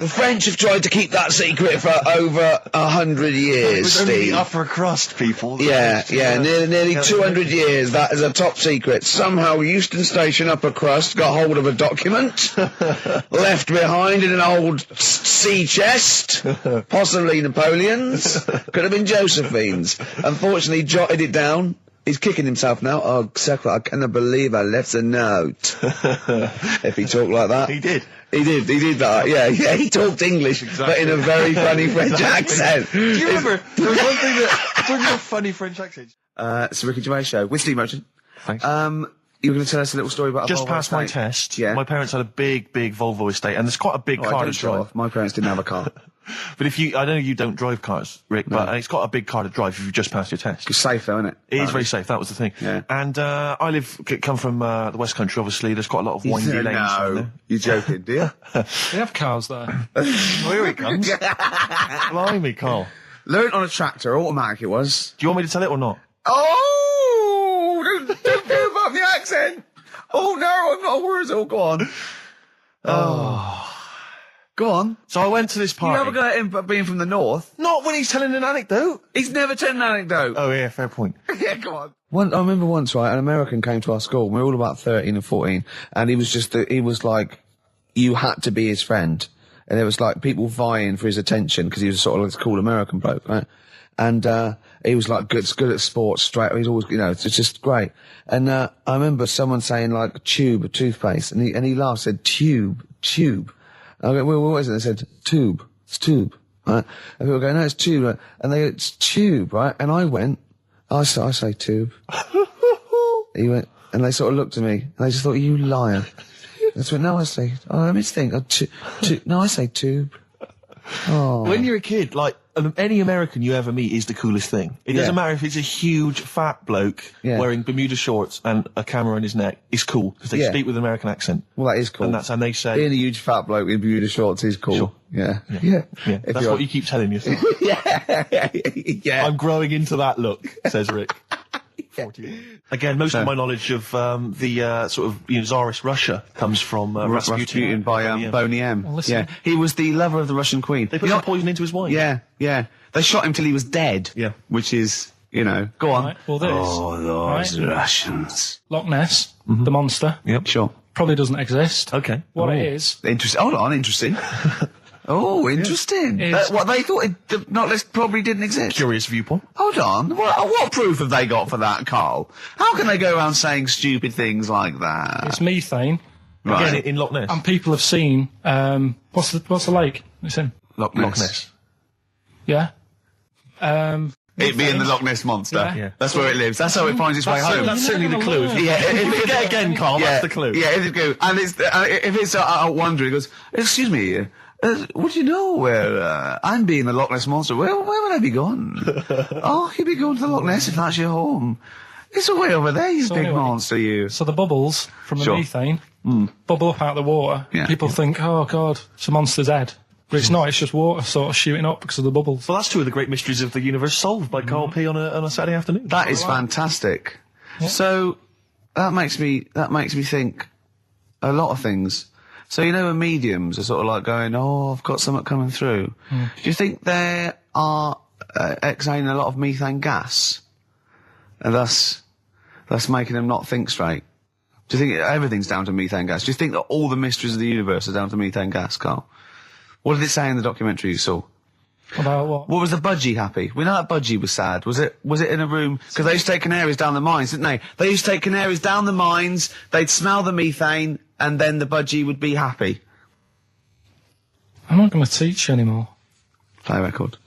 The French have tried to keep that secret for over 100 years, It was only Steve. the upper crust people. Nearly 200 years. That is a top secret. Somehow Euston Station upper crust got hold of a document left behind in an old sea chest, possibly Napoleon's. Could have been Josephine's. Unfortunately, jotted it down. He's kicking himself now. Oh, Secretary, I cannot believe I left a note. If he talked like that. He did. He did that, yeah, he talked English, but in a very funny French accent. Do you remember, there was one thing that, talking about funny French accents. It's the Ricky Gervais Show, with Steve Merchant. Thanks. You were going to tell us a little story about a Just Volvo passed my estate. test. Yeah. My parents had a big Volvo estate, and there's quite a big I car don't to drive. drive. My parents didn't have a car. But I know you don't drive cars, Rick, but it's got a big car to drive if you've just passed your test. It's safe though, isn't it? It is very safe, that was the thing. Yeah. And I come from the West Country, obviously, there's quite a lot of windy lanes. No, you're joking, do you? They have cars there. Oh, here he comes. Blimey, Carl. Learned on a tractor, automatic it was. Do you want me to tell it or not? Oh! Don't go above the accent! Oh no, I'm not worried. Oh, go on. Go on. So I went to this You party. have a go at him being from the north. Not when he's telling an anecdote. He's never told an anecdote. Oh, yeah, fair point. Yeah, go on. I remember once, right, an American came to our school. We were all about 13 and 14, and he was like, you had to be his friend. And there was like people vying for his attention because he was sort of like this cool American bloke, right? And, he was like good at sports, straight, he's always, it's just great. And, I remember someone saying like tube, toothpaste, and he laughed, said tube. And I go, well, what is it? They said tube. It's tube, right? And people go, no, it's tube, right? And they go, it's tube, right? And I went, I say tube. He went, and they sort of looked at me, and they just thought, you liar. I went, no, I say, let me think, no, I say tube. Oh. When you're a kid, like, any American you ever meet is the coolest thing. It doesn't matter if it's a huge, fat bloke wearing Bermuda shorts and a camera on his neck. It's cool, because they speak with an American accent. Well, that is cool. And they say... Being a huge fat bloke in Bermuda shorts is cool. Sure. Yeah. That's what you keep telling yourself. Yeah. I'm growing into that look, says Rick. 40. Again, most of my knowledge of the sort of Tsarist Russia comes from Rasputin by Boney M. Well, listen. Yeah, he was the lover of the Russian queen. They put some poison into his wine. Yeah. They shot him till he was dead. Yeah. Which is, go on. Right, well, this. Oh, those Russians. Loch Ness, the monster, Yep. Sure. probably doesn't exist. Okay. What it is, Interesting. Hold on, interesting. Oh, interesting. It's- What they thought the Loch Ness probably didn't exist. Curious viewpoint. Hold on. What proof have they got for that, Carl? How can they go around saying stupid things like that? it's methane, Right. Again, in Loch Ness. and people have seen, what's the lake it's in? Loch Loch Ness. Yeah? It being the Loch Ness Monster. Yeah. That's where it lives. That's how it finds its way home. That's certainly the clue. Yeah, If it again, Carl, that's the clue. Yeah, if it go, and it's if it's out wandering, it goes, excuse me, what do you know where I'm being the Loch Ness Monster? Where would I be gone? Oh, you'd be going to the Loch Ness if that's your home. It's way over there, you So big anyway, monster, you. So the bubbles from the Sure. methane bubble up out of the water. Yeah. People think, oh God, it's a monster's head. But it's not, it's just water sort of shooting up because of the bubbles. Well, that's two of the great mysteries of the universe solved by Karl P on a Saturday afternoon. That is fantastic. So that makes me think a lot of things. So when mediums are sort of like going, oh, I've got something coming through. Do you think they are exhaling a lot of methane gas, and thus making them not think straight? Do you think everything's down to methane gas? Do you think that all the mysteries of the universe are down to methane gas, Carl? What did it say in the documentary you saw? About what? What was the budgie happy? We know that budgie was sad. Was it in a room? Because they used to take canaries down the mines, didn't they? They used to take canaries down the mines, they'd smell the methane, and then the budgie would be happy. I'm not going to teach you anymore. Play a record.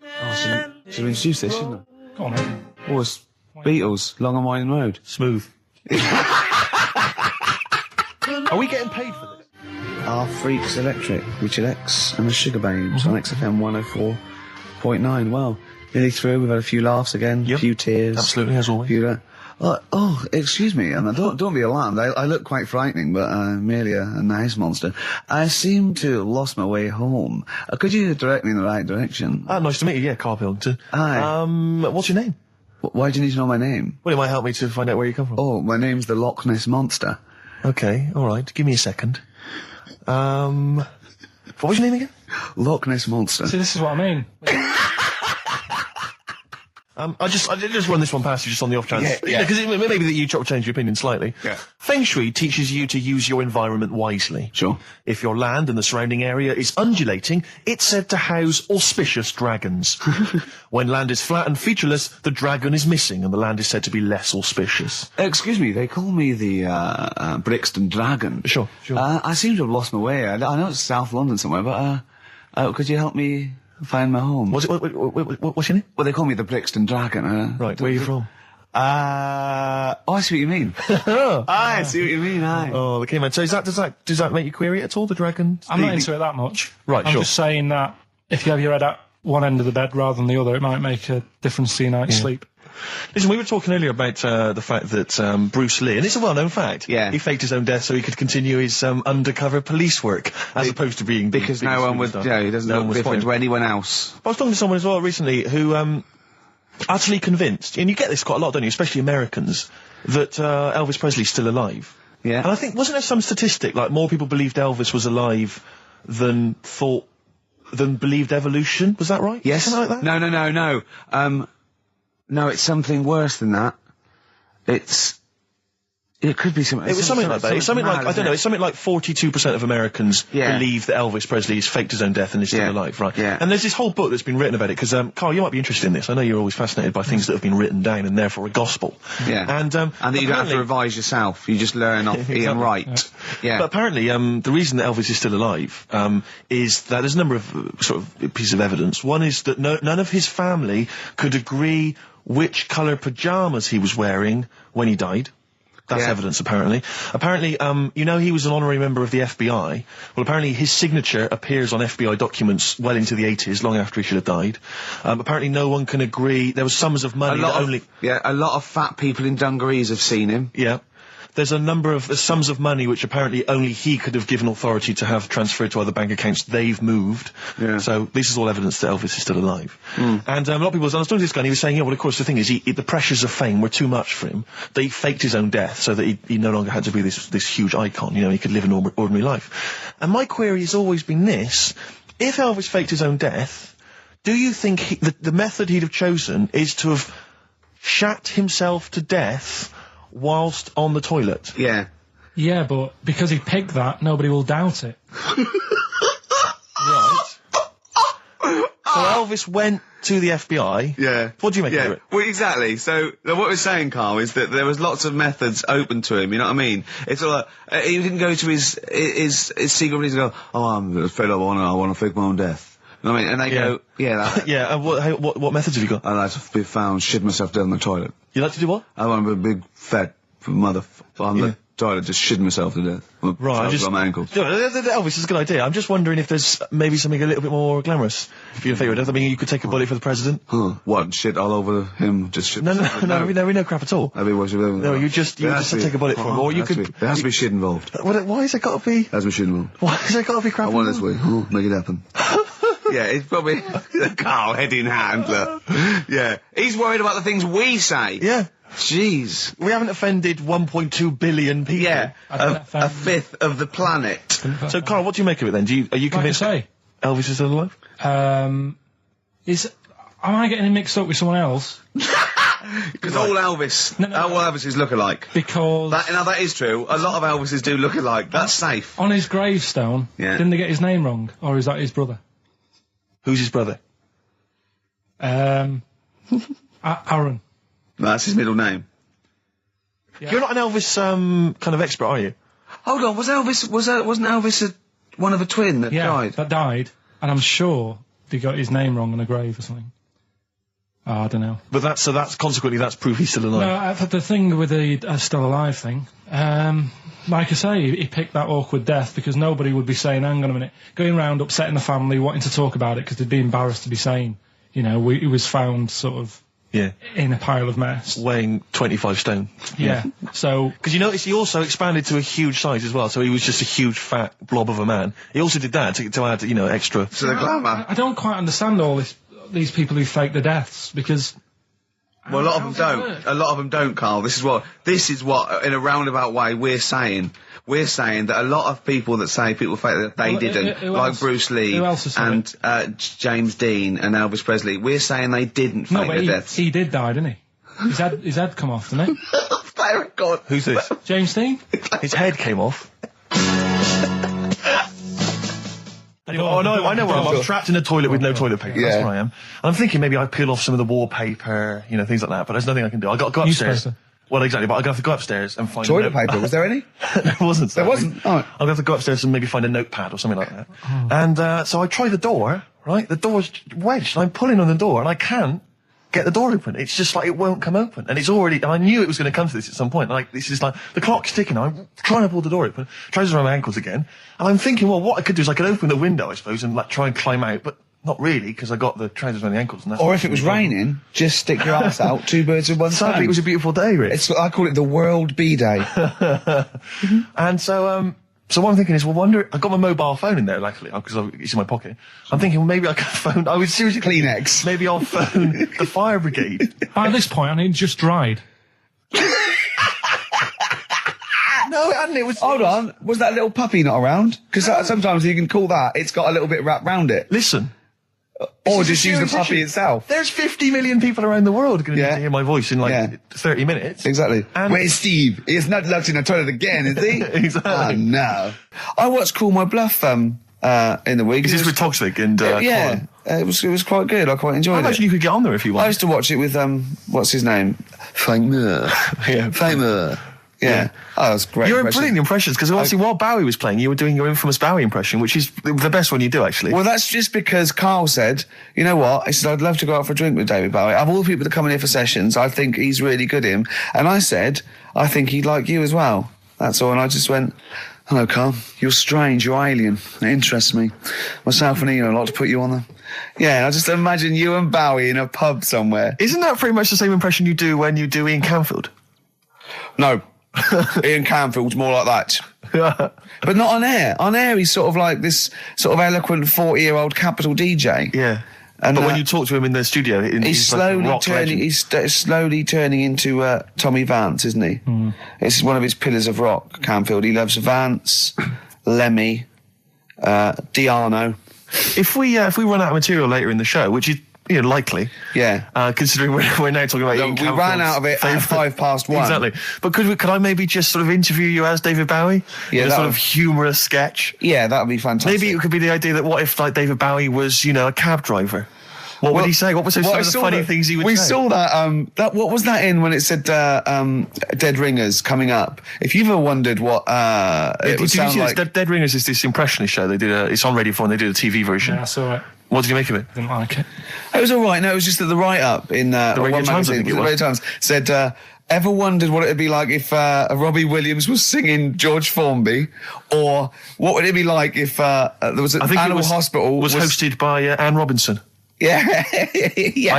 Oh, should we introduce this, shouldn't Go on, then. I? Oh, it's Beatles, Long and Winding Road. Smooth. Are we getting paid for this? Our Freaks Electric, Richard X and the Sugar Babes on XFM 104.9. Well, nearly through. We've had a few laughs again, a few tears. Absolutely, as always. Excuse me, and don't be alarmed. I look quite frightening, but I'm merely a nice monster. I seem to have lost my way home. Could you direct me in the right direction? Nice to meet you, yeah, Karl Pilkington. Hi. What's your name? Why do you need to know my name? Well, it might help me to find out where you come from. Oh, my name's the Loch Ness Monster. Okay, alright, give me a second. What was your name again? Loch Ness Monster. See, this is what I mean. I just run this one past you just on the off chance. Yeah. Because maybe that you change your opinion slightly. Yeah. Feng Shui teaches you to use your environment wisely. Sure. If your land and the surrounding area is undulating, it's said to house auspicious dragons. When land is flat and featureless, the dragon is missing and the land is said to be less auspicious. Excuse me, they call me the Brixton Dragon. Sure. I seem to have lost my way. I know it's South London somewhere, but could you help me find my home? What's your name? Well, they call me the Brixton Dragon. Right, where are you from? I see what you mean. I see what you mean, aye. Oh, okay, man. So does that make you query it at all, the dragon? I'm not into it that much. Right, I'm sure. just saying that if you have your head at one end of the bed rather than the other, it might make a difference to your night's sleep. Listen, we were talking earlier about the fact that Bruce Lee, and it's a well-known fact, he faked his own death so he could continue his undercover police work, as opposed to being... Because no one would, he doesn't look different to anyone else. I was talking to someone as well recently who utterly convinced, and you get this quite a lot, don't you, especially Americans, that Elvis Presley's still alive. Yeah. And I think, wasn't there some statistic, like more people believed Elvis was alive than believed evolution? Was that right? Yes. Something like that? No. No, it's something worse than that. It could be something... It was something like that. It's something like, I don't know, it's something like 42% of Americans believe that Elvis Presley has faked his own death and is still alive, right? Yeah. And there's this whole book that's been written about it, because, Carl, you might be interested in this. I know you're always fascinated by things that have been written down and therefore a gospel. Yeah. And that you don't have to revise yourself. You just learn off Ian Wright. Yeah. But apparently, the reason that Elvis is still alive, is that there's a number of sort of pieces of evidence. One is that none of his family could agree which colour pyjamas he was wearing when he died. That's evidence, apparently. Apparently, he was an honorary member of the FBI. Well, apparently his signature appears on FBI documents well into the 80s, long after he should have died. Apparently no one can agree. There was sums of money a lot of fat people in dungarees have seen him. Yeah. There's a number of sums of money which apparently only he could have given authority to have transferred to other bank accounts. They've moved. Yeah. So this is all evidence that Elvis is still alive. And a lot of people, I was talking to this guy and he was saying, well, of course, the thing is, the pressures of fame were too much for him. That he faked his own death so that he no longer had to be this huge icon. He could live an ordinary life. And my query has always been this. If Elvis faked his own death, do you think the method he'd have chosen is to have shat himself to death whilst on the toilet? Yeah. Yeah, but because he picked that, nobody will doubt it. Right. So Elvis went to the FBI. Yeah. What do you make of it? Well, exactly. So what we're saying, Carl, is that there was lots of methods open to him. You know what I mean? It's all like, he didn't go to his secret reason to go, I'm fed up, I want to fake my own death. You know what I mean? And they go, yeah. What methods have you got? I like to be found, shit myself down the toilet. You like to do what? I want to be a big fat mother on the toilet, just shitting myself to death. Right, on my ankles. Elvis is a good idea. I'm just wondering if there's maybe something a little bit more glamorous for your favourite death. I mean, you could take a bullet for the president. What? Shit all over him? Just shit? No, we know crap at all. That'd be what you No, you just take a bullet for him, or you could. There has to be shit involved. Why has there got to be? There has to be shit involved. Why has there got to be crap? I want it this way. Make it happen. Yeah, it's probably Carl, head in hand, look. Yeah. He's worried about the things we say. Yeah. Jeez. We haven't offended 1.2 billion people. Yeah. A fifth of the planet. So, Carl, what do you make of it then? Are you convinced Elvis is still alive? Am I getting him mixed up with someone else? Because all Elvis, all Elvises look alike. Because... that is true. A lot of Elvises do look alike. That's safe. On his gravestone, didn't they get his name wrong? Or is that his brother? Who's his brother? Aaron. That's his middle name. Yeah. You're not an Elvis kind of expert, are you? Hold on, wasn't Elvis one of a twin that died? That died, and I'm sure they got his name wrong on a grave or something. Oh, I don't know. But that's consequently that's proof he's still alive. No, the thing with the still alive thing, like I say, he picked that awkward death because nobody would be saying, hang on a minute, going round upsetting the family, wanting to talk about it because they'd be embarrassed to be saying, he was found sort of in a pile of mess. Weighing 25 stone. Yeah. So... Because you notice he also expanded to a huge size as well, so he was just a huge fat blob of a man. He also did that to add, extra... To the glamour. I don't quite understand all these people who fake the deaths, because Well, a lot of them don't. A lot of them don't, Carl. This is what, in a roundabout way, we're saying. We're saying that a lot of people that say people fake that they didn't, like else? Bruce Lee and James Dean and Elvis Presley, we're saying they didn't fake their deaths. He did die, didn't he? His head come off, didn't it? Thank God. Who's this? James Dean? His head came off. Oh no, I know where I'm trapped in a toilet with no toilet paper. That's where I am. And I'm thinking maybe I peel off some of the wallpaper, things like that, but there's nothing I can do. I got to go upstairs. Newspaper. Well, exactly, but I'm going to have to go upstairs and find toilet paper. Was there any? There wasn't. There wasn't? Oh. I'm going to have to go upstairs and maybe find a notepad or something like that. Oh. And so I try the door, right? The door's wedged, and I'm pulling on the door, and I can't get the door open. It's just like it won't come open. And it's already, and I knew it was going to come to this at some point. Like, this is like, the clock's ticking. I'm trying to pull the door open, trousers around my ankles again. And I'm thinking, well, what I could do is I could open the window, I suppose, and like try and climb out, but not really, because I got the trousers around the ankles. And that's or if it was raining, just stick your ass out, two birds with one stone. Sadly, it was a beautiful day, Rich. I call it the World B-Day. And so what I'm thinking is, well, I got my mobile phone in there, luckily, because it's in my pocket. I'm thinking, well, maybe I can phone, I was seriously Kleenex. Maybe I'll phone the fire brigade. By this point, I mean, just dried. No, it hadn't. It was. Hold on. Was that little puppy not around? Because sometimes you can call that. It's got a little bit wrapped round it. Listen. Or just use the puppy itself. There's 50 million people around the world going to need to hear my voice in 30 minutes. Exactly. Where's Steve? He's not locked in the toilet again, is he? Exactly. Oh, no. I watched Call My Bluff in the week. Is this with Toxic and Colin? It was quite good. I quite enjoyed it. I imagine you could get on there if you want. I used to watch it with, what's his name? Famer. Famer. Yeah. Oh, that was great. You're brilliant impressions, because obviously while Bowie was playing, you were doing your infamous Bowie impression, which is the best one you do, actually. Well, that's just because Carl said, you know what? He said, I'd love to go out for a drink with David Bowie. Of all the people that come in here for sessions, I think he's really good at him. And I said, I think he'd like you as well. That's all. And I just went, hello, Carl. You're strange. You're alien. It interests me. Myself and Ian, I'd like to put you on there. Yeah, I just imagine you and Bowie in a pub somewhere. Isn't that pretty much the same impression you do when you do Ian Canfield? No. Ian Canfield's more like that. But not on air. On air, he's sort of like this sort of eloquent 40-year-old Capital DJ. Yeah. But when you talk to him in the studio, he's slowly turning into Tommy Vance, isn't he? Mm. It's one of his pillars of rock, Canfield. He loves Vance, Lemmy, Diano. If we run out of material later in the show, which is likely. Yeah. Considering we're now talking about Ian we ran out of it at 1:05. Exactly. But could I maybe just sort of interview you as David Bowie? Yeah. In a sort of humorous sketch? Yeah, that would be fantastic. Maybe it could be the idea that what if, like, David Bowie was, a cab driver? What would he say? What was some of the funny things he would say? We saw that, what was that in when it said, Dead Ringers coming up? If you've ever wondered what, it would sound like... Dead Ringers is this impressionist show. They did it's on Radio 4 and they did a TV version. Yeah, I saw it. What did you make of it? Didn't like it. It was all right. No, it was just that the write-up in the Radio Times, Radio Times said, ever wondered what it would be like if Robbie Williams was singing George Formby? Or what would it be like if there was an animal hospital... was hosted by Anne Robinson. Yeah. Yeah.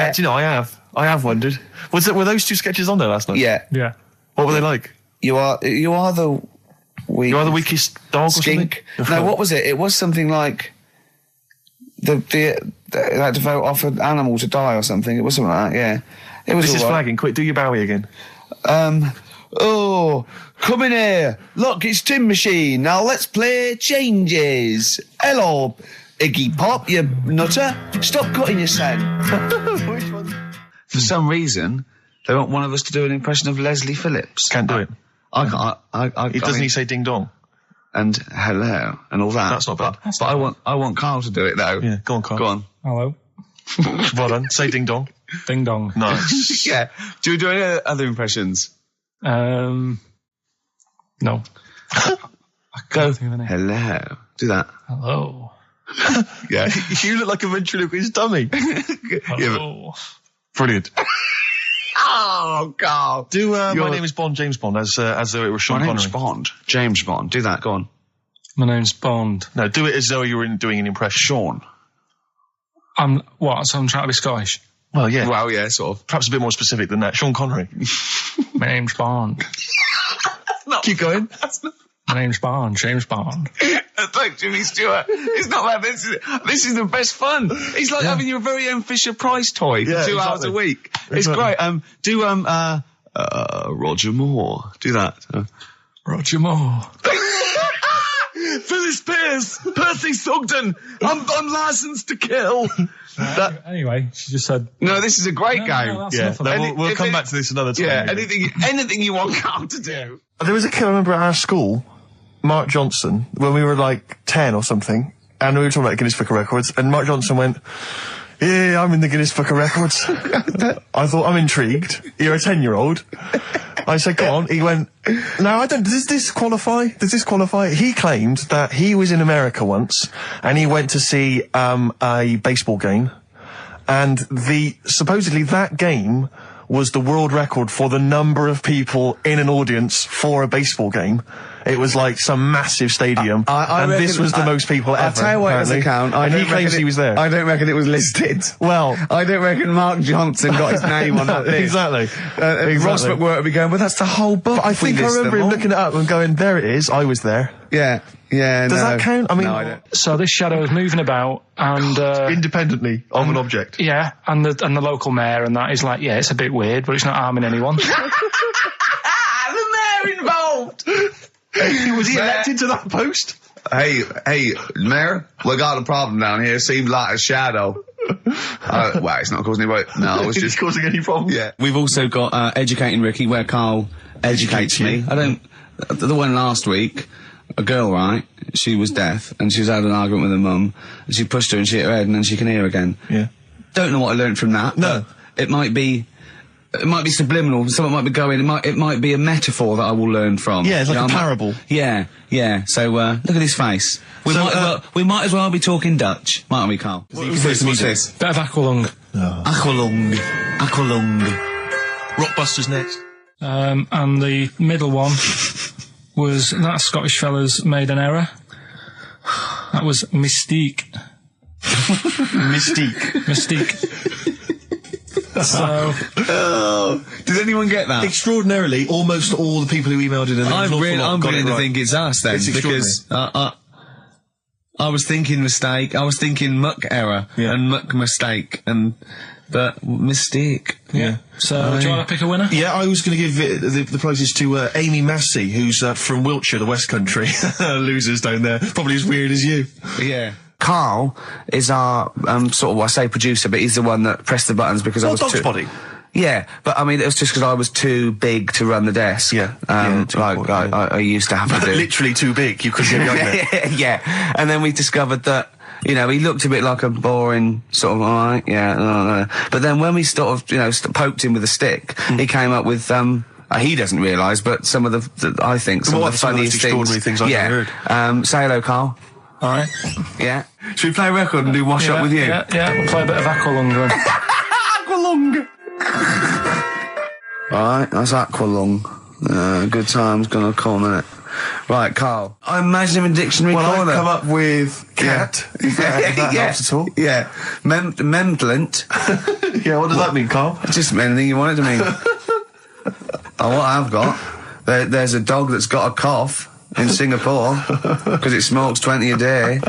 I have wondered. Were those two sketches on there last night? Yeah. Yeah. What were they like? You are the weakest dog skink. Or something? No, what was it? It was something like... They had to vote off an animal to die or something. It was something like that, yeah. It was This is flagging. Quick, do your Bowie again. Oh, come in here. Look, it's Tin Machine. Now let's play Changes. Hello, Iggy Pop, you nutter. Stop cutting your sound. Which one? For some reason, they want one of us to do an impression of Leslie Phillips. Can't do it. I can't. Doesn't he say ding dong? And hello and all that. That's not bad. But I want Carl to do it though. Yeah, go on, Carl. Go on. Hello. Well done. Say ding dong. Ding dong. Nice. Yeah. Do you do any other impressions? No. Go. Hello. Do that. Hello. Yeah. You look like a ventriloquist dummy. Hello. Brilliant. Oh, God. Do My Name is Bond, James Bond, as though it was Sean Connery. My name's Bond, James Bond. Do that, go on. My name's Bond. No, do it as though you were doing an impression. Sean. So I'm trying to be Scottish? Well, yeah. Well, yeah, sort of. Perhaps a bit more specific than that. Sean Connery. My name's Bond. Keep going. James Bond. It's like Jimmy Stewart. It's not like this. This is the best fun. It's like having your very own Fisher-Price toy for 2 hours a week. It's great. Roger Moore. Do that. Roger Moore. Phyllis Pierce, Percy Sugden. I'm licensed to kill. Anyway, she just said. No, this is a great game. No, that's enough. We'll come back to this another time. Yeah, anything you want Carl to do. There was a kid I remember at our school, Mark Johnson, when we were like 10 or something, and we were talking about Guinness Book of Records, and Mark Johnson went, "Yeah, I'm in the Guinness Book of Records." I thought, I'm intrigued. You're a 10-year-old. I said, go on. He went, no, I don't. Does this qualify? He claimed that he was in America once, and he went to see a baseball game, and supposedly that game was the world record for the number of people in an audience for a baseball game. It was like some massive stadium, and this was the most people ever. I'll tell you what, it was a count. And he claims he was there. I don't reckon it was listed. Well, I don't reckon Mark Johnson got his name on that list. Exactly. Ross McWhirter would be going, but that's the whole book. But I think I remember him looking it up and going, there it is, I was there. Yeah. Does that count? I mean, no, I don't. So this shadow is moving about and independently of an object. Yeah, and the local mayor and that is like, yeah, it's a bit weird, but it's not harming anyone. The mayor involved. Was he elected to that post? Hey, Mayor, we got a problem down here. Seems like a shadow. Well, it's not causing any. No, it's just causing any problems. Yeah. We've also got Educating Ricky, where Carl educates me. The one last week, a girl, right? She was deaf, and she was had an argument with her mum, and she pushed her and she hit her head, and then she can hear again. Yeah. Don't know what I learned from that. No. It might be subliminal. Something might be going. It might be a metaphor that I will learn from. Yeah, it's like a parable. Yeah. So look at his face. We might as well be talking Dutch, mightn't we, Carl? What's this? Bit of Aqualung. Oh. Aqualung. Rockbusters next. And the middle one was that Scottish fella's made an error. That was Mystique. Mystique. So, does anyone get that? Extraordinarily, almost all the people who emailed in. I'm beginning to think it's us then, because I was thinking mistake, I was thinking muck error and muck mistake, but mistake. Yeah. So, do you want to pick a winner? Yeah, I was going to give the prizes to Amy Massey, who's from Wiltshire, the West Country. Losers down there, probably as weird as you. Yeah. Carl is our sort of, I say producer, but he's the one that pressed the buttons because I was Dog's Body. Yeah, but I mean, it was just because I was too big to run the desk. Yeah. I used to have to do. Literally too big. You couldn't get there. Yeah. And then we discovered that, he looked a bit like a boring sort of, alright, yeah. But then when we sort of, poked him with a stick, he came up with, he doesn't realise, but some of the I think, some of the funniest extraordinary things I've ever heard. Say hello, Carl. Alright. Yeah. Should we play a record and do Wash Up with you? Yeah, we'll play a bit of Aqualung then. Aqualung! Alright, that's Aqualung. Good time's gonna come, innit? Right, Carl. I imagine him in dictionary corner. I've come up with cat. If that helps at all. Yeah. Memblent. Yeah, what does that mean, Carl? Just anything you want it to mean. What I've got, there's a dog that's got a cough in Singapore because it smokes 20 a day.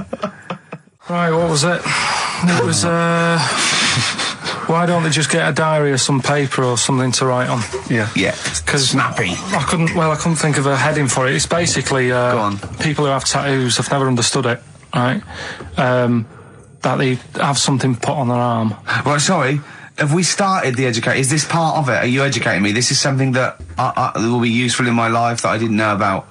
Right, what was it? It was, why don't they just get a diary or some paper or something to write on? Yeah. Because snappy. I couldn't think of a heading for it. It's basically, Go on. people who have tattoos, I've never understood it, right? That they have something put on their arm. Right, sorry. Have we started the educate? Is this part of it? Are you educating me? This is something that will be useful in my life that I didn't know about.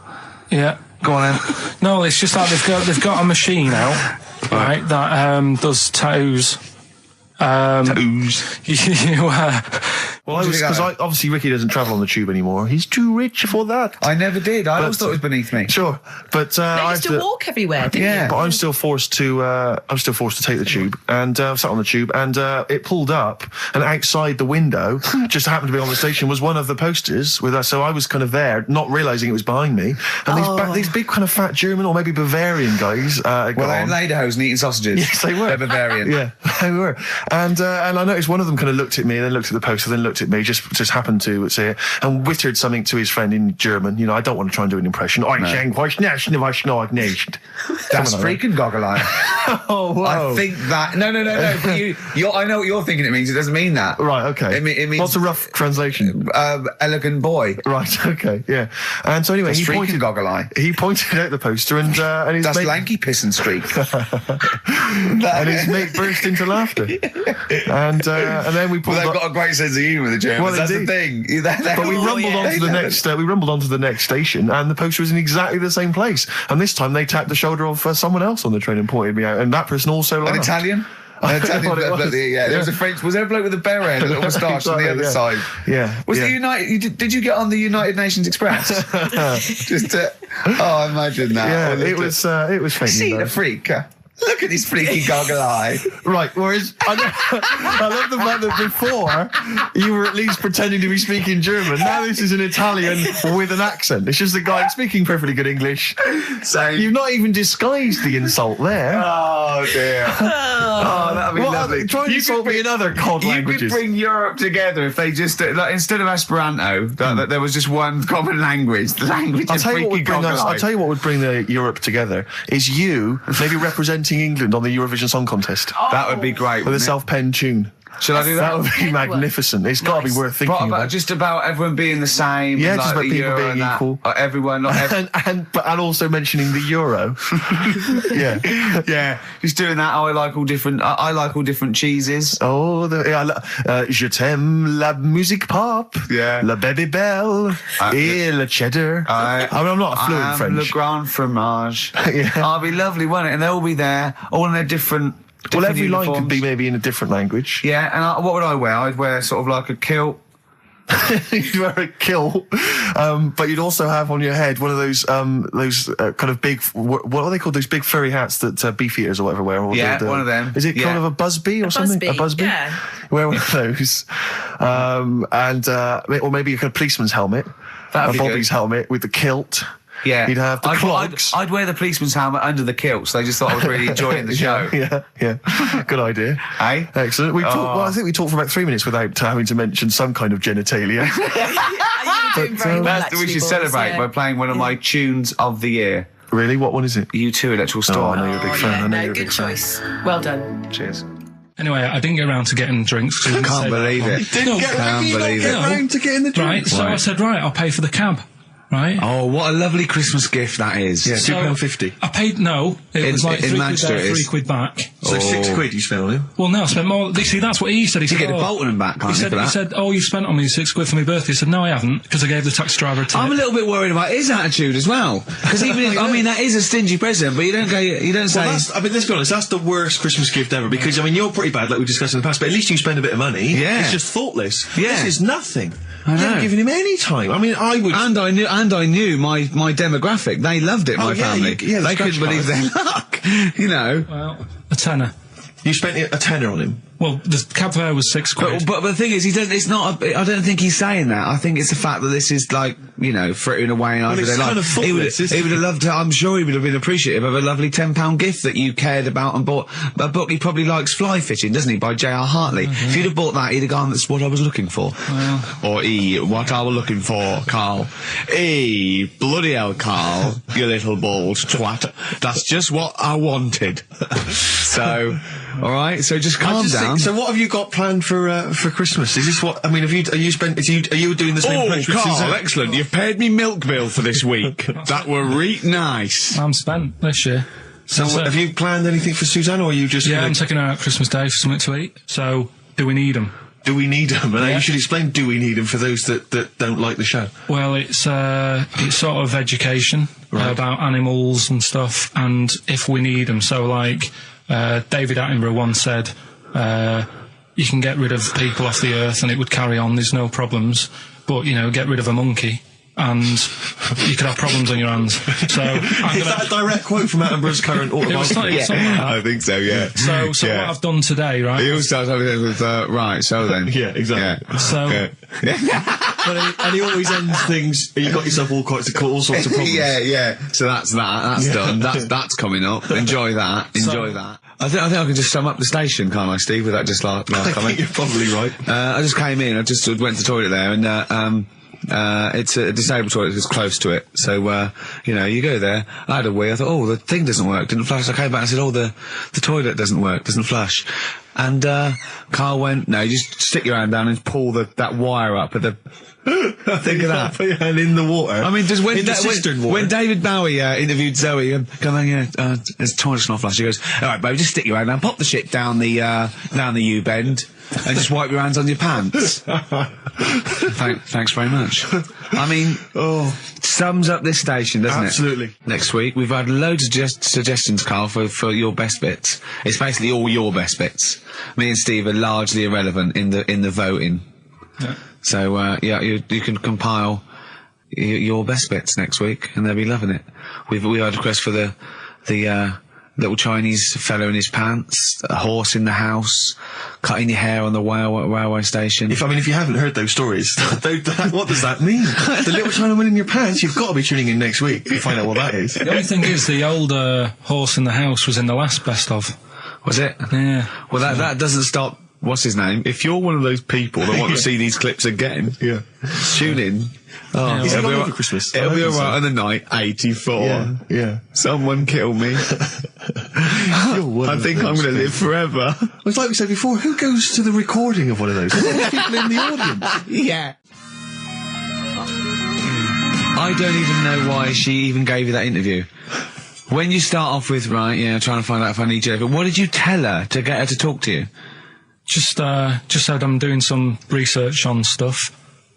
Yeah. Go on then. No, it's just that they've got a machine out, right, that does tattoos. Tattoos. Well, because obviously Ricky doesn't travel on the tube anymore. He's too rich for that. I never did. I always thought it was beneath me. Sure, but I used to walk everywhere, didn't you? But I'm still forced to. Take the tube, and sat on the tube, and it pulled up, and outside the window, just happened to be on the station, was one of the posters with us. So I was kind of there, not realising it was behind me, and these big kind of fat German or maybe Bavarian guys. Well, they're in lederhosen eating sausages. Yes, they were. They're Bavarian. Yeah, they were. And I noticed one of them kind of looked at me, and then looked at the poster, then looked looked at me, just happened to say it, and wittered something to his friend in German. You know, I don't want to try and do an impression. That's freaking goggle-eye. Oh, whoa. I think that... No. But I know what you're thinking it means. It doesn't mean that. Right, okay. It means... What's a rough translation? Elegant boy. Right, okay, yeah. And so anyway, He pointed out the poster and his That's mate... lanky piss and streak. and his mate burst into laughter. And then we pulled they've got a great sense of humour, the Germans. Well, that's indeed. the thing. But we rumbled onto the next. We rumbled onto the next station, and the poster was in exactly the same place. And this time they tapped the shoulder of someone else on the train and pointed me out, and that person also laughed. An Italian? There was a French. Was there a bloke with a beret and a little moustache on the other side? Yeah. Was the United? Did you get on the United Nations Express? Imagine that. Yeah, it was fake. See the freak. Look at this freaky goggle eye. Right, whereas I love the fact that before you were at least pretending to be speaking German. Now this is an Italian with an accent. It's just a guy speaking perfectly good English. So you've not even disguised the insult there. Oh dear. That'd be lovely. Try and insult me in other cod languages. You could bring Europe together if they just instead of Esperanto, that there was just one common language. The language of freaky goggle eye. I'll tell you what would bring Europe together is you maybe representing England on the Eurovision Song Contest. That would be great. With a self-penned tune. Should I do that? That would be magnificent. It's got to be worth thinking about. Just about everyone being the same. Yeah, just about people being equal. Everyone, not everyone. and also mentioning the euro. Yeah. Just doing that. I like all different cheeses. Oh, je t'aime la musique pop. Yeah. La baby belle. Et le cheddar. I'm not fluent French. Le grand fromage. Yeah. It'll be lovely, won't it? And they'll all be there, all in their different. Well, every uniforms. line could be maybe in a different language. Yeah, and what would I wear? I'd wear sort of like a kilt. You'd wear a kilt, but you'd also have on your head one of those kind of big, what are they called? Those big furry hats that beefeaters or whatever wear. Or one of them. Is it kind of a busby or something? A busby? Yeah. Wear one of those, or maybe a kind of policeman's helmet, a Bobby's helmet with the kilt. Yeah, you'd have the clogs. I'd wear the policeman's helmet under the kilt, so they just thought I was really enjoying the show. Yeah. Good idea. Hey? Excellent. I think we talked for about 3 minutes without having to mention some kind of genitalia. We should celebrate by playing one of my tunes of the year. Really? What one is it? U2 Electoral Storm. I know you're a big fan. I know you're a big good fan. choice. Well done. Cheers. Anyway, I didn't get around to getting drinks. I can't believe it. Can't believe it. Around to getting the drinks. Right, so I said, I'll pay for the cab. Right. Oh, what a lovely Christmas gift that is. Yeah, so £2.50. I paid, it was like in £3 Manchester there, £3 back. So £6 you spent on him? Well, no, I spent more. See, that's what he said. He said, get the Bolton and back, he said, you spent on me £6 for my birthday. I said, no, I haven't, because I gave the taxi driver a tip. I'm a little bit worried about his attitude as well. Because even if, that is a stingy present, but you don't say... Well, let's be honest, that's the worst Christmas gift ever, because, you're pretty bad, like we discussed in the past, but at least you spend a bit of money. Yeah. It's just thoughtless. Yeah. This is nothing. I know. You haven't given him any time. I would... And I knew my demographic. They loved it, my family. They couldn't believe their luck. Well, a tenner. You spent a tenner on him? Well, the cab fare was £6. But the thing is, I don't think he's saying that. I think it's the fact that this is like, frittering away and it's kind of thoughtless, he would have loved to, I'm sure he would have been appreciative of a lovely £10 gift that you cared about and bought. A book he probably likes, Fly Fishing, doesn't he, by J.R. Hartley. If you'd have bought that, he'd have gone, that's what I was looking for. Well. Or what I was looking for, Carl. Bloody hell, Carl, you little bald twat. That's just what I wanted. So, alright, so just calm down. So what have you got planned for Christmas? Is this what, are you doing the same impression? Carl, excellent. You've paid me milk bill for this week. That were reet nice. I'm spent this year. So have you planned anything for Suzanne, or are you just... Yeah, I'm taking her out Christmas Day for something to eat. So, do we need them? Do we need them? And you should explain do we need them for those that don't like the show. Well, it's sort of education about animals and stuff, and if we need them. So, like, David Attenborough once said, you can get rid of people off the earth and it would carry on, there's no problems, but, get rid of a monkey and you could have problems on your hands. So is that a direct quote from Attenborough's current autobiography? Something like that. I think so, yeah. So what I've done today, right? He always starts everything with, right, so then. Yeah, exactly. Yeah. So... and he always ends things, you got yourself all sorts of problems. Yeah. So that's that. That's done. That's coming up. Enjoy that. I think I can just sum up the station, can't I, Steve, without just last I comment? think you're probably right. I just came in, I just went to the toilet there, and it's a disabled toilet that's close to it. So, you go there. I had a wee. I thought, oh, the thing doesn't work, didn't flush. I came back and I said, oh, the toilet doesn't work, doesn't flush. And, Carl went, no, you just stick your hand down and pull that wire up at the... Think of that. Put your hand in the water. I mean, just when cistern water. when David Bowie interviewed Zoe, there's toilet's not flush. He goes, all right, babe, just stick your hand down, pop the shit down the U-bend, and just wipe your hands on your pants. Thanks very much. I mean, sums up this station, doesn't it? Absolutely. Next week, we've had loads of suggestions, Carl, for your best bits. It's basically all your best bits. Me and Steve are largely irrelevant in the voting. Yeah. So, you can compile your best bits next week, and they'll be loving it. We had a request for the little Chinese fellow in his pants, a horse in the house, cutting your hair on the railway station. If you haven't heard those stories, what does that mean? The little Chinaman in your pants, you've got to be tuning in next week to find out what that is. The only thing is, the old horse in the house was in the last best of. Was it? Yeah. Well, that doesn't stop. What's his name? If you're one of those people that want to see these clips again, tune in. Oh, Is it on over Christmas? It'll be alright on the night 84. Yeah. Someone kill me. I think I'm going to live forever. Well, it's like we said before, who goes to the recording of one of those? There's people in the audience. Yeah. I don't even know why she even gave you that interview. When you start off with, trying to find out if I need you, what did you tell her to get her to talk to you? Just said I'm doing some research on stuff.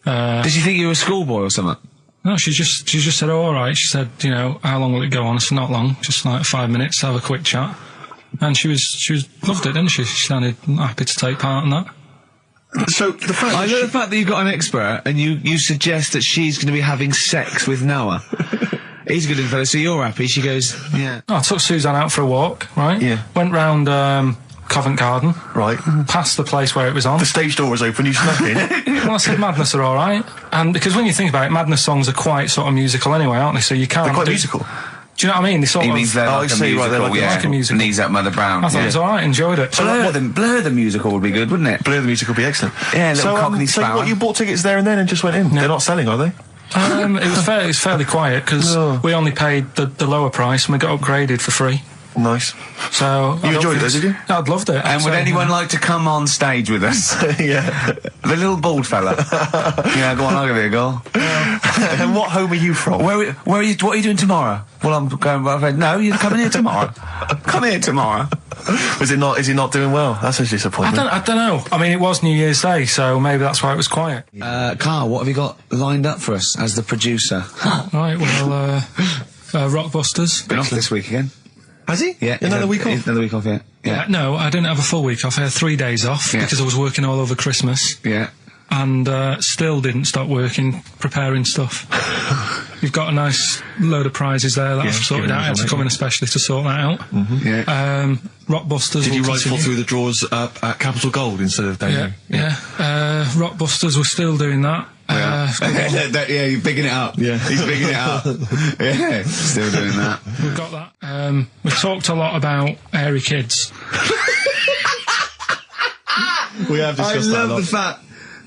Did she think you were a schoolboy or something? No, she just said, oh, all right. She said, how long will it go on? I said, not long, just like 5 minutes, have a quick chat. And she loved it, didn't she? She sounded happy to take part in that. So the fact I love the fact that you've got an expert and you suggest that she's going to be having sex with Noah. He's a good fella, so you're happy. She goes, yeah. Oh, I took Suzanne out for a walk, right? Yeah. Went round Covent Garden. Right. Past the place where it was on. The stage door was open, you snuck in. Well, I said Madness are alright. And because when you think about it, Madness songs are quite sort of musical anyway, aren't they? So you can't... They're quite musical. Do you know what I mean? They sort He of... means they're like a musical, like a musical. Knees Up Mother Brown. I thought it was alright, enjoyed it. Blur the musical would be good, wouldn't it? Blur the musical would be excellent. Yeah, little Cockney so Sparrow. what, you bought tickets there and then and just went in? Yeah. They're not selling, are they? It was fairly quiet because we only paid the lower price and we got upgraded for free. Nice. So You enjoyed it though, did you? I'd loved it. And would anyone like to come on stage with us? Yeah. The little bald fella. Yeah, go on, I'll give you a go. And what home are you from? Where are you? What are you doing tomorrow? Well, I'm going. No, you're coming here tomorrow. Come here tomorrow. Is he not doing well? That's a disappointment. I don't know. I mean, it was New Year's Day, so maybe that's why it was quiet. Carl, what have you got lined up for us as the producer? Right, well, Rockbusters. Been off this week again. Has he? Yeah. Another week off? Another week off, yeah. No, I didn't have a full week off. I had 3 days off because I was working all over Christmas. Yeah. And still didn't stop working, preparing stuff. You've got a nice load of prizes there that I've sorted out. I had to come in especially to sort that out. Yeah. Rockbusters. Did you rifle through the drawers at Capital Gold instead of down Yeah. Rockbusters, we're still doing that. Yeah, you're bigging it up. Yeah. He's bigging it up. Yeah, still doing that. We've got that. We talked a lot about hairy kids. We have discussed that a lot. I love the fact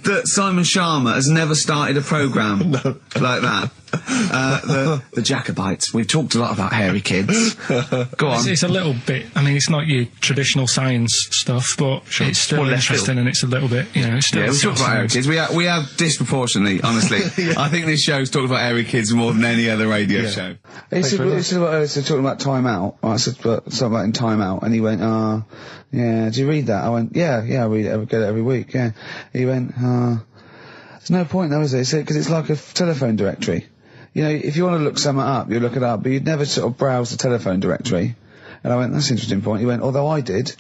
that Simon Sharma has never started a programme like that. The Jacobites. We've talked a lot about hairy kids. Go on. It's a little bit, I mean, it's not your traditional science stuff, but it's still interesting and it's a little bit, it's still... Yeah, we talk about hairy kids. We have disproportionately, honestly. I think this show's talked about hairy kids more than any other radio show. He said talking about Time Out. I said something about in Time Out, and he went, yeah, do you read that? I went, yeah, I read it, I get it every week, yeah. He went, there's no point though, is there? Because it's like a telephone directory. If you want to look something up, you look it up, but you'd never sort of browse the telephone directory. And I went, that's an interesting point. He went, although I did.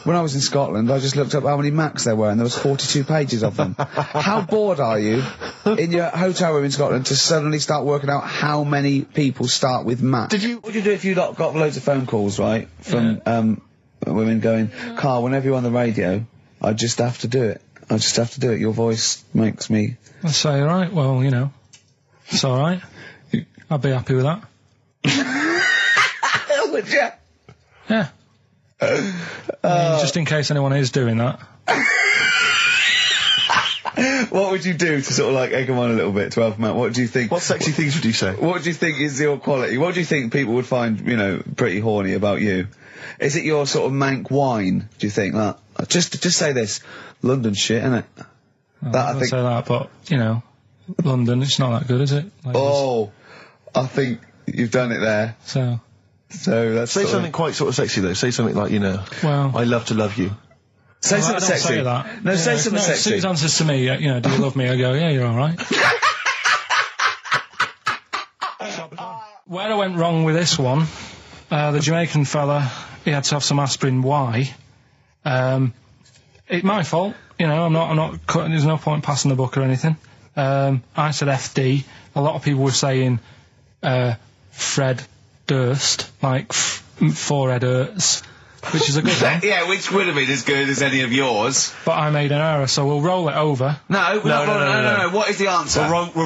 When I was in Scotland, I just looked up how many Macs there were, and there was 42 pages of them. How bored are you in your hotel room in Scotland to suddenly start working out how many people start with Mac? What would you do if you got loads of phone calls, right, from women going, Carl, whenever you're on the radio, I just have to do it. I just have to do it. Your voice makes me... I say, all right, well, it's all right. I'd be happy with that. Would you? Yeah. Just in case anyone is doing that. What would you do to sort of like egg them on a little bit to help them out? What do you think? What sexy things would you say? What do you think is your quality? What do you think people would find, pretty horny about you? Is it your sort of mank wine? Do you think that? Just say this, London shit, innit? I think say that, but London, it's not that good, is it? I think you've done it there. So that's say something quite sort of sexy though. Say something like, well, I love to love you. Say something sexy. Say that. No, say something sexy. Sue's answers to me, do you love me? I go, yeah, you're all right. Where I went wrong with this one, the Jamaican fella, he had to have some aspirin. Why? It's my fault. I'm not cutting. There's no point passing the buck or anything. I said FD. A lot of people were saying Fred Durst, like forehead hurts, which is a good one. Yeah, which would have been as good as any of yours. But I made an error, so we'll roll it over. No. What is the answer? What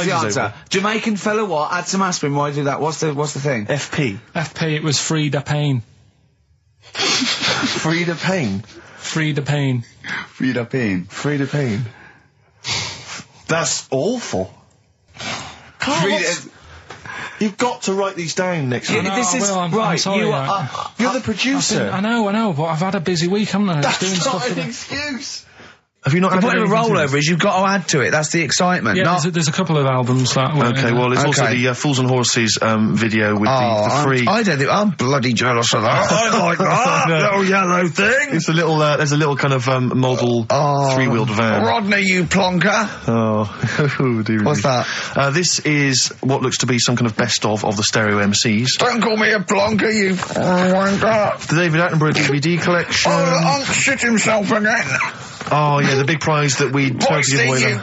is the answer? Over. Jamaican fella, what? Add some aspirin. Why do that? What's the thing? FP. FP. It was Frida Payne. Frida Payne. Frida Payne. Frida Payne. Frida Payne. That's awful. Karl, you've got to write these down next week. I'm sorry, you're the producer. I know, but I've had a busy week, haven't I? That's not an excuse. Have you not had the point of a rollover is you've got to add to it. That's the excitement. Yeah, there's a couple of albums that were... Okay, well, it's also the Fools and Horses video with the free... I don't think... I'm bloody jealous of that. I like that little yellow thing. It's a little... there's a little kind of model three-wheeled van. Rodney, you plonker. Oh, dear. What's that? This is what looks to be some kind of best-of the stereo MCs. Don't call me a plonker, you wanker. The David Attenborough DVD collection. Oh, shit himself again. Oh, yeah, the big prize that we tried to give away then.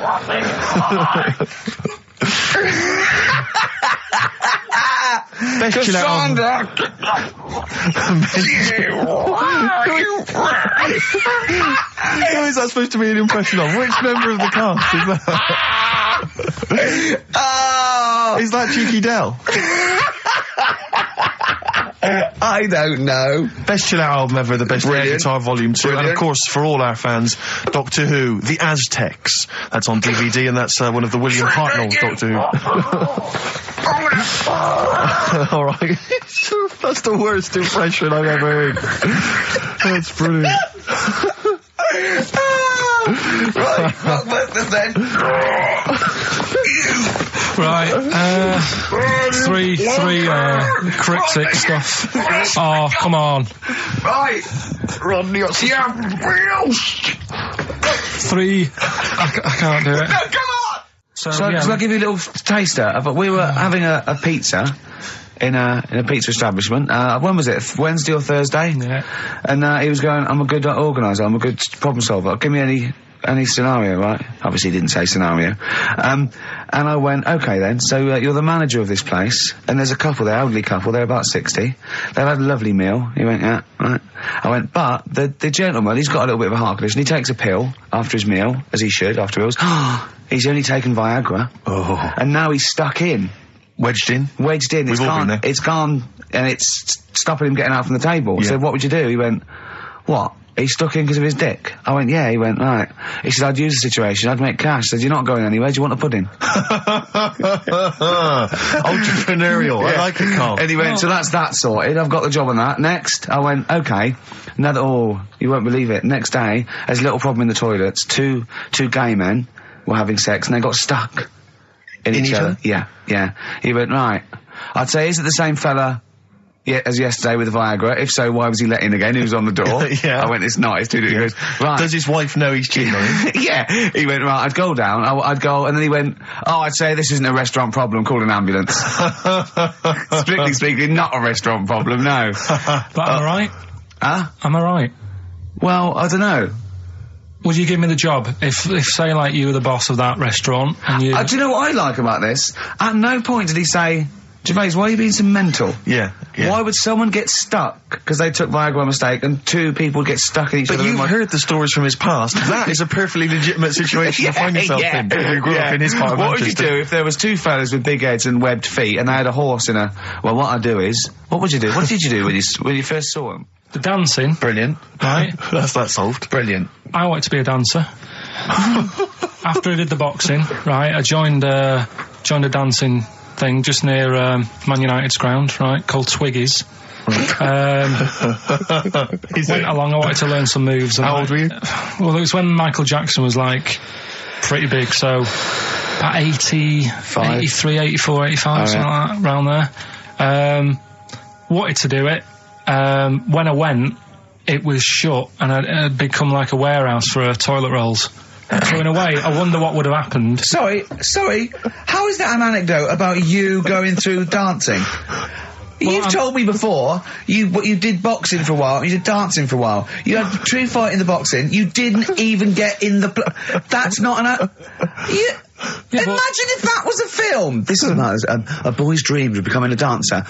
Best chill out. Who is that supposed to be an impression of? Which member of the cast is that? Is that Cheeky Dell? I don't know. Best chill out album ever, the best air guitar volume 2, and of course for all our fans, Doctor Who, The Aztecs. That's on DVD, and that's one of the William Hartnell Doctor Who. All right, that's the worst impression I've ever heard. That's brilliant. Right, then. Right, three cryptic stuff. Oh, come on. Right, Rodney, Three. I can't do it. No, come on! So yeah. I'll give you a little taster. We were having a pizza in a pizza establishment. When was it? Wednesday or Thursday? Yeah. And he was going, I'm a good organiser, I'm a good problem solver. Give me any scenario, right? Obviously he didn't say scenario. And I went, okay then, so you're the manager of this place, and there's a couple there, elderly couple, they're about 60. They've had a lovely meal. He went, yeah, right. I went, but the gentleman, he's got a little bit of a heart condition, he takes a pill after his meal, as he should, after meals. He's only taken Viagra. Oh. And now he's stuck in. Wedged in. It's gone, and it's stopping him getting out from the table. Yeah. So what would you do? He went, what? He's stuck in because of his dick. I went, yeah. He went, right. He said, I'd use the situation, I'd make cash. I said, you're not going anywhere, do you want a pudding? Entrepreneurial. Yeah. I like it, Karl. And he went, so that's that sorted, I've got the job on that. Next, I went, okay. You won't believe it. Next day, there's a little problem in the toilets. Two gay men were having sex and they got stuck in each other. Yeah. He went, right. I'd say, is it the same fella as yesterday with the Viagra? If so, why was he let in again? He was on the door. Yeah. I went, it's not. It's too different. He goes, right. Does his wife know he's cheating on him? Yeah. He went, right, I'd go down. I'd go, and then he went, I'd say this isn't a restaurant problem, call an ambulance. Strictly speaking, not a restaurant problem, no. But am I right? Huh? Am I right? Well, I don't know. Would you give me the job if say, like, you were the boss of that restaurant and you... Do you know what I like about this? At no point did he say, Gervais, why are you being so mental? Yeah. Why would someone get stuck because they took Viagra by mistake and two people get stuck in each other? But you've heard the stories from his past. That is a perfectly legitimate situation to find yourself in. You grew up in his part of What would you Manchester. do if there was two fellas with big heads and webbed feet and they had a horse in a... Well, what I'd do is... What would you do? What did you do when you first saw him? The dancing. Brilliant. Right. That's that solved. Brilliant. I wanted to be a dancer. After I did the boxing, right, I joined a dancing thing just near Man United's ground, right, called Twiggy's. Went along, I wanted to learn some moves. How old were you? Well, it was when Michael Jackson was, like, pretty big, so about 83, 84, 85, something like that, around there. Wanted to do it. When I went, it was shut, and I'd become like a warehouse for toilet rolls. So in a way, I wonder what would have happened. Sorry, how is that an anecdote about you going through dancing? You've told me before, you did boxing for a while, you did dancing for a while. You had a true fight in the boxing, you didn't even get in the... That's not an... Imagine if that was a film! This is a boy's dreams of becoming a dancer.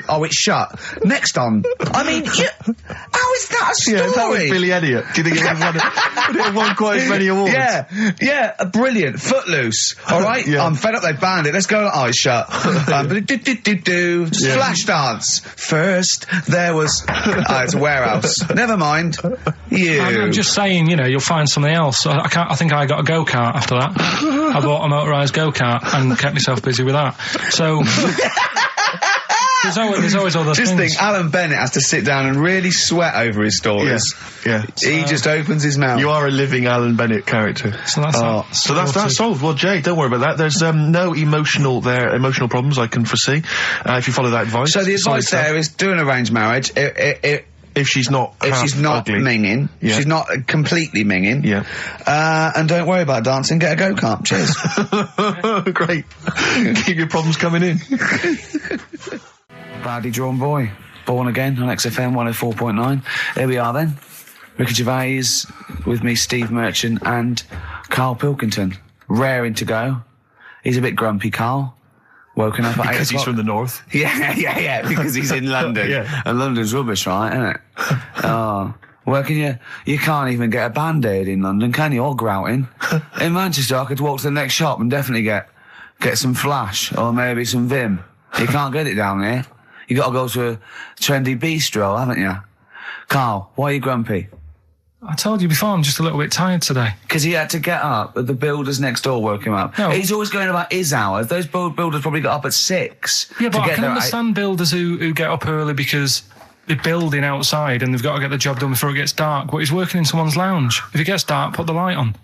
Oh, it's shut. Next on. I mean, how is that a story? Yeah, that was Billy Elliot. Do you think it would have won quite as many awards? Yeah, brilliant. Footloose. All right? Yeah. I'm fed up they banned it. Let's go. Oh, it's shut. Flash dance. First, there was... it's a warehouse. Never mind. I'm just saying, you'll find something else. I think I got a go-kart after that. I bought a motorised go-kart and kept myself busy with that. So... There's always other things. Just think, Alan Bennett has to sit down and really sweat over his stories. Yeah. He just opens his mouth. You are a living Alan Bennett character. So that's solved. Well, Jay, don't worry about that. There's no emotional problems I can foresee if you follow that advice. So the advice there is do an arranged marriage. If she's not ugly. minging, she's not completely minging. Yeah. And don't worry about dancing. Get a go-kart. Cheers. Great. Keep your problems coming in. Badly drawn boy. Born Again on XFM 104.9. There we are then. Ricky Gervais with me, Steve Merchant and Karl Pilkington. Raring to go. He's a bit grumpy, Karl. Woken up at 8 o'clock. Because he's from the north. Yeah, because he's in London. Yeah. And London's rubbish, right, isn't it? Well, you can't even get a Band-Aid in London, can you? Or grouting. In Manchester, I could walk to the next shop and definitely get some Flash or maybe some Vim. You can't get it down here. You got to go to a trendy bistro, haven't you? Karl, why are you grumpy? I told you before, I'm just a little bit tired today. Because he had to get up. The builders next door woke him up. No. He's always going about his hours. Those builders probably got up at 6. Yeah, but I can there understand builders who get up early because they're building outside and they've got to get the job done before it gets dark. But he's working in someone's lounge. If it gets dark, put the light on.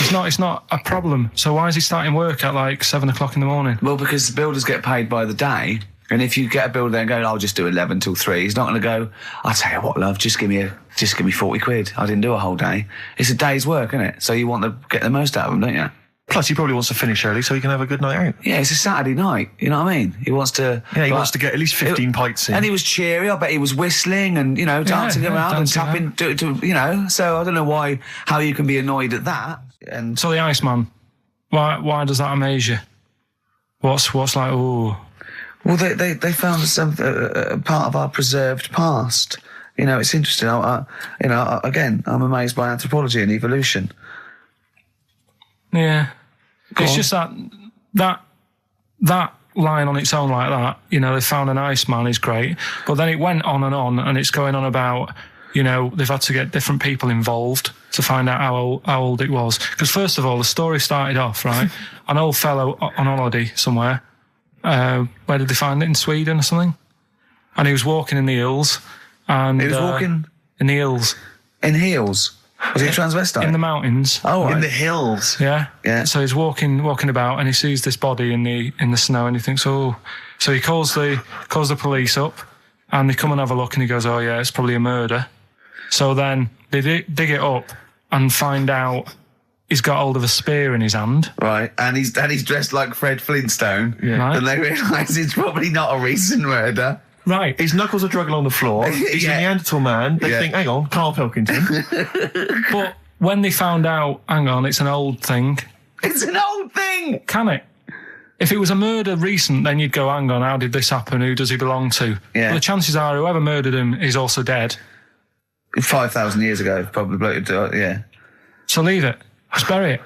It's not a problem. So why is he starting work at like 7 o'clock in the morning? Well, because the builders get paid by the day. And if you get a bill there and go, I'll just do 11 till 3, he's not going to go, I'll tell you what, love, just give me 40 quid. I didn't do a whole day. It's a day's work, isn't it? So you want to get the most out of them, don't you? Plus, he probably wants to finish early so he can have a good night out. Yeah, it's a Saturday night, you know what I mean? He wants to... Yeah, he wants to get at least 15 pints in. And he was cheery, I bet he was whistling and, dancing around and tapping, so I don't know how you can be annoyed at that. And So the Iceman, why does that amaze you? What's like, ooh... Well, they found some part of our preserved past. It's interesting. Again, I'm amazed by anthropology and evolution. Yeah, it's just that line on its own like that. They found an Iceman is great, but then it went on, and it's going on about they've had to get different people involved to find out how old it was. Because first of all, the story started off right. An old fellow on holiday somewhere. Where did they find it? In Sweden or something? And he was walking in the hills. And he was walking? In the hills. In heels? Was he a transvestite? In the mountains. Oh, right. In the hills. Yeah. Yeah. So he's walking about and he sees this body in the snow and he thinks, oh. So he calls the police up and they come and have a look and he goes, oh yeah, it's probably a murder. So then they dig it up and find out he's got hold of a spear in his hand. Right, and he's dressed like Fred Flintstone. Yeah. Right. And they realise it's probably not a recent murder. Right. His knuckles are dragging on the floor. He's a Neanderthal man. They think, hang on, Karl Pilkington. But when they found out, hang on, it's an old thing. It's an old thing! Can it? If it was a murder recent, then you'd go, hang on, how did this happen? Who does he belong to? Yeah. But the chances are whoever murdered him is also dead. 5,000 years ago, probably. Yeah. So leave it. Just bury it.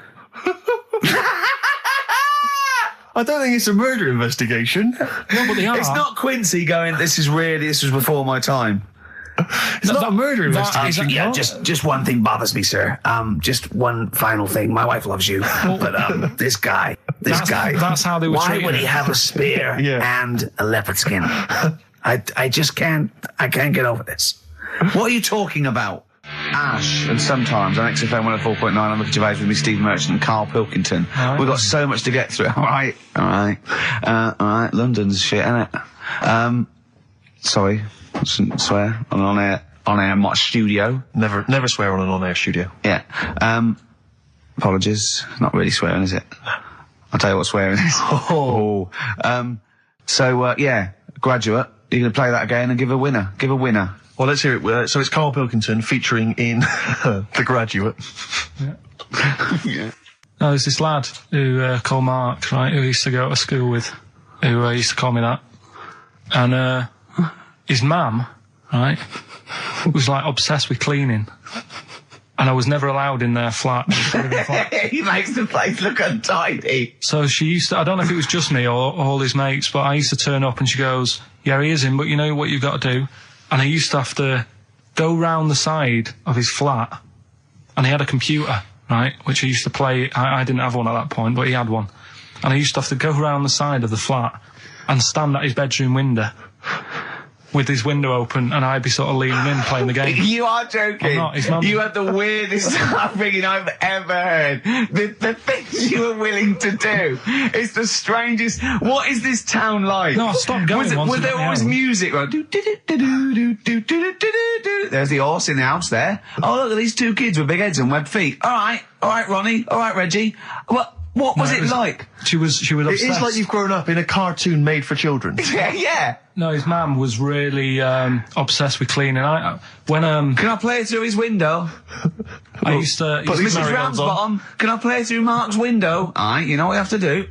I don't think it's a murder investigation. No, but they are. It's not Quincy going, this was before my time. It's not a murder investigation. Yeah, just one thing bothers me, sir. Just one final thing. My wife loves you, but this guy. That's how they were Why treating would him. he have a spear and a leopard skin? I just can't. I can't get over this. What are you talking about? Ash, and sometimes on XFM 104.9, I'm looking Gervais with me, Steve Merchant and Karl Pilkington. Right. We've got so much to get through. All right. London's shit, innit? Sorry, I shouldn't swear on air, my studio. Never swear on an on-air studio. Yeah. Apologies. Not really swearing, is it? I'll tell you what swearing is. Yeah, Graduate. You're going to play that again and give a winner. Give a winner. Well, let's hear it. So it's Karl Pilkington featuring in The Graduate. No, there's this lad who called Mark, right, who I used to go to school with, who used to call me that. And his mum, right, was like obsessed with cleaning. And I was never allowed in their flat. He makes the place look untidy. So she used to, I don't know if it was just me or all his mates, but I used to turn up and she goes, yeah, he is in, but you know what you've got to do? And I used to have to go round the side of his flat, and he had a computer, right, which I used to play. I didn't have one at that point, but he had one. And I used to have to go round the side of the flat and stand at his bedroom window with his window open, and I'd be sort of leaning in playing the game. You are joking. I'm not. His mum. You had the weirdest upbringing I've ever heard. The things you were willing to do. It's the strangest. What is this town like? No, I stopped going once Was I there got my always own. music? Right? There's the horse in the house there. Oh, look at these two kids with big heads and webbed feet. All right, Ronnie. All right, Reggie. What was it like? She was obsessed. It is like you've grown up in a cartoon made for children. Yeah. No, his mum was really obsessed with cleaning. When Can I play through his window? I used to... Mrs. Ramsbottom, can I play through Mark's window? Aye, you know what you have to do.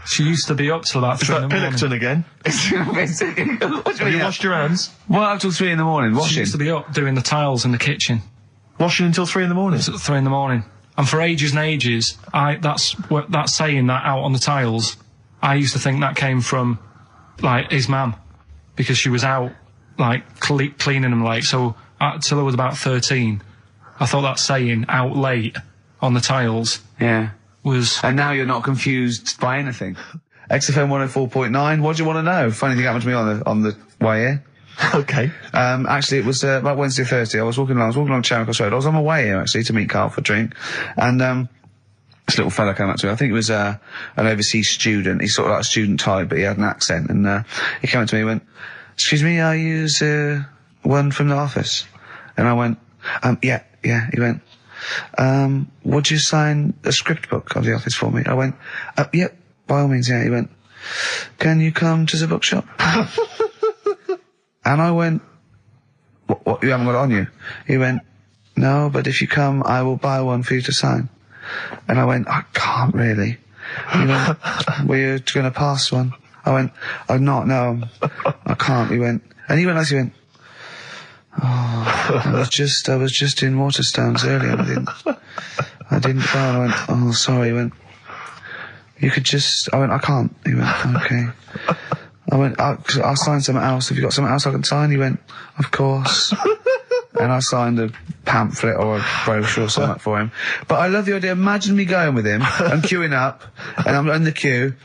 She used to be up till about 3 in the morning. Pilkington again. What do Have you washed your hands? What, up till 3 in the morning? She Washing? used to be up doing the tiles in the kitchen. Washing until 3 in the morning. It's at 3 in the morning. And for ages and ages, that's saying that out on the tiles, I used to think that came from, like, his mum. Because she was out, like, cleaning them late. So, till I was about 13, I thought that saying, out late, on the tiles, Yeah. was... And now you're not confused by anything. XFM 104.9, what do you want to know? Funny thing happened to me on the way here. Okay. Actually, it was about Wednesday or Thursday. I was walking along Charing Cross Road. I was on my way here, actually, to meet Karl for a drink. And this little fella came up to me. I think it was an overseas student. He's sort of like a student type, but he had an accent. And he came up to me and went, excuse me, are you one from the office? And I went, yeah. He went, would you sign a script book of the office for me? I went, yeah, by all means, yeah. He went, can you come to the bookshop? And I went, what, you haven't got it on you? He went, no, but if you come, I will buy one for you to sign. And I went, I can't really. He went, were you going to pass one? I went, I'm not, no, I can't. He went, and he went like, he went, oh, I was just in Waterstones earlier. I didn't go. I went, oh, sorry. He went, you could just, I went, I can't. He went, okay. I went, I'll sign something else. Have you got something else I can sign? He went, of course. And I signed a pamphlet or a brochure or something for him. But I love the idea. Imagine me going with him and queuing up, and I'm in the queue.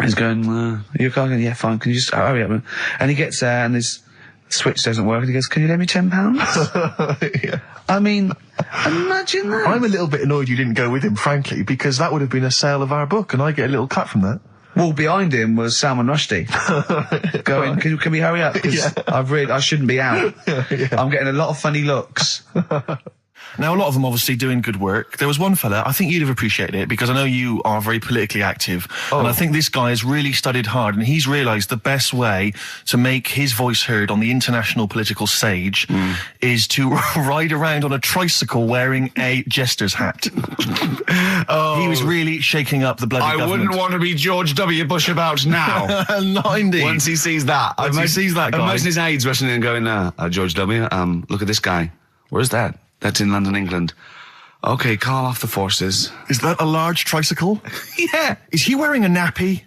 He's going, you're going, yeah, fine. Can you just hurry up? And he gets there, and his switch doesn't work, and he goes, can you lend me £10? Yeah. I mean, imagine that. I'm a little bit annoyed you didn't go with him, frankly, because that would have been a sale of our book, and I get a little cut from that. Well, behind him was Salman Rushdie. Going, can we hurry up? Because I shouldn't be out. Yeah. I'm getting a lot of funny looks. Now, a lot of them obviously doing good work. There was one fella, I think you'd have appreciated it, because I know you are very politically active, and I think this guy has really studied hard, and he's realised the best way to make his voice heard on the international political stage is to ride around on a tricycle wearing a jester's hat. He was really shaking up the bloody government. I wouldn't want to be George W. Bush about now. Not indeed. Once he sees that. Once he sees that guy. Imagine his aides rushing in and going, George W., look at this guy. Where's that? That's in London, England. Okay, call off the forces. Is that a large tricycle? Yeah. Is he wearing a nappy?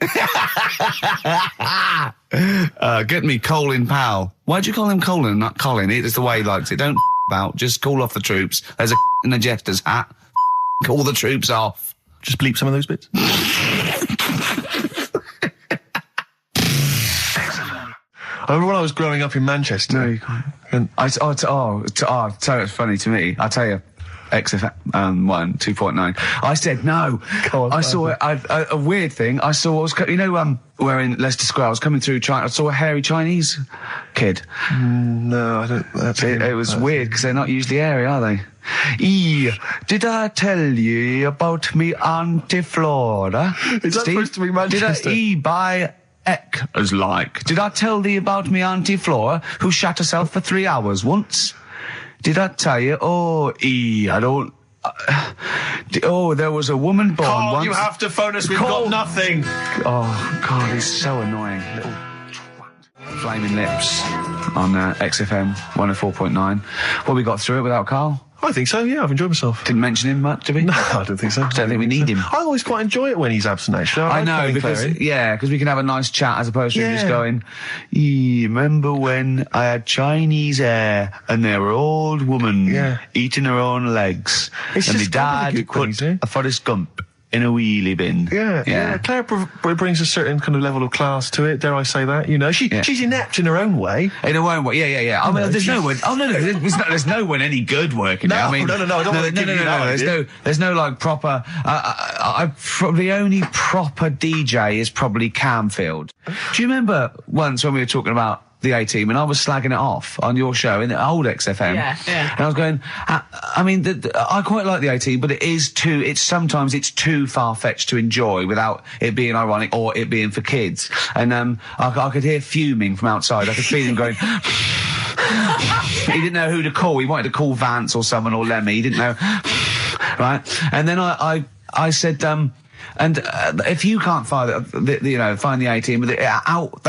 Get me Colin Powell. Why'd you call him Colin, not Colin? It's the way he likes it. Don't about. Just call off the troops. There's a in a jester's hat. Call the troops off. Just bleep some of those bits. I remember when I was growing up in Manchester. No, you can't. And tell you it's funny to me. I tell you, XFM 2.9. I said no. I saw a weird thing. I saw where in Leicester Square I was coming through China. I saw a hairy Chinese kid. No, I don't. It was weird because they're not usually hairy, are they? Did I tell you about me Auntie Flora? Is that supposed to be Manchester? Did I by as like? Did I tell thee about me Auntie Flora who shat herself for 3 hours once? Did I tell you? I don't. There was a woman born Carl, once. you have to phone us. We've got nothing. Oh God, he's so annoying. Little twat. Flaming Lips on XFM 104.9. Well, we got through it without Carl. I think so, yeah, I've enjoyed myself. Didn't mention him much, did we? No, I don't think so. Don't think we need him. I always quite enjoy it when he's absent, actually. I know, because we can have a nice chat as opposed to him just going, remember when I had Chinese hair and there were old woman eating her own legs It's and my just dad put a Forrest Gump in a wheelie bin. Yeah. Claire brings a certain kind of level of class to it, dare I say that, you know. She's inept in her own way. In her own way, yeah. I mean, there's no one, there's no one any good working there. I mean, no, I don't want to give you that. There's no like proper, the only proper DJ is probably Camfield. Do you remember once when we were talking about the A-Team, and I was slagging it off on your show in the old XFM. Yeah. And I was going, I quite like the A-Team, but sometimes it's too far-fetched to enjoy without it being ironic or it being for kids. And I could hear fuming from outside. I could feel him going. He didn't know who to call. He wanted to call Vance or someone or Lemmy. He didn't know. Right? And then I said, and if you can't find the A-Team, they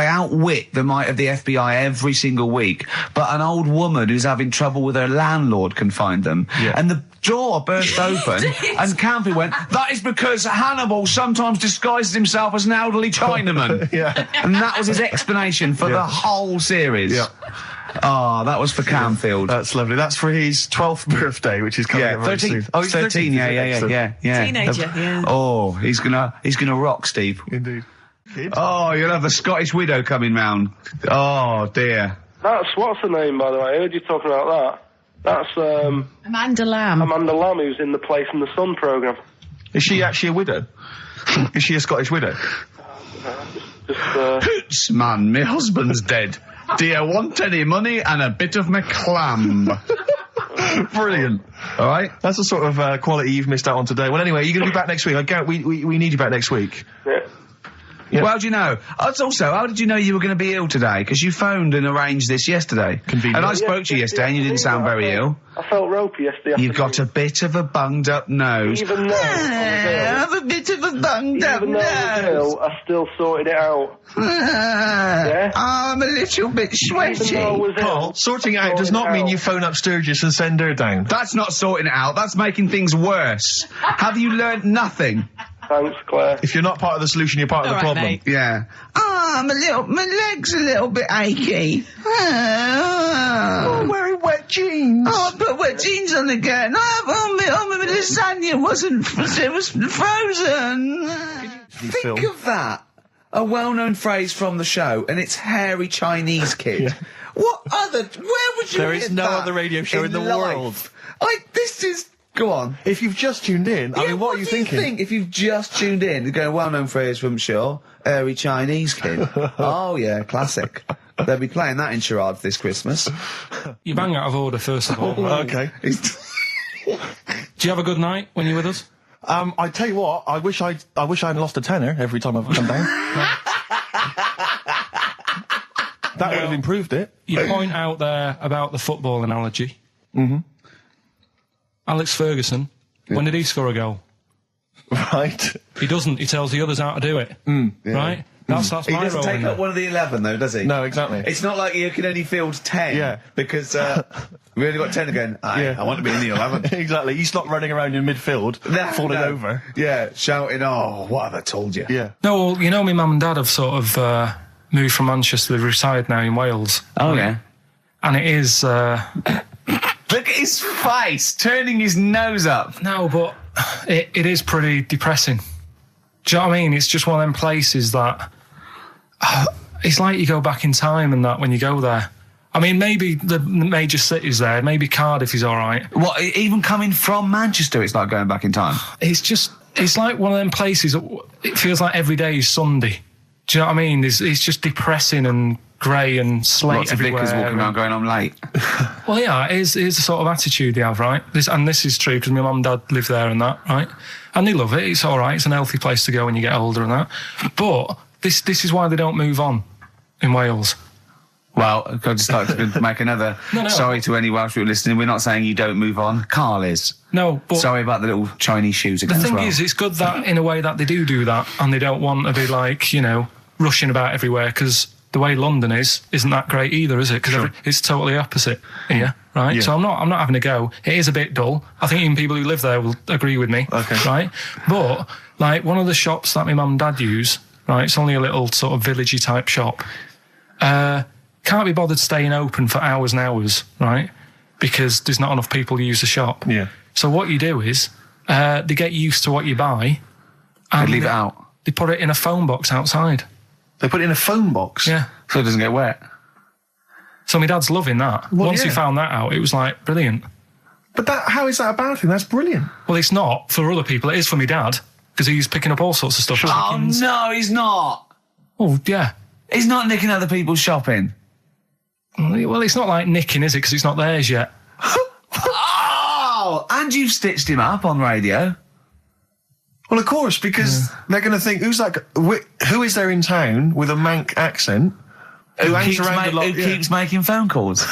outwit the might of the FBI every single week. But an old woman who's having trouble with her landlord can find them. Yeah. And the door burst open, and Campy went, "That is because Hannibal sometimes disguises himself as an elderly Chinaman." And that was his explanation for the whole series. Yeah. Oh, that was for Camfield. That's lovely. That's for his 12th birthday, which is coming up very 13. soon. Oh, he's 13. Yeah. Teenager, Oh, he's gonna rock, Steve. Indeed. Oh, you'll have the Scottish widow coming round. Oh dear. What's her name, by the way? I heard you talking about that. That's Amanda Lamb. Amanda Lamb, who's in the Place in the Sun programme. Is she actually a widow? Is she a Scottish widow? Hoots, man, my husband's dead. Do you want any money and a bit of my clam? Brilliant. All right. That's the sort of quality you've missed out on today. Well, anyway, you're going to be back next week. We need you back next week. Yeah. Well, how do you know? Also, how did you know you were going to be ill today? Because you phoned and arranged this yesterday. Convenient. And I spoke to you yesterday and you didn't sound very ill. I felt ropey yesterday. You've got a bit of a bunged up nose. Even though I have a bit of a bunged up nose. I still sorted it out. I'm a little bit sweaty. Carl, sorting it out does not mean you phone up Sturgis and send her down. That's not sorting it out. That's making things worse. Have you learnt nothing? Thanks, Claire. If you're not part of the solution, you're part of the problem. Mate. Yeah. My leg's a little bit achy. Wearing wet jeans. I put wet jeans on again. My lasagna it was frozen. Think of that. A well-known phrase from the show, and it's hairy Chinese kid. Where would you There is no other radio show in the world. Go on. If you've just tuned in, I mean, what are you thinking? Think if you've just tuned in? You're going, well-known phrase from Shaw, hairy Chinese kid. Oh, yeah, classic. They'll be playing that in charades this Christmas. You bang out of order, first of all. Okay. Do you have a good night when you're with us? I tell you what, I wish I'd lost a tenner every time I've come down. That would have improved it. You point out there about the football analogy. Mm-hmm. Alex Ferguson, when did he score a goal? Right. He doesn't. He tells the others how to do it. Right? That's He my doesn't role. take in up it. one of the 11, though, does he? No, exactly. It's not like you can only field 10. Yeah. Because we only got 10 again. I want to be in the 11. Exactly. He's not running around in midfield, falling over. Yeah, shouting, oh, what have I told you? Yeah. No, well, you know, my mum and dad have sort of moved from Manchester. They've retired now in Wales. Oh, yeah. And it is... Look at his face, turning his nose up. No, but it is pretty depressing. Do you know what I mean? It's just one of them places that... it's like you go back in time and that when you go there. I mean, maybe the major cities there, maybe Cardiff is all right. What, even coming from Manchester, it's like going back in time? It's like one of them places that it feels like every day is Sunday. Do you know what I mean? It's just depressing and grey and slate Lots of everywhere. vicars walking around going, I'm late. Well, yeah, it is the sort of attitude they have, right? This is true because my mum and dad live there and that, right? And they love it. It's all right. It's an healthy place to go when you get older and that. But this is why they don't move on in Wales. Well, I'd just like to make another... No. Sorry to any Welsh people listening. We're not saying you don't move on. Carl is. No, but... Sorry about the little Chinese shoes again. The thing as well. is, it's good that in a way that they do that and they don't want to be like, you know, rushing about everywhere because the way London isn't that great either, is it? Because it's totally opposite here, right? Yeah. So I'm not having a go. It is a bit dull. I think even people who live there will agree with me, right? But, like, one of the shops that my mum and dad use, right, it's only a little sort of villagey type shop, can't be bothered staying open for hours and hours, right? Because there's not enough people who use the shop. Yeah. So what you do is, they get used to what you buy. And They leave it out. They put it in a phone box outside. They put it in a phone box? Yeah. So it doesn't get wet. So my dad's loving that. Well, Once he yeah. found that out, it was like, brilliant. But how is that a bad thing? That's brilliant. Well, it's not for other people. It is for my dad, because he's picking up all sorts of stuff. Oh, Chickens. no, he's not. Oh, yeah. He's not nicking other people's shopping. Well, it's not like nicking, is it? Because it's not theirs yet. Oh, and you've stitched him up on radio. Well, of course, because they're going to think, who is there in town with a Manc accent who hangs around a lot? Who keeps making phone calls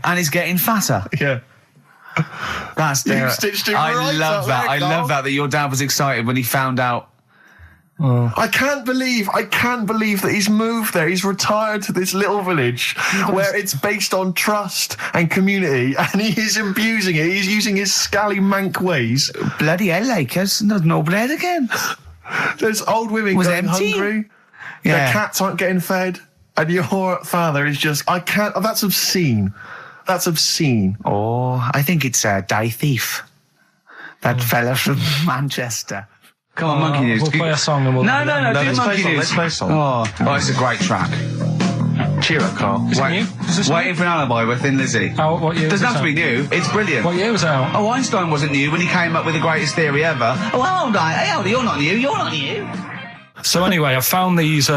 and is getting fatter. Yeah. That's You've stitched him I right love up that. there, I Carl. love that your dad was excited when he found out. I can't believe that he's moved there. He's retired to this little village where it's based on trust and community, and he is abusing it. He's using his scally Manc ways. Bloody hell, Lakers. There's no bread again. There's old women Was going empty? hungry. Yeah. Their cats aren't getting fed. And your father is just, that's obscene. That's obscene. Oh, I think it's Die Thief. That fella from Manchester. Come on, Monkey News. We'll play a song and we'll... No, do let's Monkey play a News. song, let's play a song. Oh, it's a great track. Cheer up, Carl. Is it new? Is this Waiting new? for an Alibi with Thin Lizzy. What year Doesn't was have to it be out? new. It's brilliant. What year was it out? Oh, Einstein wasn't new when he came up with the greatest theory ever. Oh, hold on. Hey, hold on. You're not new. You're not new. So anyway, I found these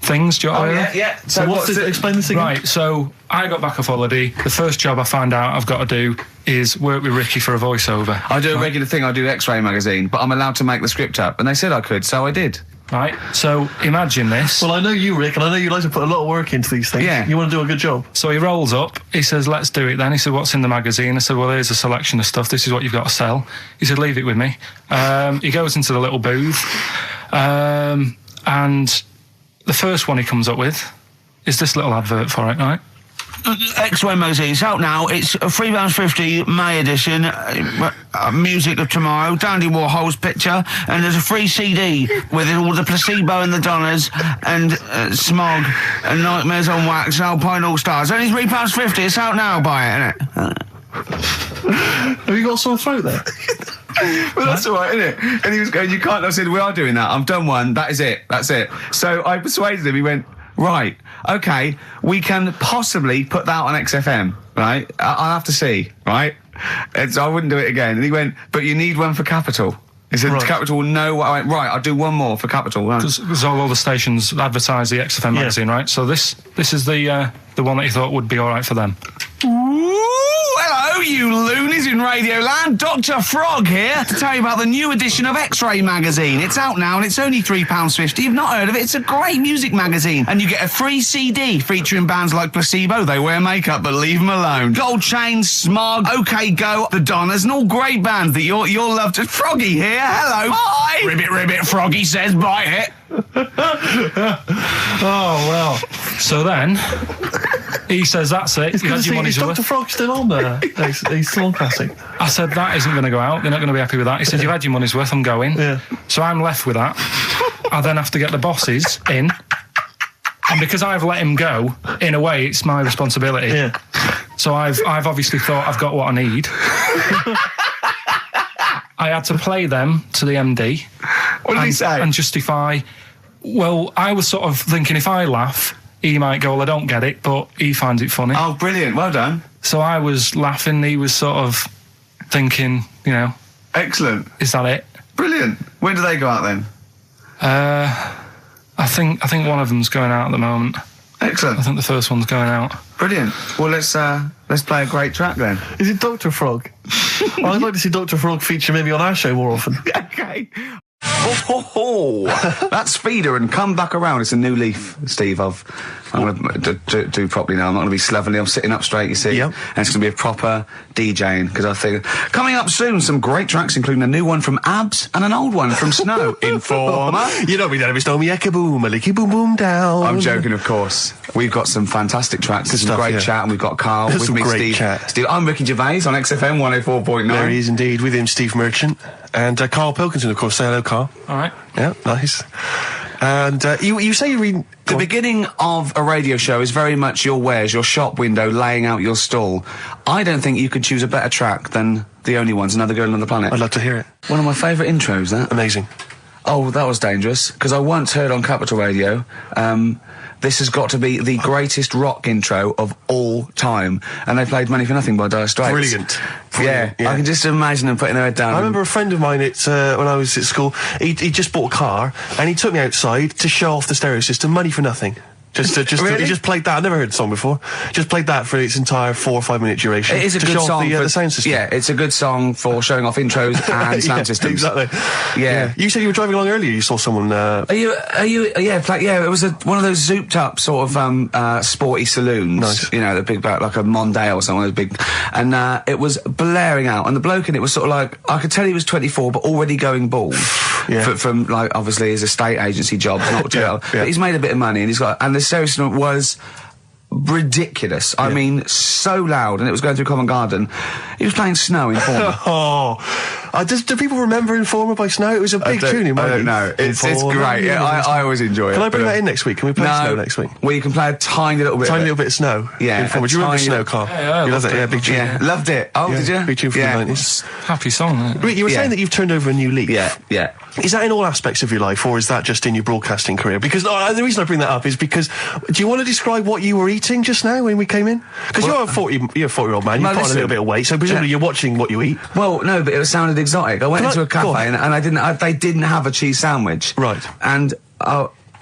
things. Do you know what I mean? Yeah. So explain this again. Right, so I got back off holiday. The first job I found out I've got to do is work with Ricky for a voiceover. I do a regular thing. I do X-Ray magazine, but I'm allowed to make the script up, and they said I could, so I did. Right, so imagine this. Well, I know you, Rick, and I know you like to put a lot of work into these things. Yeah. You want to do a good job. So he rolls up, he says, let's do it then. He said, what's in the magazine? I said, well, here's a selection of stuff. This is what you've got to sell. He said, leave it with me. He goes into the little booth, and the first one he comes up with is this little advert for it, right? X-Ray magazine. It's out now. It's £3.50 May edition. Music of Tomorrow. Dandy Warhol's picture, and there's a free CD with all the Placebo and the Donners and Smog and Nightmares on Wax and Alpine All Stars. Only £3.50. It's out now. Buy it, innit? Have you got a sore throat there? Well, that's all right, isn't it? And he was going, you can't. I said, we are doing that. I've done one. That is it. That's it. So I persuaded him. He went, right, okay, we can possibly put that on XFM, right? I'll have to see, right? I wouldn't do it again. And he went, but you need one for Capital. He said, Right. Capital will know what I went, right, I'll do one more for Capital. Right. Because all the stations advertise the XFM magazine, right? So this is the one that he thought would be all right for them. Ooh, hello, you loonies in Radioland. Dr. Frog here to tell you about the new edition of X-Ray magazine. It's out now and it's only £3.50. You've not heard of it? It's a great music magazine. And you get a free CD featuring bands like Placebo, They Wear Makeup But Leave 'Em Alone, Gold Chain, Smog, OK Go, The Donners, and all great bands that you'll love to... Froggy here, hello. Bye. Ribbit, Froggy says bye it. Oh, well. So then, he says, that's it. It's good to see, is Dr. Frog still on there? He's still on Classic. I said, that isn't going to go out. They're not going to be happy with that. He said, you've had your money's worth, I'm going. Yeah. So I'm left with that. I then have to get the bosses in. And because I've let him go, in a way, it's my responsibility. Yeah. So I've obviously thought I've got what I need. I had to play them to the MD. What did he say? And justify... Well, I was sort of thinking if I laugh, he might go, well, I don't get it, but he finds it funny. Oh, brilliant. Well done. So I was laughing, he was sort of thinking, you know... Excellent. Is that it? Brilliant. When do they go out then? I think one of them's going out at the moment. Excellent. I think the first one's going out. Brilliant. Well, let's play a great track then. Is it Dr. Frog? I'd like to see Dr. Frog feature maybe on our show more often. Okay. That's Feeder and Come Back Around. It's a new leaf, Steve. I'm going to do properly now. I'm not going to be slovenly. I'm sitting up straight, you see. Yep. And it's going to be a proper DJing, because I think... Coming up soon, some great tracks, including a new one from Abs and an old one from Snow. Informer. You know me, Daddy, Snow me, ecka boom, a licky boom boom down. I'm joking, of course. We've got some fantastic tracks. There's some stuff, great yeah. chat, and we've got Carl There's with some me, great Steve. chat. Steve. I'm Ricky Gervais on XFM 104.9. There he is indeed, with him, Steve Merchant. And Karl Pilkington, of course. Say hello, Carl. All right. Yeah, nice. And you say you read... The beginning of a radio show is very much your wares, your shop window, laying out your stall. I don't think you could choose a better track than The Only Ones, Another Girl on the Planet. I'd love to hear it. One of my favourite intros, that. Amazing. Oh, that was dangerous, because I once heard on Capital Radio, this has got to be the greatest rock intro of all time. And they played Money for Nothing by Dire Straits. Brilliant. Yeah, I can just imagine them putting their head down. I remember a friend of mine, when I was at school, he just bought a car, and he took me outside to show off the stereo system, Money for Nothing. Really? He just played that. I've never heard the song before. Just played that for its entire 4 or 5 minute duration. It is a to good show off song the sound system. Yeah, it's a good song for showing off intros and sound systems. Exactly. Yeah. You said you were driving along earlier. You saw someone. Yeah, it was one of those zooped up sort of sporty saloons. Nice. You know, the big like a Mondale or something, those big, and it was blaring out, and the bloke in it was sort of like, I could tell he was 24 but already going bald. Yeah. From like obviously his estate agency job, not Yeah. but he's made a bit of money, and he's got, and the stereo system was ridiculous. I mean, so loud, and it was going through Covent Garden. He was playing Snow in Informer. Do people remember Informer by Snow? It was a big tune in my I don't youth. know. It's great. Yeah, I always enjoy it. Can I bring that in next week? Can we play Snow next week? Well, you can play a tiny little bit. Tiny little bit of Snow. Yeah. Informer. Do you remember Snow, Carl? Yeah, you loved it. Yeah, big tune. Yeah, loved it. Oh, Yeah, did you? big tune from the 90s. Happy song, isn't it? Rick, you were Yeah. saying that you've turned over a new leaf. Yeah. Is that in all aspects of your life, or is that just in your broadcasting career? Because the reason I bring that up is because, do you want to describe what you were eating just now when we came in? Because you're a 40-year-old man, you've put on a little bit of weight, so presumably you're watching what you eat. Well, no, but it sounded exotic. I went into a cafe and they didn't have a cheese sandwich. Right. And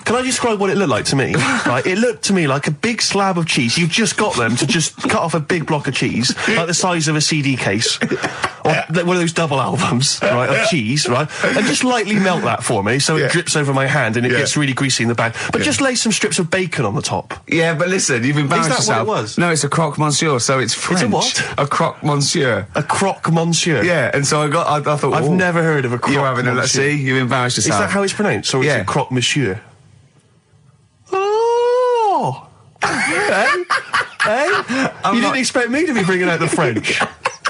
Can I describe what it looked like to me? Right, it looked to me like a big slab of cheese. You've just got them to just cut off a big block of cheese, like the size of a CD case, or one of those double albums, right, of cheese, right, and just lightly melt that for me so it drips over my hand and it gets really greasy in the bag. But just lay some strips of bacon on the top. Yeah, but listen, you've embarrassed yourself. Is that what it was? No, it's a croque monsieur, so it's French. It's a what? A croque monsieur. A croque monsieur. Yeah, and so I thought, I've never heard of a croque You're having a monsieur. see, you've embarrassed yourself. Is that how it's pronounced, or is it croque monsieur? Oh! You didn't expect me to be bringing out the French.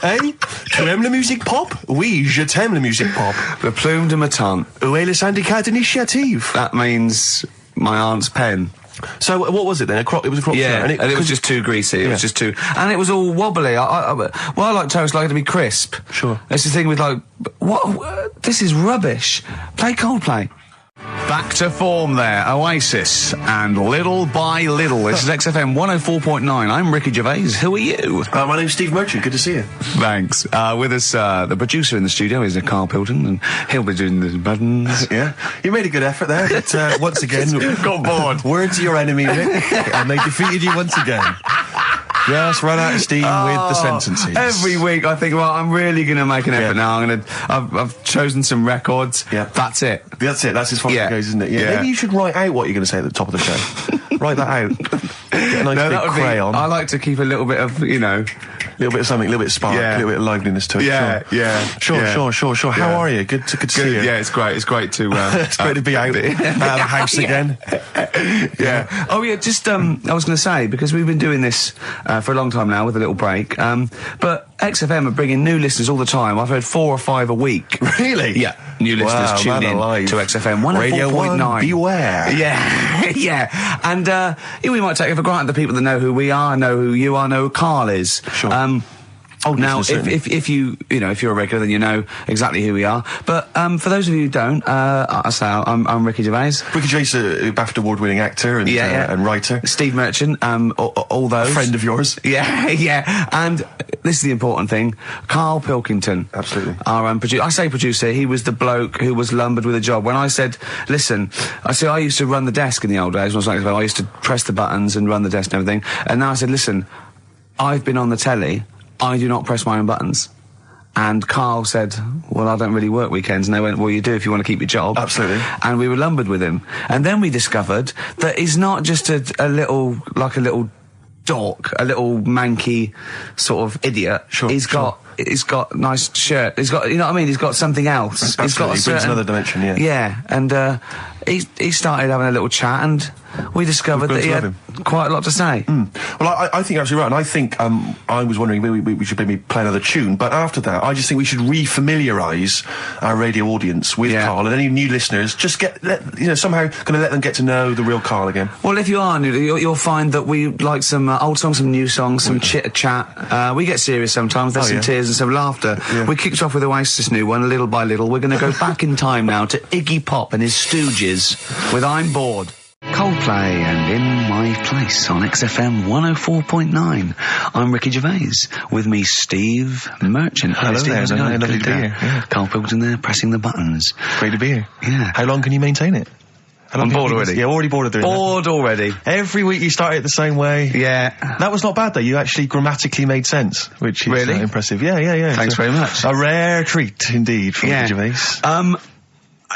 Tu aimes la musique pop? Oui, je t'aime la musique pop. Le plume de ma tante. Où est le syndicat d'initiative? That means my aunt's pen. So what was it then? It was a croque Yeah, monsieur, and it was just too greasy. It was just too, and it was all wobbly. I like toast, like it to be crisp. Sure. That's the thing with like, what? This is rubbish. Play Coldplay. Back to form there, Oasis, and Little by Little. This is XFM 104.9. I'm Ricky Gervais. Who are you? My name's Steve Merchant. Good to see you. Thanks. With us, the producer in the studio is Karl Pilkington, and he'll be doing the buttons. Yeah, you made a good effort there, but once again, got bored. Words are your enemy, Rick, and they defeated you once again. Just run out of steam with the sentences. Every week I think, well, I'm really going to make an effort now. I've chosen some records. Yeah. That's it. That's it. That's as far as it goes, isn't it? Yeah. Maybe you should write out what you're going to say at the top of the show. Write that out. Get a nice big crayon. I like to keep a little bit of, a little bit of something, a little bit of spark, a little bit of liveliness to it. Sure. How are you? Good to see you. Yeah, it's great. It's great to. It's great to be out of the house again. Yeah. Oh yeah. Just I was going to say, because we've been doing this for a long time now with a little break. But XFM are bringing new listeners all the time. I've heard 4 or 5 a week. Really? Yeah. New listeners tune in to XFM 104.9. Radio 1, beware. Yeah. And we might take it for granted the people that know who we are, know who you are, know who Karl is. Sure. Now, if you're a regular, then you know exactly who we are. But for those of you who don't, I'm Ricky Gervais. Ricky Gervais, a BAFTA award-winning actor and writer. Steve Merchant, all those. A friend of yours. Yeah. And this is the important thing. Karl Pilkington. Absolutely. Our producer. I say producer, he was the bloke who was lumbered with a job. When I said, listen, I used to run the desk in the old days. I used to press the buttons and run the desk and everything. And now I said, listen, I've been on the telly. I do not press my own buttons. And Karl said, well, I don't really work weekends. And they went, well, you do if you want to keep your job. Absolutely. And we were lumbered with him. And then we discovered that he's not just a little dork, a little manky sort of idiot. Sure. He's got nice shirt. He's got, you know what I mean? He's got something else. Absolutely. He brings another dimension, yeah. Yeah. And he started having a little chat, and we discovered that he had quite a lot to say. Well, I think you're absolutely right, and I think I was wondering maybe we should maybe play another tune, but after that, I just think we should re-familiarise our radio audience with Karl, and any new listeners, just somehow kind of let them get to know the real Karl again. Well, if you are new, you'll find that we like some old songs, some new songs, some chit-chat. We get serious sometimes, there's some tears and some laughter. Yeah. We kicked off with Oasis' new one, Little by Little. We're going to go back in time now to Iggy Pop and his Stooges with I'm Bored. Coldplay and In My Place on XFM 104.9. I'm Ricky Gervais. With me, Steve Merchant. Hello Steve, there. Lovely to be here. Yeah. Karl Pilkington there, pressing the buttons. Great to be here. Yeah. How long can you maintain it? I'm bored already. Yeah, already bored of doing Bored already. Every week you start it the same way. Yeah. That was not bad, though. You actually grammatically made sense, which is really impressive. Yeah. Thanks very much. A rare treat, indeed, from Ricky Gervais.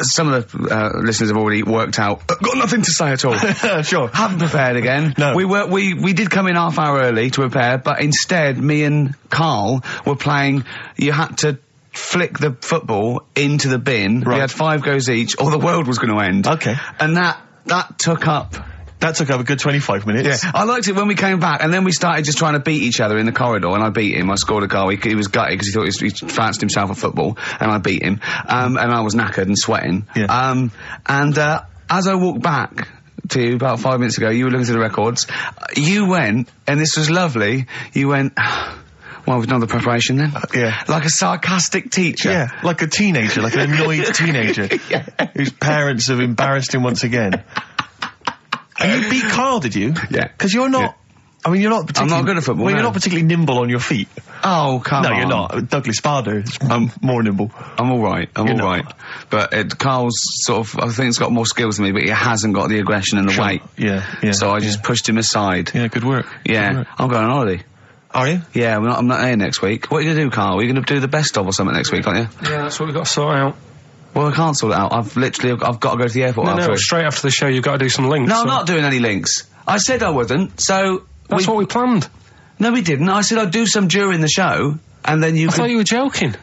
Some of the listeners have already worked out. Got nothing to say at all. Sure. Haven't prepared again. No. We did come in half hour early to prepare, but instead, me and Karl were playing. You had to flick the football into the bin. Right. We had 5 goes each, or the world was going to end. Okay. And that took up. That took up a good 25 minutes. Yeah, I liked it when we came back, and then we started just trying to beat each other in the corridor, and I beat him. I scored a goal. He was gutted because he thought he fancied himself at football, and I beat him. And I was knackered and sweating. Yeah. As I walked back to you about 5 minutes ago, you were looking through the records. You went, and this was lovely, you went... Well, we've done the preparation then. Yeah. Like a sarcastic teacher. Yeah, like a teenager, like an annoyed teenager whose parents have embarrassed him once again. And you beat Karl, did you? Yeah. Because you're not... Yeah. I mean, you're not particularly... I'm not good at football, Well, you're not particularly nimble on your feet. Oh, come on. No, you're not. Douglas Bader is more nimble. I'm all right. But Karl's sort of... I think he's got more skills than me, but he hasn't got the aggression and the weight. Yeah. So I just pushed him aside. Yeah, good work. Yeah. Good work. I'm going on holiday. Are you? Yeah, I'm not here next week. What are you going to do, Karl? Are you going to do the best of or something next week, aren't you? Yeah, that's what we've got to sort out. Well, I can't sort it out. I've got to go to the airport after it. Straight after the show you've got to do some links. No, I'm not doing any links. I said I wouldn't, so... That's what we planned. No, we didn't. I said I'd do some during the show, and then you I thought you were joking.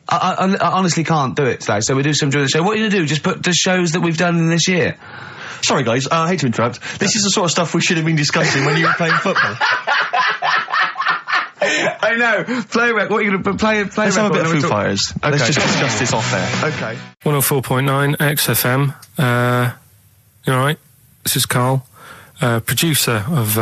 I honestly can't do it today, so we do some during the show. What are you going to do? Just put the shows that we've done in this year? Sorry, guys, I hate to interrupt. This is the sort of stuff we should have been discussing when you were playing football. I know. Play a record. What are you going to play? Let's have a bit of Foo Fighters. Okay. Let's just discuss this off there. Okay. 104.9 XFM. You alright? This is Karl, producer of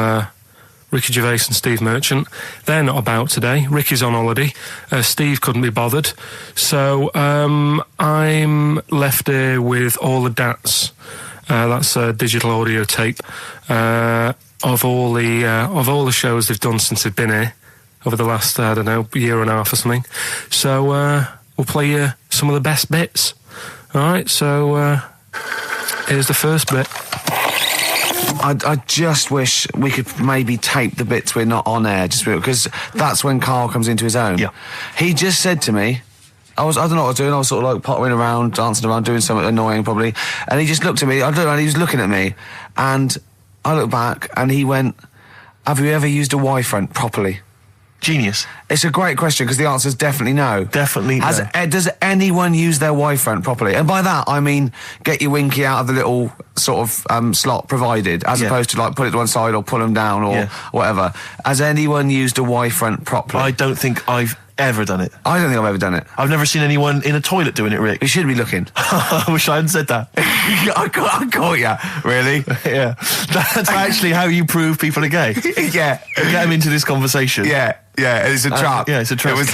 Ricky Gervais and Steve Merchant. They're not about today. Ricky's on holiday. Steve couldn't be bothered. So I'm left here with all the DATs. That's a digital audio tape of all the shows they've done since they've been here over the last, I don't know, year and a half or something. So we'll play you some of the best bits. All right, so here's the first bit. I just wish we could maybe tape the bits we're not on air, just because that's when Karl comes into his own. Yeah. He just said to me, I don't know what I was doing, I was sort of like pottering around, dancing around, doing something annoying probably, and he just looked at me, I don't know, and he was looking at me, and I looked back, and he went, have you ever used a Y-front properly? Genius. It's a great question, because the answer is definitely no. Definitely no. Does anyone use their Y-front properly? And by that, I mean, get your winky out of the little sort of slot provided, as opposed to like put it to one side or pull them down or whatever. Has anyone used a Y-front properly? I don't think I've ever done it. I don't think I've ever done it. I've never seen anyone in a toilet doing it, Rick. You should be looking. I wish I hadn't said that. I caught you. Really? Yeah. That's actually how you prove people are gay. Yeah. Get them into this conversation. Yeah. Yeah, it's a trap. Yeah, it's a trap. It was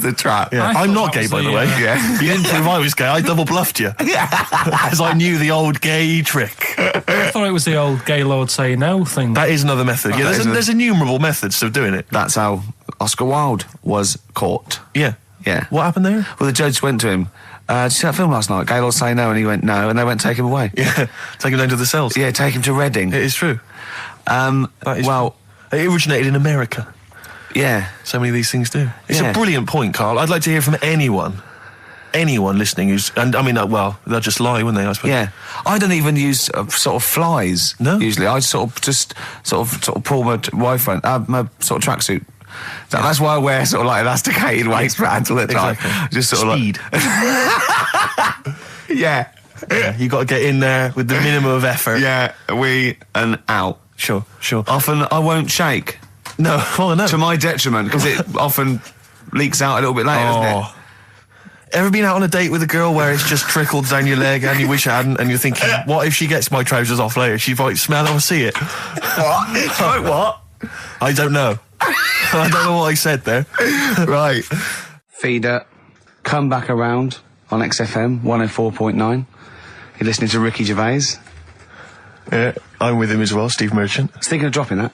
the trap. Yeah. I'm not gay, by the way. Yeah. You didn't prove I was gay. I double bluffed you. As I knew the old gay trick. I thought it was the old gay lord say no thing. That is another method. Yeah, there's innumerable methods of doing it. That's how Oscar Wilde was caught. Yeah. Yeah. What happened there? Well, the judge went to him. Did you see that film last night? Gaylord Say No, and he went no, and they went take him away. Yeah. Take him down to the cells. Yeah, take him to Reading. It is true. Well, it originated in America. Yeah. So many of these things do. It's a brilliant point, Karl. I'd like to hear from anyone listening who's, and I mean, well, they'll just lie, wouldn't they, I suppose? Yeah. I don't even use sort of flies. No. Usually. I sort of pull my Y-front, my sort of tracksuit. That's why I wear sort of like elasticated waistbands all the time. Exactly. Just sort Speed. of like... Yeah. Yeah, you got to get in there with the minimum of effort. Yeah, and out. Sure. Often I won't shake. No, oh no. To my detriment, because it often leaks out a little bit later, doesn't it? Ever been out on a date with a girl where it's just trickled down your leg and you wish it hadn't, and you're thinking, what if she gets my trousers off later? She might smell it or see it. What? Like what? I don't know. I don't know what I said there. Right. Feeder, come back around on XFM 104.9. You're listening to Ricky Gervais. Yeah, I'm with him as well, Steve Merchant. I was thinking of dropping that.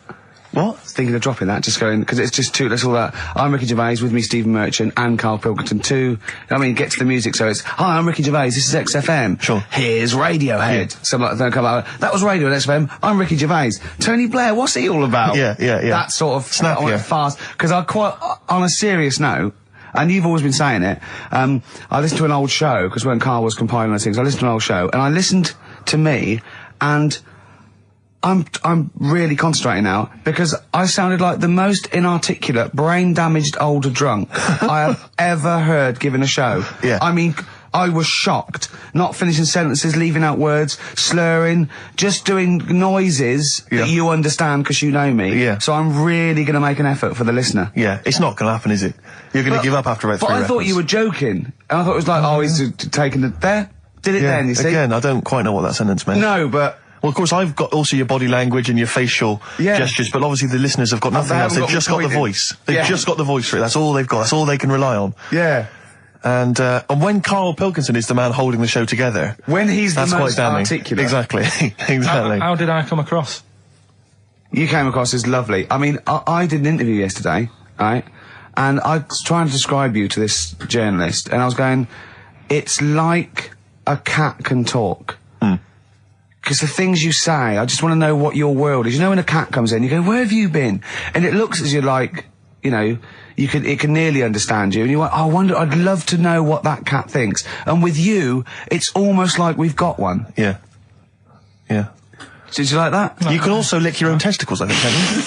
What? Thinking of dropping that, just going, because it's just too, that's all that. I'm Ricky Gervais, with me Stephen Merchant and Karl Pilkington too. I mean, get to the music, so it's, hi, I'm Ricky Gervais, this is XFM. Sure. Here's Radiohead. Yeah. Something like that, come out, that was Radio on XFM, I'm Ricky Gervais. Tony Blair, what's he all about? Yeah. That sort of, snap, fast, because I quite, on a serious note, and you've always been saying it, I listened to an old show, because when Karl was compiling those things, I listened to an old show, and I listened to me, and I'm really concentrating now, because I sounded like the most inarticulate, brain-damaged older drunk I have ever heard given a show. Yeah. I mean, I was shocked. Not finishing sentences, leaving out words, slurring, just doing noises that you understand because you know me. Yeah. So I'm really going to make an effort for the listener. Yeah, it's not going to happen, is it? You're going to give up after about 3 But I thought records. you were joking. And I thought it was like, oh, he's taking it there. Did it then, you see? Again, I don't quite know what that sentence meant. No, but... Well, of course, I've got also your body language and your facial gestures, but obviously the listeners have got nothing else. They've just got the voice. They've just got the voice for it. That's all they've got. That's all they can rely on. Yeah. And when Karl Pilkington is the man holding the show together, when he's the that's most quite damning. articulate. Exactly. Exactly. How did I come across? You came across as lovely. I mean, I did an interview yesterday, right? And I was trying to describe you to this journalist, and I was going, it's like a cat can talk. Because the things you say, I just want to know what your world is. You know when a cat comes in, you go, where have you been? And it looks as you're like, you know, it can nearly understand you. And you're like, oh, I wonder, I'd love to know what that cat thinks. And with you, it's almost like we've got one. Yeah. Yeah. Did you like that? You can also lick your own testicles, I think, can't you?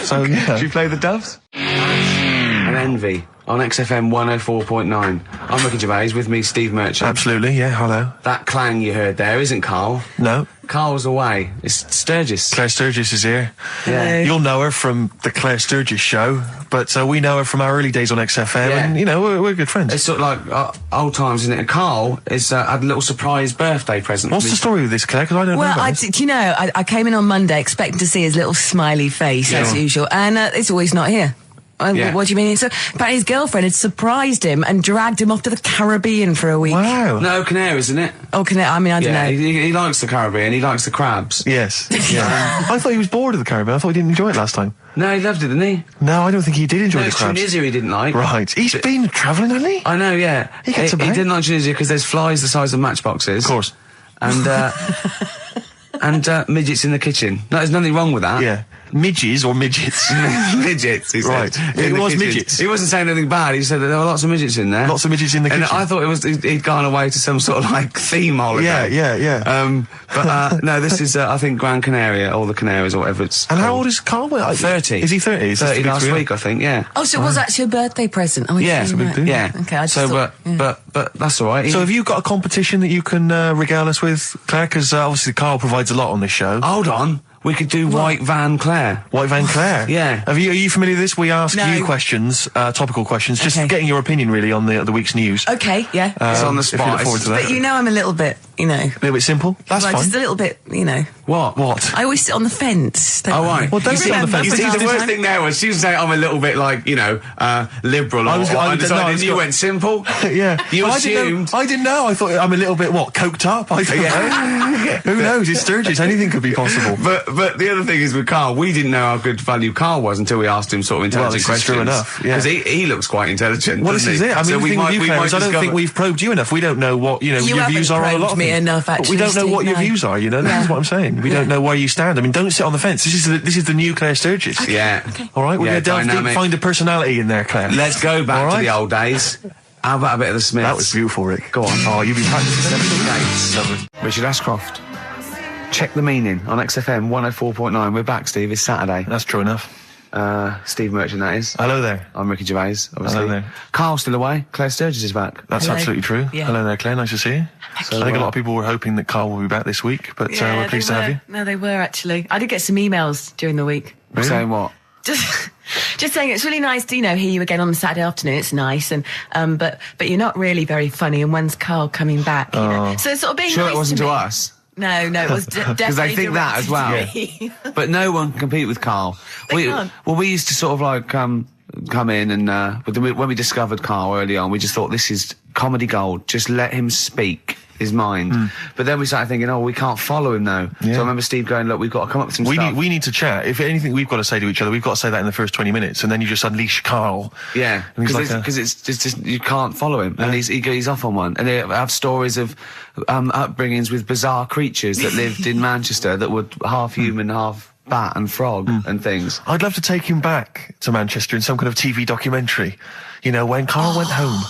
So, yeah. Did you play the doves? And Envy on XFM 104.9. I'm Ricky Gervais, with me Steve Merchant. Absolutely, yeah, hello. That clang you heard there isn't Karl. No. Karl's away. It's Sturgis. Claire Sturgis is here. Yeah. You'll know her from the Claire Sturgis show, but we know her from our early days on XFM, and, you know, we're good friends. It's sort of like old times, isn't it? And Karl has had a little surprise birthday present. What's the story with this, Claire? Because I don't know about this. Do you know, I came in on Monday expecting to see his little smiley face, as usual, and it's always not here. What do you mean? So apparently his girlfriend had surprised him and dragged him off to the Caribbean for a week. Wow. No, Canaries, isn't it? Oh, I mean, I don't know. He likes the Caribbean, he likes the crabs. Yes. Yeah. I thought he was bored of the Caribbean. I thought he didn't enjoy it last time. No, he loved it, didn't he? No, I don't think he did enjoy the it's crabs. Tunisia he didn't like. Right. He's been travelling, hasn't he? I know, yeah. He gets about. He didn't like Tunisia because there's flies the size of matchboxes. Of course. And, and midgets in the kitchen. No, there's nothing wrong with that. Yeah. Midges or midgets? Midgets, he said. Right. It was midgets. He wasn't saying anything bad. He said that there were lots of midgets in there. Lots of midgets in the kitchen. And I thought he'd gone away to some sort of like theme holiday. Yeah. But no, this is I think Gran Canaria, or the Canaries, or whatever it's. And called. how old is Karl? 30. Is he 30? Is 30 last week, I think. Yeah. Oh, so it was actually a birthday present. Oh, Yeah. Yeah. Okay. I just so, thought, but that's all right. So have you got a competition that you can regale us with, Claire? Because obviously Karl provides a lot on this show. Hold on. We could do White Van Claire. White Van Claire? Yeah. Are you familiar with this? We ask you questions, topical questions, just getting your opinion really on the week's news. Okay, yeah. It's on the spot. If you look forward to that. But you know I'm a little bit, A little bit simple? That's fine. Just a little bit, What? I always sit on the fence. Oh, right. Well, don't sit on the fence. You see, the worst thing there was she was saying I'm a little bit like, liberal. You went simple. Yeah. You assumed. I didn't know. I thought I'm a little bit, coked up? I don't know. Who knows? It's Sturgis. Anything could be possible. But the other thing is with Karl, we didn't know how good value Karl was until we asked him sort of intelligent questions. True enough. Yeah. Because he looks quite intelligent. Well, this is it. I mean, so the thing with you, Claire, is I don't think we've probed you enough. We don't know what, your views are on a lot of me things. enough, But actually, we don't know what your Steve, views are, That's what I'm saying. We don't know where you stand. I mean, don't sit on the fence. This is the new Claire Sturgis. Yeah. Okay. All right, we're going to delve deep, find a personality in there, Claire. Let's go back to the old days. How about a bit of the Smiths? That was beautiful, Rick. Go on. Oh, you've been practicing Richard Ashcroft. Check the meaning on XFM 104.9. We're back, Steve. It's Saturday. That's true enough. Steve Merchant, that is. Hello there. I'm Ricky Gervais, obviously. Hello there. Carl's still away. Claire Sturgis is back. That's Hello. absolutely true. Yeah. Hello there, Claire. Nice to see you. I think a lot of people were hoping that Karl will be back this week, but we're pleased to have you. No, they were actually. I did get some emails during the week. Really? Saying what? Just saying it's really nice to hear you again on the Saturday afternoon. It's nice, and but you're not really very funny. And when's Karl coming back? So it's sort of being Sure, nice it wasn't to to me. us. No, it was definitely Because they think that as well. directed to me. But no one can compete with Karl. They can't. Well, we used to sort of like come in and when we discovered Karl early on, we just thought this is comedy gold. Just let him speak his mind. But then we started thinking, we can't follow him now. So I remember Steve going, look, we've got to come up with some stuff. We need to chat. If anything we've got to say to each other, we've got to say that in the first 20 minutes, and then you just unleash Karl. Yeah, because it's just you can't follow him, and he's off on one. And they have stories of upbringings with bizarre creatures that lived in Manchester that were half human, half bat and frog and things. I'd love to take him back to Manchester in some kind of TV documentary. When Karl went home.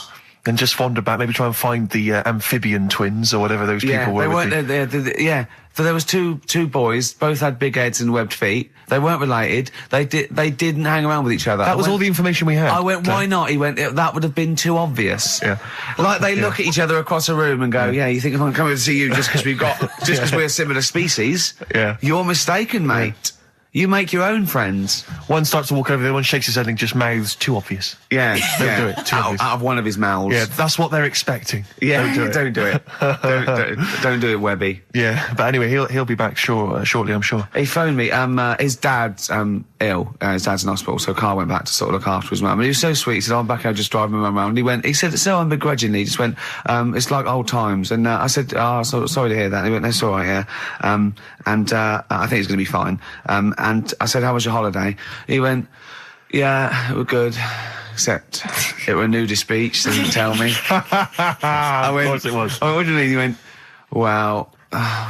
And just wander back, maybe try and find the amphibian twins or whatever those people were. They weren't there. So there was two boys, both had big heads and webbed feet. They weren't related. They didn't hang around with each other. That was all the information we had. I went, why not? He went, that would have been too obvious. Yeah. Like they look at each other across a room and go, you think I'm coming to see you just because we're similar species? Yeah. You're mistaken, mate. Yeah. You make your own friends. One starts to walk over, the other one shakes his head and just mouths too obvious. Yeah. Don't do it. Too obvious. Out of one of his mouths. Yeah, that's what they're expecting. Yeah, don't do it. Don't do it, Webby. Yeah, but anyway, he'll be back shortly, I'm sure. He phoned me. His dad's ill. His dad's in hospital, so Karl went back to sort of look after his mum. And he was so sweet. He said, I'm back out just driving my mum around. And he said so unbegrudgingly. He just went, it's like old times. And I said, so sorry to hear that. And he went, that's all right, yeah. I think it's going to be fine. And I said, how was your holiday? He went, yeah, it was good. Except it were a nudist beach, so he didn't tell me. I went, of course it was. I went, what do you mean? He went, well,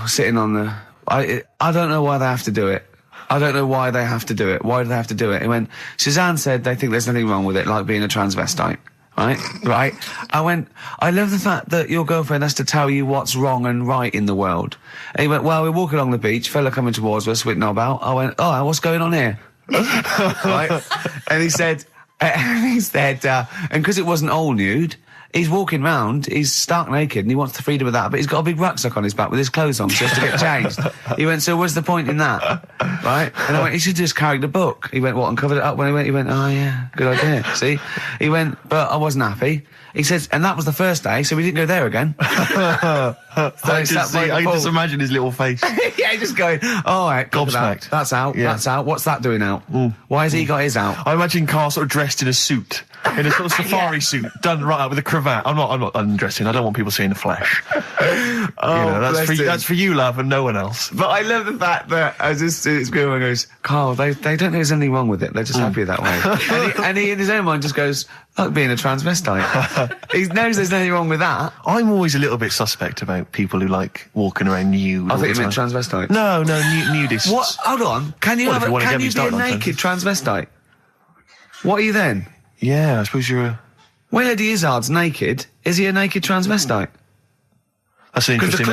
sitting on the... I don't know why they have to do it. I don't know why they have to do it. Why do they have to do it? He went, Suzanne said they think there's nothing wrong with it, like being a transvestite. Right? I went, I love the fact that your girlfriend has to tell you what's wrong and right in the world. And he went, well, we're walking along the beach, fella coming towards us with knob out. I went, what's going on here? Right? And he said, and because it wasn't all nude, he's walking round, he's stark naked, and he wants the freedom of that, but he's got a big rucksack on his back with his clothes on just to get changed. He went, so what's the point in that? Right? And I went, he should just carry the book. He went, what, and covered it up when he went, oh yeah, good idea. See? He went, but I wasn't happy. He says, and that was the first day, so we didn't go there again. I can just imagine his little face. Yeah, just going, all right, gobsmacked. That's out, that's out. What's that doing out? Why has he got his out? I imagine Karl sort of dressed in a suit. in a sort of safari suit, done right up with a cravat. I'm not undressing. I don't want people seeing the flesh. That's for you, love, and no one else. But I love the fact that it's Gilman goes, Carl, they don't think there's anything wrong with it. They're just happy that way. and he in his own mind just goes, like being a transvestite. He knows there's nothing wrong with that. I'm always a little bit suspect about people who like walking around nude. I think you meant transvestite. No, nudists. What? Hold on. Can you be a naked transvestite? What are you then? Yeah, I suppose you're a... When Eddie Izzard's naked, is he a naked transvestite? That's an interesting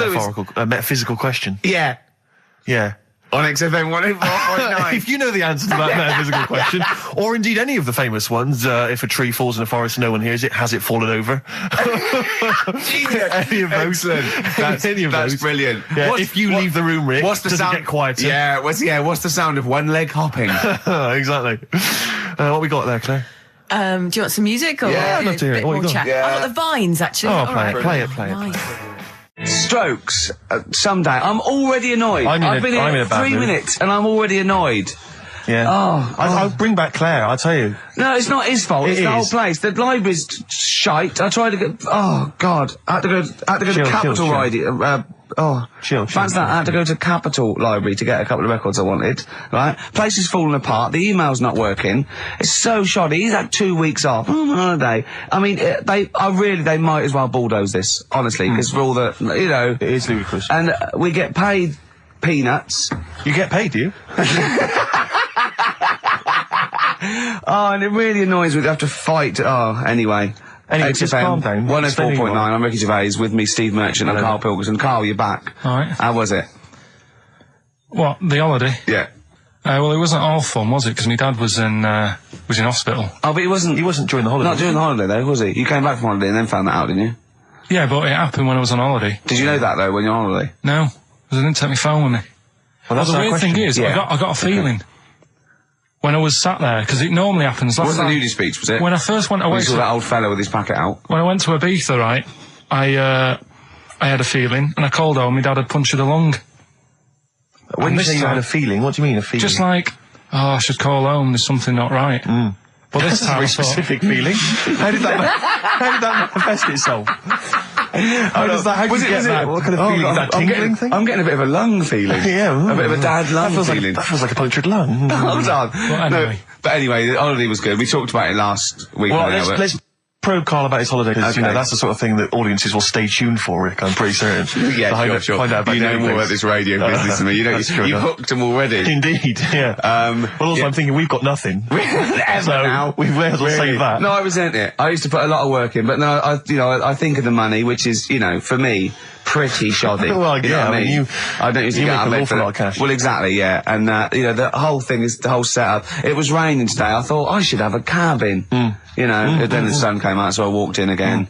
metaphysical question. Yeah. Yeah. On XFM 104.9. If you know the answer to that metaphysical question, or indeed any of the famous ones, if a tree falls in a forest and no one hears it, has it fallen over? Any of those. Excellent. That's brilliant. Yeah, if you leave the room, Rick, what's the sound? Get quieter? Yeah, what's the sound of one leg hopping? Exactly. What we got there, Claire? Do you want some music? Or I'd love to hear it. What you got? Yeah. I've got the Vines, actually. Oh, play it. Strokes. Someday. I'm already annoyed. I've been here 3 minutes and I'm already annoyed. Yeah. I'll bring back Claire, I'll tell you. No, it's not his fault. It's the whole place. The library's shite. I tried to get... Oh, God. I had to go to Capitol Library. Chill. Fancy that. I had to go to Capitol Library to get a couple of records I wanted. Right? Place is falling apart. The email's not working. It's so shoddy. He's had 2 weeks off. On holiday. I mean, they might as well bulldoze this, honestly, because for all the, It is ludicrous. And we get paid peanuts. You get paid, do you? And it really annoys me to have to fight. Anyway. Anyway, just calm down. 104.9, I'm Ricky Gervais, with me Steve Merchant and Karl Pilkington. Karl, you're back. All right. How was it? What, the holiday? Yeah. Well, it wasn't all fun, was it? Because my dad was in hospital. Oh, but he wasn't during the holiday. Not during the holiday, though, was he? You came back from holiday and then found that out, didn't you? Yeah, but it happened when I was on holiday. Did you know that, though, when you're on holiday? No, because I didn't take my phone with me. Well, the weird thing is, I got a feeling when I was sat there, because it normally happens. It wasn't a nudie speech, was it? When I first went away, you saw that old fellow with his packet out. When I went to Ibiza, right, I had a feeling, and I called home. My dad had punctured a lung. When you say you had a feeling, what do you mean a feeling? Just like, I should call home. There's something not right. But this time, a very specific feeling. How did that manifest itself? How did you get that? What kind of feeling? Is that tingling thing? I'm getting a bit of a lung feeling. Yeah. A bit of a dad lung feeling. That feels like a punctured lung. Hold on. Well, anyway, the holiday was good. We talked about it last week. Well, let's probe Karl about his holiday, because that's the sort of thing that audiences will stay tuned for, Rick, I'm pretty certain. Yeah, sure. Find out about you know more about this radio business than me. You hooked them already. Indeed, yeah. Well, also I'm thinking we've got nothing. Now. We may as well save that. No, I resent it. I used to put a lot of work in, but no, I think of the money, which is, for me, pretty shoddy. Well, you know what I mean? I don't usually get out of bed for a lot of cash. Well, exactly, yeah. And, the whole thing is, the whole setup. It was raining today. I thought, I should have a cabin. And then the sun came out, so I walked in again.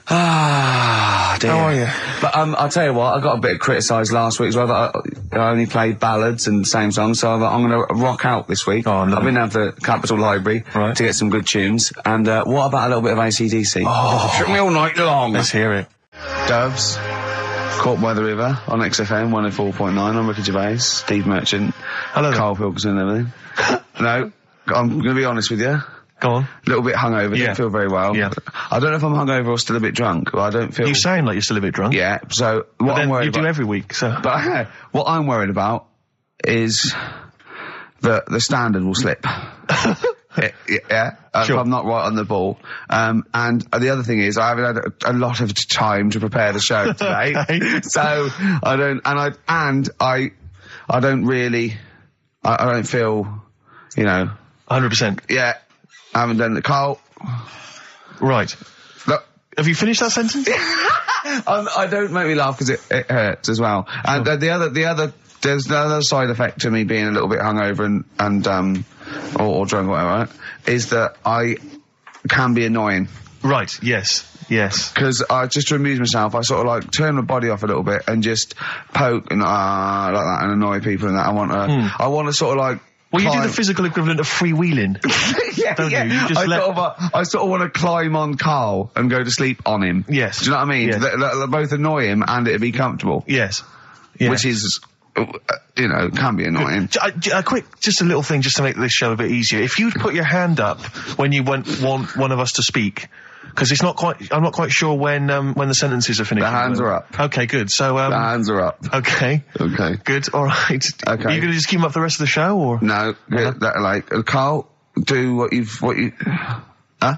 Ah, dear. How are you? But, I'll tell you what, I got a bit criticised last week as well, that I only played ballads and same songs, so I'm going to rock out this week. I've been down to the Capitol Library to get some good tunes. And, what about a little bit of AC/DC? Took me all night long. Let's hear it. Doves, Caught by the River on XFM 104.9. I'm Ricky Gervais, Steve Merchant, hello, Karl Pilkington and everything. No, I'm going to be honest with you. Go on. A little bit hungover, didn't feel very well. Yeah. I don't know if I'm hungover or still a bit drunk. I don't feel... You sound like you're still a bit drunk. Yeah, so what I'm worried about... You do every week, so... But what I'm worried about is that the standard will slip. Yeah, sure. I'm not right on the ball. And the other thing is, I haven't had a lot of time to prepare the show today, so I don't. And I don't really. I don't feel, 100%. Yeah, I haven't done the Karl. Right. Look, have you finished that sentence? I don't make me laugh because it hurts as well. And there's the other side effect to me being a little bit hungover and or drunk or whatever, right, is that I can be annoying. Right, yes. Because just to amuse myself, I sort of turn my body off a little bit and just poke and like that and annoy people and that. I want to sort of well, you do the physical equivalent of freewheeling. Don't you? You just I sort of want to climb on Karl and go to sleep on him. Yes. Do you know what I mean? Yes. They'll both annoy him and it'd be comfortable. Yes. Which is you know, it can be annoying. Just a little thing, just to make this show a bit easier. If you'd put your hand up when you want one of us to speak, because I'm not quite sure when the sentences are finished. The hands are up. Okay, good. So, the hands are up. Okay. Okay. Good, alright. Okay. Are you gonna just keep them up for the rest of the show, or? No, Carl, do what you, huh?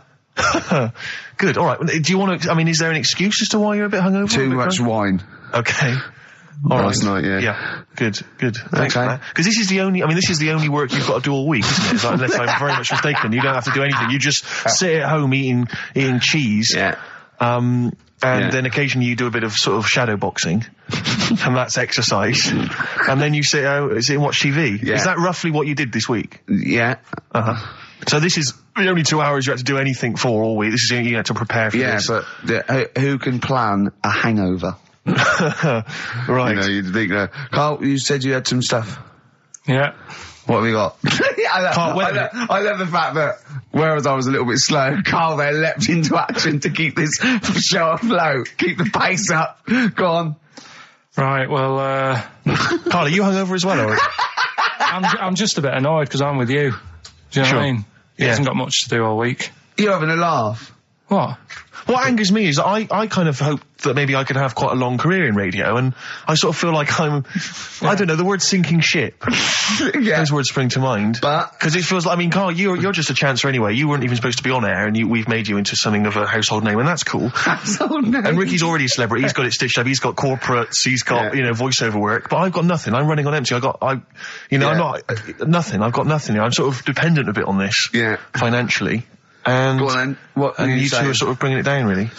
Good, alright. Do you want to, I mean, is there an excuse as to why you're a bit hungover? Too much wine. Okay. All last night, yeah. Yeah, good. Thanks for Okay. that. Because this is the only work you've got to do all week, isn't it? It's like, unless I'm very much mistaken, you don't have to do anything. You just sit at home eating cheese. Yeah. And then occasionally you do a bit of sort of shadow boxing, and that's exercise. And then you sit and watch TV. Yeah. Is that roughly what you did this week? Yeah. So this is the only 2 hours you had to do anything for all week. This is you had to prepare for this. Yeah, but who can plan a hangover? Right. You know, you'd think, Carl, you said you had some stuff. Yeah. What have we got? I love the fact that, whereas I was a little bit slow, Carl there leapt into action to keep this show afloat, keep the pace up. Go on. Right, well, Carl, are you hungover as well, or? I'm just a bit annoyed because I'm with you. Do you know what I mean? He hasn't got much to do all week. You're having a laugh. What? What angers me is I kind of hope that maybe I could have quite a long career in radio, and I sort of feel like I don't know, the word sinking ship. Yeah. Those words spring to mind. But because it feels like, I mean, Carl, you're just a chancer anyway. You weren't even supposed to be on air, and we've made you into something of a household name, and that's cool. Household name. And Ricky's already a celebrity. He's got it stitched up. He's got corporates. He's got voiceover work. But I've got nothing. I'm running on empty. I'm not nothing. I've got nothing. I'm sort of dependent a bit on this. Yeah. Financially. And, go on then. What and you two are sort of bringing it down, really.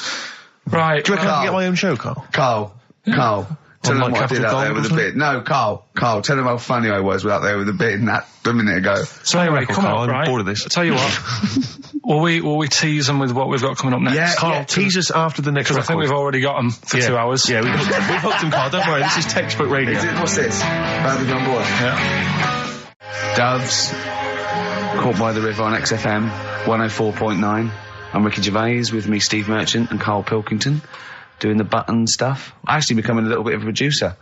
Right. Do you reckon I can get my own show, Carl? Carl. Tell them like what I did Capital out there Gold with a bit. No, Carl, tell them how funny I was out there with a bit in that a minute ago. So anyway, come Carl, on, I'm right? bored of this. I'll tell you what. will we tease them with what we've got coming up next? Yeah, Carl, tease us after the next Because I record. think we've already got them for 2 hours. Yeah, we've hooked them, Carl. Don't worry, this is textbook radio. What's this? Bandage on board. Yeah. Doves. Caught by the River on XFM 104.9. I'm Ricky Gervais, with me Steve Merchant and Karl Pilkington, doing the button stuff. Actually becoming a little bit of a producer.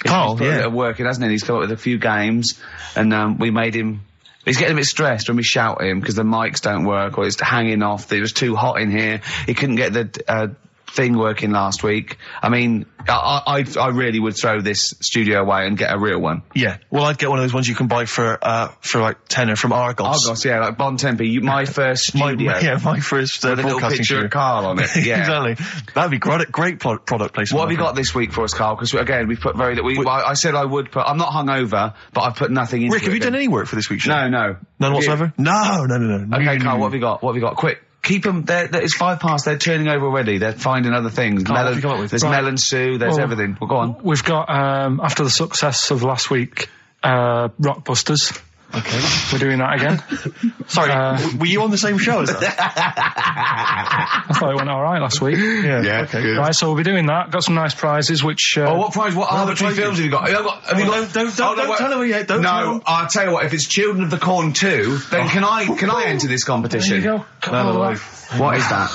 Carl, he's put a bit of work in, hasn't he? He's come up with a few games, and we made him. He's getting a bit stressed when we shout at him because the mics don't work or it's hanging off. It was too hot in here. He couldn't get the thing working last week. I mean, I really would throw this studio away and get a real one. Yeah. Well, I'd get one of those ones you can buy for like tenner from Argos. Argos, yeah, like Bon Tempe. My first studio. my first with a little broadcasting picture studio. of Carl on it. Yeah. Exactly. That'd be great product placement. What have you got this week for us, Carl? Because again, we've put very little. I said I would put. I'm not hungover, but I've put nothing into Rick, have you done any work for this week's show? No. None whatsoever? No. Okay, Carl, what have you got? Quick. Keep them. It's 5 past. They're turning over already. They're finding other things. Carl, what have you come up with? There's melon stew. There's everything. Well, go on. We've got after the success of last week, Rockbusters. Okay. We're doing that again. Sorry, were you on the same show as us? I thought it went all right last week. Yeah. Okay. Good. Right, so we'll be doing that. Got some nice prizes, which. What prize? What arbitrary films have you got? Have you got? Don't tell him yet. Don't tell him. I'll tell you what. If it's Children of the Corn 2, then can I enter this competition? There you go. What is that?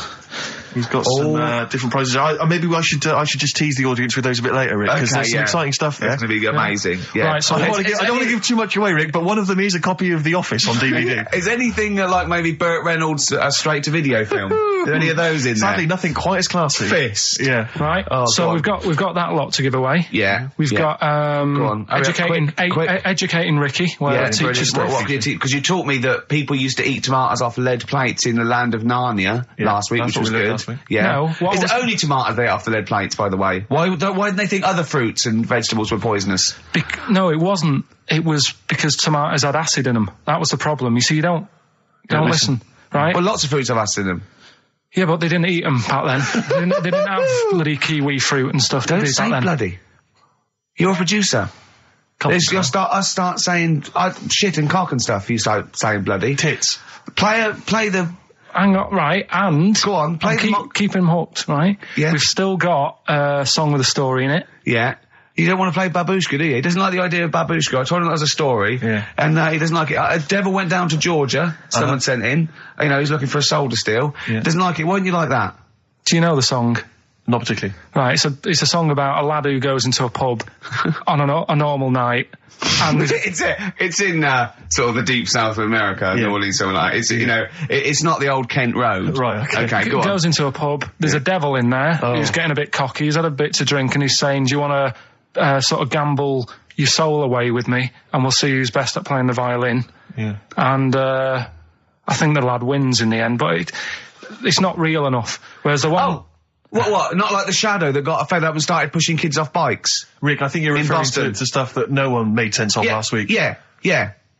He's got some different prizes. Maybe I should just tease the audience with those a bit later, Rick, because there's some exciting stuff there. It's going to be amazing. Yeah. Right, so I don't want to give too much away, Rick, but one of them is a copy of The Office on DVD. Is anything like maybe Burt Reynolds' straight-to-video film? Are there any of those in there? Sadly, nothing quite as classy. Fist. Yeah. Right. So we've got that lot to give away. Yeah. We've got Go on. educating Ricky. Where teachers because you taught me that people used to eat tomatoes off lead plates in the land of Narnia last week, which was good. Yeah. No, it's only tomatoes they ate off the lead plates, by the way. Why didn't they think other fruits and vegetables were poisonous? No, it wasn't. It was because tomatoes had acid in them. That was the problem. You see, you don't listen, right? Well, lots of fruits have acid in them. Yeah, but they didn't eat them back then. they didn't have bloody kiwi fruit and stuff. Don't did say back then. bloody. You're a producer. You'll start saying shit and cock and stuff. You start saying bloody. Tits. Play the. Hang on, right, and... Go on, keep him hooked, right? Yeah. We've still got a song with a story in it. Yeah. You don't want to play Babushka, do you? He doesn't like the idea of Babushka. I told him that was a story. Yeah. And he doesn't like it. Devil went down to Georgia. Someone sent in. He's looking for a soul to steal. Yeah. Doesn't like it. Why don't you like that? Do you know the song? Not particularly. Right, it's a song about a lad who goes into a pub on a normal night. And it's in sort of the deep south of America, New Orleans, something like that. It's, you know, it's not the old Kent Road. Right, okay. Go on. Goes into a pub, there's a devil in there who's getting a bit cocky, he's had a bit to drink, and he's saying, do you want to sort of gamble your soul away with me, and we'll see who's best at playing the violin. Yeah. And I think the lad wins in the end, but it's not real enough. Whereas the one... Oh! What? Not like the Shadow that got fed up and started pushing kids off bikes? Rick, I think you're referring to stuff that no one made sense of last week. Yeah,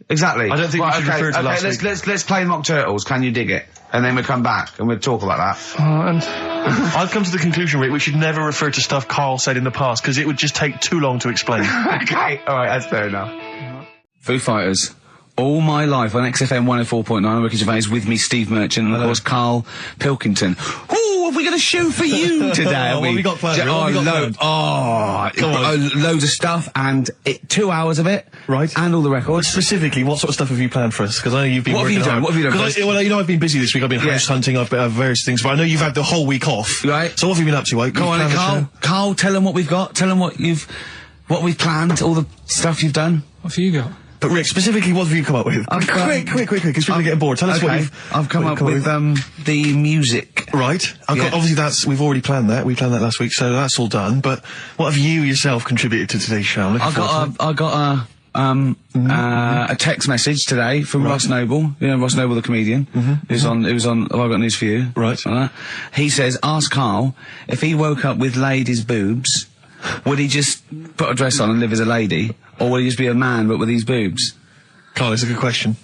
exactly. I don't think we should refer to last week. Let's play Mock Turtles, Can You Dig It? And then we'll come back and we'll talk about that. And I've come to the conclusion, Rick, we should never refer to stuff Carl said in the past, because it would just take too long to explain. Okay, alright, that's fair enough. Foo Fighters. All My Life on XFM 104.9. I'm Ricky Gervais, with me Steve Merchant and of course Karl Pilkington. Ooh, have we got a show for you today? What have we got planned? Loads of stuff and 2 hours of it. Right. And all the records. Specifically, what sort of stuff have you planned for us? Because I know you've been working hard. What have you done? Well, you know, I've been busy this week. I've been house hunting, I've various things, but I know you've had the whole week off. Right. So what have you been up to? Go on, Karl, tell them what we've got. Tell them what we've planned, all the stuff you've done. what have you got? But Rick, specifically, what have you come up with? Quick, because people are getting bored. Tell us what I've come up with the music. Right. Obviously we've already planned that. We planned that last week, so that's all done. But what have you yourself contributed to today's show? I got a text message today from Ross Noble. You know Ross Noble, the comedian. It was on. Have I got news for you? Right. He says, ask Karl if he woke up with ladies' boobs, would he just put a dress on and live as a lady, or would he just be a man but with these boobs? Carl, it's a good question.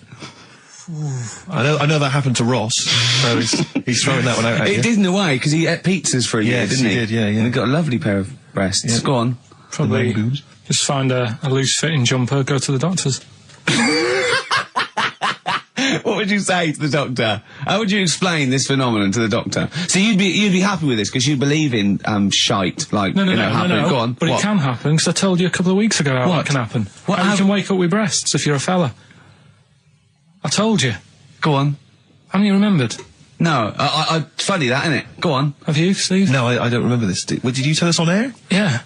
I know that happened to Ross, so he's throwing that one out at you. It did in a way, because he ate pizzas for a year, didn't he? Yes, he did, yeah. And he got a lovely pair of breasts. Yeah. Go on. Probably just find a loose-fitting jumper, go to the doctor's. What would you say to the doctor? How would you explain this phenomenon to the doctor? So you'd be happy with this because you believe in shite, like No. happening. Go on. But it can happen, because I told you a couple of weeks ago how that can happen. How you can wake up with breasts if you're a fella. I told you. Go on. Haven't you remembered? No, funny that, isn't it? Go on. Have you, Steve? No, I don't remember this. Did you tell us on air? Yeah.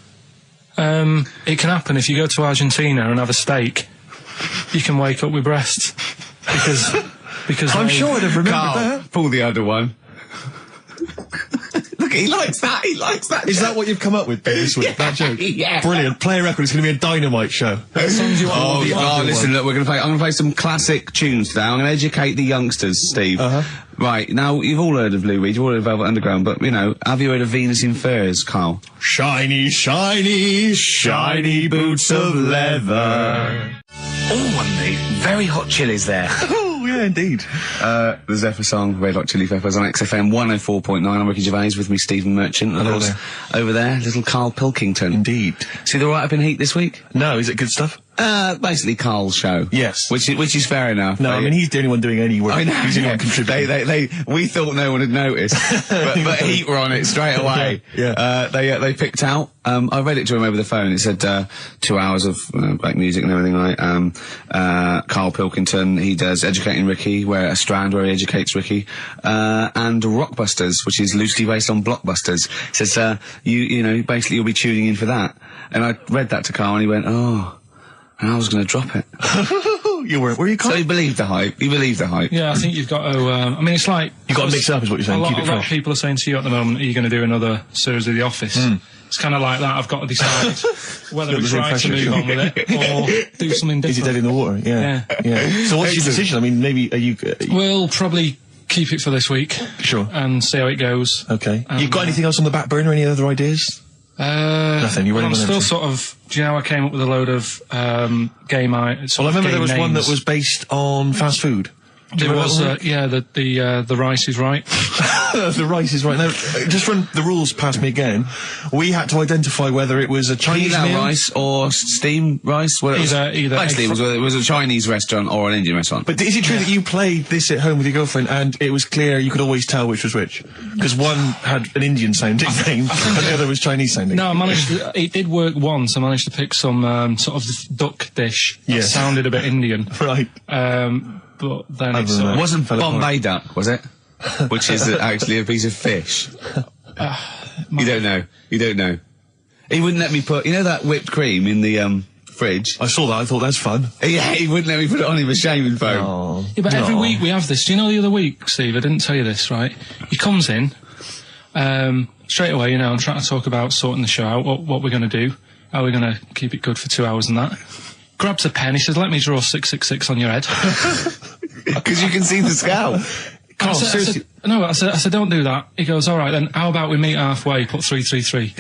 It can happen if you go to Argentina and have a steak. You can wake up with breasts. Because I'm sure I'd have remembered that. Pull the other one. Look, he likes that. Is that what you've come up with this week? That joke? Yeah. Brilliant. Play a record. It's going to be a dynamite show. Songs you want listen, look, I'm going to play some classic tunes today. I'm going to educate the youngsters, Steve. Right, now, you've all heard of Lou Reed, you've all heard of Velvet Underground, but, you know, have you heard of Venus in Furs, Karl? Shiny, shiny, shiny boots of leather. Oh, and the very hot chilies there. Oh, yeah, indeed. The Zephyr song, Red Hot Chili Peppers on XFM 104.9. I'm Ricky Gervais, with me Stephen Merchant. And of course, over there, little Karl Pilkington. Indeed. See the write-up in Heat this week? No, is it good stuff? Basically Karl's show. Yes. Which is fair enough. No, I mean, he's the only one doing any work. I know. He's the only one contributing. We thought no one had noticed, but Heat were on it straight away. Yeah. They picked out, I read it to him over the phone. It said, 2 hours of, black music and everything, right? Karl Pilkington, he does Educating Ricky, a strand where he educates Ricky, and Rockbusters, which is loosely based on Blockbusters. It says, you know, basically you'll be tuning in for that. And I read that to Karl and he went, oh. And I was going to drop it. You weren't, were you, Karl? So he believed the hype. Yeah, I think you've got to, I mean, it's like... You've got to mix it up, is what you're saying. A lot of people are saying to you at the moment, are you going to do another series of The Office? It's kind of like that. I've got to decide whether it's right to move on with it or do something different. Is it dead in the water? Yeah. So what's your decision? I mean, maybe, are you... We'll probably keep it for this week. Sure. And see how it goes. Okay. You've got anything else on the back burner? Any other ideas? Nothing. You're running. I'm still sort of. Do you know I came up with a load of game items? Well, I remember there was one that was based on fast food. There was, the rice is right. The rice is right. Now, just run the rules past me again. We had to identify whether it was a Chinese meal, rice or steamed rice. Well, either. Basically, it was a Chinese restaurant or an Indian restaurant. But is it true that you played this at home with your girlfriend and it was clear you could always tell which was which? Because one had an Indian sounding name and the other was Chinese sounding. No, I managed to, it did work once. I managed to pick some sort of duck dish that sounded a bit Indian. Right. But then it wasn't Bombay duck, was it? Which is actually a piece of fish. You don't know. You don't know. He wouldn't let me put, you know that whipped cream in the, fridge? I saw that, I thought that's fun. Yeah, he wouldn't let me put it on him with shaving foam. Oh. Yeah, but every week we have this. Do you know the other week, Steve? I didn't tell you this, right? He comes in, straight away, you know, I'm trying to talk about sorting the show out, what we're going to do, how we're going to keep it good for 2 hours and that. Grabs a pen, he says, let me draw 666 on your head. Because you can see the scalp. I said, don't do that. He goes, all right then, how about we meet halfway, put 333.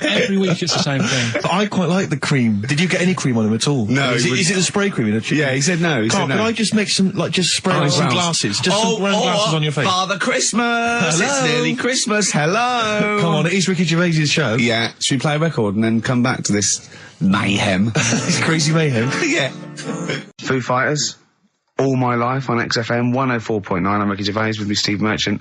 Every week it's the same thing. But I quite like the cream. Did you get any cream on him at all? No. Is it the spray cream? Yeah, he said no. Carl, can I just make some, just spray on some glasses? Just some round glasses on your face. Father Christmas! Hello. It's nearly Christmas, hello! Come on, it is Ricky Gervais' show. Yeah, should we play a record and then come back to this mayhem? This crazy mayhem. Yeah. Foo Fighters. All My Life on XFM 104.9. I'm Ricky Gervais, with me Steve Merchant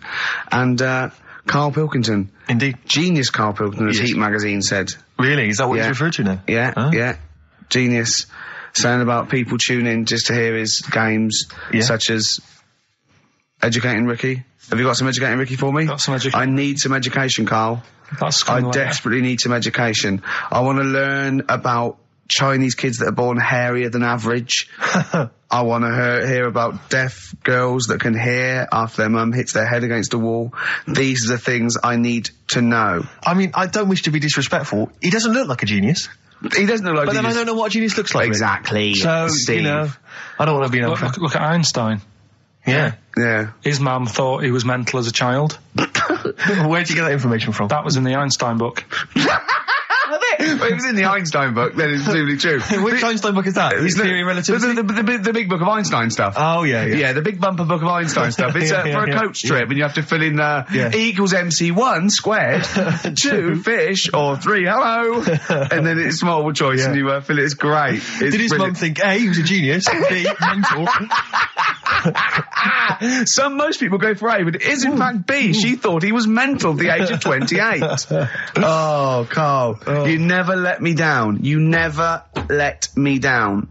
and Karl Pilkington. Indeed. Genius Karl Pilkington, as Heat magazine said. Really? Is that what he's referred to now? Yeah, huh? Yeah. Genius. Saying about people tune in just to hear his games, such as Educating Ricky. Have you got some Educating Ricky for me? Got some education. I need some education, Karl. I desperately need some education. I want to learn about Chinese kids that are born hairier than average. I want to hear about deaf girls that can hear after their mum hits their head against a wall. These are the things I need to know. I mean, I don't wish to be disrespectful. He doesn't look like a genius. He doesn't look like But then I don't know what a genius looks like. Exactly. So, Steve. you know, I don't want to be an Look at Einstein. Yeah. Yeah. His mum thought he was mental as a child. Where'd you get that information from? That was in the Einstein book. Well, it was in the Einstein book, then it's presumably true. Which Einstein book is that? His Theory of Relativity? The big book of Einstein stuff. Oh, yeah. Yeah, the big bumper book of Einstein stuff. It's for a coach trip, and you have to fill in E equals MC1 squared, 2 fish, or 3 hello, and then it's multiple choice, and you fill it. It's great. It's Did his mum think, A, he was a genius, B, mental? Most people go for A, but it is in fact B. She thought he was mental at the age of 28. Oh, Karl, you never let me down. You never let me down.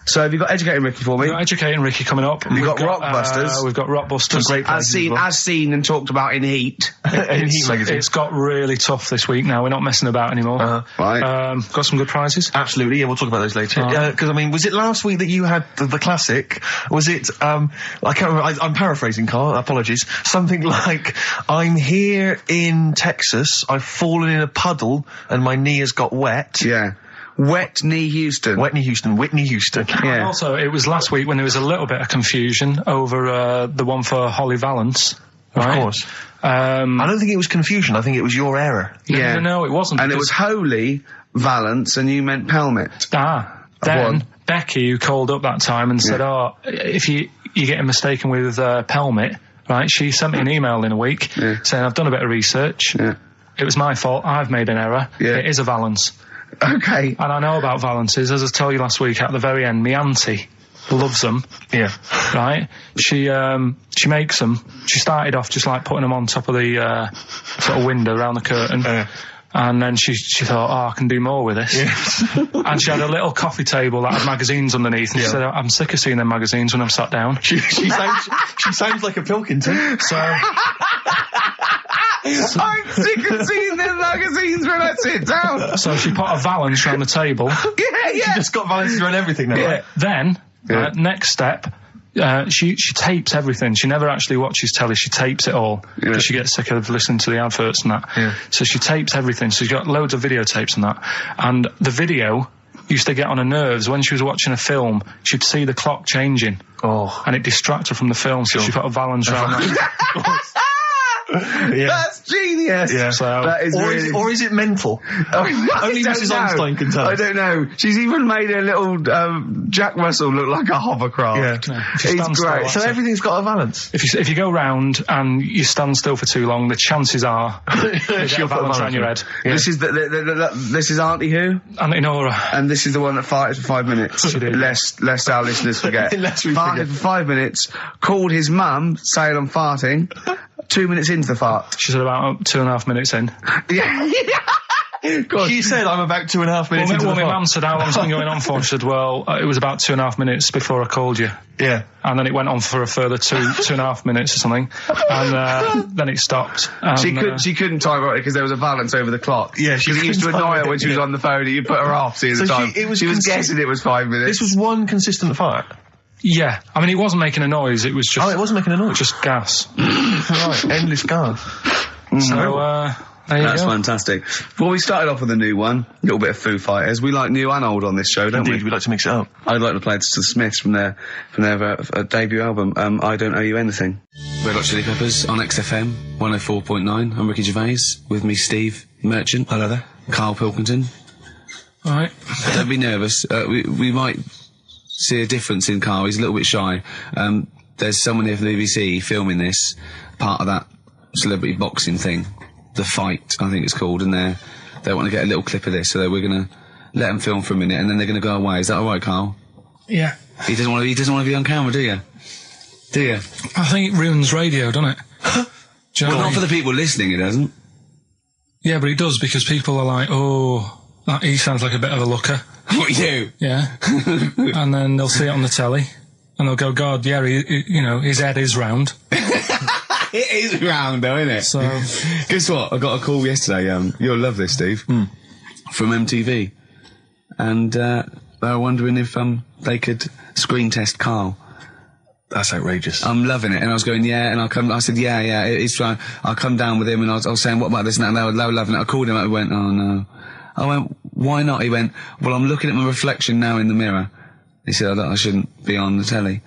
So have you got Educating Ricky for me? We've got Educating Ricky coming up. We've got Rockbusters. We've got Rockbusters. Great as seen and talked about in Heat. In Heat magazine. It's got really tough this week now. We're not messing about anymore. Right. Got some good prizes. Absolutely, yeah, we'll talk about those later. Because, I mean, was it last week that you had the classic? Was it, I can't remember, I'm paraphrasing, Karl, apologies. Something like, I'm here in Texas, I've fallen in a puddle, and my knee has got wet. Yeah. Whitney Houston. Whitney Houston. Yeah. And also, it was last week when there was a little bit of confusion over the one for Holly Valance. Right? Of course. I don't think it was confusion. I think it was your error. Yeah. No, it wasn't. And it was Holy Valance, and you meant Pelmet. Then Becky, who called up that time and said, if you're getting mistaken with Pelmet, right, she sent me an email in a week saying, I've done a bit of research. Yeah. It was my fault. I've made an error. Yeah. It is a Valance. Okay. And I know about Valances. As I told you last week, at the very end, my auntie loves them. Yeah. Right? She makes them. She started off just like putting them on top of the sort of window around the curtain. And then she thought, I can do more with this. Yeah. And she had a little coffee table that had magazines underneath. And she said, I'm sick of seeing them magazines when I'm sat down. She sounds like a Pilkington. So... I'm sick of seeing them magazines when I sit down. So she put a Valance around the table. Yeah. She just got Valances around everything now. Yeah. Then, next step, she tapes everything. She never actually watches telly. She tapes it all because she gets sick of listening to the adverts and that. Yeah. So she tapes everything. So she's got loads of videotapes and that. And the video used to get on her nerves. When she was watching a film, she'd see the clock changing. Oh. And it distracted her from the film. So she put a Valance around that. That's genius. Yeah. So that is or is it mental? Only Mrs. Einstein can tell. I don't know. She's even made a little Jack Russell look like a hovercraft. Yeah. It's great. So everything's got a Valance. If you go round and you stand still for too long, the chances are she'll put a Valance around your head. Yeah. This is this is Auntie who? Auntie Nora. And this is the one that farted for 5 minutes. She did. Lest our listeners forget. Farted for 5 minutes. Called his mum saying I'm farting. 2 minutes into the fart. She said about 2.5 minutes in. Yeah. She said, I'm about 2.5 minutes into the my pod. mum said, how long's it been going on for? She said, well, it was about 2.5 minutes before I called you. Yeah. And then it went on for a further 2.5 minutes or something. And then it stopped. And, She couldn't time it because there was a balance over the clock. Yeah, she used to annoy her when she was on the phone. You put her off. See the time. She was guessing it was 5 minutes. This was one consistent fart. Yeah. I mean, it wasn't making a noise. It was just... Oh, it wasn't making a noise? Just gas. Right, endless gas. So, there you That's go. fantastic. Before we started off with a new one, a little bit of Foo Fighters. We like new and old on this show, don't Indeed, we like to mix it up. I'd like to play the Smiths from their debut album, I Don't Owe You Anything. Red Hot Chili Peppers on XFM 104.9. I'm Ricky Gervais. With me, Steve Merchant. Hello there. Karl Pilkington. All right. Don't be nervous. We might see a difference in Karl. He's a little bit shy. There's someone here from the BBC filming this, part of that celebrity boxing thing. The Fight, I think it's called, and they want to get a little clip of this, so we're going to let them film for a minute, and then they're going to go away. Is that all right, Karl? Yeah. He doesn't want to be on camera, do you? Do you? I think it ruins radio, doesn't it? Do you know Well, what I not mean? for the people listening, it doesn't. Yeah, but it does, because people are like, oh, he sounds like a bit of a looker. What, you? Yeah. And then they'll see it on the telly, and they'll go, God, yeah, his head is round. It is round, though, isn't it? So, guess what? I got a call yesterday. You'll love this, Steve. From MTV, and they were wondering if they could screen test Karl. That's outrageous. I'm loving it, and I was going, yeah, and I said, yeah, it's fine. I'll come down with him, and I was saying, what about this and that, and they were loving it. I called him up, and went, oh no. I went, why not? He went, well, I'm looking at my reflection now in the mirror. He said, I shouldn't be on the telly.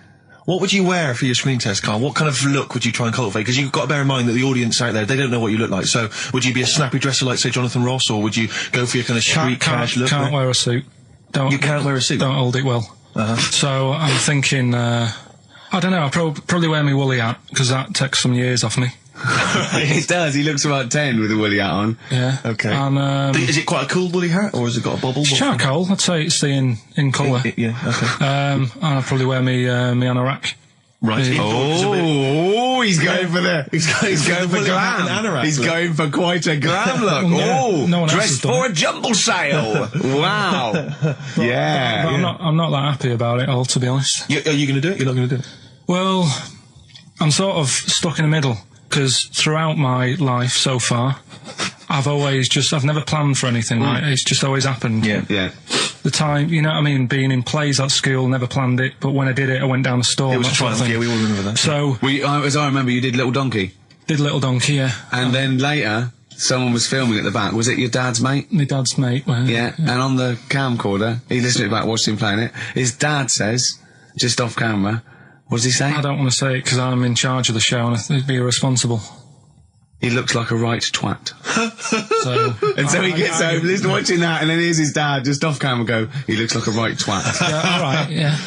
What would you wear for your screen test, Karl? What kind of look would you try and cultivate? Because you've got to bear in mind that the audience out there, they don't know what you look like. So, would you be a snappy dresser like, say, Jonathan Ross, or would you go for your kind of street cash look? Can't wear a suit. You can't wear a suit? Don't hold it well. So, I'm thinking, I don't know, I'll probably wear my woolly hat, because that takes some years off me. It does. He looks about 10 with a woolly hat on. Yeah. Okay. And, is it quite a cool woolly hat, or has it got a bobble? it's charcoal. I'd say it's the in colour. Yeah, okay. And I'll probably wear me anorak. Right. Oh, he's going for he's going for glam. He's going for quite a glam look. Yeah, no one else has dressed done for it. a jumble sale. Wow. Yeah. But I'm not that happy about it all, to be honest. Are you going to do it? You're not going to do it? Well, I'm sort of stuck in the middle, because throughout my life so far, I've never planned for anything, right? It's just always happened. Yeah. The time, you know what I mean, being in plays at school, never planned it, but when I did it, I went down the store. It was that a sort of triumph, thing. yeah, we all remember that. So, As I remember, you did Little Donkey. did Little Donkey, yeah. And then later, someone was filming at the back. Was it your dad's mate? My dad's mate. Well, Yeah. And on the camcorder, he listened to it back, watched him playing it. His dad says, just off camera, what does he say? I don't want to say it because I'm in charge of the show and I'd be irresponsible. He looks like a right twat. So, And so he gets home, lives watching that, and then here's his dad just off camera go, he looks like a right twat. yeah, all right, yeah.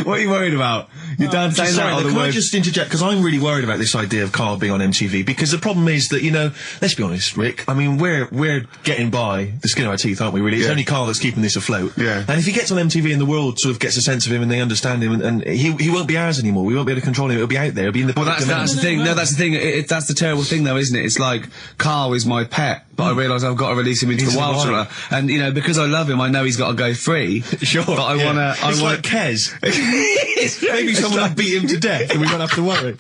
What are you worried about? Your dad saying that all the Can I words? just interject? Because I'm really worried about this idea of Karl being on MTV, because the problem is that, you know, let's be honest, Rick, I mean, we're getting by the skin of our teeth, aren't we, really? It's Yeah. only Karl that's keeping this afloat. Yeah. And if he gets on MTV and the world sort of gets a sense of him and they understand him, and he won't be ours anymore, we won't be able to control him, it'll be out there, it'll be in the Well, public that's the thing. No, that's the thing. That's the terrible thing, though, isn't it? It's like, Karl is my pet, but I realise I've got to release him into He's the wild. alive. And, you know, because I love him, I know he's got to go free. Sure. But I want to... It's like Kez. Maybe someone will beat him to death and we won't have to worry.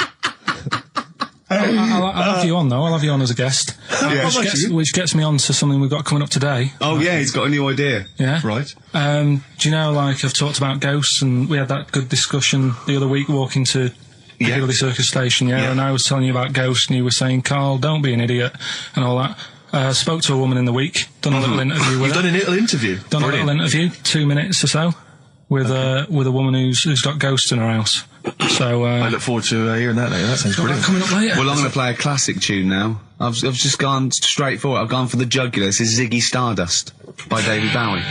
I'll have you on, though. I'll have you on as a guest. Which gets me on to something we've got coming up today. Oh, yeah, he's got a new idea. Yeah. Right. Do you know, like, I've talked about ghosts, and we had that good discussion the other week walking to Piccadilly Circus Station, and I was telling you about ghosts, and you were saying, Karl, don't be an idiot, and all that. Spoke to a woman in the week, done a little interview with You've her. done a little interview? Done Brilliant. a little interview, 2 minutes or so, with a woman who's got ghosts in her house. So, I look forward to hearing that later. That sounds brilliant. coming up later. Well, I'm going to play a classic tune now. I've just gone straight for it. I've gone for the jugular. This is Ziggy Stardust by David Bowie.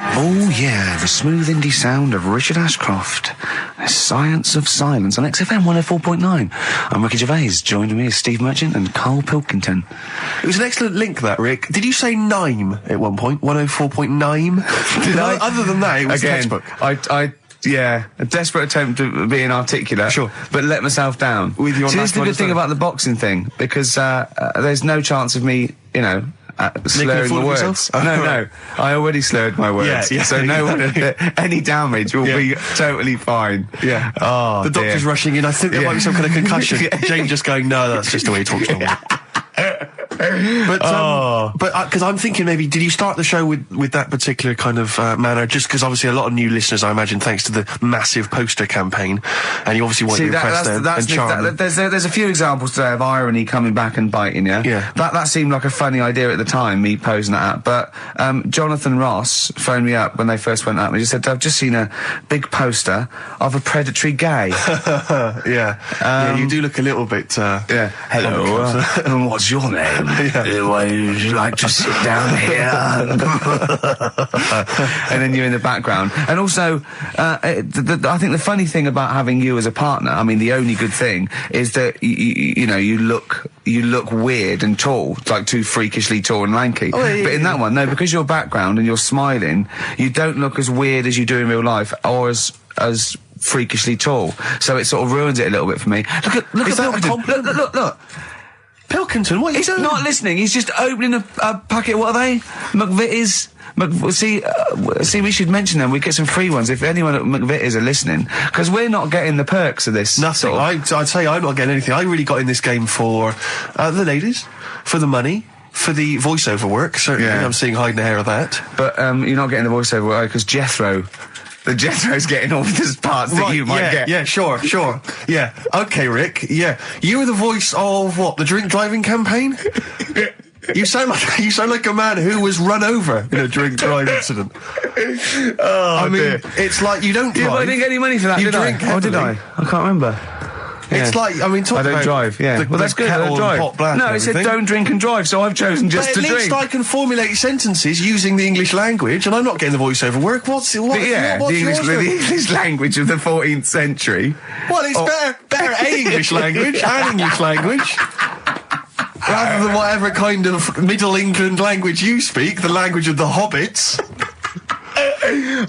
Oh, yeah, the smooth indie sound of Richard Ashcroft. The Science of Silence on XFM 104.9. I'm Ricky Gervais. Joined me is Steve Merchant and Karl Pilkington. It was an excellent link, that, Rick. Did you say Nime at one point? 104.9? Did I? Other than that, it was Again, textbook. yeah, a desperate attempt at being articulate. Sure. But let myself down. With your See, this is the national good thing understanding. about the boxing thing, because there's no chance of me slurring the words. No, I already slurred my words. Yeah, so no one, any damage will be totally fine. Yeah. Oh, the doctor's rushing in. I think there might be some kind of concussion. Jane just going, no, that's just the way he talks normal. But because I'm thinking maybe, did you start the show with that particular kind of manner? Just because obviously a lot of new listeners, I imagine, thanks to the massive poster campaign, and you obviously want to impress them and charm them. There's a few examples today of irony coming back and biting you. Yeah. That seemed like a funny idea at the time, me posing that up. But Jonathan Ross phoned me up when they first went up and he just said, I've just seen a big poster of a predatory gay. Yeah, you do look a little bit. Hello. What's your name? Would you like to sit down here? And then you're in the background. And also, I think the funny thing about having you as a partner, I mean, the only good thing is that you look weird and tall, like too freakishly tall and lanky. But in that one, no, because your background and you're smiling, you don't look as weird as you do in real life, or as freakishly tall. So it sort of ruins it a little bit for me. Look at Pilkington. Look. Pilkington, what are you doing? He's not listening. He's just opening a packet. What are they? McVitie's. See, we should mention them. We get some free ones if anyone at McVitie's are listening, because we're not getting the perks of this. Nothing. I'd say I'm not getting anything. I really got in this game for the ladies, for the money, for the voiceover work. Certainly, I'm seeing hide and hair of that. But you're not getting the voiceover work because Jethro's getting all the parts that you might get. Yeah, sure. Yeah. Okay, Rick. Yeah. You were the voice of what? The drink driving campaign? You sound like a man who was run over in a drink drive incident. I mean, it's like you don't drive. Yeah, but I didn't get any money for that, did I? Oh, did I? I can't remember. It's like, I mean, I don't drive, well, that's good, I don't drive. No, it said don't drink and drive, so I've chosen just to drink. At least I can formulate sentences using the English language, and I'm not getting the voiceover work. The English language of the 14th century. Well, it's better English language and English language. Rather than whatever kind of Middle England language you speak, the language of the hobbits.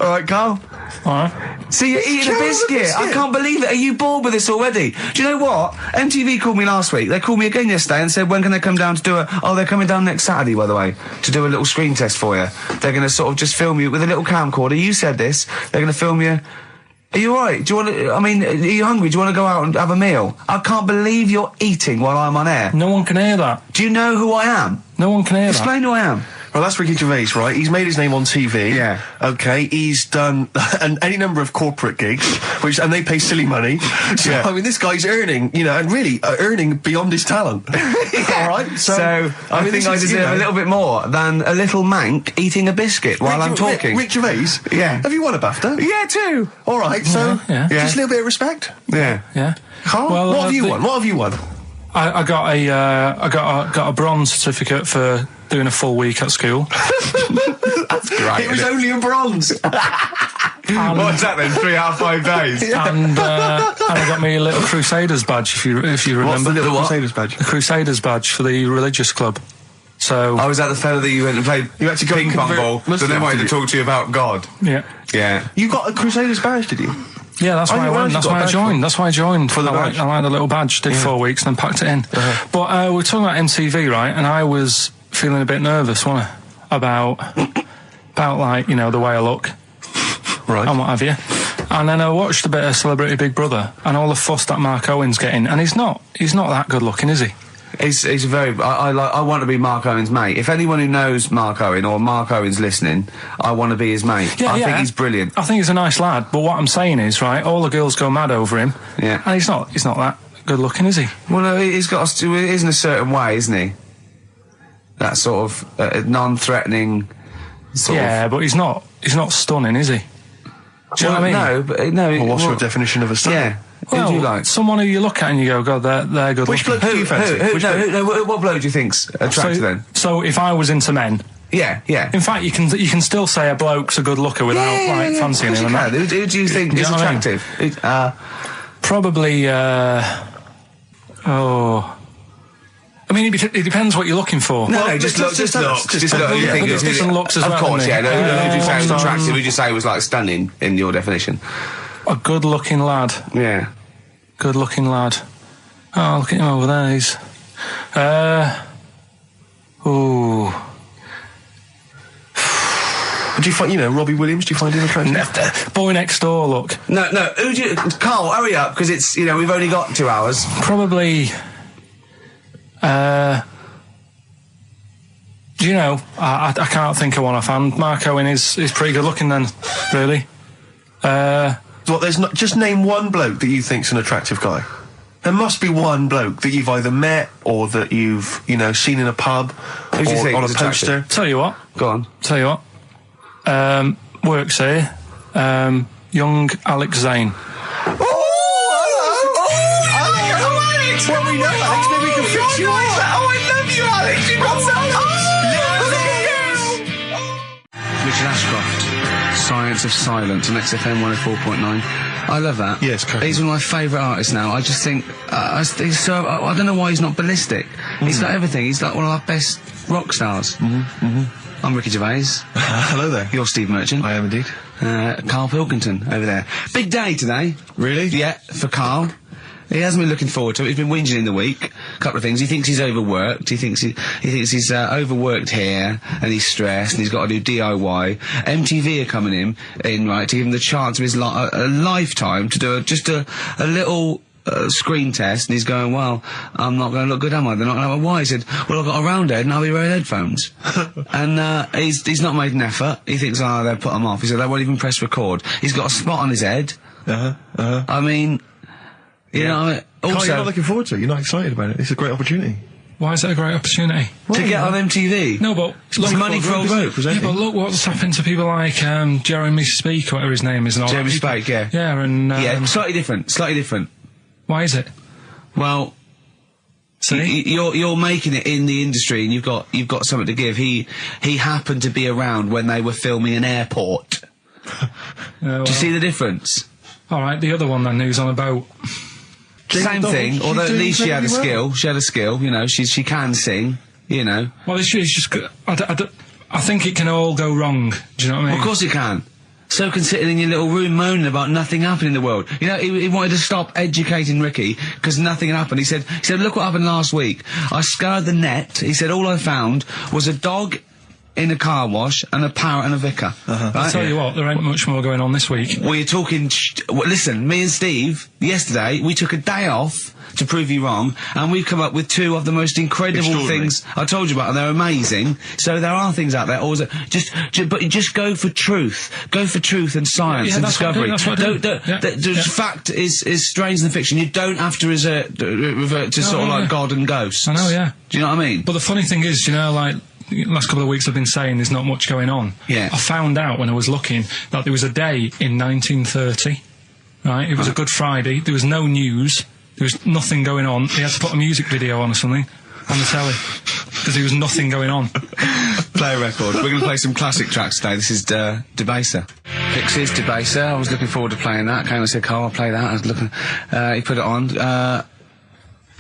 All right, Carl. All right. See, you're eating a biscuit. I can't believe it. Are you bored with this already? Do you know what? MTV called me last week. They called me again yesterday and said, when can they come down to do they're coming down next Saturday, by the way, to do a little screen test for you. They're going to sort of just film you with a little camcorder. You said this. They're going to film you. Are you alright? Do you want to, are you hungry? Do you want to go out and have a meal? I can't believe you're eating while I'm on air. No one can hear that. Do you know who I am? No one can hear that. Explain who I am. Well, that's Ricky Gervais, right? He's made his name on TV. Yeah. Okay, he's done any number of corporate gigs, and they pay silly money. So, I mean, this guy's earning, and really earning beyond his talent. All right? So I think I deserve a little bit more than a little mank eating a biscuit while I'm talking. Rick Gervais? Yeah. Have you won a BAFTA? Yeah, too. All right, so just a little bit of respect. Yeah. Yeah. Carl, what have you won? What have you won? I got a bronze certificate for doing a full week at school. That's great. It was only a bronze. What's that then? 3 out of 5 days. And I got me a little Crusaders badge, if you remember. What's the little Crusaders badge? The Crusaders badge for the religious club. So I was that the fella that you went and played ping pong ball, so they wanted to talk to you about God. Yeah. Yeah. You got a Crusaders badge, did you? Yeah, that's why I went. That's why I joined. That's why I joined. For the badge. I liked the little badge. Did 4 weeks and then packed it in. But we're talking about MTV, right? And I was feeling a bit nervous, wasn't I? About like, the way I look. Right. And what have you. And then I watched a bit of Celebrity Big Brother and all the fuss that Mark Owen's getting. And he's not that good looking, is he? He's very. I want to be Mark Owen's mate. If anyone who knows Mark Owen or Mark Owen's listening, I want to be his mate. I think he's brilliant. I think he's a nice lad. But what I'm saying is, right, all the girls go mad over him. Yeah. And he's not that good looking, is he? Well, no, he's got. He is in a certain way, isn't he? That sort of non-threatening. But he's not stunning, is he? Do you know what I mean? No, but no. Well, what's your definition of a stunning? Yeah. Well, who do you like? Someone who you look at and you go, God, they're good Which looking. bloke do you fancy? What bloke do you think's attractive then? So if I was into men. Yeah. In fact, you can still say a bloke's a good looker without fancying him. Who do you think is attractive? Probably. I mean, it depends what you're looking for. No, just look. You think it's different looks as well. Of course, yeah. Who do you say was attractive? Who do you say was like stunning in your definition? A good-looking lad. Yeah. Good-looking lad. Oh, look at him over there. He's. Ooh. Do you find, Robbie Williams, do you find him attractive? Boy Next Door, look. No, who do you... Carl, hurry up, because it's, we've only got 2 hours. Probably... I can't think of one offhand. Mark Owen is pretty good looking then, really. There's not... Just name one bloke that you think's an attractive guy. There must be one bloke that you've either met or that you've, seen in a pub Who do you think on a is poster. attractive? Tell you what. Go on. Tell you what. Works here. Young Alex Zane. Alex! Well, we know Alex, maybe we can fix you up. I love you, Alex. You've got Richard Ashcroft, Science of Silence on XFM 104.9. I love that. Yes, correct. He's one of my favourite artists now. I just think, I don't know why he's not ballistic. He's got everything. He's like one of our best rock stars. I'm Ricky Gervais. Hello there. You're Steve Merchant. I am indeed. Karl Pilkington over there. Big day today. Really? Yeah, for Karl. He hasn't been looking forward to it. He's been whinging in the week. A couple of things. He thinks he's overworked. He thinks he's overworked here, and he's stressed, and he's got to do DIY. MTV are coming in right, to give him the chance of his a lifetime to do just a little screen test, and he's going, well, I'm not going to look good, am I? They're not going to have a why. He said, well, I've got a round head and I'll be wearing headphones. And he's not made an effort. He thinks, they'll put him off. He said, they won't even press record. He's got a spot on his head. I mean, also... Carl, you're not looking forward to it. You're not excited about it. It's a great opportunity. Why is it a great opportunity? To get on MTV? No, but... Look, money for old folk. Yeah, but look what's happened to people like Jeremy Speake, whatever his name is. And all Jeremy that. Speake, yeah. Yeah, and... slightly different. Why is it? Well... See? You're making it in the industry, and you've got something to give. He happened to be around when they were filming an airport. Do you see the difference? Alright, the other one then, who's on a boat. Same thing, although at least she had a skill. She had a skill, she can sing, Well, it's just... I think it can all go wrong. Do you know what I mean? Of course it can. So can sitting in your little room moaning about nothing happening in the world. He wanted to stop educating Ricky because nothing had happened. He said, look what happened last week. I scoured the net. He said, all I found was a dog in a car wash and a parrot and a vicar. Right? I'll tell you what, there ain't much more going on this week. Well, you're talking... listen, me and Steve, yesterday, we took a day off to prove you wrong, and we've come up with 2 of the most incredible things I told you about, and they're amazing. So there are things out there. Always, but just go for truth. Go for truth and science and discovery. Fact is stranger than fiction. You don't have to revert to sort of like God and ghosts. I know, yeah. Do you know what I mean? But the funny thing is, like... The last couple of weeks I've been saying there's not much going on. Yeah. I found out when I was looking that there was a day in 1930, right? It was a Good Friday. There was no news. There was nothing going on. They had to put a music video on or something on the telly because there was nothing going on. Play a record. We're going to play some classic tracks today. This is Debaser. Pixies, Debaser. I was looking forward to playing that. Came and said, Carl, I'll play that. I was looking... he put it on.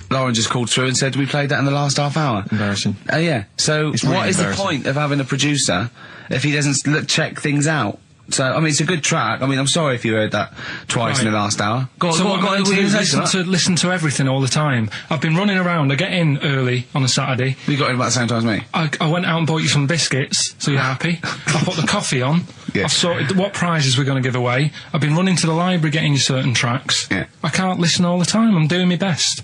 Lauren just called through and said we played that in the last half hour. Embarrassing. Yeah. So It's really what is the embarrassing. point of having a producer if he doesn't check things out? So, I mean, it's a good track. I mean, I'm sorry if you heard that twice in the last hour. Listen to everything all the time. I've been running around. I get in early on a Saturday. You got in about the same time as me. I went out and bought you some biscuits, so you're happy. I put the coffee on. Yeah. I've sorted what prizes we're going to give away. I've been running to the library getting you certain tracks. Yeah. I can't listen all the time. I'm doing my best.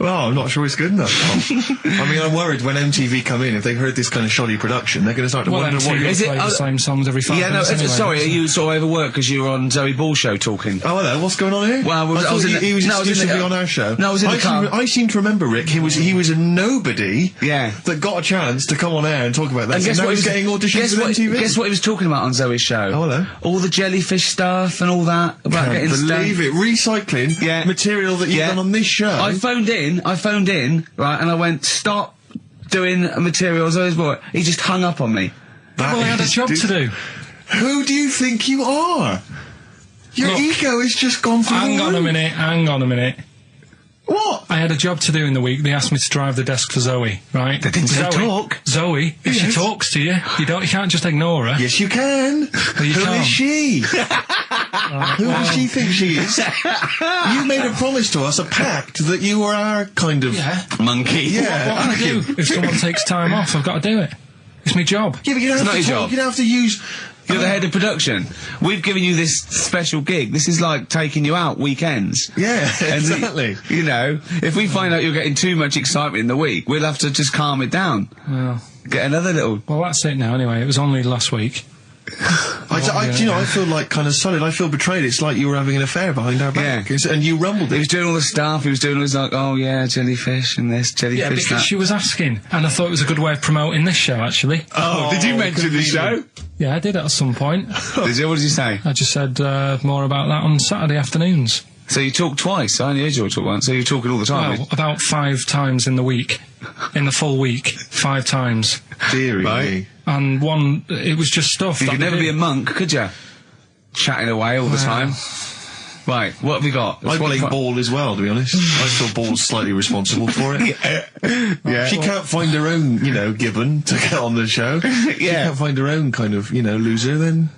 Well, I'm not sure it's good enough. I mean, I'm worried when MTV come in, if they heard this kind of shoddy production, they're going to start to wonder what... Is it the same songs every 5 minutes anyway, sorry, are you sort of overworked because you were on Zoe Ball's show talking? Oh, hello, what's going on here? Well, he was exclusively on our show. No, I was in the car. I seem to remember, Rick, he was a nobody Yeah. that got a chance to come on air and talk about that. And guess now what he's getting auditions with MTV. Guess what he was talking about on Zoe's show? Oh, hello. All the jellyfish stuff and all that. About Can't getting believe it. Recycling material that you've done on this show. I phoned in, right, and I went, stop doing material Zoe's boy. He just hung up on me. Well, I had a job to do. Who do you think you are? Your ego has just gone through the roof. Hang on a minute. What? I had a job to do in the week. They asked me to drive the desk for Zoe, right? They didn't say talk. Zoe, if she talks to you, you can't just ignore her. Yes, you can. Well, you Who can't. is she? Who does she think she is? You made a promise to us, a pact, that you were our kind of monkey. Yeah. What can I do? If someone takes time off, I've got to do it. It's my job. Yeah, but you don't It's have not to your talk. job. You don't have to use. You're the head of production. We've given you this special gig. This is like taking you out weekends. Yeah, And exactly. you know, if we find out you're getting too much excitement in the week, we'll have to just calm it down. Well, Get another little... well, that's it now. Anyway, it was only last week. You know, I feel like kind of solid. I feel betrayed. It's like you were having an affair behind our back, and you rumbled He it. was doing all the stuff. He was doing all this like, oh yeah, jellyfish and this, jellyfish Yeah, because that. she was asking, and I thought it was a good way of promoting this show, actually. Oh, did you mention the show? Yeah, I did at some point. Did you? What did you say? I just said more about that on Saturday afternoons. So you talked twice. I only heard you talk once. So you're talking all the time. Well, about 5 times in the week. In the full week, 5 times. Deary Right. me. And one, it was just stuff. You that could they never be did. a monk, could you? Chatting away all the time. Right, what have we got? I blame Ball as well, to be honest. I feel Ball's slightly responsible for it. Yeah. She can't find her own, you know, gibbon to get on the show. She can't find her own kind of, you know, loser, then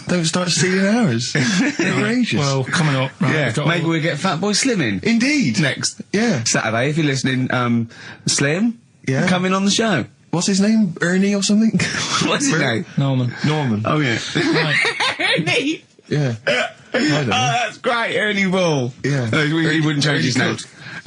don't start stealing ours. Outrageous. Well, coming up, right, Yeah, we've got maybe all- we'll get Fat Boy Slim in. Indeed. Next Yeah. Saturday, if you're listening, Slim, Yeah. come in on the show. What's his name? Ernie or something? What's his name? Norman. Norman. Oh, yeah. Right. Ernie! Yeah. I don't know. that's great, Ernie Ball. Yeah. He wouldn't change his name.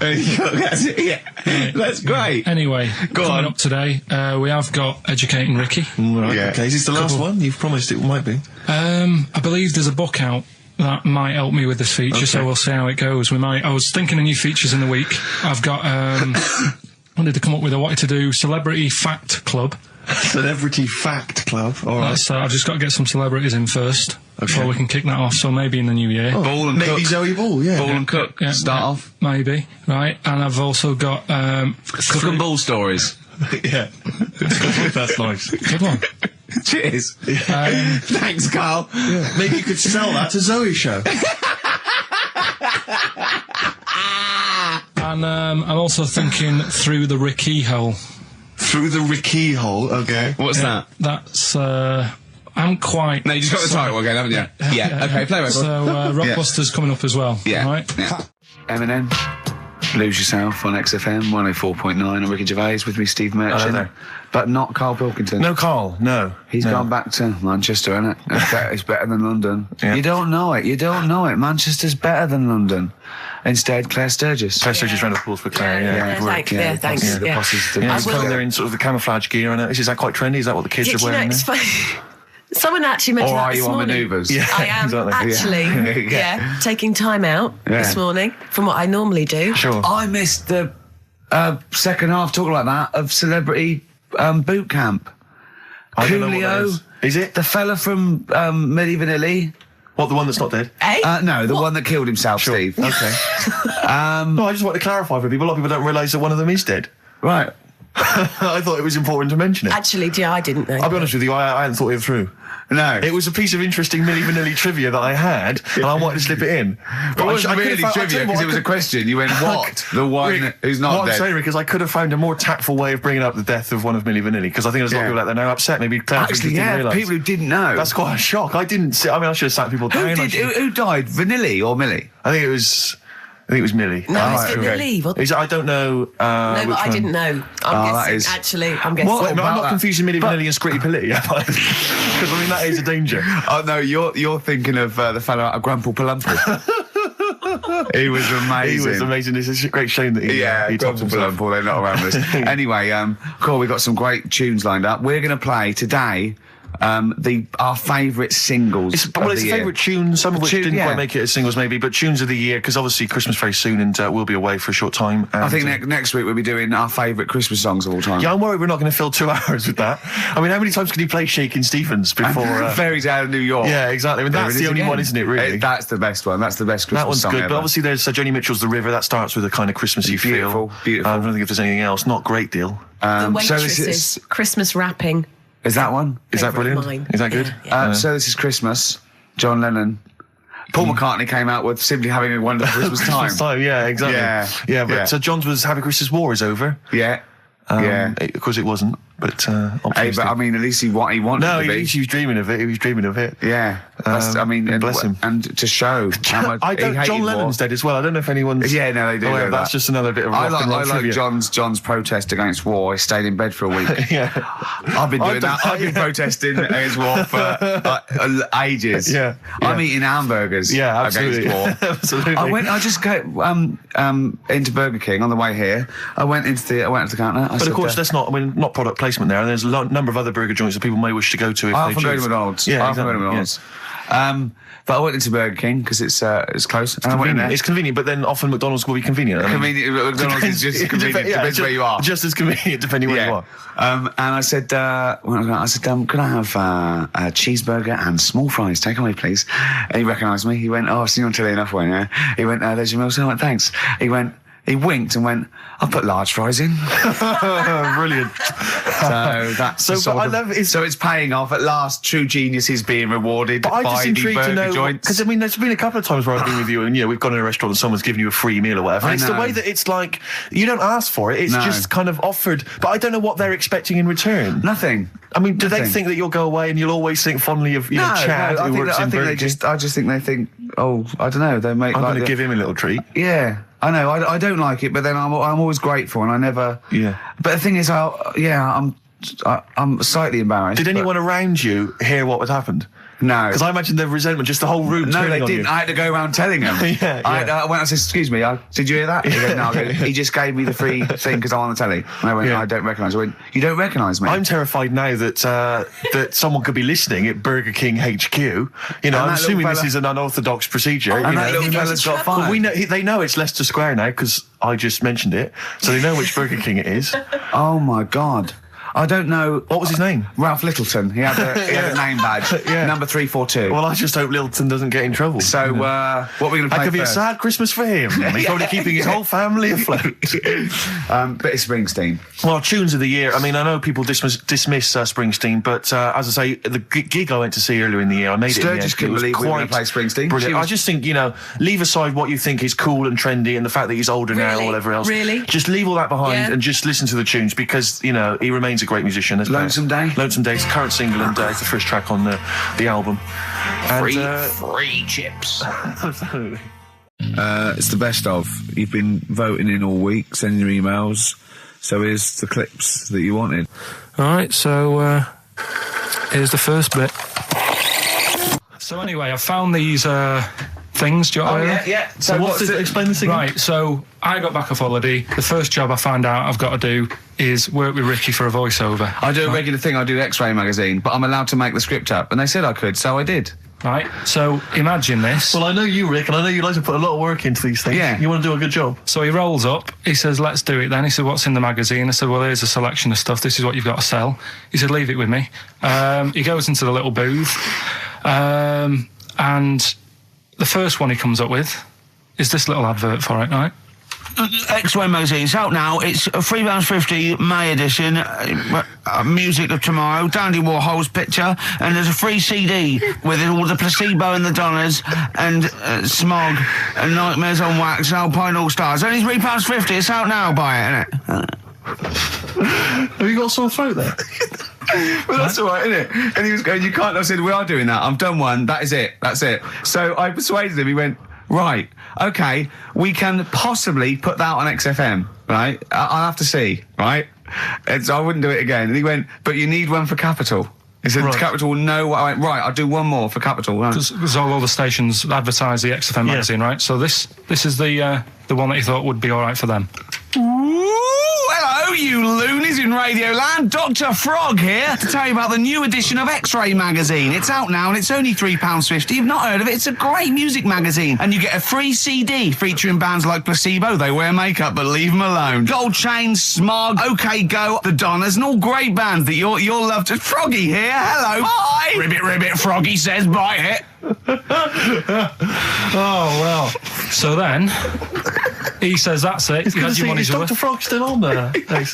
Ernie Ernie Cook, that's it, yeah. That's great. Anyway, Go coming on. up today, we have got Educating Ricky. Right, Yeah. okay. Is this the last one? You've promised it might be. I believe there's a book out that might help me with this feature, so we'll see how it goes. I was thinking of new features in the week. I've got, wanted to come up with, I wanted to do Celebrity Fact Club. Celebrity Fact Club. All right. So I've just got to get some celebrities in first before we can kick that off, so maybe in the new year. Ball and Maybe Cook. Zoe Ball, yeah. Ball and Cook. Yeah, Start yeah, off. Maybe, right. And I've also got, Cook and Ball stories. Yeah. That's nice. good one. Cheers. Thanks, Carl. Yeah. Maybe you could sell that to Zoe's show. And I'm also thinking Through the Ricky Hole. Through the Ricky hole, okay. What's that? That's, I'm quite... No, you just got the title again, haven't you? Yeah. Okay, play record. So, Rockbuster's coming up as well. Yeah. Right? Yeah. Eminem, Lose Yourself on XFM 104.9. I'm Ricky Gervais, with me Steve Merchant. there. But not Karl Pilkington. No, Carl, no. He's no. gone back to Manchester, innit? It's better than London. Yeah. You don't know it. Manchester's better than London. Instead, Claire Sturgis. Claire Sturgis round of applause for Claire, Yeah, thanks. Yeah, thanks. Yeah, the Yeah. posses. Yeah, I he's will- coming there in sort of the camouflage gear, and is that quite trendy? Is that what the kids Do are you know, wearing it's there? funny. Someone actually mentioned Or that are this you on morning. manoeuvres? Yeah, I am exactly. actually, Yeah. taking time out this Yeah. morning from what I normally do. Sure. I missed the second half, talking about that, of Celebrity Boot Camp. I don't know what that Coolio. is it? The fella from Milli Vanilli. What, the one that's not dead? Eh? No, the one that killed himself, Steve. Okay. No, I just want to clarify for people. A lot of people don't realise that one of them is dead. Right. I thought it was important to mention it. Actually, yeah, I didn't know. I'll be honest with you, I hadn't thought it through. No. It was a piece of interesting Milli Vanilli trivia that I had, and I wanted to slip it in. It wasn't I could really have found- trivia, I'll tell you because what, it was I a could- question. You went, what? The one Rick, who's not what dead. I'm saying, Rick, is I could have found a more tactful way of bringing up the death of one of Milli Vanilli, because I think there's a lot of Yeah. people out there now upset. Maybe Claire Actually, didn't yeah, realise. people who didn't know. That's quite a shock. I didn't see. I mean, I should have sat people who down. did? Who died? Vanilli or Millie? I think it was Millie. No, Right, it's okay. Vanilli. What? I don't know. No, but I didn't know. I'm that guessing. is- Actually, I'm guessing. What? I'm about not that? confusing Milli Vanilli and Scritti Politti, am I? Because I mean that is a danger. Oh no, you're thinking of the fellow out of Grumple Palumple. He was amazing. He was amazing. It's a great shame that he Yeah, he topped Grumple himself. Palumple, they're not around us. Anyway, cool, we've got some great tunes lined up. We're going to play today our favourite singles It's of a the year. favourite tune, some of which Tune, didn't yeah. quite make it as singles maybe, but tunes of the year, because obviously Christmas very soon and we'll be away for a short time. And, I think next week we'll be doing our favourite Christmas songs of all time. yeah, I'm worried we're not going to fill 2 hours with that. I mean, how many times can you play Shakin' Stevens before... Fairies Out of New York. yeah, exactly. I mean, There that's it is the only again. one, isn't it, really? That's the best one. That's the best Christmas That one's song good, ever. but obviously there's Joni Mitchell's The River. That starts with a kind of Christmassy Beautiful, feel. beautiful. I don't think if there's anything else. Not a great deal. The so waitresses, this is Christmas wrapping. that one? Is that Favourite of brilliant? mine. Is that good? Yeah. So this is Christmas. John Lennon. Paul McCartney came out with Simply Having a Wonderful Christmas Time. Christmas time, yeah, exactly. Yeah, but yeah. so John's was Happy Christmas War is over. Yeah. Of course it wasn't. But Hey, optimistic. but I mean, at least he wanted No, to be. he was dreaming of it. He was dreaming of it. Yeah, I mean, and, bless him. and to show how much I he don't. hated John Lennon's war. dead as well. I don't know if anyone's. Yeah, no, they do. aware know of that. that. That's just another bit of I rock and roll like trivia. John's protest against war. He stayed in bed for a week. Yeah, I've been doing that. I've been protesting against war for ages. Yeah. I'm eating hamburgers. Yeah, absolutely. Against war. Absolutely. I just go into Burger King on the way here. I went into the counter. But of course, that's not. I mean, not product placement there. And there's a number of other burger joints that people may wish to go to if I they often go to choose. McDonald's. Yeah, I often go to exactly, McDonald's. But I went into Burger King because it's close. And I went in there. It's convenient, but then often McDonald's will be convenient. I mean, Convenient. McDonald's is just convenient. Depends where you are. Just as convenient depending where you are. And I said, can I have a cheeseburger and small fries? Take away, please. And he recognised me. He went, oh, I've seen you on telly enough, won't you? He went, there's your meal. So I went, thanks. He winked and went, I'll put large fries in. Brilliant. So that's so it's paying off. At last, true genius is being rewarded But I'm by just the intrigued to burger know, joints. because I mean, there's been a couple of times where I've been with you, and we've gone to a restaurant and someone's given you a free meal or whatever. I And it's the know. way that it's like you don't ask for it; it's No. just kind of offered. But I don't know what they're expecting in return. Nothing. I mean, do they Nothing. think that you'll go away and you'll always think fondly of Chad, who works in Burger King? I just think they think, oh, I don't know. They make. I'm like going to give him a little treat. Yeah, I know. I don't like it, but then I'm always grateful, and I never. Yeah. But the thing is, I'm slightly embarrassed. Did but- anyone around you hear what had happened? No. Because I imagine the resentment, just the whole room No, turning they on didn't. you. I had to go around telling them. Yeah, I went. I said, "Excuse me, did you hear that?" He went, "No." He just gave me the free thing because I'm on the telly. And I went, Yeah. "I don't recognise." I went, "You don't recognise me?" I'm terrified now that that someone could be listening at Burger King HQ. You know, I'm that assuming little this fella- is an unorthodox procedure. And you that know. little fella's got fired. But we know they know it's Leicester Square now because I just mentioned it, so they know which Burger King it is. Oh my God. I don't know. What was his name? Ralph Littleton. He had a name badge. Yeah. Number 342. Well, I just hope Littleton doesn't get in trouble. So, what are we going to play That could be a first? sad Christmas for him. He's probably keeping his whole family afloat. Bit of Springsteen. Well, tunes of the year. I mean, I know people dismiss Springsteen, but as I say, the gig I went to see earlier in the year, I made it. In the Sturgis end. couldn't It was believe we were going to quite play Springsteen. Brilliant. She was- I just think, leave aside what you think is cool and trendy and the fact that he's older now Really? or whatever else. Really? Just leave all that behind Yeah. and just listen to the tunes because, he remains a great musician. Lonesome Day? Lonesome Day is the current single and it's the first track on the album. And, Free chips. absolutely. It's the best of. You've been voting in all week, sending your emails. So here's the clips that you wanted. All right, so here's the first bit. So anyway, I found these things. Do you want to hear them? yeah. So what's this? Explain this again. Right, so I got back off holiday. The first job I found out I've got to do is work with Ricky for a voiceover. I do a regular thing. I do X-Ray magazine, but I'm allowed to make the script up. And they said I could, so I did. Right, so imagine this. Well, I know you, Rick, and I know you like to put a lot of work into these things. Yeah. You want to do a good job. So he rolls up, he says, let's do it then. He said, what's in the magazine? I said, well, here's a selection of stuff. This is what you've got to sell. He said, leave it with me. He goes into the little booth, and the first one he comes up with is this little advert for it, right? X-Ray magazine. It's out now. It's £3.50 May edition. Music of Tomorrow. Dandy Warhol's picture, and there's a free CD with all the Placebo and the Donners and Smog and Nightmares on Wax, Alpine All Stars. Only £3.50. It's out now. Buy it, innit? Have you got a sore throat there? Well, that's all right, isn't it? And he was going, you can't. I said, we are doing that. I've done one. That is it. That's it. So I persuaded him. He went, right, okay, we can possibly put that on XFM, right? I'll have to see, right? And so I wouldn't do it again. And he went, but you need one for Capital. He said, Right. Capital will know what I went, right, I'll do one more for Capital. Right. Because all the stations advertise the XFM magazine, right? So this is the one that you thought would be all right for them. Ooh, hello, you loonies in Radioland. Dr. Frog here to tell you about the new edition of X-Ray magazine. It's out now and it's only £3.50. You've not heard of it? It's a great music magazine. And you get a free CD featuring bands like Placebo. They wear makeup, but leave them alone. Gold Chain, Smog, OK Go, The Donners, and all great bands that you'll love to... Froggy here. Hello. Bye. Ribbit, ribbit, Froggy says bye it. Oh, well. So then, he says, that's it. You had your money's Is worth. Dr. Frog still on there?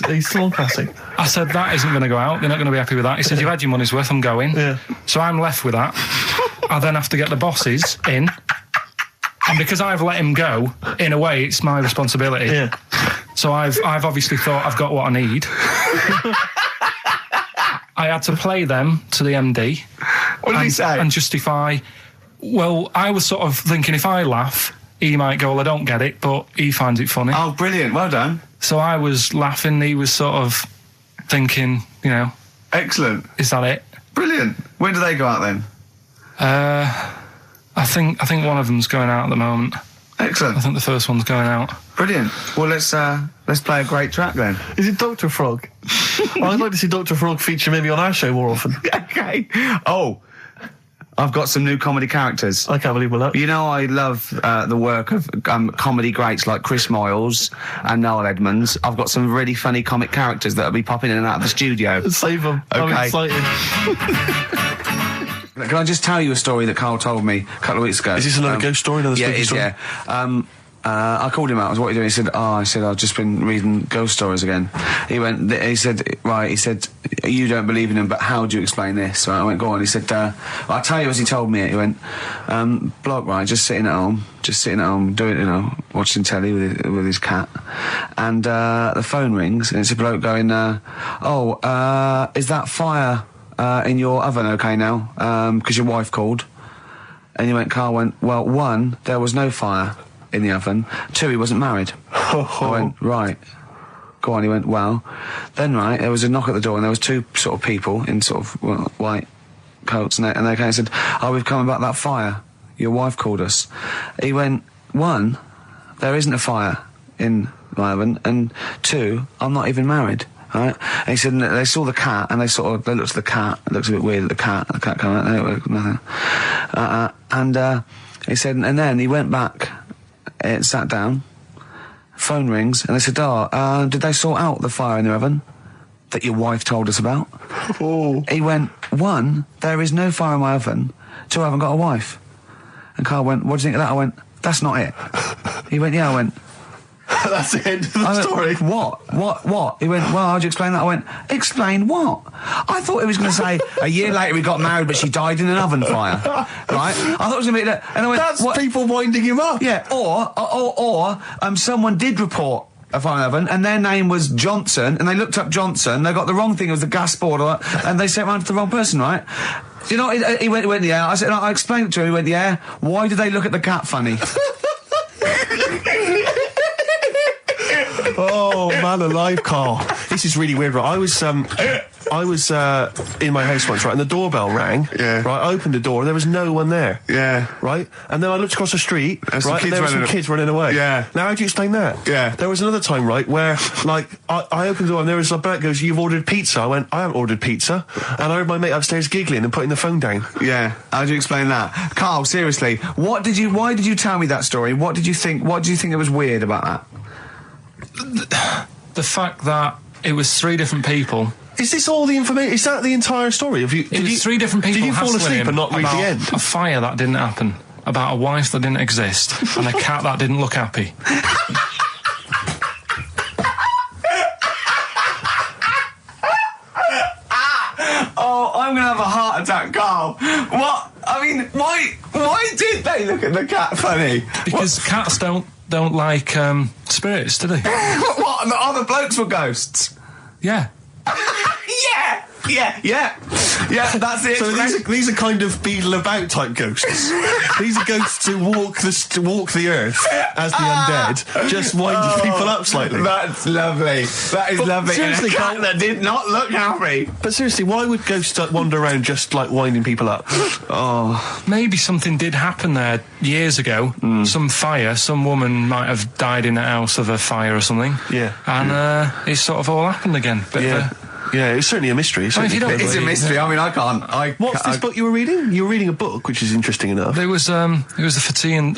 He's still on classic. I said, that isn't going to go out. They're not going to be happy with that. He said, you've had your money's worth. I'm going. Yeah. So I'm left with that. I then have to get the bosses in. And because I've let him go, in a way, it's my responsibility. Yeah. So I've obviously thought I've got what I need. I had to play them to the MD. What did he say? And justify. Well, I was sort of thinking if I laugh, he might go, well, I don't get it, but he finds it funny. Oh, brilliant. Well done. So I was laughing, he was sort of thinking, you know. Excellent. Is that it? Brilliant. When do they go out then? I think one of them's going out at the moment. Excellent. I think the first one's going out. Brilliant. Well, let's play a great track then. Is it Dr. Frog? I'd like to see Dr. Frog feature maybe on our show more often. Okay. Oh, I've got some new comedy characters. I can't believe we're that. You know, I love the work of comedy greats like Chris Moyles and Noel Edmonds. I've got some really funny comic characters that'll be popping in and out of the studio. Save them. Okay. I'm excited. Can I just tell you a story that Carl told me a couple of weeks ago? Is this another ghost story? Another yeah, spooky it is, story? yeah. I called him out. I was, what are you doing? He said, I've just been reading ghost stories again. He said, you don't believe in them, but how do you explain this? Right, I went, go on. He said, I'll tell you as he told me it. He went, bloke, right, just sitting at home, doing, you know, watching telly with his cat. And, the phone rings, and it's a bloke going, is that fire, in your oven okay now? 'Cause your wife called. And Carl went, well, 1, there was no fire in the oven. 2, he wasn't married. I went, right. Go on. He went, well, then, right, there was a knock at the door and there was 2 sort of people in sort of white coats and they came and said, we've come about that fire. Your wife called us. He went, 1, there isn't a fire in my oven, and 2, I'm not even married. Right? And he said, and they saw the cat, and they looked at the cat. It looks a bit weird at the cat came out, nothing. He said, and then he went back, sat down, phone rings, and they said, did they sort out the fire in the oven that your wife told us about? Oh. He went, 1, there is no fire in my oven. 2, I haven't got a wife. And Carl went, what do you think of that? I went, that's not it. He went, yeah. I went, that's the end of the story. What? He went, well, how'd you explain that? I went, explain what? I thought he was going to say, a year later we got married, but she died in an oven fire. Right? I thought it was going to be that. And I went, that's what? People winding him up. Yeah, or someone did report a fire in the oven, and their name was Johnson, and they looked up Johnson, they got the wrong thing, it was the gas board, and they sent it round to the wrong person, right? You know, he went, yeah. I said, I explained it to him, he went, yeah. Why did they look at the cat funny? Oh, man alive, Carl. This is really weird, right? I was in my house once, right, and the doorbell rang. Yeah. Right, I opened the door and there was no one there. Yeah. Right? And then I looked across the street, right, and there were some kids running away. Yeah. Now, how do you explain that? Yeah. There was another time, right, where, like, I opened the door and there was a bloke goes, you've ordered pizza. I went, I haven't ordered pizza. And I heard my mate upstairs giggling and putting the phone down. Yeah. How do you explain that? Carl, seriously, why did you tell me that story? What did you think it was weird about that? The fact that it was 3 different people. Is this all the information? Is that the entire story? It was 3 different people. Did you fall asleep and not read the end? A fire that didn't happen, about a wife that didn't exist, and a cat that didn't look happy. Oh, I'm gonna have a heart attack, Carl. What? I mean, why did they look at the cat funny? Because cats don't like spirits, do they? What? The other blokes were ghosts? Yeah. Yeah, that's it. So these are kind of Beadle About type ghosts. These are ghosts who walk the earth as the undead, just winding people up slightly. That's lovely. That is lovely. Seriously, and a cat that did not look happy. But seriously, why would ghosts wander around just like winding people up? Oh, maybe something did happen there years ago. Some fire. Some woman might have died in a house of a fire or something. Yeah. And it sort of all happened again. Yeah, it's certainly a mystery. If you don't it's a mystery. I mean, I can't. What's this book you were reading? You were reading a book, which is interesting enough. It was the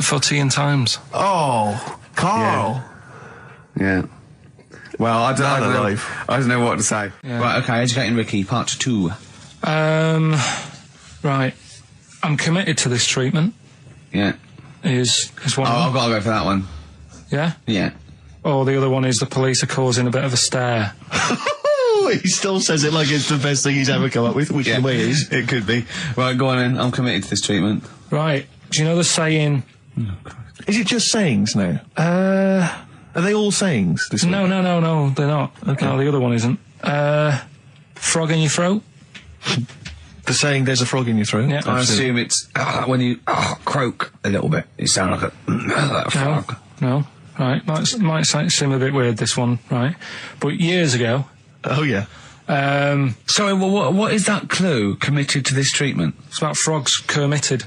For Tea and Times. Oh, Carl. Yeah. Well, I don't know what to say. Yeah. Right. Okay. Educating Ricky, part 2. Right. I'm committed to this treatment. Yeah. Is one. I've got to go for that one. Yeah. Yeah. Or the other one is the police are causing a bit of a stir. He still says it like it's the best thing he's ever come up with, which in a way is. It could be. Right, go on then. I'm committed to this treatment. Right. Do you know the saying... Is it just sayings now? Are they all sayings? No, they're not. Okay. No, the other one isn't. Frog in your throat? The saying, there's a frog in your throat. Yeah. I assume it's when you croak a little bit. You sound like a frog. No. Right. Might seem a bit weird, this one, right? But years ago... Oh, yeah. Sorry, well, what is that clue? Committed to this treatment? It's about frogs committed.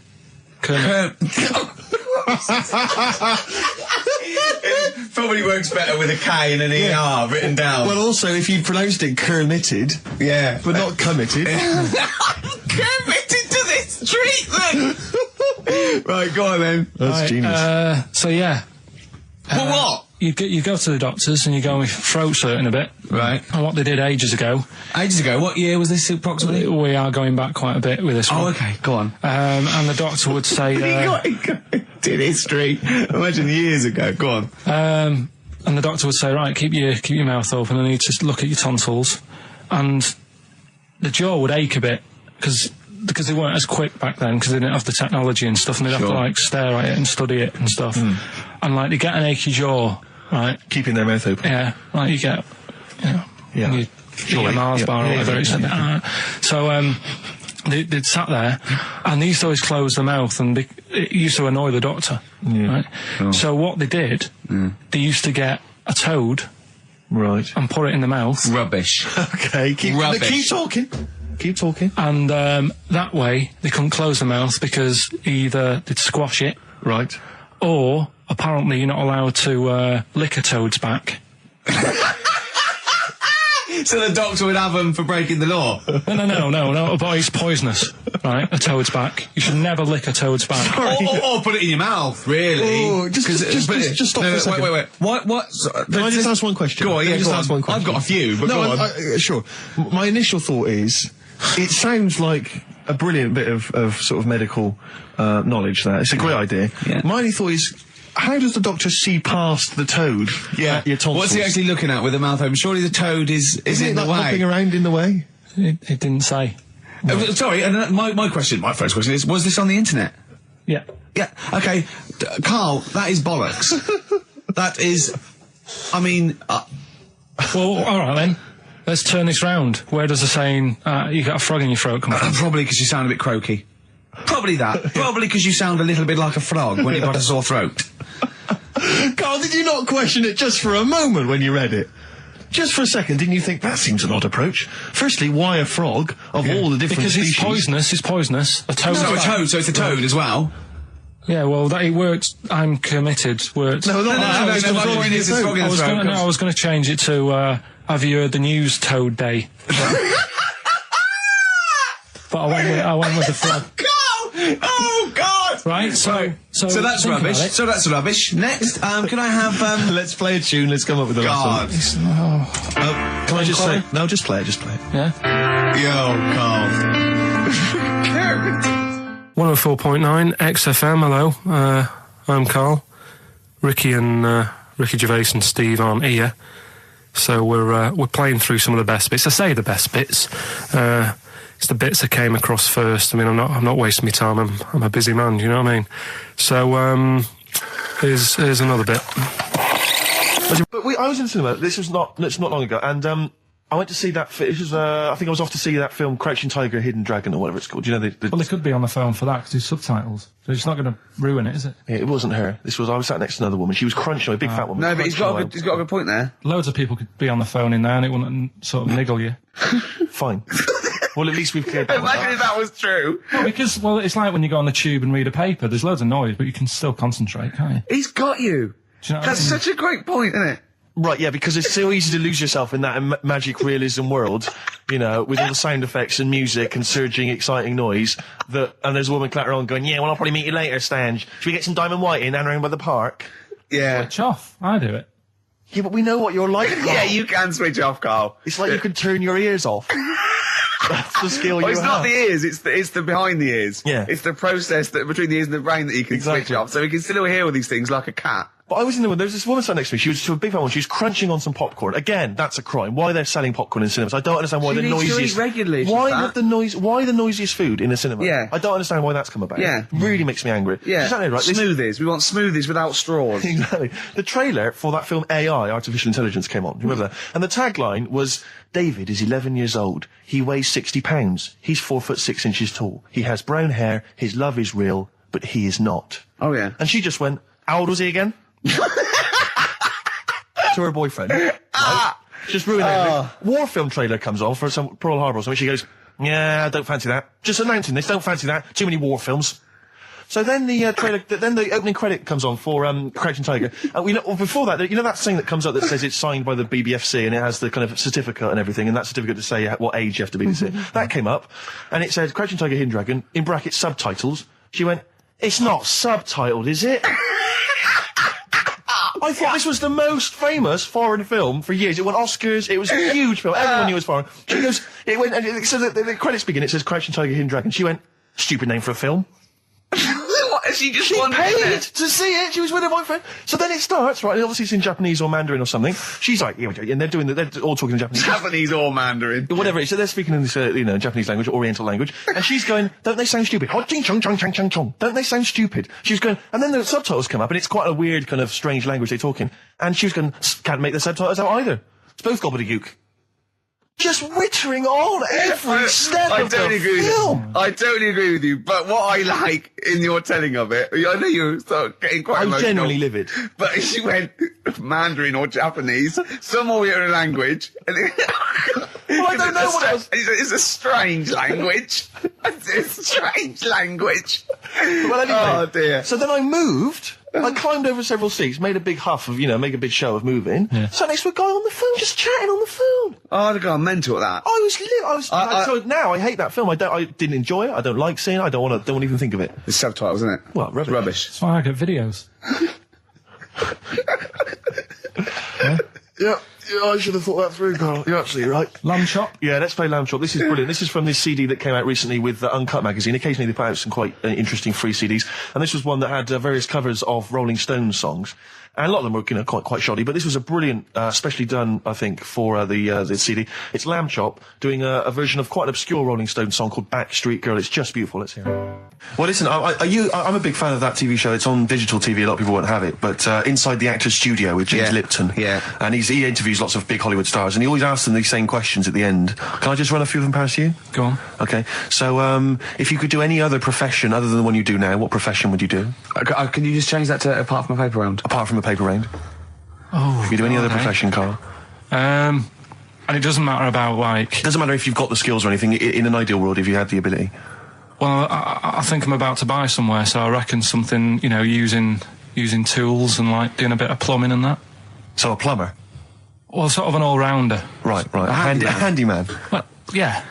Probably works better with a K and an ER written down. Well, also, if you pronounced it committed, yeah. but not committed. Committed to this treatment! Right, go on then. That's genius. So, yeah. What? You go to the doctors and you go with throat hurting a bit. Right. And what they did ages ago. What year was this approximately? We are going back quite a bit with this one. Oh, okay, go on. And the doctor would say... did history. Imagine years ago, go on. And the doctor would say, right, keep your mouth open and you need to look at your tonsils. And the jaw would ache a bit, because they weren't as quick back then, because they didn't have the technology and stuff, and they'd have to, like, stare at it and study it and stuff. And, like, they get an achy jaw, right? Keeping their mouth open. Yeah, like, you get, Yeah. you eat a Mars bar or whatever. So, they'd sat there, and they used to always close their mouth, and it used to annoy the doctor, right? Oh. So what they did, they used to get a toad, right, and put it in the mouth. Rubbish. Okay, keep talking. Keep talking. And that way, they couldn't close the mouth because either they'd squash it, right, or apparently you're not allowed to lick a toad's back. So the doctor would have them for breaking the law? No, but it's poisonous, right? A toad's back. You should never lick a toad's back. Or put it in your mouth, really. Oh, just stop for a second. Wait. What? Can I just ask one question? Go on, yeah, ask one question. I've got a few, but go on. Sure. My initial thought is, it sounds like a brilliant bit of sort of medical knowledge there. It's a great idea. Yeah. My only thought is, how does the doctor see past the toad? Yeah. Your tonsils? What's he actually looking at with the mouth open? Surely the toad is in the way. Hopping around in the way? It didn't say. Sorry, and my first question is, was this on the internet? Yeah. Yeah, okay. Carl, that is bollocks. That is... I mean... Well, alright then. Let's turn this round. Where does the saying, you got a frog in your throat come from? Probably because you sound a bit croaky. Probably that. Probably because you sound a little bit like a frog when you've got a sore throat. Carl, did you not question it just for a moment when you read it? Just for a second, didn't you think that seems an odd approach? Firstly, why a frog of all the different species? Because it's poisonous. A toad. So it's a toad as well. Yeah, well, it worked. I'm committed. Worked. No, my point is it's frog in the throat. I was going to change it to, have you heard the news Toad Day? But I went with the frog. Oh God! Right, so that's rubbish. So that's rubbish. Next, can I have? Let's play a tune. Let's come up with a last one. Can I just say? No, just play it. Just play it. Yeah. Yo, Carl. 104.9 XFM. Hello, I'm Carl. Ricky Gervais and Steve aren't here, so we're playing through some of the best bits. I say the best bits. It's the bits that came across first. I mean, I'm not wasting my time. I'm a busy man. You know what I mean? So here's another bit. But I was in the cinema. This was not long ago, and I went to see that. It was I think I was off to see that film, Crouching Tiger, Hidden Dragon, or whatever it's called. Do you know Well, they could be on the phone for that because there's subtitles. So it's not going to ruin it, is it? Yeah, it wasn't her. I was sat next to another woman. She was crunching, a big fat woman. No, but he's got a good point there. Loads of people could be on the phone in there, and it wouldn't sort of niggle you. Fine. Well, at least we've cleared that. Imagine if that was true. Well, because it's like when you go on the tube and read a paper. There's loads of noise, but you can still concentrate, can't you? He's got you. Do you know That's such a great point, isn't it? Right, yeah, because it's so easy to lose yourself in that magic realism world, you know, with all the sound effects and music and surging, exciting noise, and there's a woman clattering on going, yeah, well, I'll probably meet you later, Stan. Should we get some Diamond White in and around by the park? Yeah. Switch off. I do it. Yeah, but we know what you're like. Yeah, you can switch off, Carl. It's like you can turn your ears off. That's the skill you have. It's not the ears, it's the behind the ears. Yeah. It's the process that between the ears and the brain that you can switch off. So you can still hear all these things like a cat. But I was in the room, there was this woman sat next to me, she was a big fan, she was crunching on some popcorn. Again, that's a crime. Why they're selling popcorn in cinemas? I don't understand why She the needs to noisiest... eat regularly, Why the noisiest food in a cinema? Yeah. I don't understand why that's come about. Yeah. Really makes me angry. Yeah. Exactly right. Smoothies. We want smoothies without straws. Exactly. The trailer for that film AI, Artificial Intelligence, came on. Remember that? And the tagline was, David is 11 years old. He weighs 60 pounds. He's 4'6" tall. He has brown hair. His love is real, but he is not. Oh, yeah. And she just went, how old was he again? To her boyfriend. Right? Just ruined everything. War film trailer comes on for some Pearl Harbor or something. She goes, yeah, I don't fancy that. Just announcing this, don't fancy that. Too many war films. So then the trailer, then the opening credit comes on for Crouching Tiger. Before that, you know that thing that comes up that says it's signed by the BBFC and it has the kind of certificate and everything, and that certificate to say what age you have to be to see it. That came up, and it said Crouching Tiger, Hidden Dragon, in brackets subtitles. She went, it's not subtitled, is it? I thought this was the most famous foreign film for years. It won Oscars. It was a huge film. Everyone knew it was foreign. She goes, it went, and so the credits begin. It says Crouching Tiger, Hidden Dragon. She went, stupid name for a film. What? She just She wanted paid it. to see it. She was with her boyfriend. So then it starts, right? And obviously it's in Japanese or Mandarin or something. She's like, yeah, and they're all talking in Japanese. Japanese or Mandarin. Whatever it is. So they're speaking in this, Japanese language, Oriental language. And she's going, don't they sound stupid? Hot ching chong chong chong chong chong. Don't they sound stupid? She was going, and then the subtitles come up, and it's quite a weird kind of strange language they're talking. And she was going, can't make the subtitles out either. It's both gobbledygook. Just wittering on every step of the film. I totally agree with you, but what I like in your telling of it, I know you're getting quite emotional. I'm genuinely livid. But she went Mandarin or Japanese, some Oriental language. And Well, I don't know what it was. It's a strange language. It's a strange language. Well, anyway, oh dear. So then I moved. I climbed over several seats, made a big huff of, make a big show of moving. Yeah. Sat next to a guy on the phone, just chatting on the phone. Oh, I'd have gone mental at that. So now I hate that film. I didn't enjoy it. I don't like seeing it. I don't want to even think of it. It's subtitles, isn't it? Well, rubbish. That's why I get videos. Yeah, I should have thought that through, Carl. You're absolutely right. Lamb chop? Yeah, let's play Lamb Chop. This is brilliant. This is from this CD that came out recently with Uncut magazine. Occasionally they put out some quite interesting free CDs. And this was one that had various covers of Rolling Stones songs. And a lot of them were, quite shoddy, but this was a brilliant, specially done, I think, for the CD. It's Lamb Chop doing a version of quite an obscure Rolling Stones song called Backstreet Girl. It's just beautiful. Let's hear it. Well, listen, I'm a big fan of that TV show. It's on digital TV. A lot of people won't have it, but Inside the Actors Studio with James Lipton. Yeah. And he interviews lots of big Hollywood stars, and he always asks them these same questions at the end. Can I just run a few of them past you? Go on. Okay. So, if you could do any other profession other than the one you do now, what profession would you do? Can you just change that to apart from a paper round? Apart from a paper round. Oh. If you do any other profession, Carl. And it doesn't matter about It doesn't matter if you've got the skills or anything. In an ideal world, if you had the ability. Well, I think I'm about to buy somewhere, so I reckon something, using tools and doing a bit of plumbing and that. So a plumber? Well, sort of an all-rounder. Right. A handyman. Well, yeah.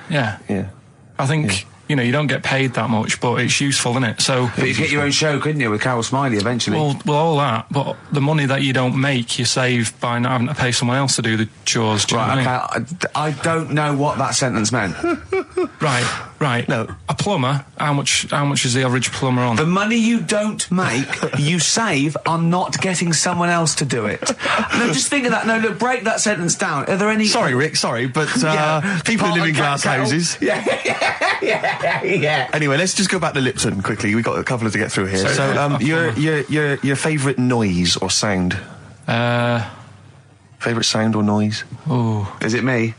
I think, you don't get paid that much, but it's useful, isn't it? So. But you get your own show, couldn't you, with Carol Smiley eventually? Well, all that, but the money that you don't make, you save by not having to pay someone else to do the chores. Do you know what I mean? I don't know what that sentence meant. Right. No. A plumber, how much is the average plumber on? The money you don't make, you save on not getting someone else to do it. No, just think of that. No, look, break that sentence down. Are there any... Sorry, Rick, but people who live in glass houses. Yeah. Anyway, let's just go back to Lipton quickly. We've got a couple to get through here. So, your favourite noise or sound? Favourite sound or noise? Oh. Is it me?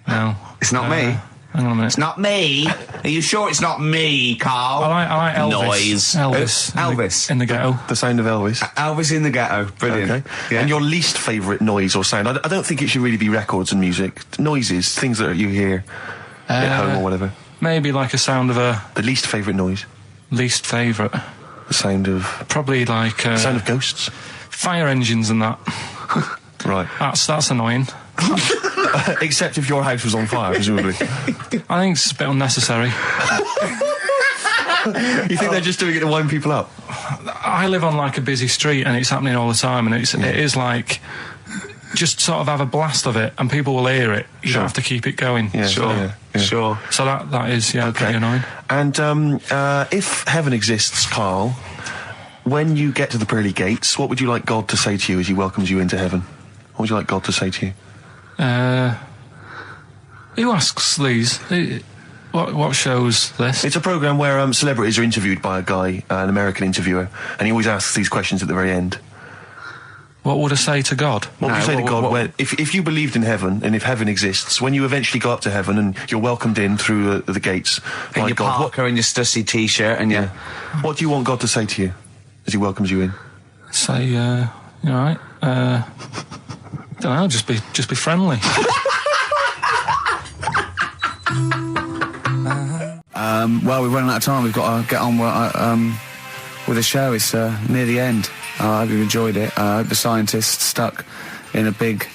No. It's not me. Hang on a minute. It's not me. Are you sure it's not me, Carl? I like Elvis. Noise. Elvis. In the ghetto. The sound of Elvis. Elvis in the ghetto. Brilliant. Okay. Yeah. And your least favourite noise or sound? I don't think it should really be records and music. Noises, things that you hear at home or whatever. Maybe like a sound of a... The least favourite noise? Least favourite? The sound of... Probably like... the sound of ghosts? Fire engines and that. Right. That's annoying. Except if your house was on fire, presumably. I think it's a bit unnecessary. You think they're just doing it to wind people up? I live on a busy street and it's happening all the time, and it is just sort of have a blast of it and people will hear it. You don't have to keep it going. Yeah, Sure. So that is, pretty annoying. And if heaven exists, Carl, when you get to the pearly gates, what would you like God to say to you as he welcomes you into heaven? What would you like God to say to you? Who asks these? What show's this? It's a programme where celebrities are interviewed by a guy, an American interviewer, and he always asks these questions at the very end. What would I say to God? What would you say to God if you believed in heaven, and if heaven exists, when you eventually go up to heaven and you're welcomed in through the gates in your God, parka and your stussy t-shirt and your... What do you want God to say to you as he welcomes you in? Say, you all right? Don't know, just be friendly. Well, we're running out of time. We've got to get on with the show. It's near the end. I hope you've enjoyed it. I hope the scientists stuck in a big,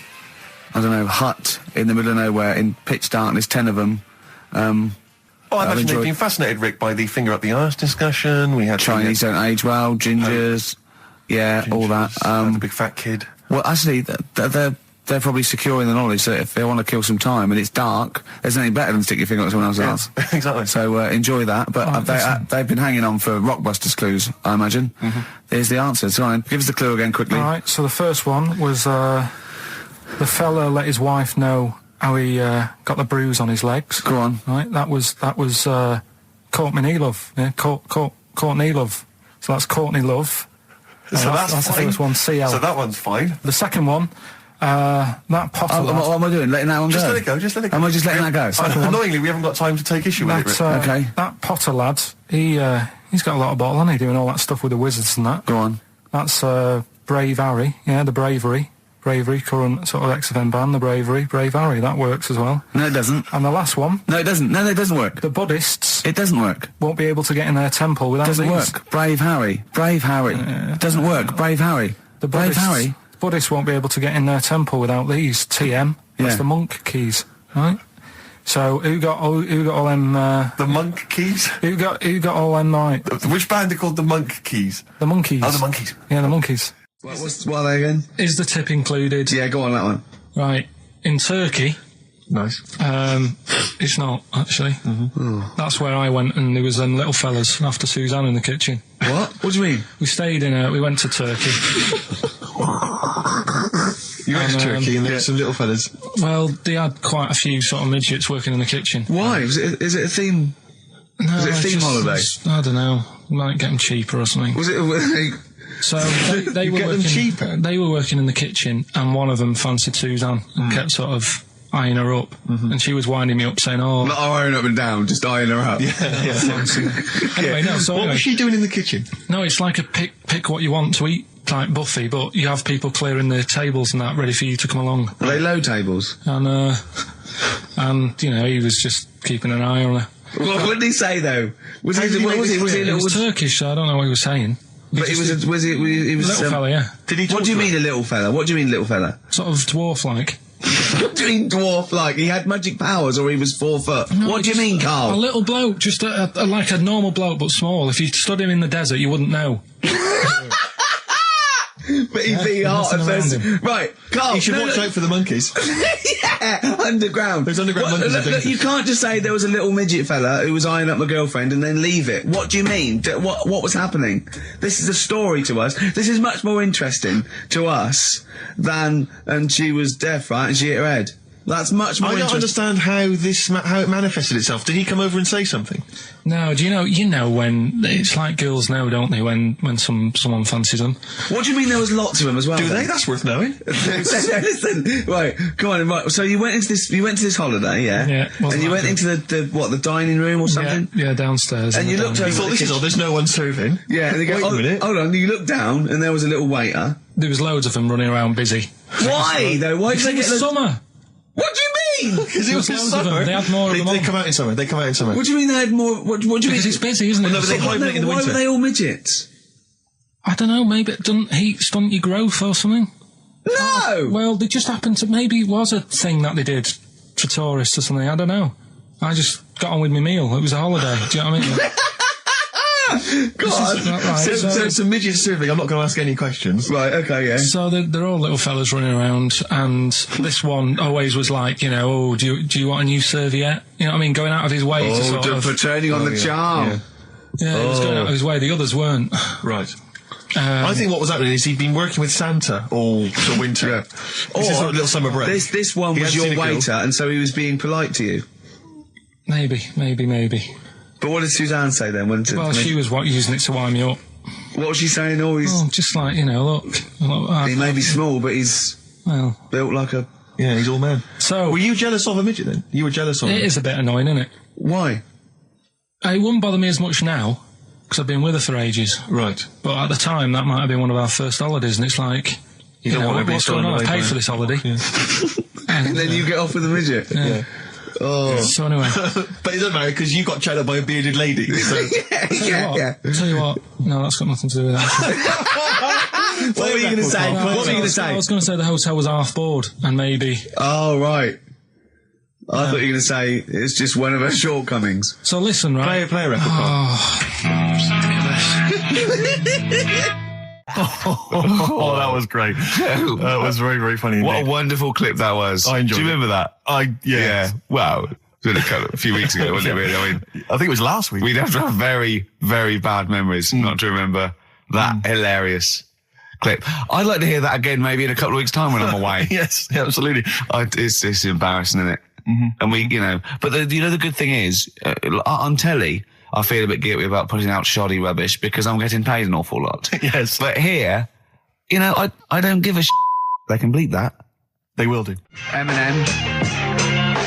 I don't know, hut in the middle of nowhere in pitch darkness, 10 of them. I imagine they've been fascinated, Rick, by the finger up the arse discussion. We had Chinese don't age well, gingers, all that. The big fat kid. Well, actually, they're probably secure in the knowledge that if they want to kill some time and it's dark, there's nothing better than stick your finger up someone else's arse. Exactly. So enjoy that. But they've been hanging on for Rockbusters clues, I imagine. Here's the answer. So give us the clue again quickly. All right, so the first one was the fella let his wife know how he got the bruise on his legs. Go on. Right, that was Courtney Love. Yeah, Courtney Love. So that's Courtney Love. So that's the first one, CL. So that one's fine. The second one, that Potter lad. What am I doing? Letting that one go? Just let it go, just let it go. Am I just letting that go? Annoyingly, we haven't got time to take issue with it, Rick. Okay. That Potter lad, he's got a lot of bottle, hasn't he, doing all that stuff with the wizards and that. Go on. That's Brave Harry, the Bravery, current sort of XFM band, the Brave Harry, that works as well. No, it doesn't. And the last one... No, it doesn't. No, it doesn't work. The Buddhists... It doesn't work. Won't be able to get in their temple without Doesn't these. work. Brave Harry. It doesn't work. Brave Harry. Brave Harry. Buddhists won't be able to get in their temple without these. TM. That's the monk keys, right? So who got all them? The monk keys. Who got all them? Right? Which band are called the Monk Keys? The Monkeys. Oh, the Monkeys. Yeah, the Monkeys. What are they again? Is the tip included? Yeah, go on that one. Right. In Turkey. Nice. It's not actually. That's where I went, and there was them little fellas after Suzanne in the kitchen. What? What do you mean? We stayed we went to Turkey. You went to Turkey and there were some little fellas. Well, they had quite a few sort of midgets working in the kitchen. Why? Is it a theme? No, was it a theme holiday? I don't know. Might get them cheaper or something. Was it? So they were working cheaper. They were working in the kitchen, and one of them fancied Suzanne and kept sort of eyeing her up, and she was winding me up saying, "Oh, not eyeing up and down, just eyeing her up." Anyway, no. So what was she doing in the kitchen? No, it's like a pick what you want to eat type buffet, but you have people clearing the tables and that ready for you to come along. Are they low tables? And he was just keeping an eye on her. What did he say though? Was he Turkish, so I don't know what he was saying. But he was a little fella, yeah. Did he? What do you mean a little fella? What do you mean little fella? Sort of dwarf-like. What do you mean dwarf-like? He had magic powers, or he was 4 foot? No, what do you mean, Carl? A little bloke, just like a normal bloke, but small. If you stood him in the desert, you wouldn't know. But he'd be hot at first. Right, Carl. You should watch out for the monkeys. Yeah, underground. There's underground monkeys. Look, you can't just say there was a little midget fella who was eyeing up my girlfriend and then leave it. What do you mean? What was happening? This is a story to us. This is much more interesting to us than, and she was deaf, right, and she hit her head. That's much more interesting. I don't understand how it manifested itself. Did he come over and say something? No, do you know when it's like girls know, don't they, when someone fancies them? What do you mean there was lots of them as well? Do they? That's worth knowing. Listen, right, come on, right. So you went to this holiday, yeah? Yeah. And you went into the dining room or something? Yeah, downstairs. And you looked over. You thought, this is all, there's no one serving. Yeah, and they go, wait a minute. Hold on, you looked down and there was a little waiter. There was loads of them running around busy. Why though? Why did they get summer? What do you mean? Because it was summer. They had more of them. They come out in summer. What do you mean they had more? What do you mean? Because it's busy, isn't it? No, but they hibernate in the winter. Why were they all midgets? I don't know. Maybe it doesn't heat stunt your growth or something. No. Well, they just happened to. Maybe it was a thing that they did for tourists or something. I don't know. I just got on with my meal. It was a holiday. Do you know what I mean? God. Right, so it's a midget serving. I'm not going to ask any questions. Right, okay, yeah. So they're all little fellas running around, and this one always was like, do you want a new serviette? You know what I mean? Going out of his way to sort of... for turning on the charm. Yeah, he was going out of his way. The others weren't. Right. I think what was happening is he'd been working with Santa all the winter. Yeah. This is like a little summer break. This one He was hadn't your seen a girl. waiter, and so he was being polite to you. Maybe. But what did Suzanne say then? Well, she was using it to wind me up. What was she saying? Oh, he's... Oh, just like, look. He may be small, but he's built like a... Yeah, he's all man. So... Were you jealous of a midget then? You were jealous of him? It is a bit annoying, isn't it? Why? It wouldn't bother me as much now, because I've been with her for ages. Right. But at the time, that might have been one of our first holidays, and it's like... You don't want to be what's going on? I paid for this holiday. Yeah. And then you get off with the midget? Yeah. Oh. So anyway... But it doesn't matter, because you got chatted by a bearded lady. So. yeah. Tell you what, no, that's got nothing to do with that. What were you going to say? I was going to say the hotel was half board, and maybe... Oh, right. I thought you were going to say it's just one of her shortcomings. So listen, right? Play a record. Oh, that was great. That was very, very funny. What indeed. a wonderful clip that was. I enjoyed Do you it. remember that? Yeah. Wow. It was a few weeks ago, wasn't it, really? I mean, I think it was last week. we'd have to have very, very bad memories not to remember that hilarious clip. I'd like to hear that again maybe in a couple of weeks' time when I'm away. Yes, absolutely. It's embarrassing, isn't it? And we, but the good thing is, on telly, I feel a bit guilty about putting out shoddy rubbish because I'm getting paid an awful lot. Yes. But here, I don't give a They can bleep that. They will do. Eminem,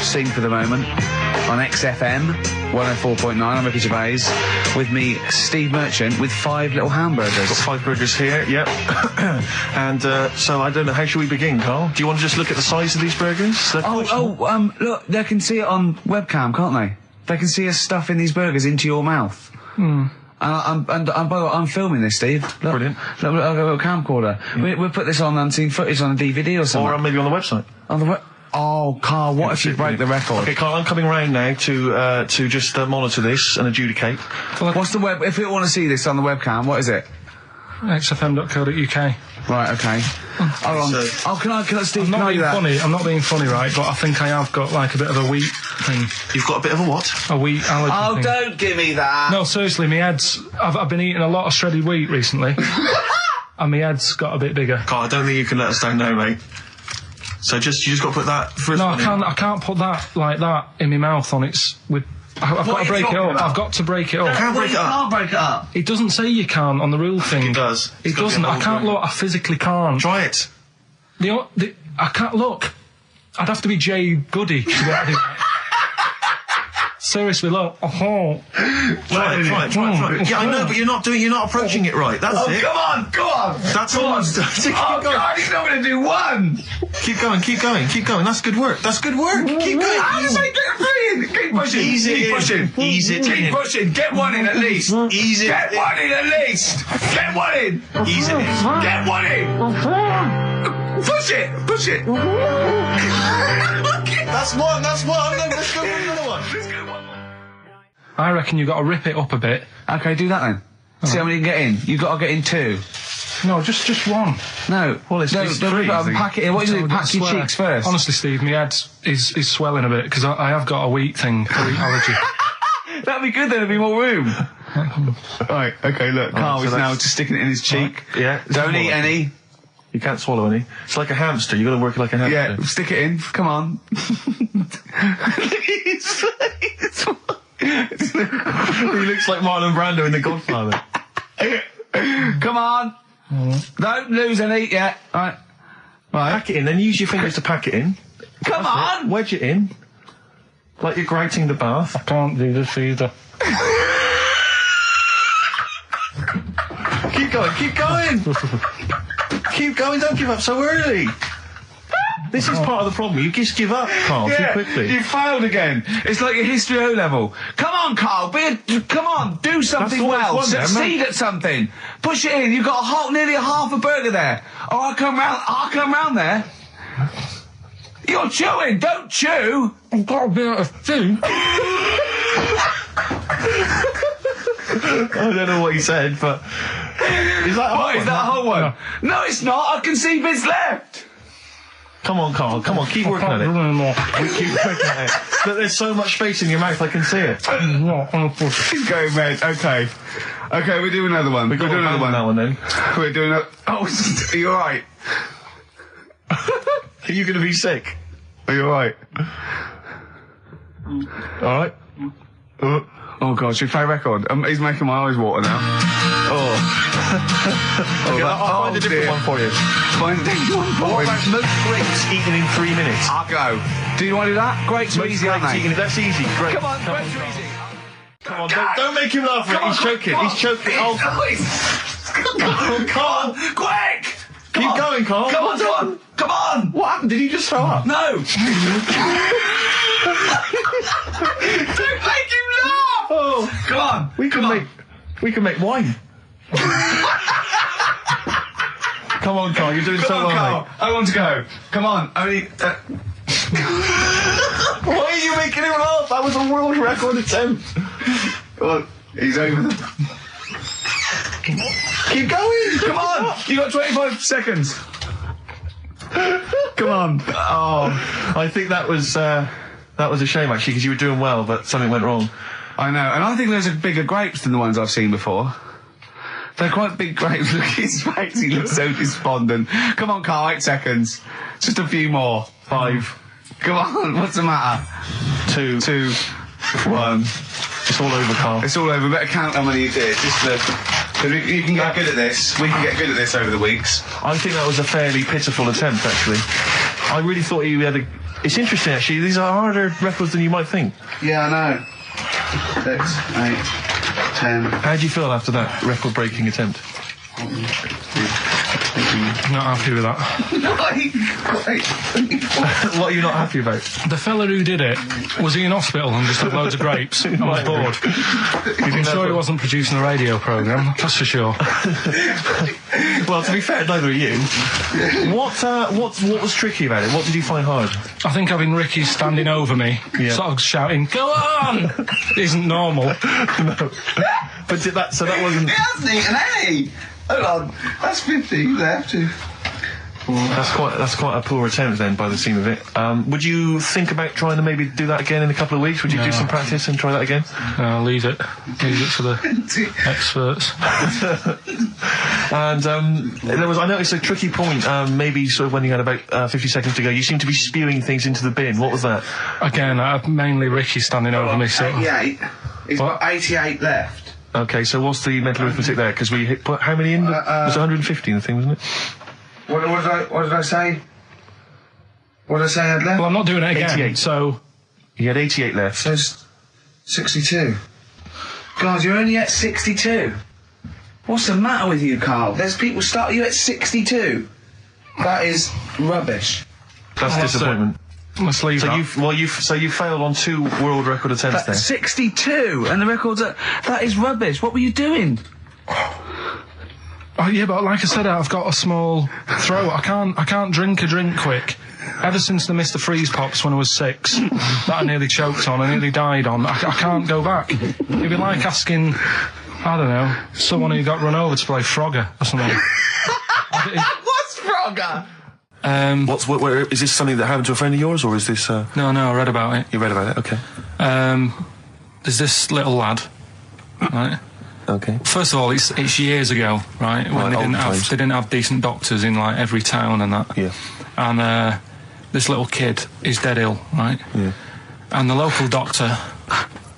Sing for the Moment, on XFM 104.9. I'm Ricky Gervais. With me, Steve Merchant, with 5 little hamburgers. Got 5 burgers here, yep. And so I don't know, how should we begin, Carl? Do you want to just look at the size of these burgers? Look, they can see it on webcam, can't they? They can see us stuffing these burgers into your mouth. And by the way, I'm filming this, Steve. Look, Brilliant. Look, I've got a little camcorder. We'll put this on unseen footage on a DVD or something. Or maybe on the website. On the Oh, Carl, what if you break the record? Okay, Carl, I'm coming round now to just monitor this and adjudicate. What's the web? If you want to see this on the webcam, what is it? xfm.co.uk. Right, okay. Hold on. Can I, Steve, I'm not can I being do that? funny. I'm not being funny, right? But I think I have got like a bit of a wheat thing. You've got a bit of a what? A wheat allergy Oh, thing. don't give me that. No, seriously, my head's... I've been eating a lot of shredded wheat recently. And my head's got a bit bigger. Carl, I don't think you can let us down now, mate. So you just got to put that first No, one in. I can't put that like that in my mouth on its... I've got to break it up. I've got to break it up. Can't break it up. Can't break it up. It doesn't say you can on the rule thing. It does. It doesn't. I can't look. I physically can't. Try it. I can't look. I'd have to be Jay Goody to be able to do that. Seriously, look. Try it. Yeah, I know, but you're not approaching it right. That's it. Come on, go on. That's all. Oh, God, he's not going to do one. Keep going. That's good work. Keep going. How does he get free in? Keep pushing. Ease it Keep in. pushing. Ease it Keep in. pushing. Get one in at least. Ease it. Get one in at least. Get one in. Ease it in. Get one in. Push it. That's one. Let's go for another one. I reckon you've got to rip it up a bit. Okay, do that then. See how many you can get in. You've got to get in 2. No, just one. No. Well, it's don't three, pack it in. What do you do? Pack your cheeks first. Honestly, Steve, my head is swelling a bit because I have got a wheat thing, a wheat allergy. That'd be good then, there'd be more room. Right, okay, look, Carl so is now that's- just sticking it in his cheek. Yeah. Don't eat any. You can't swallow any. It's like a hamster. You've got to work like a hamster. Yeah, stick it in. Come on. He looks like Marlon Brando in The Godfather. Come on. Don't lose any yet. Right. Pack it in, then use your fingers to pack it in. Come on. Wedge it in. Like you're grouting the bath. I can't do this either. Keep going, don't give up so early. This is part of the problem. You just give up, Carl, too quickly. You failed again. It's like your history O level. Come on, Carl. Come on. Do something all well. it's one there, Succeed mate. at something. Push it in. You've got nearly a half a burger there. Oh, I'll come round there. You're chewing. Don't chew. I've got a bit of food. I don't know what he said, but... Is that What, is that a whole one? No, it's not. I can see bits left. Come on, Carl. Come on, keep working at it. We keep working at it. But there's so much space in your mouth, I can see it. He's going red. Okay. Okay, we'll do another one. We'll do another one. That one then. We're doing a... Oh, are you alright? Are you going to be sick? Are you alright? Alright. Oh God, should we play a record? He's making my eyes water now. Okay, I'll find a different one for you. Find a different one for What him. about most grapes eaten in 3 minutes? I'll go. Do you want to do that? Grapes are easy, aren't they? That's easy. Great. Come on, grapes are easy. Come on, don't make him laugh. He's choking. He's choking. Oh, Carl. Quick! Keep going, Carl. Come on, Tom! Come on! What happened? Did you just throw up? No! Don't make him laugh! Oh, Come on! we can make wine. Come on, Carl. You're doing so well, Carl. mate. I want to go. Come on. Only... Why are you making him laugh? That was a world record attempt. Come on. He's over them. Keep going. Come on! You got 25 seconds. Come on. Oh, I think that was a shame actually because you were doing well, but something went wrong. I know, and I think those are bigger grapes than the ones I've seen before. They're quite big grapes. Look at his face, he looks so despondent. Come on, Carl, 8 seconds. Just a few more. 5. Come on, what's the matter? 2, 1. It's all over, Carl. It's all over. Better count how many you did. Just you can get good at this. We can get good at this over the weeks. I think that was a fairly pitiful attempt, actually. I really thought you had a... It's interesting, actually. These are harder records than you might think. Yeah, I know. 6, 8, 10. How do you feel after that record-breaking attempt? Not happy with that. What are you not happy about? The fella who did it, was he in hospital and just had loads of grapes? I was bored. I'm sure he wasn't producing a radio programme, that's for sure. Well, to be fair, neither are you. What was tricky about it? What did you find hard? I think having Ricky standing over me, sort of shouting, "Go on!" isn't normal. No. But so that wasn't... He hasn't eaten any! Hold on, that's 50 left. That's quite a poor attempt then, by the seam of it. Would you think about trying to maybe do that again in a couple of weeks? Would you do some practice and try that again? No, leave it for the experts. And I noticed a tricky point. Maybe sort of when you had about 50 seconds to go, you seemed to be spewing things into the bin. What was that? Again, mainly Ricky standing over me. So 88. He's got 88 left. Okay, so what's the mental arithmetic there? Because we put how many in? It was 150 in the thing, wasn't it? What did I say? What did I say I had left? Well, I'm not doing it again. 88. So you had 88 left. So 62. God, you're only at 62. What's the matter with you, Carl? There's people start you at 62. That is rubbish. That's disappointment. Let's leave that. You failed on 2 world record attempts there. 62, and the records that is rubbish. What were you doing? Oh, yeah, but like I said, I've got a small throat. I can't drink a drink quick. Ever since the Mr. Freeze Pops when I was 6, that I nearly choked on, I nearly died on, I can't go back. It'd be like asking, I don't know, someone who got run over to play Frogger or something. What's Frogger? Where is this something that happened to a friend of yours, or is this? No, I read about it. You read about it, okay. There's this little lad, right? Okay. First of all, it's years ago, right? When they didn't have decent doctors in like every town and that. Yeah. And this little kid is dead ill, right? Yeah. And the local doctor.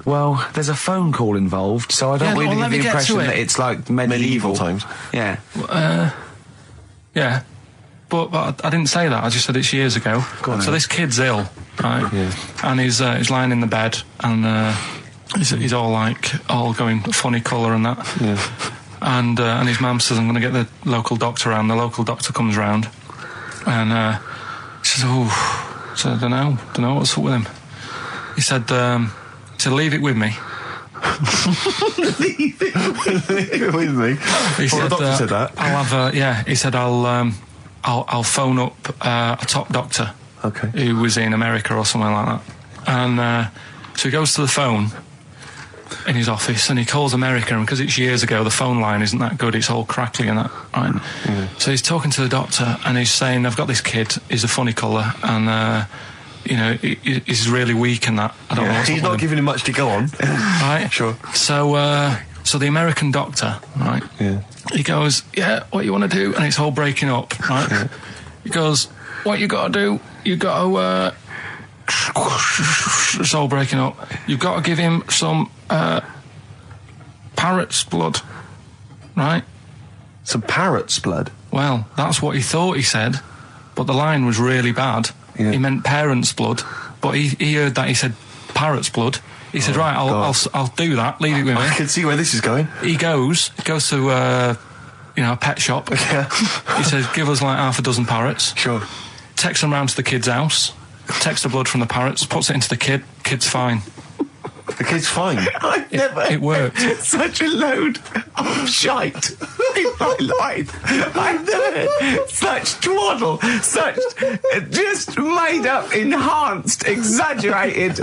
Well, there's a phone call involved, so I don't really get the impression that it's like medieval times. Yeah. Yeah. But I didn't say that. I just said it's years ago. So this kid's ill, right? Yeah. And he's lying in the bed, and he's all going funny colour and that. Yeah. And his mum says, "I'm going to get the local doctor round." The local doctor comes round, and he says, "Oh," so I don't know what's up with him. He said, "Leave it with me." Leave it with me. He said, the doctor said that. I'll have he said I'll phone up a top doctor, okay, who was in America or somewhere like that. And so he goes to the phone, in his office, and he calls America, and because it's years ago, the phone line isn't that good, it's all crackly and that, right? So he's talking to the doctor, and he's saying, I've got this kid, he's a funny colour, and, you know, he's really weak and that. I don't know what's He's not giving him much to go on. Right? Sure. So the American doctor, right? Yeah. He goes, yeah, what you want to do? And it's all breaking up, right? Yeah. He goes, what you got to do? You got to, it's all breaking up. You've got to give him some, parrot's blood, right? Some parrot's blood? Well, that's what he thought he said, but the line was really bad. Yeah. He meant parents' blood, but he heard that he said parrot's blood. He said, right, I'll do that. Leave it with me. I can see where this is going. He goes to a pet shop. Yeah. He says, give us like half a dozen parrots. Sure. Takes them round to the kid's house. Takes the blood from the parrots, puts it into the kid. Kid's fine. The kid's fine. It worked. Such a load of shite in my life. I've never heard such twaddle, such just made up, enhanced, exaggerated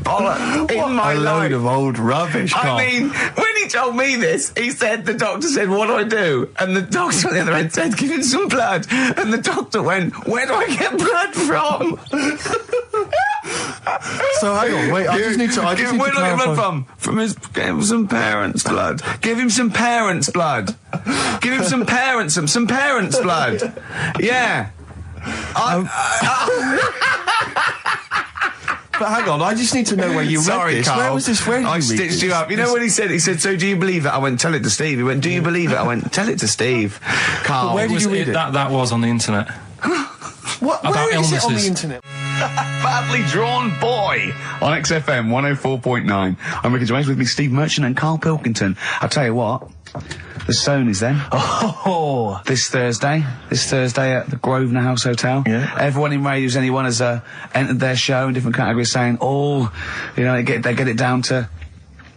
bollock in my life. A load of old rubbish, Carl. I mean, when he told me this, he said, the doctor said, what do I do? And the doctor on the other end said, give him some blood. And the doctor went, where do I get blood from? So hang on, wait, I just need to where do I get blood from? Give him some parents' blood. Give him some parents' blood. Give him some parents' blood. Yeah. But hang on, I just need to know where you read this. Carl. Where was this? Where did I you read stitched this? you up. You know what he said? He said, so do you believe it? I went, tell it to Steve. He went, do you believe it? I went, tell it to Steve. Carl. But where did you read it? That was on the internet. What? Where is it on the internet? Badly Drawn Boy on XFM 104.9. I'm Ricky Gervais, with me Steve Merchant and Karl Pilkington. I'll tell you what, the Stonys then. Oh. This Thursday at the Grosvenor House Hotel. Yeah. Everyone in Radio's Anyone has entered their show in different categories saying, they get it down to,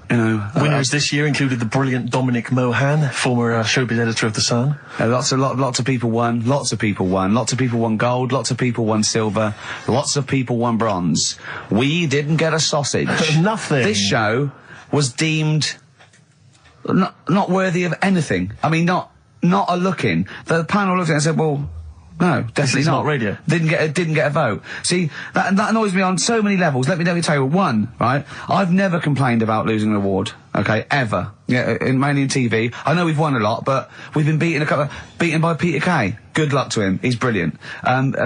winners this year included the brilliant Dominic Mohan, former showbiz editor of The Sun. Lots of people won. Lots of people won gold. Lots of people won silver. Lots of people won bronze. We didn't get a sausage. Nothing. This show was deemed not worthy of anything. I mean, not a look in. The panel looked at it and said, well, no, definitely not radio. Didn't get a vote. See, that annoys me on so many levels. Let me tell you one, right? I've never complained about losing an award, okay, ever. Yeah, mainly in TV. I know we've won a lot, but we've been beaten by Peter Kay. Good luck to him. He's brilliant.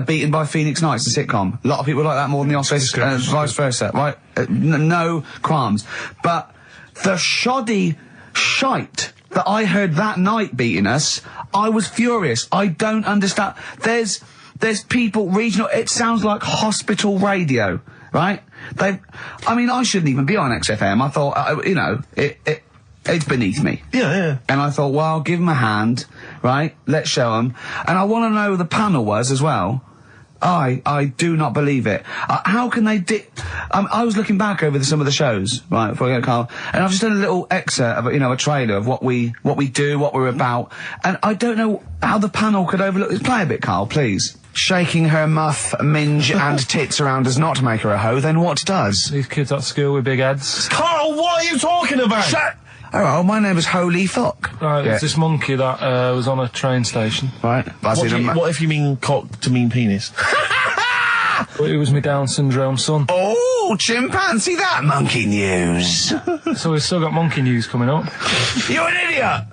Beaten by Phoenix Nights, the sitcom. A lot of people like that more than the Oscars, vice versa, right? No qualms. But the shoddy shite that I heard that night beating us, I was furious. I don't understand. There's people, regional, it sounds like hospital radio, right? I shouldn't even be on XFM. I thought, it's beneath me. Yeah. And I thought, well, give them a hand, right? Let's show them. And I want to know who the panel was as well. I do not believe it. How can they I was looking back over some of the shows, right, before I go, Carl, and I've just done a little excerpt of, a trailer of what we do, what we're about, and I don't know how the panel could overlook this. Play a bit, Carl, please. Shaking her muff, minge and tits around does not make her a hoe, then what does? These kids at school with big heads. Carl, what are you talking about? Shut! Oh, my name is Holy Fuck. Right, it's this monkey that was on a train station. Right. What if you mean cock to mean penis? It was my Down syndrome son. Oh, chimpanzee, that monkey news. So we've still got monkey news coming up. You're an idiot!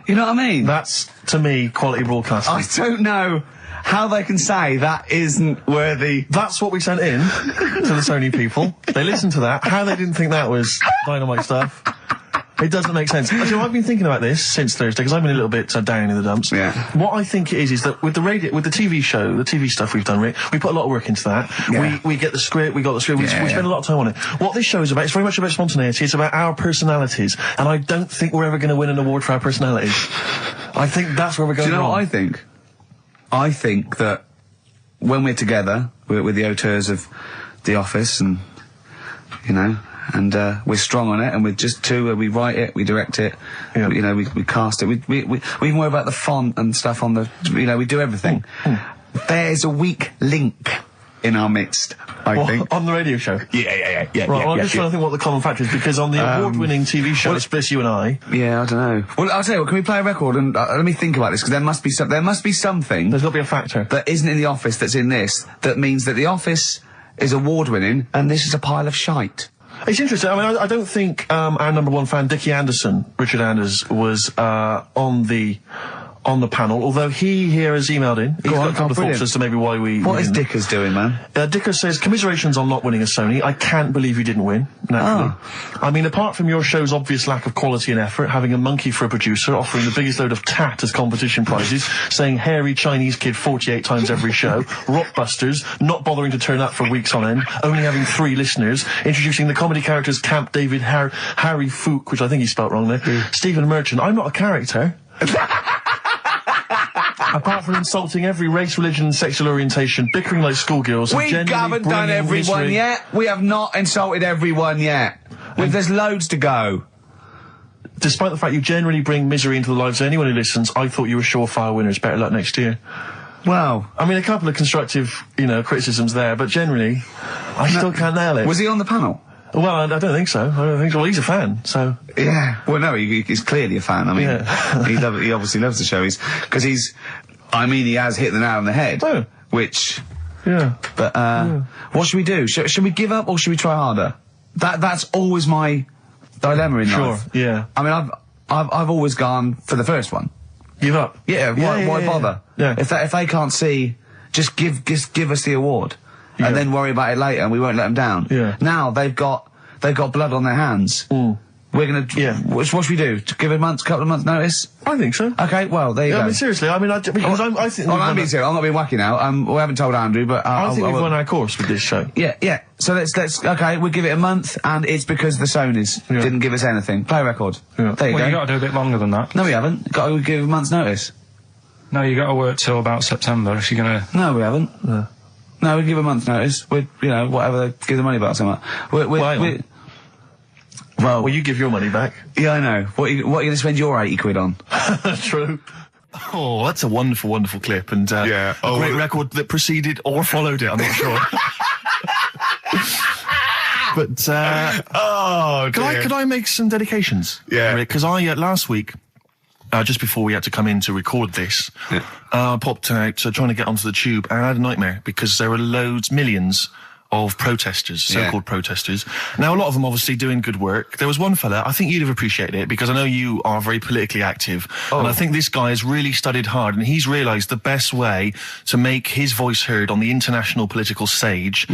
You know what I mean? That's, to me, quality broadcasting. I don't know how they can say that isn't worthy. That's what we sent in to the Sony people. They listened to that. How they didn't think that was dynamite stuff. It doesn't make sense. Actually, I've been thinking about this since Thursday because I've been a little bit down in the dumps. Yeah. What I think it is that with the TV show, the TV stuff we've done, Rick, we put a lot of work into that. Yeah. We get the script, we got the script, we spend a lot of time on it. What this show is about, it's very much about spontaneity, it's about our personalities, and I don't think we're ever going to win an award for our personalities. I think that's where we're going wrong. Do you know what I think? I think that when we're together, we're the auteurs of The Office and, and we're strong on it, and we're just two. We write it, we direct it, we cast it. We even worry about the font and stuff on the. We do everything. There's a weak link in our midst, I think. On the radio show? Yeah. Right, well, I'm just trying to think what the common factor is, because on the award-winning TV show, Spliss You and I... Yeah, I don't know. Well, I'll tell you what, can we play a record and let me think about this, because there must be something... There's got to be a factor. ...that isn't in The Office that's in this, that means that The Office is award-winning, and this is a pile of shite. It's interesting. I mean, I don't think our number one fan, Dickie Anderson, Richard Anders, was on the panel, although he here has emailed in. He's got a couple of thoughts as to maybe why we... What is Dickers doing, man? Dickers says, commiserations on not winning a Sony. I can't believe you didn't win, naturally. I mean, apart from your show's obvious lack of quality and effort, having a monkey for a producer, offering the biggest load of tat as competition prizes, saying hairy Chinese kid 48 times every show, Rockbusters, not bothering to turn up for weeks on end, only having 3 listeners, introducing the comedy characters Camp David, Harry Fook, which I think he spelt wrong there, Stephen Merchant. I'm not a character. Apart from insulting every race, religion and sexual orientation, bickering like schoolgirls... We haven't done everyone yet. We have not insulted everyone yet. There's loads to go. Despite the fact you generally bring misery into the lives of anyone who listens, I thought you were surefire winners. Better luck next year. Well... I mean, a couple of constructive, criticisms there, but generally, I still can't nail it. Was he on the panel? Well, I don't think so. Well, he's a fan, so... Yeah. Well, no, he's clearly a fan. I mean, he obviously loves the show. He has hit the nail on the head. Oh. Which... Yeah. But, what should we do? Should we give up or should we try harder? That's always my dilemma in life. Sure, yeah. I mean, I've always gone for the first one. Give up? Yeah, why bother? Yeah. If they can't see, just give us the award. Yeah. And then worry about it later, and we won't let them down. Yeah. Now they've got blood on their hands. We're gonna. Yeah. What should we do? To give a couple of months notice? I think so. Okay. Well, there you go. I mean, seriously. I mean, I think. I'm being serious. I'm not being wacky now. We haven't told Andrew, but I think we've won our course with this show. Yeah. So let's. Okay, we'll give it a month, and it's because the Sonys didn't give us anything. Play a record. Yeah. There you go. You got to do a bit longer than that. No, we haven't. Got to give a month's notice. No, you got to work till about September if you're gonna. No, we haven't. No, we give a month's notice. We'd, whatever, give the money back or something. Well, you give your money back. Yeah, I know. What are you going to spend your 80 quid on? True. Oh, that's a wonderful, wonderful clip, and a great record that preceded or followed it. I'm not sure. But could I make some dedications? Yeah. Because I last week. Just before we had to come in to record this, I popped out trying to get onto the tube, and I had a nightmare because there were millions of protesters, so-called protesters. Now, a lot of them obviously doing good work. There was one fella, I think you'd have appreciated it, because I know you are very politically active, and I think this guy has really studied hard, and he's realised the best way to make his voice heard on the international political stage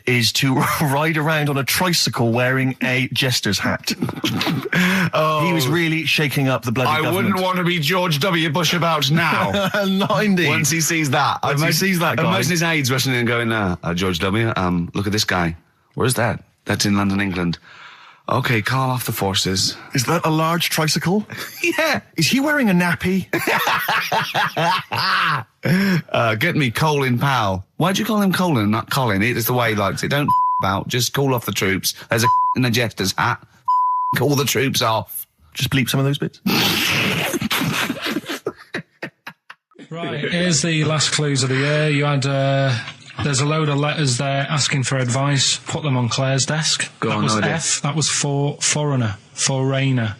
is to ride around on a tricycle wearing a jester's hat. He was really shaking up the bloody government. I wouldn't want to be George W. Bush about now. Not indeed. Once he sees that. Once he sees that guy. Imagine his aides rushing in and going, George W., look at this guy. Where's that? That's in London, England. Okay, call off the forces. Is that a large tricycle? Yeah. Is he wearing a nappy? Get me Colin Powell. Why'd you call him Colin, not Colin? It's the way he likes it. Don't about. Just call off the troops. There's a in a jester's hat. Call the troops off. Just bleep some of those bits. Right, here's the last clues of the year. You had... There's a load of letters there asking for advice. Put them on Claire's desk. That was F. That was for foreigner. Foreigner.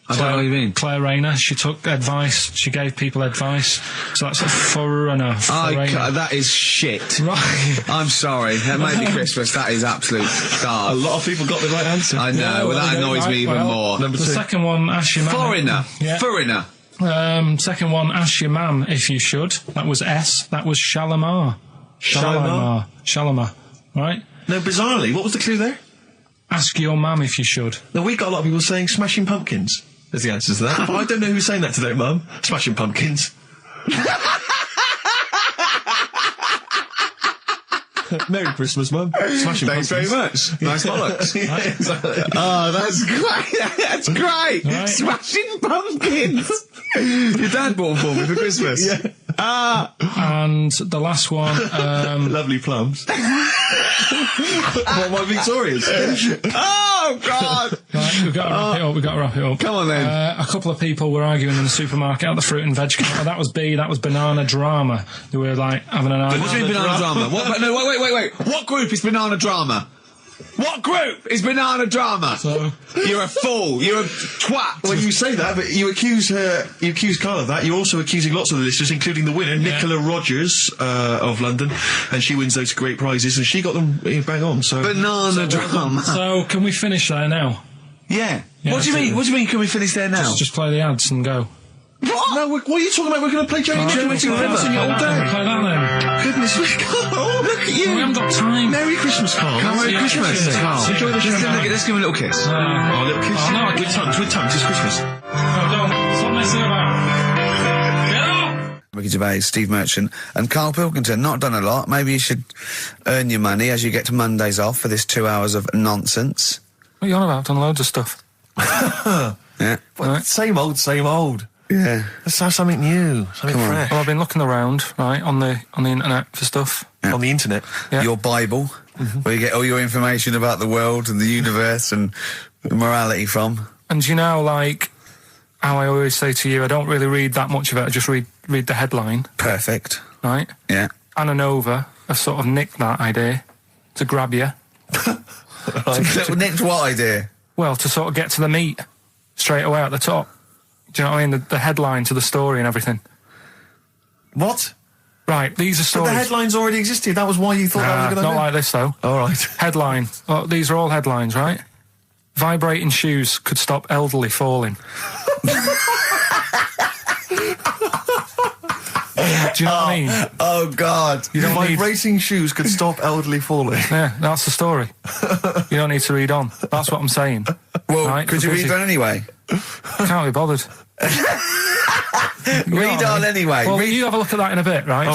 I don't know what you mean. Claire Rayner. She took advice. She gave people advice. So that's a foreigner. That is shit. Right. I'm sorry. That may be Christmas. That is absolute garbage. A lot of people got the right answer. I know. That annoys me even more. The second one, ask your mum. Foreigner. Yeah. Foreigner. Second one, ask your mum if you should. That was S. That was Shalimar. Shalimar. Right? No, bizarrely, what was the clue there? Ask your mum if you should. No, we got a lot of people saying Smashing Pumpkins as the answer to that. But I don't know who's saying that to their mum. Smashing Pumpkins. Merry Christmas, Mum. Smashing Thanks Pumpkins. very much. Nice bollocks. Oh, that's great. That's great. Right. Smashing Pumpkins. Your dad bought them for me for Christmas. Yeah. And the last one... Lovely plums. What, my Victoria's? Oh, God! Right, we've got to wrap it up. Come on, then. A couple of people were arguing in the supermarket at the fruit and veg counter. That was B, that was Banana Drama. They were, like, having an argument. What do you mean banana drama? What, no, wait. What group is banana drama? What group is banana drama? So, you're a fool. You're a twat. Well, you say that, but you accuse Carl of that. You're also accusing lots of the listeners, including the winner, Nicola Rogers of London, and she wins those great prizes, and she got them bang on. So Banana drama. So, can we finish there now? Yeah. Yeah, What do you mean? What do you mean? Can we finish there now? Just play the ads and go. What? No, what are you talking about? We're going to play Joey River all Play day. that then. Goodness me, Carl, look at you. We haven't got time. Merry Christmas, Carl. Merry Christmas, Carl. Enjoy the show. Let's give him a little kiss. Oh, a little kiss. Oh, no, I with tongues, it's Christmas. No, don't. Stop messing about. Get up! Ricky Gervais, Steve Merchant, and Karl Pilkington. Not done a lot. Maybe you should earn your money as you get to Mondays off for this 2 hours of nonsense. What are you on about? Done loads of stuff. Yeah. Well, same old. Yeah. Let's have something new, something fresh. Well, I've been looking around, right, on the internet for stuff. On the internet. Yeah. Your Bible, where you get all your information about the world and the universe and morality from. And you know, like, how I always say to you, I don't really read that much of it, I just read the headline. Perfect. Right? Yeah. Anna Nova have sort of nicked that idea to grab you. Nicked what idea? Well, to sort of get to the meat straight away at the top. Do you know what I mean? The headline to the story and everything. What? Right, these are But stories. the headlines already existed. That was why you thought that was a good not idea? like this, though. All right. Headline. Oh, these are all headlines, right? Vibrating shoes could stop elderly falling. Do you know what I mean? Oh, God. You don't need... Vibrating shoes could stop elderly falling. Yeah, that's the story. You don't need to read on. That's what I'm saying. Well, right? could you read on anyway? Can't be bothered. Read on anyway. Well, you have a look at that in a bit, right?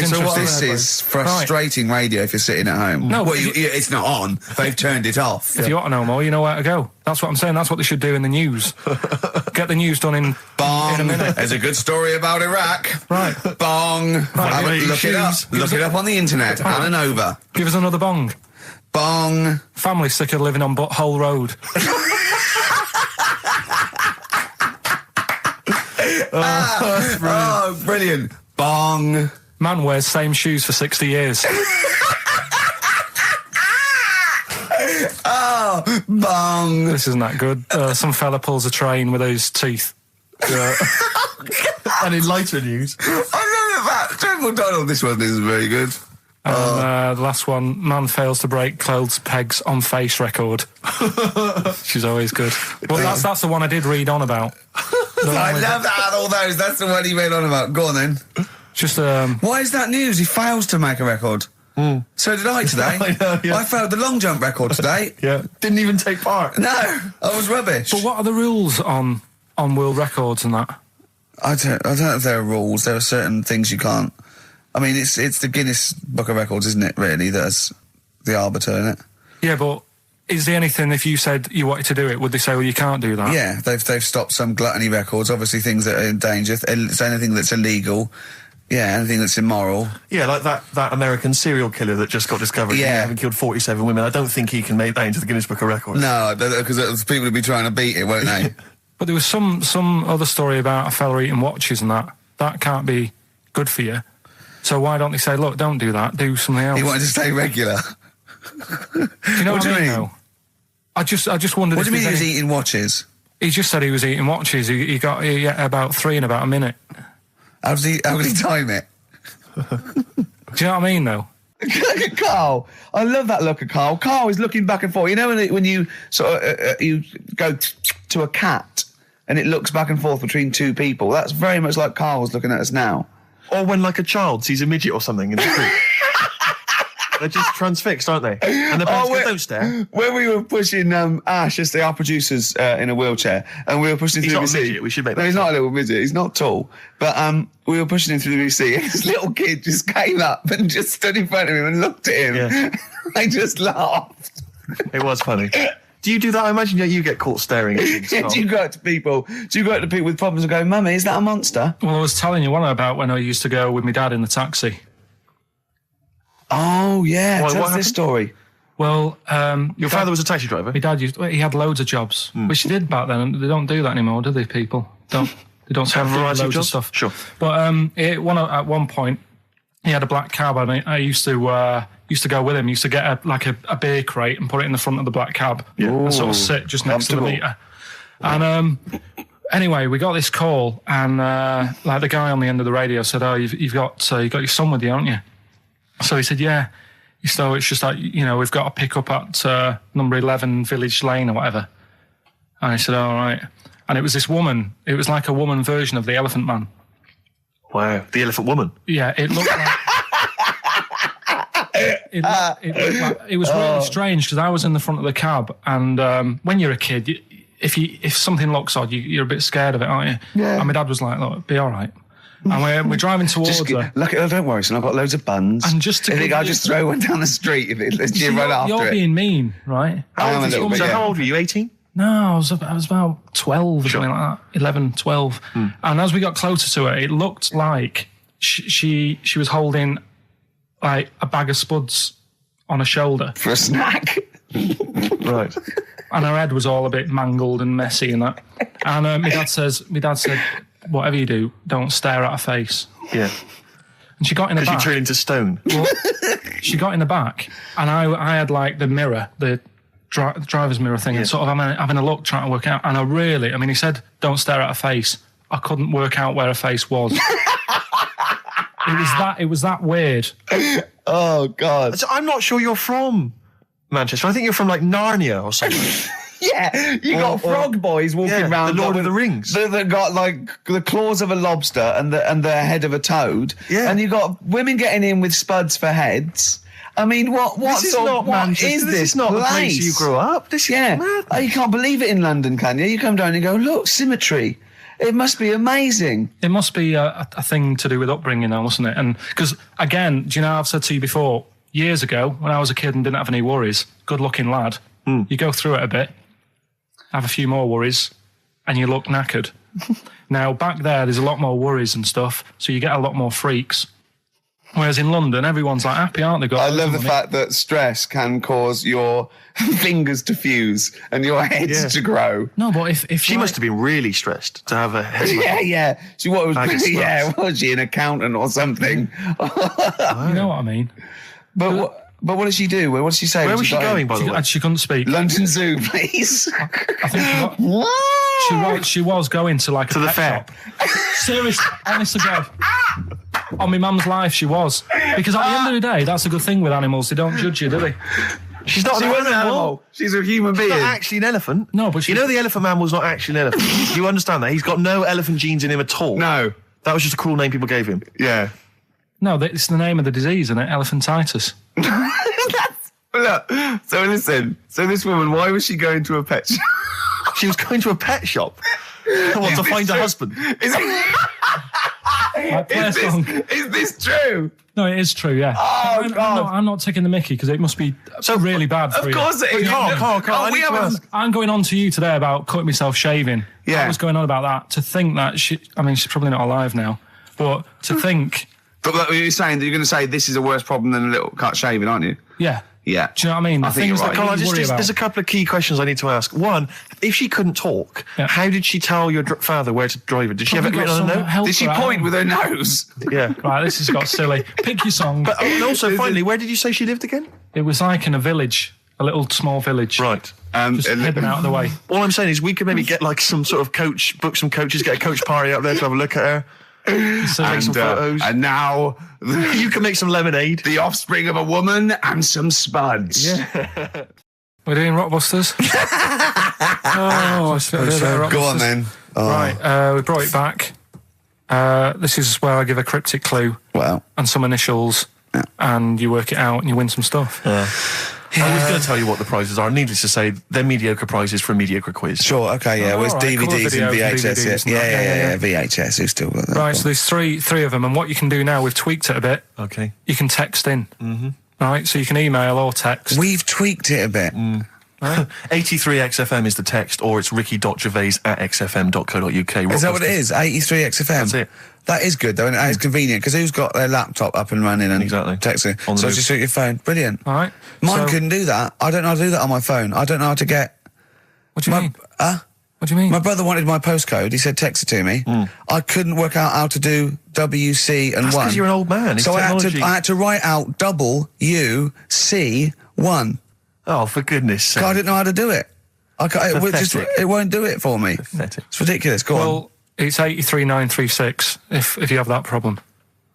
So what this is frustrating radio if you're sitting at home. No, well, it's not on. They've turned it off. If you want to know more, you know where to go. That's what I'm saying. That's what they should do in the news. Get the news done in a minute. There's a good story about Iraq. Right. Bong. Right. Look it up. Look it up on the internet. Anna Nova. Give us another bong. Bong. Family sick of living on Butthole Road. Oh, brilliant. Bong. Man wears same shoes for 60 years. Oh, bong. This isn't that good. Some fella pulls a train with his teeth. And in lighter news. I remember that. Triple Donald, this one isn't very good. And the last one, man fails to break clothes pegs on face record. She's always good. Well, that's the one I did read on about. I love that out of all those. That's the one he read on about. Go on then. Just Why is that news? He fails to make a record. So did I today. I know, yeah. I failed the long jump record today. Yeah. Didn't even take part. No, I was rubbish. But what are the rules on world records and that? I don't know if there are rules. There are certain things you can't. I mean, it's the Guinness Book of Records, isn't it? Really, that's the arbiter, isn't it? Yeah, but is there anything, if you said you wanted to do it, would they say, well, you can't do that? Yeah, they've stopped some gluttony records. Obviously, things that are in danger. It's anything that's illegal. Yeah, anything that's immoral. Yeah, like that American serial killer that just got discovered. Yeah. Having killed 47 women. I don't think he can make that into the Guinness Book of Records. No, because people would be trying to beat it, won't they? But there was some other story about a fella eating watches and that. That can't be good for you. So why don't they say, look, don't do that, do something else? He wanted to stay regular. Do you know what I mean? Though? I just wondered. What do you mean he was any... eating watches? He just said he was eating watches. He got about 3 in about a minute. How did he time it? Do you know what I mean, though? Look at Carl. I love that look at Carl. Carl is looking back and forth. You know when you sort of you go to a cat and it looks back and forth between two people. That's very much like Carl's looking at us now. Or when, like, a child sees a midget or something in the street. They're just transfixed, aren't they? And the parents go, don't stare. When we were pushing Ash, as our producer's in a wheelchair, and we were pushing him through the VC. He's not a midget, we should make that. No, he's not a little midget. He's not tall. But we were pushing him through the VC, and this little kid just came up and just stood in front of him and looked at him. Yeah. I just laughed. It was funny. Do you do that? I imagine you get caught staring at things. Do you go up to people with problems and go, Mummy, is that a monster? Well, I was telling you one about when I used to go with my dad in the taxi. Oh, yeah. Why, Tell what us this happened? story. Well, Your father was a taxi driver? my dad he had loads of jobs, which he did back then, and they don't do that anymore, do they, people? They don't Have a do variety of loads jobs? stuff. Sure. But at one point, he had a black cab, and I used to go with him. Used to get a beer crate and put it in the front of the black cab, and sort of sit just next to the meter. And anyway, we got this call, and like the guy on the end of the radio said, "Oh, you've got your son with you, haven't you?" So he said, "Yeah." So it's just like, we've got to pick up at number 11 Village Lane or whatever. And I said, all right. And it was this woman. It was like a woman version of the Elephant Man. Wow, the Elephant Woman. Yeah, it looked like... it was really strange because I was in the front of the cab, and when you're a kid, if something looks odd, you're a bit scared of it, aren't you? Yeah. And my dad was like, look, be all right. And we're driving towards her. Look, don't worry, son. I've got loads of buns. And just to I think I'll just throw one down the street if you run after You're it. being mean, right? I am a little bit, How old were you, 18? No, I was about 12 or something like that, 11, 12. And as we got closer to her, it looked like she was holding like a bag of spuds on her shoulder. For a snack. Right. And her head was all a bit mangled and messy and that. And my dad said, whatever you do, don't stare at her face. Yeah. And she got in the back. Because you turned into stone. Well, she got in the back, and I had like the mirror, the driver's mirror thing, and sort of having a look, trying to work out. And he said, don't stare at her face. I couldn't work out where her face was. It was that weird. Oh, God. So I'm not sure you're from Manchester. I think you're from like Narnia or something. Yeah, you got frog boys walking around. The Lord of the Rings. That got like the claws of a lobster and the head of a toad. Yeah. And you got women getting in with spuds for heads. I mean, what is not Manchester. This is not the place you grew up. This is mad. Oh, you can't believe it in London, can you? You come down and go, look, symmetry. It must be amazing. It must be a thing to do with upbringing now, mustn't it? And because, again, do you know, I've said to you before, years ago, when I was a kid and didn't have any worries, good-looking lad, you go through it a bit, have a few more worries, and you look knackered. Now, back there's a lot more worries and stuff, so you get a lot more freaks. Whereas in London, everyone's like happy, aren't they? I love the fact that stress can cause your fingers to fuse and your heads to grow. No, but if she must have been really stressed to have a head. Yeah. She was she an accountant or something? You know what I mean? But what did she do? What did she say? Where was she going, by the way? She couldn't speak. London Zoo, please. I think she was going to like to the fair. Shop. Seriously, honest to God. On my mum's life, she was. Because at the end of the day, that's a good thing with animals. They don't judge you, do they? She was an animal. She's a human being. She's not actually an elephant. No, but you know the elephant man was not actually an elephant. You understand that? He's got no elephant genes in him at all. No. That was just a cool name people gave him. Yeah. No, it's the name of the disease, isn't it? Elephantitis. Look, so listen. So this woman, why was she going to a pet shop? She was going to a pet shop. To find a husband. Is this true? No, it is true, yeah. Oh, God. I'm not taking the mickey because it must be really bad for you. Of course it is. Carl, I'm going on to you today about cutting myself shaving. Yeah. I was going on about that. To think that she's probably not alive now, but to think... But you're saying that you're going to say this is a worse problem than a little cut shaving, aren't you? Yeah. Yeah. Do you know what I mean? I think you're right. Carl, there's a couple of key questions I need to ask. One, if she couldn't talk, how did she tell your father where to drive it? Did she have it written on a note? Did she point with her nose? Yeah. Right, this has got silly. Pick your song. But also, finally, where did you say she lived again? It was like in a village, a little small village. Right. Just hidden out of the way. All I'm saying is we could maybe get like some sort of coach, book some coaches, get a coach party up there to have a look at her. Take some photos. And now you can make some lemonade. The offspring of a woman and some spuds. Yeah. We're doing Rockbusters. Go on then. Oh. Right, we brought it back. This is where I give a cryptic clue. Wow. And some initials, and you work it out and you win some stuff. Yeah. I was going to tell you what the prizes are. Needless to say, they're mediocre prizes for a mediocre quiz. Sure, okay, yeah. Well, it's DVDs and VHS. Yeah, VHS. Who's still got that? Right, so there's three of them, and what you can do now, we've tweaked it a bit. Okay. You can text in. Mm-hmm. Right, so you can email or text. We've tweaked it a bit. Right? 83XFM is the text, or it's ricky.gervais@xfm.co.uk. Is that what it is? 83XFM? That's it. That is good, though, and that is convenient, because who's got their laptop up and running and texting? On the So move. just your phone. Brilliant. All right. Mine couldn't do that. I don't know how to do that on my phone. I don't know how to get... What do you mean? What do you mean? My brother wanted my postcode. He said text it to me. I couldn't work out how to do WC and That's 1. because you're an old man. It's So I technology. had to write out WC1. Oh, for goodness sake. I didn't know how to do it. It won't do it for me. Pathetic. It's ridiculous. Go on. Well, it's 83936 if you have that problem,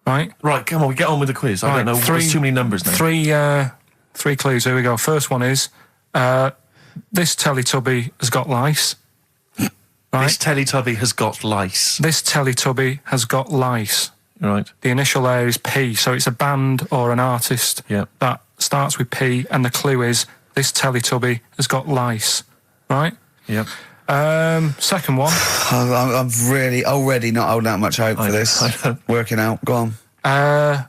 right? Right, come on, we get on with the quiz. I don't know, there's too many numbers now. Three clues, here we go. First one is, this Teletubby has got lice. Right? This Teletubby has got lice. This Teletubby has got lice. Right. The initial there is P, so it's a band or an artist that starts with P, and the clue is, this Teletubby has got lice. Right? Yep. Second one. I'm really already not holding out much hope for this. I know. Working out. Go on.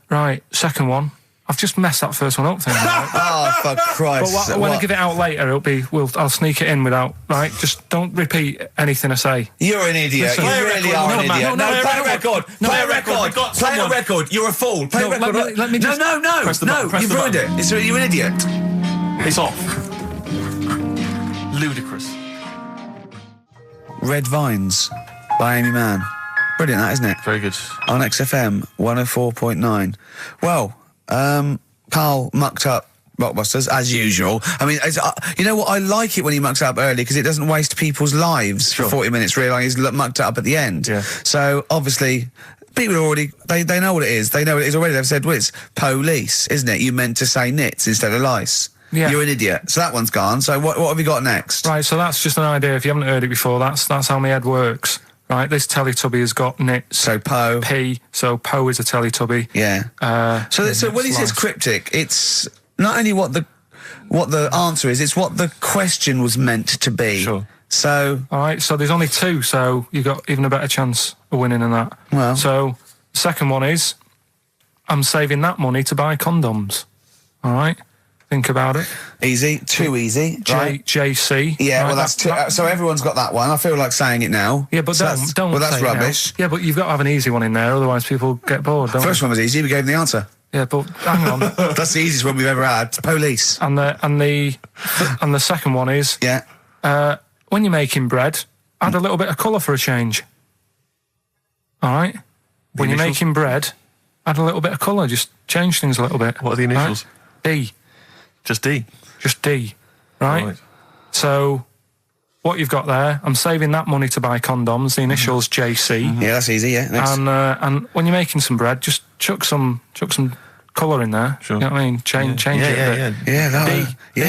Right, second one. I've just messed that first one up. Oh, for Christ. But when I give it out later, I'll sneak it in without, right? Just don't repeat anything I say. You're an idiot. You really are an idiot. No, Play a record. Play a record. Play a record. You're a fool. Play a record. Let me just... No. Press the button, press You've the ruined it. You're an idiot. It's off. Ludicrous. Red Vines by Amy Mann. Brilliant, that, isn't it? Very good. On XFM 104.9. Well, Karl mucked up Rockbusters, as usual. I mean, you know what? I like it when he mucks up early, because it doesn't waste people's lives for 40 minutes realising he's mucked it up at the end. Yeah. So, obviously, people are already... They know what it is. They know what it is already. They've said, well, it's police, isn't it? You meant to say nits instead of lice. Yeah. You're an idiot. So that one's gone. So what have we got next? Right, so that's just an idea. If you haven't heard it before, that's how my head works. Right, this Teletubby has got nits. So Po. P, so Po is a Teletubby. Yeah. So when he says cryptic, it's not only what the answer is, it's what the question was meant to be. Sure. So... All right, so there's only two, so you've got even a better chance of winning than that. Well... So, the second one is, I'm saving that money to buy condoms. All right? Think about it. Easy. Too easy. Right? JC. Yeah, right, well, that's so everyone's got that one. I feel like saying it now. Yeah, but so don't well, that's say it now. rubbish. Yeah, but you've got to have an easy one in there, otherwise people get bored, don't First one was easy, we gave them the answer. Yeah, but hang on. That's the easiest one we've ever had. Police. And the second one is, when you're making bread, add a little bit of colour for a change. All right? When you're making bread, add a little bit of colour, just change things a little bit. What are the initials? Right? D. Just D. Just D. Right? So, what you've got there, I'm saving that money to buy condoms, the initials JC. Yeah, that's easy, yeah. Next. And when you're making some bread, just chuck some colour in there. Sure. You know what I mean? Change it a bit.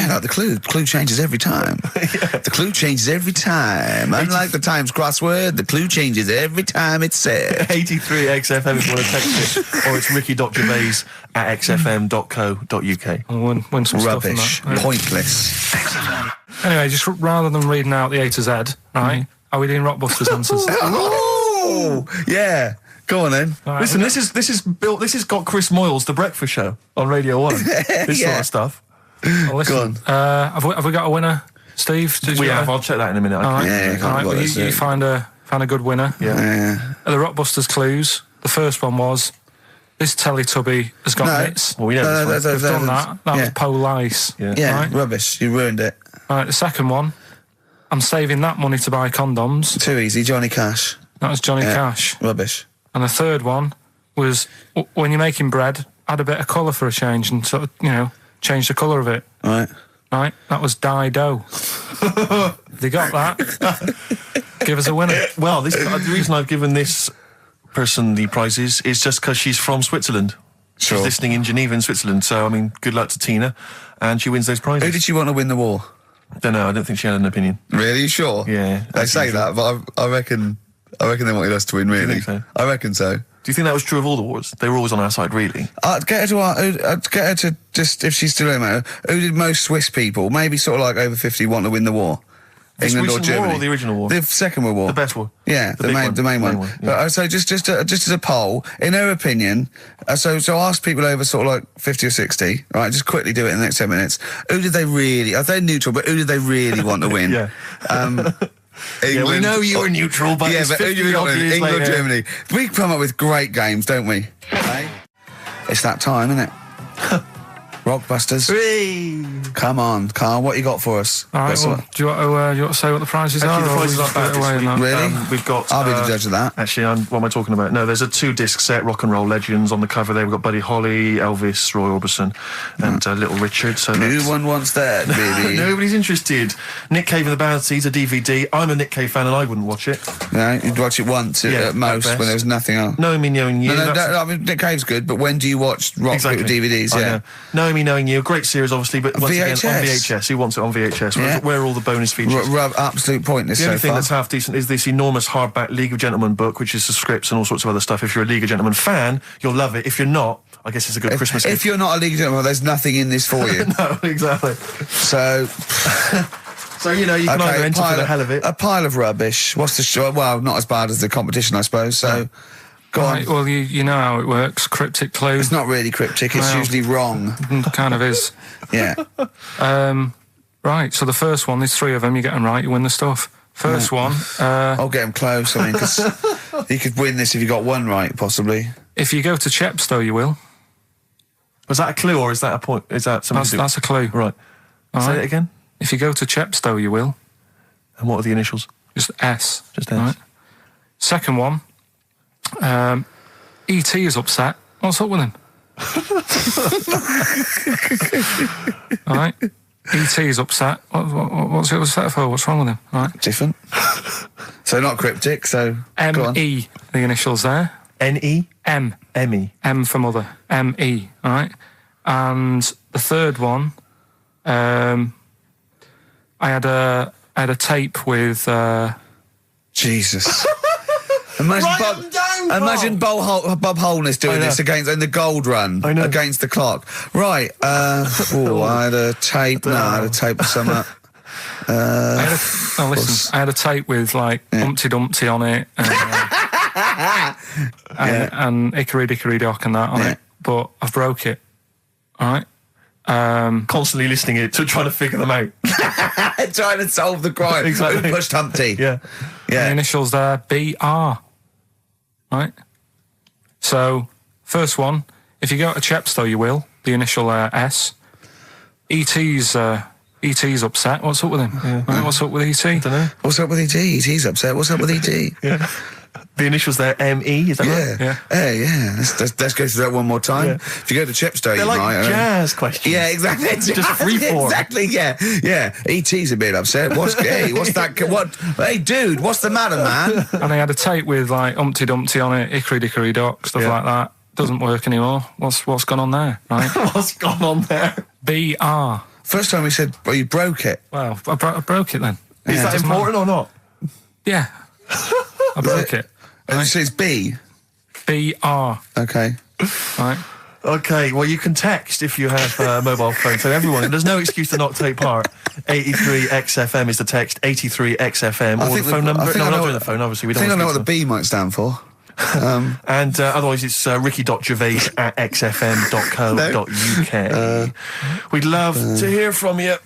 Like the clue. The clue changes every time. The clue changes every time. Unlike the Times crossword, the clue changes every time it's said. 83XFM if you want to text it, or it's ricky.gervais@xfm.co.uk. I'll win some Rubbish. stuff on that. Pointless. Anyway, just rather than reading out the A to Z, right? Are we doing Rockbusters answers? Oh, yeah. Go on then. Right, Listen, this has got Chris Moyles, The Breakfast Show, on Radio 1. This sort of stuff. Well, listen, Go on. have we got a winner, Steve? We have. I'll check that in a minute. All right. Yeah, All right. Well, you find a good winner. Yeah. The Rockbusters clues. The first one was, this Teletubby has got nits. Well, we know this one. We've done that. That was police. Yeah, Right? rubbish. You ruined it. All right, the second one, I'm saving that money to buy condoms. Too easy. Johnny Cash. That was Johnny Cash. Rubbish. And the third one was, when you're making bread, add a bit of colour for a change and sort of, change the colour of it. Right. Right? That was Dido. They got that. Give us a winner. Well, the reason I've given this person the prizes is just because she's from Switzerland. Sure. She's listening in Geneva in Switzerland, so, I mean, good luck to Tina, and she wins those prizes. Who did she want to win the war? Don't know, I don't think she had an opinion. Really? You sure? Yeah. They say that, but I reckon they wanted us to win, really. Do you think so? I reckon so. Do you think that was true of all the wars? They were always on our side, really? I'd get her to just, if she's still in there, who did most Swiss people, maybe sort of like over 50, want to win the war? This England or recent war Germany? or the original war? The Second World War. The best war. Yeah, the main one. yeah. But so just as a poll, in her opinion, so ask people over sort of like 50 or 60, right? Just quickly do it in the next 10 minutes. Who did they really? Are they neutral? But who did they really want to win? Yeah. England, we know you were neutral, but yeah, it's but who 50 do you want odd to win? years England or later. Germany? We come up with great games, don't we? Hey? It's that time, isn't it? Rockbusters. Come on, Carl, what you got for us? All right, well, do you want to say what the prizes Actually, are? the or prizes we aren't bad put it away this in week. that? Really? We've got... I'll be the judge of that. Actually, what am I talking about? No, there's a 2-disc set, Rock and Roll Legends, on the cover there. We've got Buddy Holly, Elvis, Roy Orbison, and Little Richard. So No one wants that, baby. Nobody's interested. Nick Cave and the Bounties, a DVD. I'm a Nick Cave fan and I wouldn't watch it. No, you'd watch it once Yeah, at most at best. when there's nothing else. Knowing Me, Knowing You. No, that's- I mean, Nick Cave's good, but when do you watch rock Exactly. DVDs? I Yeah. know. Knowing Me, Knowing You, great series, obviously, but once again, on VHS. VHS. Who wants it on VHS? Yeah. Where are all the bonus features? Absolute pointless The only so thing far. that's half decent is this enormous hardback League of Gentlemen book, which is the scripts and all sorts of other stuff. If you're a League of Gentlemen fan, you'll love it. If you're not, I guess it's a good Christmas gift. If you're not a League of Gentlemen, there's nothing in this for you. No, exactly. So, So, you know, you can either enter for the hell of it. a pile of rubbish. What's the show? Well, not as bad as the competition, I suppose. So, go Right, on. well, you know how it works. Cryptic clue. It's not really cryptic. It's Well. usually wrong. Kind of is. Yeah. Right, so the first one, there's 3 of them, you get them right, you win the stuff. First one, I'll get him close. I mean, because you could win this if you got one right, possibly. if you go to Chepstow, you will. Was that a clue or is that a point? Is that something That's a clue. Right. All Say right. it again. If you go to Chepstow, you will. And what are the initials? Just S. Just S. Right. Second one, E.T. is upset. What's up with him? All right. E.T. is upset. What's he upset for? What's wrong with him? All right. Different. So not cryptic. So go on. M.E. The initials there. N-E? M. M-E. M for mother. M.E. All right. And the third one, I had a tape with. Jesus. Imagine Bob Holness doing this against in the Gold Run against the clock. Right. I had a tape. No, I had a tape with some. Listen. I had a tape with like Humpty Dumpty on it, and Hickory Dickory Dock and that on it. But I've broke it. All right. Constantly listening it to trying to figure them out. Trying to solve the crime. Exactly. Who pushed Humpty? Yeah. The initials there, B.R. Right? So, first one, if you go to Chepstow, you will. The initial S. E.T.'s upset. What's up with him? Right, what's up with E.T.? I don't know. What's up with E.T.? E.T.'s upset. What's up with E.T.? Yeah. The initials there, M-E, is that right? Yeah. Hey, yeah. Let's go through that one more time. Yeah. If you go to Chepstow, They're you like might. jazz questions. Yeah, exactly. Just free form. Exactly. Yeah. E.T.'s a bit upset. What's that? What? Hey, dude, what's the matter, man? And I had a tape with like Humpty Dumpty on it, Hickory Dickory Dock, stuff like that. Doesn't work anymore. What's gone on there, right? What's gone on there? B.R. First time we said, well, you broke it. Well, I broke it then. Is that important or not? Yeah. I broke it. And so it's B. B.R. Okay. Right. Okay, well, you can text if you have a mobile phone. So everyone, there's no excuse to not take part. 83XFM is the text, 83XFM, or the phone number. No, we're not doing the phone, obviously. We don't I think I know what want the B might stand for. And otherwise it's ricky.gervais@xfm.co.uk. We'd love to hear from you.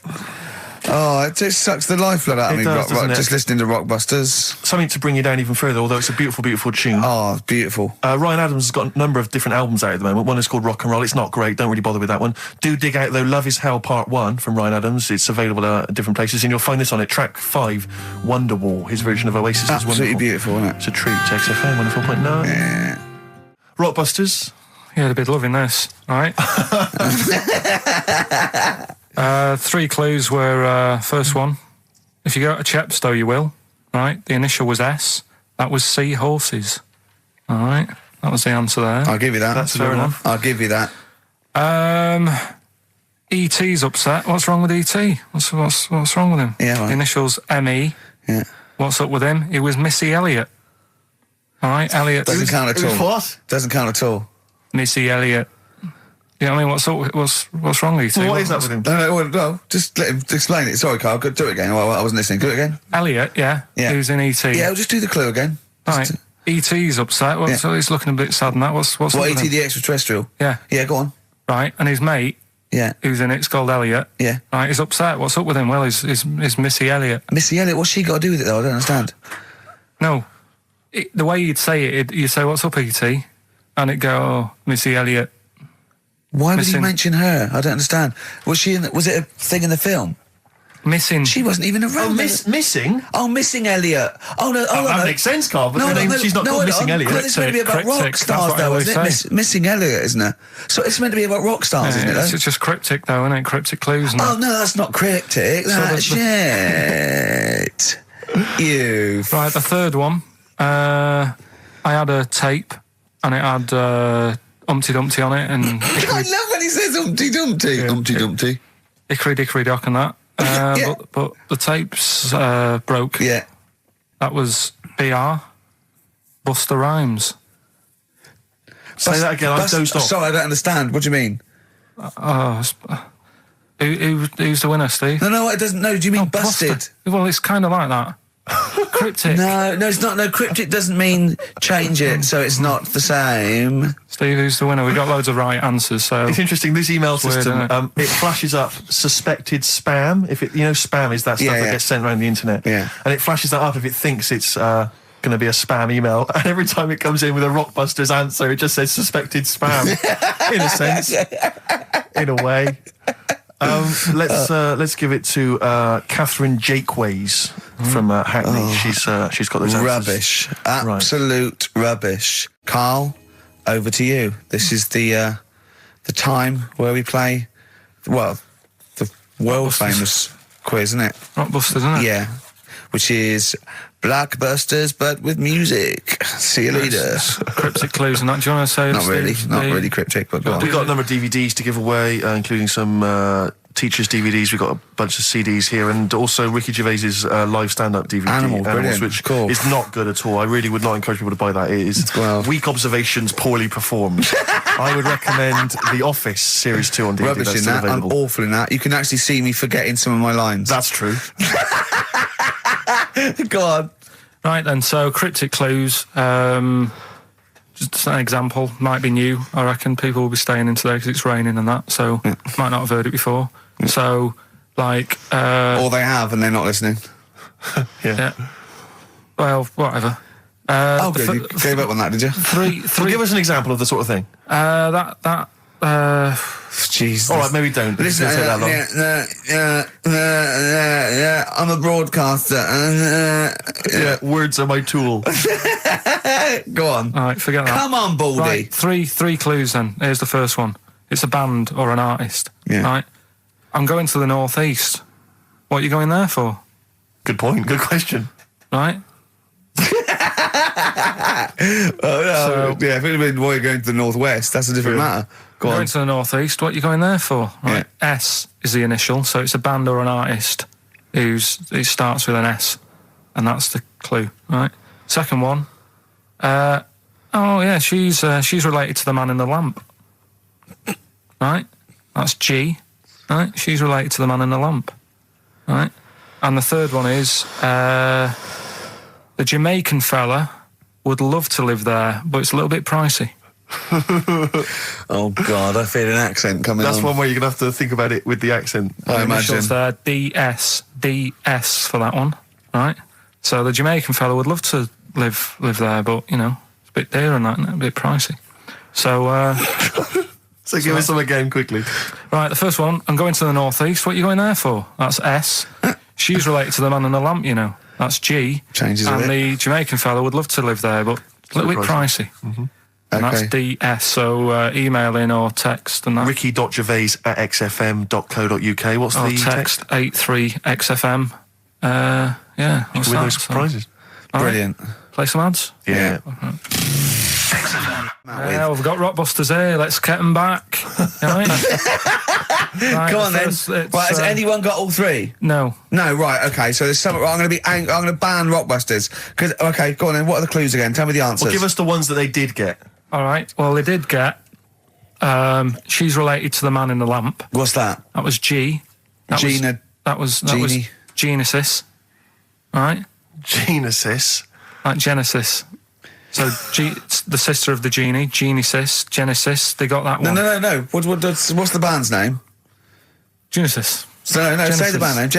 Oh, it just sucks the lifeblood out of It me, does, doesn't it? just listening to Rockbusters. Something to bring you down even further, although it's a beautiful, beautiful tune. Oh, it's beautiful. Ryan Adams has got a number of different albums out at the moment. One is called Rock and Roll. It's not great. Don't really bother with that one. Do dig out, though, Love Is Hell Part 1 from Ryan Adams. It's available at different places, and you'll find this on it. Track 5, Wonderwall. His version of Oasis is wonderful. Absolutely beautiful, isn't it? It's a treat. XFM 104.9. Yeah. Rockbusters. Yeah, they'd be loving this, right? 3 clues were, first one, if you go to Chepstow, you will, right? The initial was S. That was sea horses. All right? That was the answer there. I'll give you that. That's fair enough. I'll give you that. E.T.'s upset. What's wrong with E.T.? What's wrong with him? Yeah, right. The initials M.E. Yeah. What's up with him? He was Missy Elliott. All right, Elliott. Doesn't count at all. What? Doesn't count at all. Missy Elliott. You know what I mean? What's wrong with you? What is that with him? No, just let him explain it. Sorry, Carl, do it again. I wasn't listening. Do it again. Elliot, yeah, who's in ET. Yeah, just do the clue again. Right. ET's upset. So he's looking a bit sad and that. What's what, ET the extraterrestrial? Yeah. Yeah, go on. Right, and his mate, who's in it's called Elliot. Yeah. Right, he's upset. What's up with him? Well, he's Missy Elliot. Missy Elliot, what's she got to do with it, though? I don't understand. No. The way you'd say it, you say, what's up, ET? And it'd go, oh, Missy Elliot. Why would you mention her? I don't understand. Was it a thing in the film? Missing. She wasn't even around. Oh, missing? Oh, Missing Elliot. Oh, no. Oh, that makes sense, Carl, but she's not called Missing Elliot. It's meant to be about rock stars, though, isn't it? Missing Elliot, isn't it? So it's meant to be about rock stars, isn't it? It's just cryptic, though, isn't it? Cryptic clues. Oh, no, that's not cryptic. That's shit. You. Right, the third one. I had a tape, and it had Humpty Dumpty on it, and I love when he says Humpty Dumpty. Yeah. Humpty Dumpty. Hickory Dickory Dock and that. But the tapes broke. Yeah. That was BR. Buster Rhymes. Say that again. I dozed off. Sorry, I don't understand. What do you mean? Who's the winner, Steve? No, it doesn't. No, do you mean busted? Well, it's kind of like that. Cryptic. No, it's not. No, cryptic doesn't mean change it, so it's not the same. Steve, who's the winner? We got loads of right answers, so... It's interesting, this email system, weird, it flashes up suspected spam. If it, spam is that stuff that gets sent around the internet. Yeah. And it flashes that up if it thinks it's going to be a spam email. And every time it comes in with a Rockbusters answer, it just says suspected spam. In a sense. In a way. Let's give it to Catherine Jakeways from Hackney. She's got those rubbish, absolute rubbish. Carl, over to you. This is the time where we play, the world famous quiz, isn't it? Rockbusters, isn't it? Yeah, which is Blockbusters but with music. See you later. Cryptic clues and that. Do you want to say? Not really cryptic, but go on. We've got a number of DVDs to give away, including some teachers' DVDs. We've got a bunch of CDs here, and also Ricky Gervais's live stand-up DVD, Animals, which is not good at all. I really would not encourage people to buy that. It is weak observations, poorly performed. I would recommend The Office Series 2 on DVD. Rubbish in that. I'm awful in that. You can actually see me forgetting some of my lines. That's true. Go on. Right then, so cryptic clues. Just an example, might be new. I reckon people will be staying in today because it's raining and that, so might not have heard it before. So, like... or they have and they're not listening. Yeah. Well, whatever. Good. You gave up on that, did you? Three. Well, give us an example of the sort of thing. Jesus. All right, maybe don't. Listen, I'm a broadcaster. Words are my tool. Go on. All right, forget that. Come on, Baldy. Right, three clues then. Here's the first one. It's a band or an artist. Yeah. Right. I'm going to the northeast. What are you going there for? Good point. Good question. Right. If it had been why you're going to the northwest, that's a different matter. Go on. Going to the northeast. What are you going there for? Right. Yeah. S is the initial, so it's a band or an artist it starts with an S, and that's the clue. Right. Second one. She's related to the man in the lamp. Right. That's G. Right. She's related to the man in the lamp. Right. And the third one is the Jamaican fella would love to live there, but it's a little bit pricey. Oh God, I feel an accent coming. That's one way you're gonna have to think about it with the accent. I imagine. There, DS for that one, right? So the Jamaican fella would love to live there, but it's a bit dear and that, a bit pricey. So, so give us some again quickly. Right, the first one. I'm going to the northeast. What are you going there for? That's S. She's related to the man in the lamp. That's G. Changes and a bit. The Jamaican fella would love to live there, but a little bit pricey. Mm-hmm. And okay. that's DS, so email in or text and that. Ricky.gervais@xfm.co.uk. What's or the text? 83XFM. Yeah. You can win those prizes. Brilliant. Play some ads? Yeah. XFM. We've got Rockbusters here. Let's get them back. Right, go on then. Right, has anyone got all three? No. No, right, okay. So there's some. I'm going to ban Rockbusters. Okay, go on then. What are the clues again? Tell me the answers. Well, give us the ones that they did get. All right. Well, they did get She's related to the man in the lamp. What's that? That was G. Gina. That was Genie. Genesis. Right? Genesis. Like Genesis. So it's the sister of the genie, Genesis. They got that one. No. What's the band's name? Genesis. So Genesis. say the band name.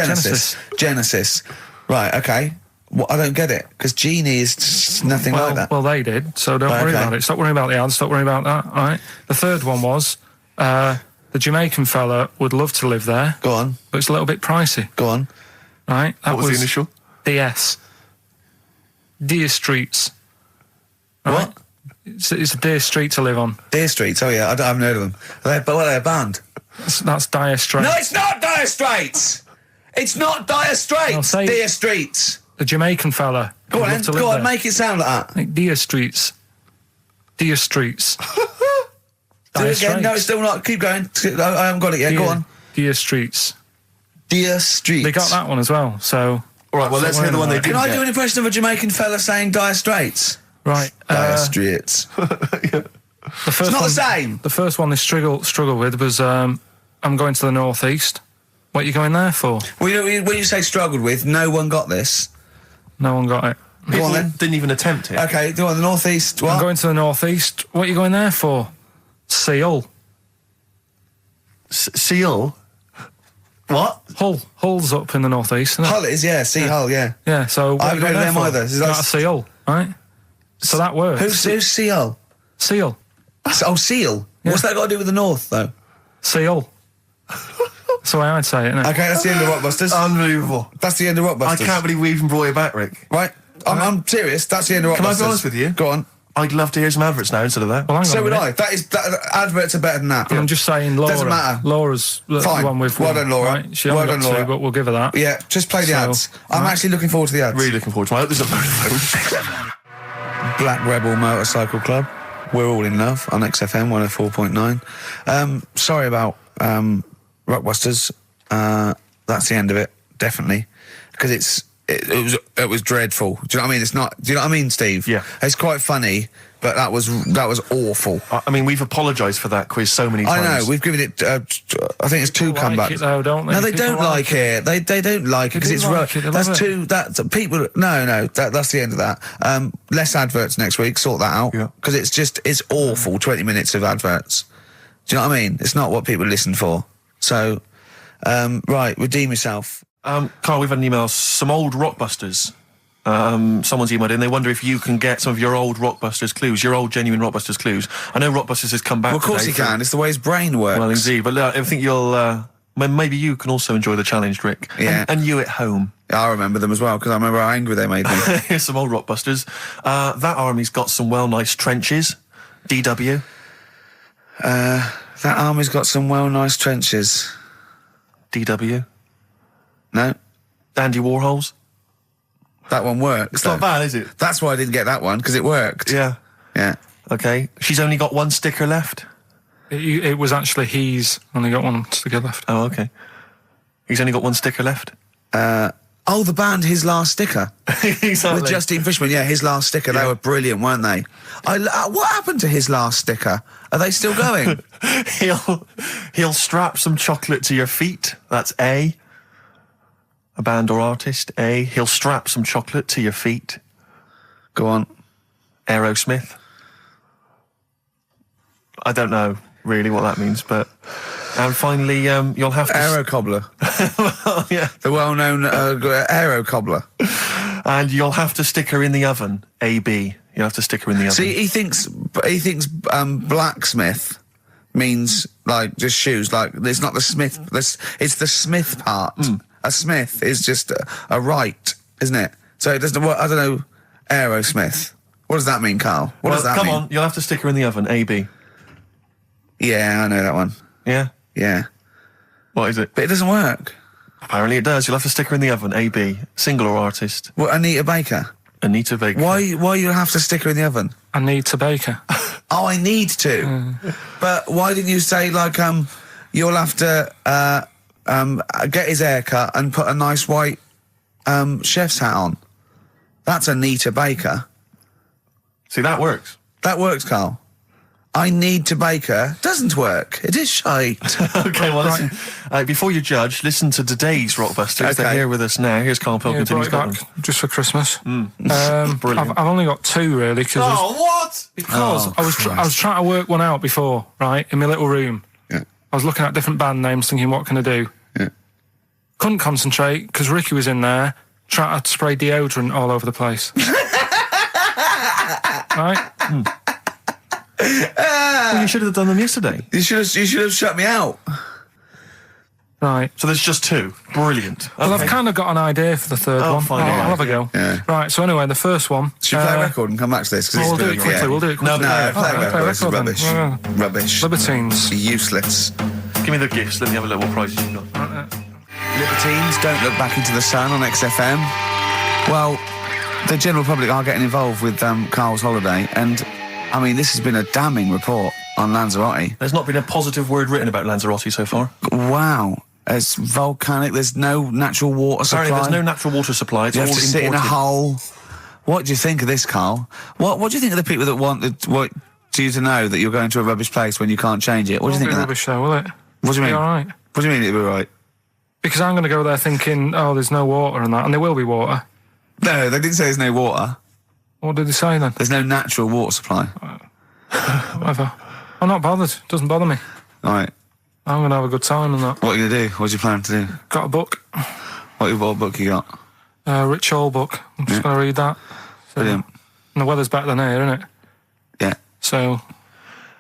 Genesis. Right. Okay. Well, I don't get it because genie is just nothing like that. Well, they did. So don't worry about it. Stop worrying about the ads. Stop worrying about that. All right. The third one was the Jamaican fella would love to live there. Go on. But it's a little bit pricey. Go on. Right. What was the initial? DS. Deer Streets. Right? What? It's a Deer Street to live on. Deer Streets. Oh yeah, I haven't heard of them. But what are they, a band? That's Dire Straits. No, it's not Dire Straits. It's not Dire Straits. Deer Streets. The Jamaican fella. Go on, make it sound like that. Like Deer Streets. Deer Streets. Do it again. No, it's still not. Keep going. I haven't got it yet. Go on. Deer Streets. Deer Streets. They got that one as well. So. All right. Well, let's hear the one they didn't Can I do an impression of a Jamaican fella saying Dire Straits? Right. Dire Straits. It's not the same. The first one they struggled with was I'm going to the northeast. What are you going there for? Well, when you say struggled with, no one got this. No one got it. Go on then. Didn't even attempt it. Okay, go on, the northeast. What? I'm going to the northeast. What are you going there for? Seal. Seal? What? Hull's up in the northeast, isn't it? Hull is, yeah. Hull, yeah. Yeah, so what I haven't heard of them either. Is that a seal, right? So that works. Who's Seal? Seal. Oh, Seal. Yeah. What's that got to do with the north, though? Seal. That's the way I'd say it, isn't it? Okay, that's the end of Rockbusters. Unbelievable. That's the end of Rockbusters. I can't believe we even brought it back, Rick. Right. I'm serious. That's the end of Rockbusters. Can I be honest with you? Go on. I'd love to hear some adverts now instead of that. Well, so would I. Adverts are better than that. I'm just saying, Laura. Doesn't matter. Laura's the one with. Well done, Laura. Right? She only got two, but we'll give her that. Yeah, just play the ads. I'm actually looking forward to the ads. Really looking forward to it. I hope there's a Vodafone. Black Rebel Motorcycle Club. We're all in love on XFM 104.9. Sorry about Rockbusters. That's the end of it, definitely, because it was dreadful. Do you know what I mean? It's not. Do you know what I mean, Steve? Yeah. It's quite funny, but that was awful. I mean, we've apologised for that quiz so many times. I know. We've given it. I think it's two comebacks. Like it though, don't they? No, they don't like it. They don't like it because it's like it. That's two. That's people. No. That's the end of that. Less adverts next week. Sort that out. Yeah. Because it's awful. 20 minutes of adverts. Do you know what I mean? It's not what people listen for. So, right, redeem yourself. Carl, we've had an email. Some old Rockbusters. Someone's emailed in. They wonder if you can get some of your old Rockbusters clues, your old genuine Rockbusters clues. I know Rockbusters has come back. Well, of course he can. It's the way his brain works. Well, indeed. But I think you'll. Maybe you can also enjoy the challenge, Rick. Yeah. And you at home. I remember them as well because I remember how angry they made me. Here's some old Rockbusters. That army's got some nice trenches. DW. That army's got some nice trenches. DW. No. Andy Warhols. That one works. It's not bad, is it? That's why I didn't get that one, because it worked. Yeah. Yeah. Okay. She's only got one sticker left. It was actually he's only got one sticker left. Oh, okay. He's only got one sticker left. Oh, the band His Last Sticker. Exactly. With Justine Fishman, yeah, His Last Sticker. Yeah. They were brilliant, weren't they? What happened to His Last Sticker? Are they still going? He'll strap some chocolate to your feet. That's A. A band or artist. A. He'll strap some chocolate to your feet. Go on. Aerosmith. I don't know really what that means, but... And finally, you'll have to... Aero Cobbler. Well, yeah. The well-known Aero Cobbler. And you'll have to stick her in the oven. AB. You'll have to stick her in the oven. See, he thinks blacksmith means, like, just shoes. Like, it's not the smith. It's the smith part. A smith is just a right, isn't it? So it doesn't... I don't know... Aerosmith. What does that mean, Carl? What does that mean? Come on, you'll have to stick her in the oven. AB. Yeah, I know that one. Yeah? Yeah. What is it? But it doesn't work. Apparently it does. You'll have to stick her in the oven. AB. Single or artist? What, Anita Baker? Anita Baker. Why you have to stick her in the oven? Anita Baker. Oh, I need to. But why didn't you say, like, you'll have to get his hair cut and put a nice white chef's hat on? That's Anita Baker. See, that works. That works, Carl. I need to bake her doesn't work. It is shite. Okay, well, listen. Before you judge, listen to today's Rockbusters. Okay. They're here with us now. Here's Karl Pilkington. brought He's it got back them. just for Christmas. Brilliant. I've only got 2 really because what? I was trying to work one out before, right, in my little room. Yeah. I was looking at different band names, thinking, what can I do? Yeah. Couldn't concentrate because Ricky was in there trying to spray deodorant all over the place. Right? Well, you should have done them yesterday. You should have shut me out. Right. So there's just 2. Brilliant. Well, I've kind of got an idea for the third one. fine, I'll have a go. Yeah. Right, so anyway, the first one... Should we play a record and come back to this? We'll do it quickly, we'll do it quickly. No, play a Okay, record. This is record then. rubbish. Yeah. Rubbish. Libertines. Useless. Give me the gifts. Let me have a look what prizes you got. Libertines, Don't Look Back Into the Sun on XFM. Well, the general public are getting involved with Karl's holiday, and, I mean, this has been a damning report on Lanzarote. There's not been a positive word written about Lanzarote so far. Wow. It's volcanic, there's no natural water supply. Apparently there's no natural water supply. It's You all have to sit in a imported. hole. What do you think of this, Karl? What do you think of the people that want you to know that you're going to a rubbish place when you can't change it? What do you think of that? Rubbish though, will it? What do you mean? Be all right. What do you mean it'll be right? Because I'm going to go there thinking, oh, there's no water and that, and there will be water. No, they didn't say there's no water. What did they say then? There's no natural water supply. Whatever. I'm not bothered. Doesn't bother me. All right. I'm going to have a good time and that. What are you going to do? What's your plan to do? Got a book. What book you got? Rich Hall book. I'm just going to read that. So, Brilliant. and the weather's better than here, isn't it? Yeah. So...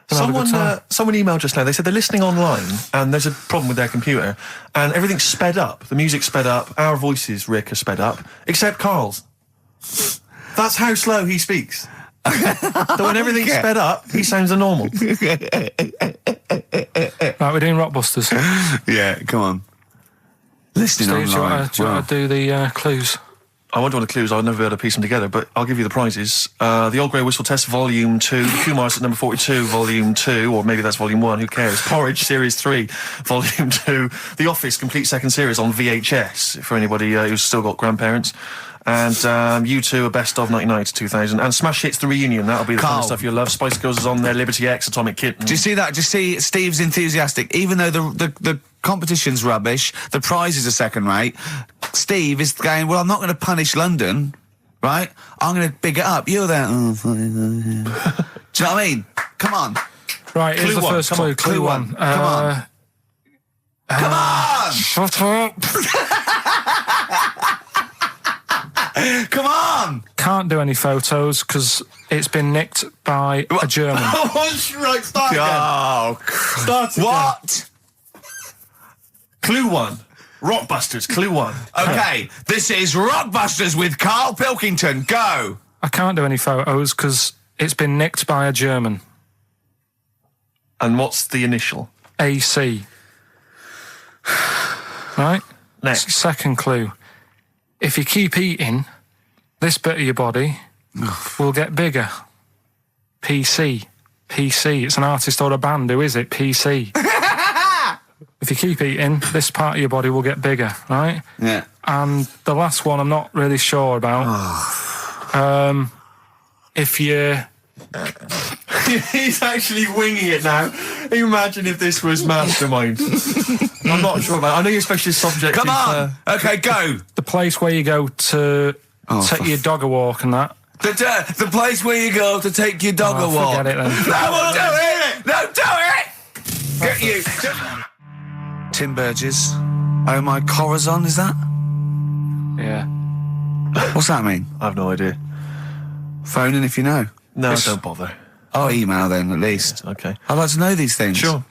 gonna have a good time. Someone emailed just now. They said they're listening online and there's a problem with their computer and everything's sped up. The music's sped up. Our voices, Rick, are sped up, except Karl's. That's how slow he speaks. So when everything's sped up, he sounds normal. Right, we're doing Rockbusters. Yeah, come on. Listening Steve, do you online. want to do the clues? I won't do all the clues, I'll never be able to piece them together, but I'll give you the prizes. The Old Grey Whistle Test, Volume 2, Kumar's at number 42, Volume 2, or maybe that's Volume 1, who cares? Porridge, Series 3, Volume 2, The Office, Complete Second Series on VHS, for anybody who's still got grandparents. And U2, a best of 99 to 2000. And Smash Hits, the reunion, that'll be the kind of stuff you'll love. Spice Girls is on there, Liberty X, Atomic Kitten. Do you see that? Do you see Steve's enthusiastic? Even though the competition's rubbish, the prizes are second rate, Steve is going, well, I'm not going to punish London, right? I'm going to big it up. You're there. Oh, do you know what I mean? Come on. Right, here's Clue the one, first come on, clue. Clue one. Come on. Come on! Shut up. Come on! Can't do any photos because it's been nicked by a German. Right, start again. Oh, Start again. what? Clue 1. Rockbusters, Clue 1. Okay, this is Rockbusters with Karl Pilkington. Go! I can't do any photos because it's been nicked by a German. And what's the initial? AC. Right? Next. Second clue. If you keep eating, this bit of your body will get bigger. PC. PC. It's an artist or a band. Who is it? PC. If you keep eating, this part of your body will get bigger, right? Yeah. And the last one I'm not really sure about. If you... He's actually winging it now. Imagine if this was Mastermind. I'm not sure about it. I know your specialist subject Come is... on! Okay, go! The place where you go to take your dog a walk and that. The place where you go to take your dog a walk. Forget it then. No, we'll do it! No, do it! Get you! Tim Burgess. Oh My Corazon, is that? Yeah. What's that mean? I have no idea. Phone in if you know. No, don't bother. Oh, email then, at least. Okay. I'd like to know these things. Sure.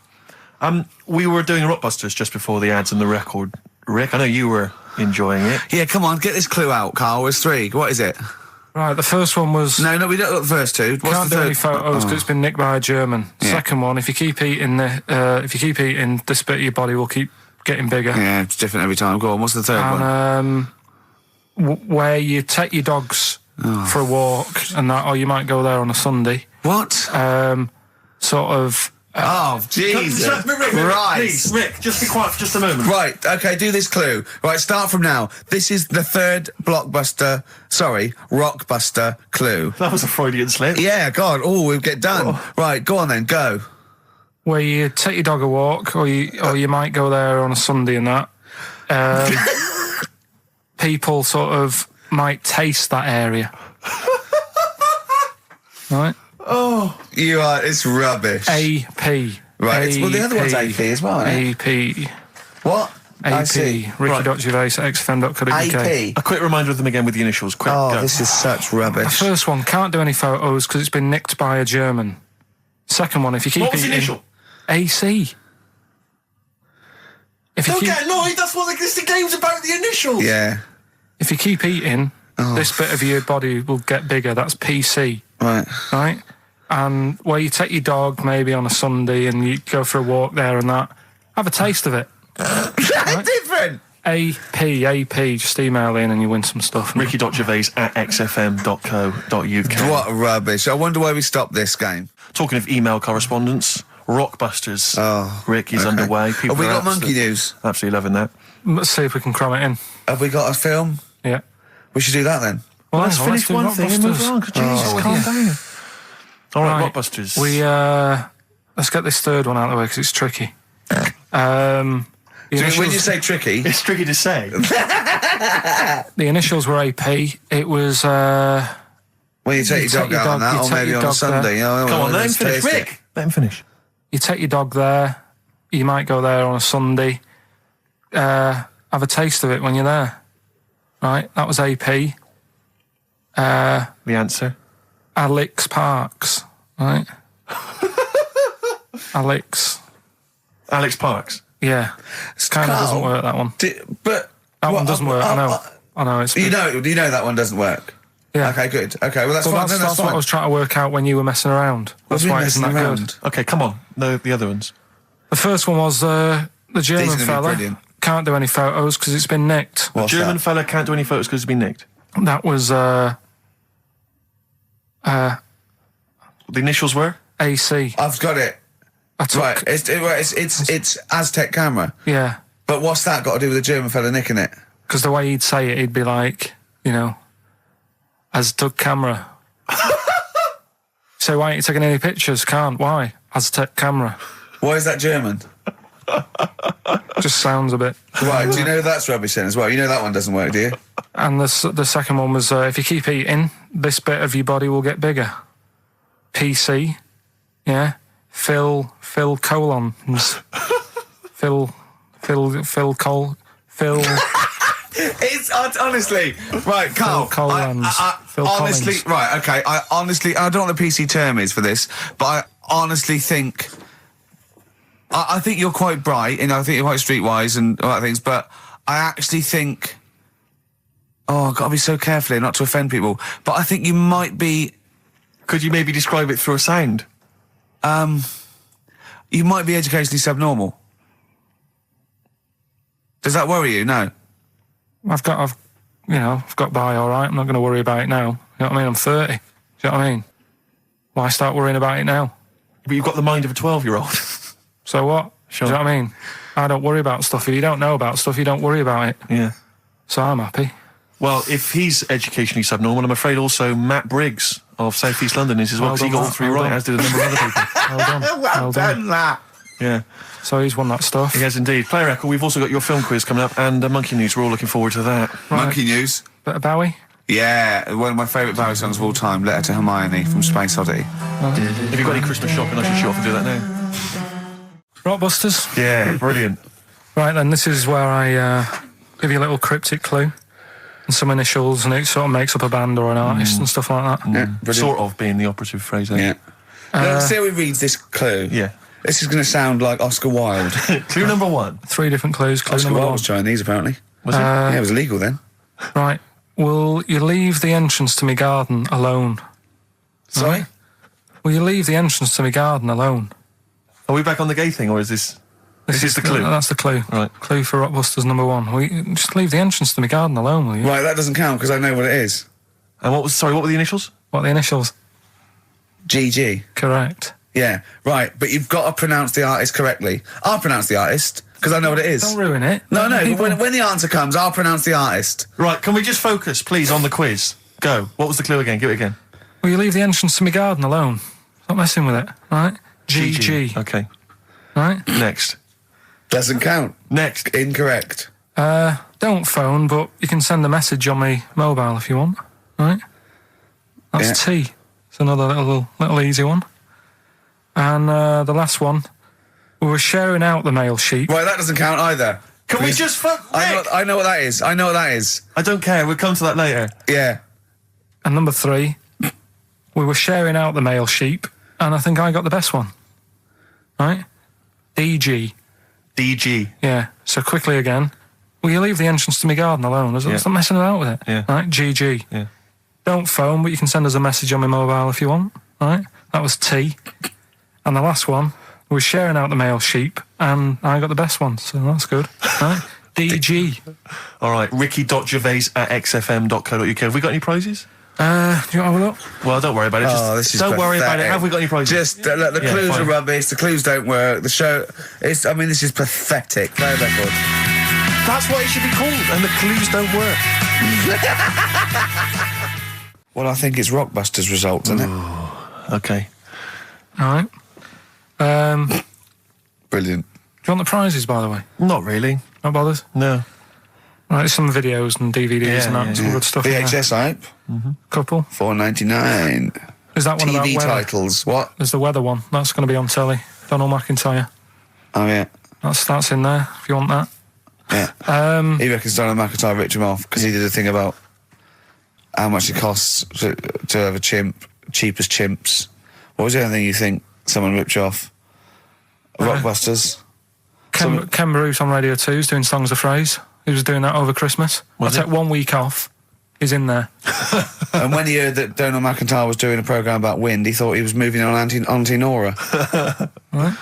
We were doing Rockbusters just before the ads and the record. Rick, I know you were enjoying it. Yeah, come on, get this clue out, Karl. There's 3. What is it? Right, the first one was... No, we don't got the first 2. What's Can't the do third? any photos because it's been nicked by a German. Yeah. Second one, if you keep eating, this bit of your body will keep getting bigger. Yeah, it's different every time. Go on, what's the third one? And where you take your dogs for a walk and that, or you might go there on a Sunday. What? Sort of Oh, Jesus. Rick, Right. please, Rick, just be quiet for just a moment. Right, okay, do this clue. Right, start from now. This is the third rockbuster clue. That was a Freudian slip. Yeah, God, we'll get done. Right, go on then, go. Where you take your dog a walk, or you might go there on a Sunday and that. People sort of might taste that area. Right? Oh, it's rubbish. AP. Right, well, the other one's AP as well, isn't it? AP. What? I AP. see. Ricky.Gervais at XFM.co.uk. AP. A quick reminder of them again with the initials. Quick, Oh, go. this is such The rubbish. first one, can't do any photos because it's been nicked by a German. Second one, if you keep What was the eating... initial? AC. If you Don't keep... get annoyed, that's what the game's about, the initials. Yeah. If you keep eating, this bit of your body will get bigger. That's PC, Right. right? And where you take your dog maybe on a Sunday and you go for a walk there and that, have a taste of it. Different. AP, just email in and you win some stuff. Ricky.Gervais at xfm.co.uk. What rubbish. I wonder why we stopped this game. Talking of email correspondence, Rockbusters. Rick is underway. People Have we are got monkey news? Absolutely loving that. Let's see if we can cram it in. Have we got a film? Yeah. We should do that then. Well, Let's hang on, finish do one thing and move Rockbusters. on. Jesus, calm down. All right, Right. Rockbusters. Let's get this third one out of the way because it's tricky. The When initials, you say tricky, It's tricky to say. the initials were AP. It was when you take your dog out on that, or maybe on a Sunday. Come on, let him finish. Rick, let him finish. you take your dog there. You might go there on a Sunday. Have a taste of it when you're there. Right, that was AP. The answer. Alex Parks. Right. Alex. Alex Parks. Yeah. It kind of doesn't work, that one. But That one doesn't work. I know. It's. You know that one doesn't work. Yeah. Okay, good. Okay, well that's Well, fine. that's That's what I fine. was trying to work out when you were messing around. That's We've been why it isn't that messing good. around. Okay, come on. The other ones. The first one was the German These are gonna be fella. brilliant. Can't do any photos because it's been nicked. What's German that? fella can't do any photos because it's been nicked. That was The initials were? AC. I've got it. I took, Right, it's Aztec camera. Yeah, But what's that got to do with the German fella nicking it? because the way he'd say it, he'd be like, Aztec camera. So why ain't you taking any pictures? Can't. Why? Aztec camera. Why is that German? Just sounds a bit. Right, do you know that's rubbish then as well? You know that one doesn't work, do you? And the second one was, if you keep eating, this bit of your body will get bigger. PC, yeah. Phil colons. Phil. It's honestly right, Carl. Phil Collins. Phil honestly, Collins. right, okay. I don't know what the PC term is for this, but I honestly think. I think you're quite bright, and I think you're quite streetwise and all that things. But I actually think. Oh, I've got to be so careful here not to offend people. But I think you might be. Could you maybe describe it through a sound? You might be educationally subnormal. Does that worry you? No. I've got by all right. I'm not going to worry about it now. You know what I mean? I'm 30. Do you know what I mean? Why start worrying about it now? But you've got the mind of a 12-year-old. So what? Sure. Do you know what I mean? I don't worry about stuff. If you don't know about stuff, you don't worry about it. Yeah. So I'm happy. Well, if he's educationally subnormal, I'm afraid also Matt Briggs of South East London is as well, Well because he got done, all three well right, done. as did a number of other people. Well done. Well done. that. Yeah, So he's won that stuff. he has indeed. Player Echo, we've also got your film quiz coming up, and Monkey News, we're all looking forward to that. Monkey news. Bit of Bowie. Yeah, one of my favourite Bowie songs of all time, Letter to Hermione from Space Oddity. Have you got any Christmas shopping? I should shoot off and do that now. Rockbusters. Yeah, brilliant. Right then, this is where I give you a little cryptic clue and some initials, and it sort of makes up a band or an artist and stuff like that. Yeah, brilliant. Sort of being the operative phrase there. Yeah. Let's see how he reads this clue. Yeah. This is going to sound like Oscar Wilde. Clue number one. 3 different clues. Clue Oscar number Wilde one. was Chinese, apparently. Was it? Yeah, it was illegal then. Right. Will you leave the entrance to my garden alone? Sorry? Will you leave the entrance to my garden alone? Are we back on the gay thing, or is this... This is the clue? That's the clue. Right. Clue for Rockbusters number 1. Will you just leave the entrance to my garden alone, will you? Right, that doesn't count because I know what it is. And what were the initials? What are the initials? GG. Correct. Yeah, right, but you've got to pronounce the artist correctly. I'll pronounce the artist, because I know what it is. Don't ruin it. No, but when the answer comes, I'll pronounce the artist. Right, can we just focus, please, on the quiz? Go. What was the clue again? Give it again. Will you leave the entrance to my garden alone? Stop messing with it, right? GG. Okay. Right? Next. Doesn't count. Next. Incorrect. Don't phone, but you can send a message on my mobile if you want, right? That's T. It's another little easy one. And the last one, we were sharing out the mail sheet. Right, that doesn't count either. Can we just fuck I know what that is. I know what that is. I don't care. We'll come to that later. Yeah. And number 3, we were sharing out the mail sheep, and I think I got the best one. Right? DG. DG. Yeah. So quickly again, will you leave the entrance to my garden alone? Stop messing about with it. Yeah. Right? GG. Yeah. Don't phone, but you can send us a message on my mobile if you want. Right? That was T. And the last one, we were sharing out the mail sheep, and I got the best one, so that's good. Right? DG. All right, ricky.gervais@xfm.co.uk. Have we got any prizes? Do you want to have a look? Well, don't worry about it. Don't worry about it. Have we got any prizes? Just, look, the clues are rubbish, the clues don't work, the show, this is pathetic. Play a record. That's what it should be called, and the clues don't work. Well, I think it's Rockbusters results, isn't it? Okay. All right. Brilliant. Do you want the prizes, by the way? Not really. Not bothered? No. Right, there's some videos and DVDs and that, some good stuff. VHS hype. Couple. $4.99. Is that one about TV weather? titles. What? There's the weather one. That's going to be on telly. Donald McIntyre. Oh yeah. That's in there if you want that. Yeah. He reckons Donald McIntyre ripped him off because he did a thing about how much it costs to have a chimp, cheap as chimps. What was the other thing you think someone ripped you off? Rockbusters. Ken Bruce on Radio 2 is doing Songs of Phrase. He was doing that over Christmas. I took 1 week off. He's in there. And when he heard that Donald McIntyre was doing a programme about wind, he thought he was moving on Auntie Nora. Right.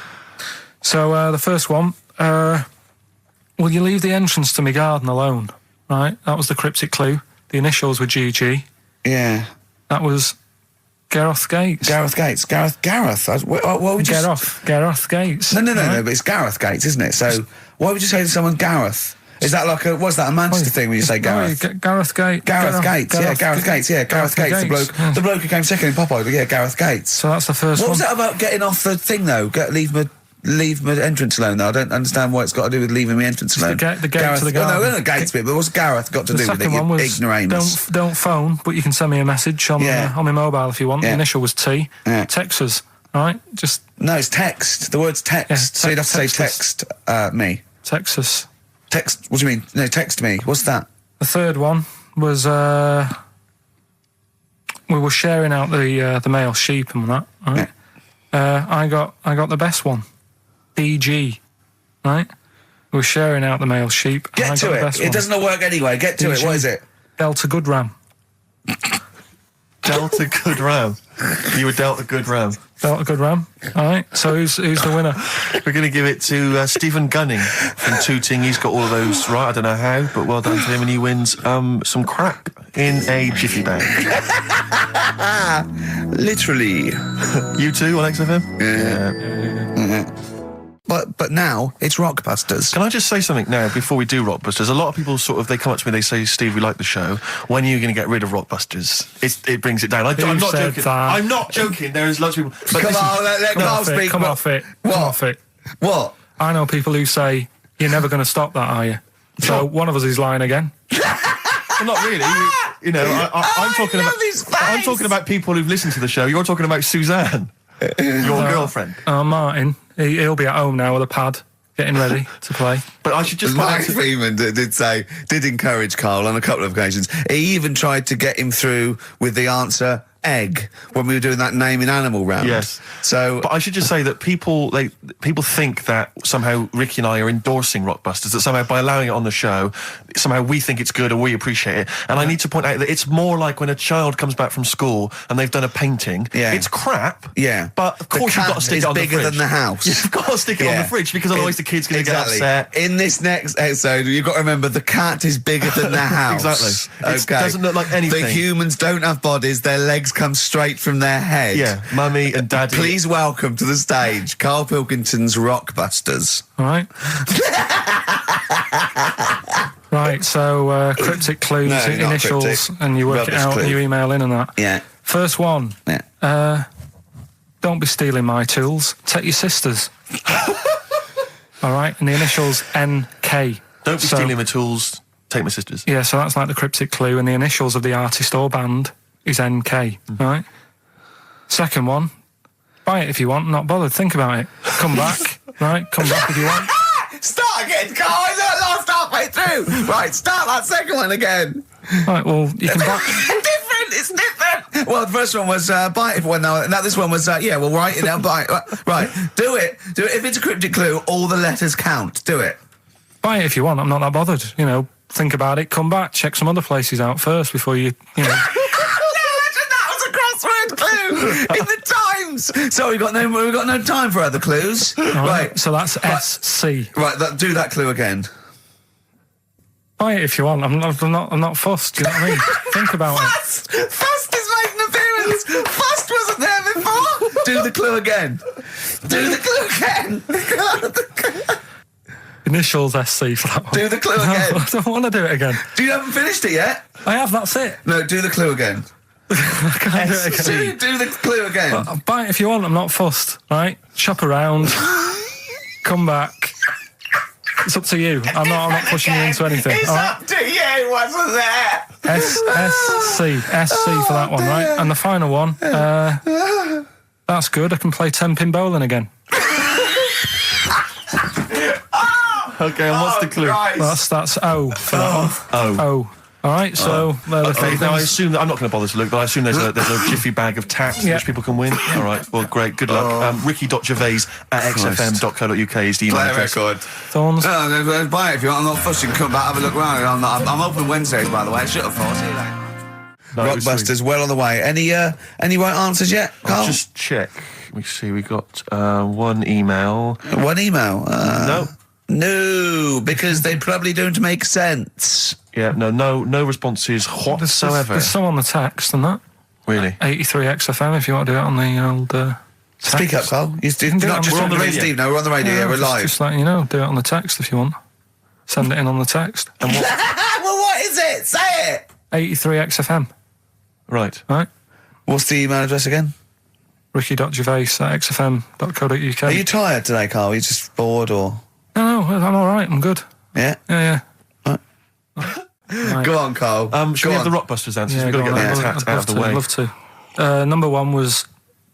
So the first one, will you leave the entrance to my garden alone? Right, that was the cryptic clue. The initials were GG. Yeah. That was Gareth Gates. Gareth Gates. Gareth. What would you... Gareth Gates. No, but it's Gareth Gates, isn't it? So why would you say to someone Gareth? Is that like what's that, a Manchester thing when you say Gareth? Gareth Gates. Gareth Gates. The bloke who came second in Popeye, yeah, Gareth Gates. So that's the first one. What was that about getting off the thing, though? Leave my entrance alone, though. I don't understand what it's got to do with leaving my entrance alone. The gate to the garden. No, the gates bit, but what's Gareth got to do with it? The second one was ignoramus. Don't phone, but you can send me a message on my mobile if you want. The initial was T. Yeah. Text us, right? No, it's text. The word's text. Yeah, so you'd have to say text me. Text us. Text, what do you mean? No, text me. What's that? The third one was, we were sharing out the male sheep and that, right? Yeah. I got the best one. DG, right? We were sharing out the male sheep. Get to it. It doesn't work anyway. Get to it. What is it? Delta Good Ram. Delta Good Ram. You were dealt a good ram. Dealt a good ram. All right. So who's the winner? We're going to give it to Stephen Gunning from Tooting. He's got all of those right. I don't know how, but well done to him, and he wins some crack in a jiffy bag. Literally. You too on XFM? Yeah. But now it's Rockbusters. Can I just say something now before we do Rockbusters? A lot of people they come up to me, they say, Steve, we like the show. When are you going to get rid of Rockbusters? It brings it down. I'm not joking. That? I'm not joking. There's lots of people. But Come on, let Carl speak. Come off it. What? I know people who say, you're never going to stop that, are you? So one of us is lying again. Well, not really. You know, I'm talking about people who've listened to the show. You're talking about Suzanne, your girlfriend. Martin. He'll be at home now with a pad, getting ready to play. But I should just... Mike Freeman did encourage Carl on a couple of occasions. He even tried to get him through with the answer egg when we were doing that naming animal round. Yes. So, but I should just say that people think that somehow Ricky and I are endorsing Rockbusters, that somehow by allowing it on the show, somehow we think it's good and we appreciate it. And I need to point out that it's more like when a child comes back from school and they've done a painting. Yeah. It's crap. Yeah. But of course you've got to stick it on the fridge. Bigger than the house. You've got to stick it on the fridge because otherwise the kid's going to get upset. In this next episode, you've got to remember the cat is bigger than the house. Exactly. Okay. It doesn't look like anything. The humans don't have bodies, their legs come straight from their head. Yeah, Mummy and Daddy. Please welcome to the stage Karl Pilkington's Rockbusters. All right. Right, so cryptic clues, No, not initials, cryptic. and you work Rubbish it out clue. and you email in and that. Yeah. First one. Yeah. Don't be stealing my tools. Take your sister's. All right, and the initials NK. Don't be stealing my tools. Take my sister's. Yeah, so that's like the cryptic clue, and the initials of the artist or band is NK. Right. Second one. Buy it if you want. Not bothered. Think about it. Come back. Right. Come back if you want. Start again, Karl. I lost halfway through. Right, start that second one again. Right. Well, you can buy. It's different. Well, the first one was buy it if one. Now this one was yeah. Well, write it down. Buy it. Right. Do it. If it's a cryptic clue, all the letters count. Do it. Buy it if you want. I'm not that bothered. You know. Think about it. Come back. Check some other places out first before you know. That was a crossword clue in the Times. So we've got no time for other clues. Right. So that's SC. Right. Do that clue again. Buy it if you want. I'm not fussed. Do you know what I mean? Think about it. Fust is making an appearance. Fust wasn't there before. Do the clue again. Do the clue again. Initials SC for that one. Do the clue again. No, I don't want to do it again. You haven't finished it yet? I have, that's it. No, do the clue again. I can't do it again. Do the clue again. Well, buy it if you want, I'm not fussed, right? Shop around, come back. It's up to you. I'm not pushing you into anything. It's up to you, wasn't there? SC for that one, right? And the final one, that's good, I can play 10-pin bowling again. Okay, and what's the clue? Christ. That's O for that one. O. All right, so they're the three Now I things. assume that I'm not going to bother to look, but I assume there's a jiffy bag of taps which people can win. All right, well, great, good luck. Ricky.gervais@xfm.co.uk is the email Play a address. record. Thorns. No, buy it if you want. I'm not fussing. Come back, have a look around. I'm open Wednesdays, by the way. Shut up, for. See you later. No, it was Rockbusters, well on the way. Any right answers yet, Karl? I'll just check. Let me see. We got one email. One email. No. No, because they probably don't make sense. Yeah, no responses whatsoever. There's some on the text and that. Really? 83 XFM if you want to do it on the old text. Speak up, Karl. You're can do it not on just the on the radio. radio. Steve, no, we're on the radio. Yeah, we're live. Just letting you know, do it on the text if you want. Send it in on the text. And what? Well, what is it? Say it. 83 XFM. Right. Right? What's the email address again? Ricky.gervais@xfm.co.uk. Are you tired today, Karl? Are you just bored or? No, I'm all right. I'm good. Yeah? Yeah. Right. Go on, Karl. Should we have the Rockbusters answers? Yeah, We've got to go get on, that out of the way. I'd love to. Number one was,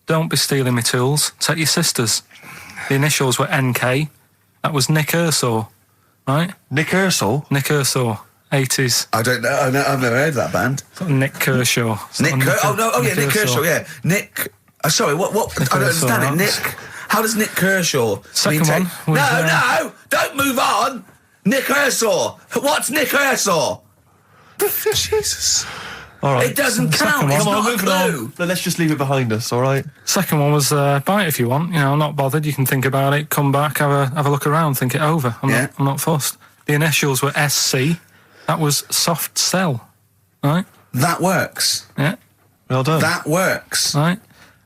don't be stealing my tools. Take your sister's. The initials were NK. That was Nick Ersaw, right? Nick Ersaw? Nick Ersaw, 80s. I don't know. I've never heard of that band. Nick Kershaw. Nick Kershaw. Nick Kershaw. Yeah, Nick. Sorry, what? Nick I don't Kershaw, understand it. that's- Nick. How does Nick Kershaw? Second one was, No, don't move on. Nick Ersaw. What's Nick Ersaw? Jesus. All right. It doesn't Second count. one. It's Come on, not a moving clue. on. Let's just leave it behind us, all right? Second one was, buy it if you want. You know, I'm not bothered. You can think about it, come back, have a look around, think it over. I'm not fussed. The initials were SC. That was soft sell, right? That works. Yeah. Well done. That works. Right,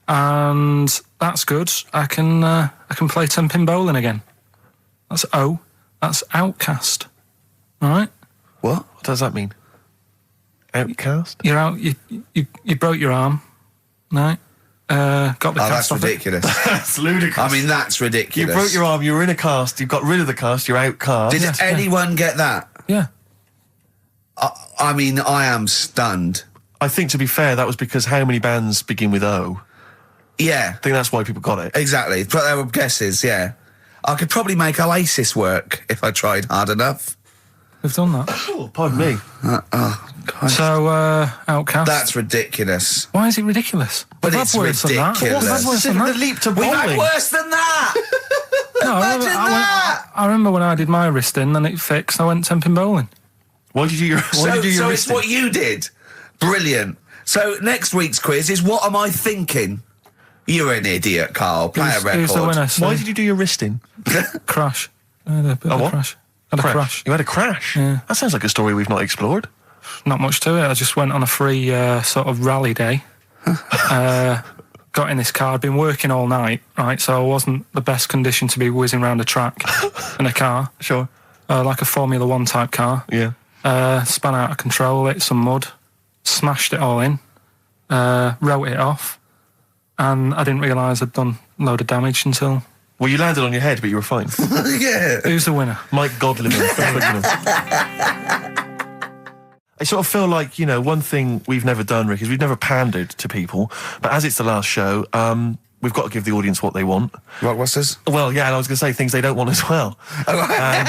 and that's good. I can play 10-pin bowling again. That's O. That's outcast. All right. What? What does that mean? Outcast? You're out. You broke your arm. Right. Got the Oh, cast that's off it. ridiculous. That's ludicrous. I mean, that's You ridiculous. broke your arm, you were in a cast, you got rid of the cast, you're outcast. Did Yes, anyone get that? Yeah. I mean, I am stunned. I think, to be fair, that was because how many bands begin with O? Yeah, I think that's why people got it. exactly. But there were guesses, yeah. I could probably make Oasis work if I tried hard enough. We've done that. Oh, pardon me. So, outcast. That's ridiculous. Why is it ridiculous? But We've it's had worse than that. ridiculous. We've had worse than The that. leap to We've had bowling. worse than that! No, Imagine that! I remember when I did my wrist in and it fixed, I went 10-pin bowling. Why did you do your So it's what you did. Brilliant. So next week's quiz is, what am I thinking? You're an idiot, Karl. Play a record. Who's the winner? Why did you do your wristing? Crash. I had a bit of a what? crash. Had a crash. You had a crash? Yeah. That sounds like a story we've not explored. Not much to it. I just went on a free sort of rally day. Got in this car, I'd been working all night, right, so I wasn't the best condition to be whizzing around a track in a car. Sure. Like a Formula 1 type car. Yeah. Spun out of control, hit some mud, smashed it all in, wrote it off, and I didn't realise I'd done a load of damage until... Well, you landed on your head, but you were fine. Yeah. Who's the winner? Mike Godliman. I sort of feel like, you know, one thing we've never done, Rick, is we've never pandered to people, but as it's the last show, we've got to give the audience what they want. Rockbusters? Well, yeah, and I was going to say things they don't want as well. And,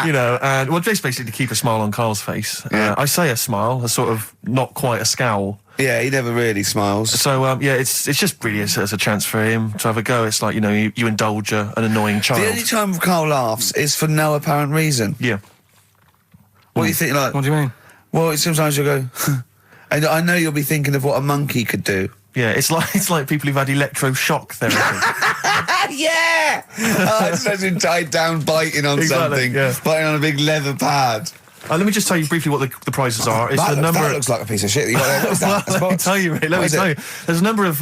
you know, and, well, just basically to keep a smile on Carl's face. Yeah. I say a smile, a sort of not quite a scowl. Yeah, he never really smiles. So, yeah, it's just really as a chance for him to have a go. It's like, you know, you indulge an annoying child. The only time Carl laughs is for no apparent reason. Yeah. What do you think, like... What do you mean? Well, sometimes you'll go... and I know you'll be thinking of what a monkey could do. Yeah, it's like people who've had electroshock therapy. Yeah! Oh, it's such a tied down biting on something. Yeah. Biting on a big leather pad. Let me just tell you briefly what the prizes are. It's That looks like a piece of shit that you got there. What's that? Let me tell you, Rick. Let me tell you. There's a number of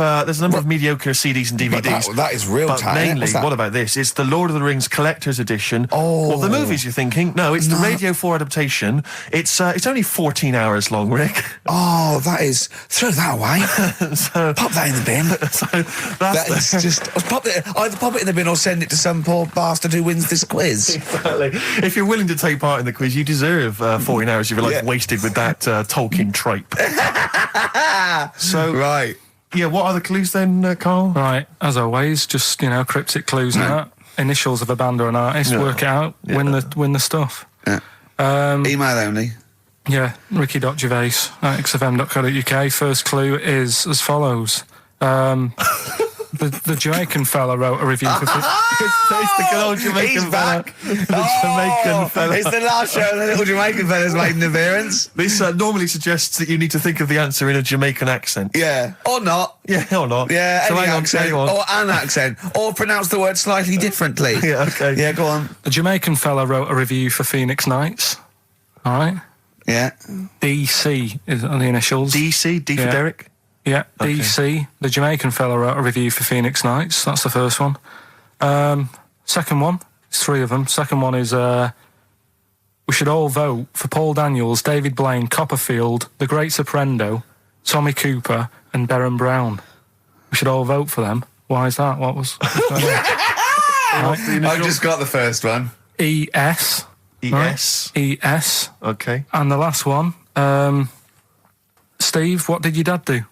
mediocre CDs and DVDs. That is real But time. mainly, what about this? It's the Lord of the Rings Collector's Edition. Oh. Of the movies, you're thinking? No, it's the Radio 4 adaptation. It's only 14 hours long, Rick. Oh, that is... Throw that away. So, Pop that in the bin. so That is just... Either pop it in the bin or send it to some poor bastard who wins this quiz. Exactly. If you're willing to take part in the quiz, you deserve 14 hours of your life wasted with that Tolkien tripe. So, Right. yeah, what are the clues then, Carl? Right, as always, just, you know, cryptic clues and that. Initials of a band or an artist, work it out, win the stuff. Yeah. Email only. Yeah, ricky.gervais@xfm.co.uk. First clue is as follows. The Jamaican fella wrote a review for... It's the good old Jamaican He's fella. back. Jamaican fella. It's the last show the little Jamaican fella's made an appearance. This normally suggests that you need to think of the answer in a Jamaican accent. Yeah. Or not. Yeah, or not. Yeah, so any hang on, accent. hang on. Or an accent. Or pronounce the word slightly differently. Yeah, okay. Yeah, go on. The Jamaican fella wrote a review for Phoenix Nights. All right? Yeah. DC is on the initials. DC, D for Yeah. Derek. Yeah, Okay. DC. The Jamaican fella wrote a review for Phoenix Nights. That's the first one. Second one, it's three of them. Second one is we should all vote for Paul Daniels, David Blaine, Copperfield, The Great Soprendo, Tommy Cooper, and Darren Brown. We should all vote for them. Why is that? What was... I've just got the first one. ES. ES. Right? ES. Okay. And the last one, Steve, what did your dad do?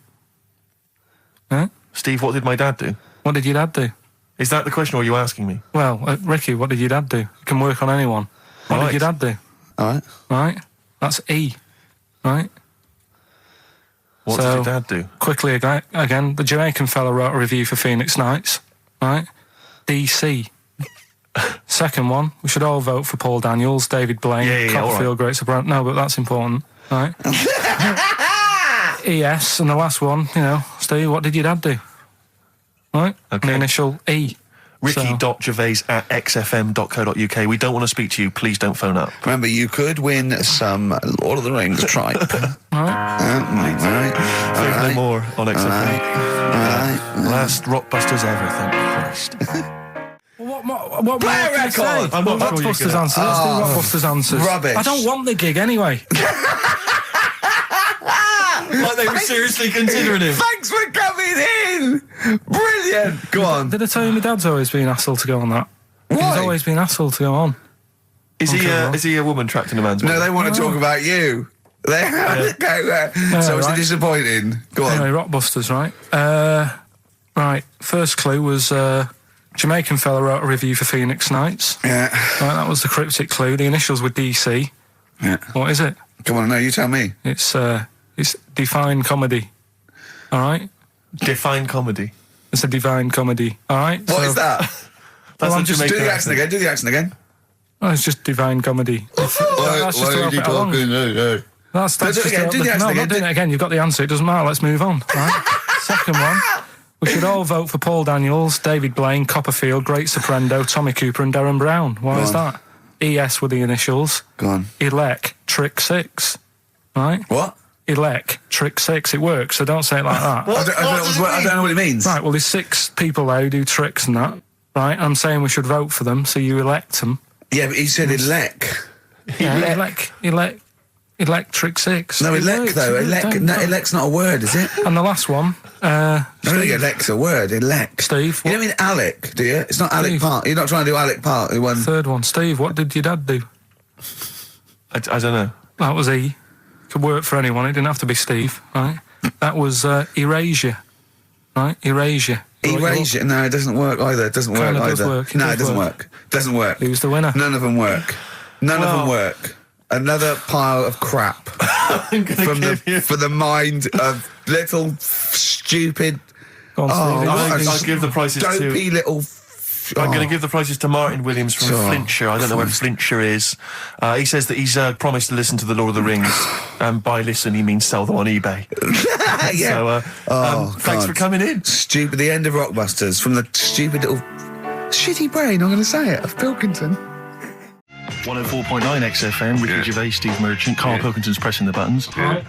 Huh? Steve, what did my dad do? What did your dad do? Is that the question, or are you asking me? Well, Ricky, what did your dad do? You can work on anyone. What Right. did your dad do? All right. Right? That's E. Right? What did your dad do? Quickly again, the Jamaican fella wrote a review for Phoenix Nights. Right? DC. Second one, we should all vote for Paul Daniels, David Blaine, Yeah, all Copperfield, Great Soprano. No, but that's important. Right? ES, and the last one, you know, Steve, what did your dad do? Right? Okay. The initial E. Ricky.gervais@xfm.co.uk. We don't want to speak to you. Please don't phone up. Remember, you could win some Lord of the Rings tripe. Think no more on XFM. Last Rockbusters ever, thank Christ. What Play a record! I'm not sure you're Rockbusters gonna- answers. Let's do Rockbusters answers. Rubbish. I don't want the gig anyway. Like they were seriously considering him. Thanks for coming in! Brilliant! Go on. Did I tell you my dad's always been asked to go on that? Why? He's always been asked to go on. Is he a woman trapped in a man's No, body? they want to talk about you. They So it's right. disappointing. Go on. Anyway, Rockbusters, right? Right, first clue was Jamaican fella wrote a review for Phoenix Nights. Yeah. Right, that was the cryptic clue. The initials were DC. Yeah. What is it? Come on, no, you tell me. It's Define Comedy. All right? Define comedy. It's a divine comedy. All right? What is that? That's I'm a just Jamaican Do the accent again. Do the accent again. Oh, it's just divine comedy. That's just to help it along. That's Do it just again, to do the help accent No, I'm again, not doing it again. You've got the answer. It doesn't matter. Let's move on. Right? Second one. We should all vote for Paul Daniels, David Blaine, Copperfield, Great Soprendo, Tommy Cooper, and Darren Brown. Why is on. that? ES were the initials. Go on. Elec, Trick 6. Right? What? trick 6. It works, so don't say it like that. I don't know what it means. Right, well, there's 6 people there who do tricks and that, right? I'm saying we should vote for them, so you elect them. Yeah, but he said elect. Yeah, electric 6. No, elect, though. Elect's not a word, is it? And the last one, I don't think elect's a word. Elect. Steve. You don't mean Alec, do you? It's not Alec Park. You're not trying to do Alec Park. Who won? Third one. Steve, what did your dad do? I don't know. That was E. Could work for anyone. It didn't have to be Steve, right? That was erasure, right? Erasure. Erasure. No, it doesn't work either. It doesn't work Kinda either. does work. No, it doesn't work. Doesn't work. Who's the winner? None of them work. None of them work. Another pile of crap for the mind of little stupid. Go on, Steve. I'll give the prizes dopey to. Little. I'm going to give the prizes to Martin Williams from Flintshire. I don't know where Flintshire is. He says that he's promised to listen to the Lord of the Rings, and by listen he means sell them on eBay. Yeah. So thanks for coming in. Stupid. The end of Rockbusters from the stupid little shitty brain. I'm going to say it of Pilkington. 104.9 XFM, Ricky Gervais, Steve Merchant, Karl Pilkington's pressing the buttons. Yeah.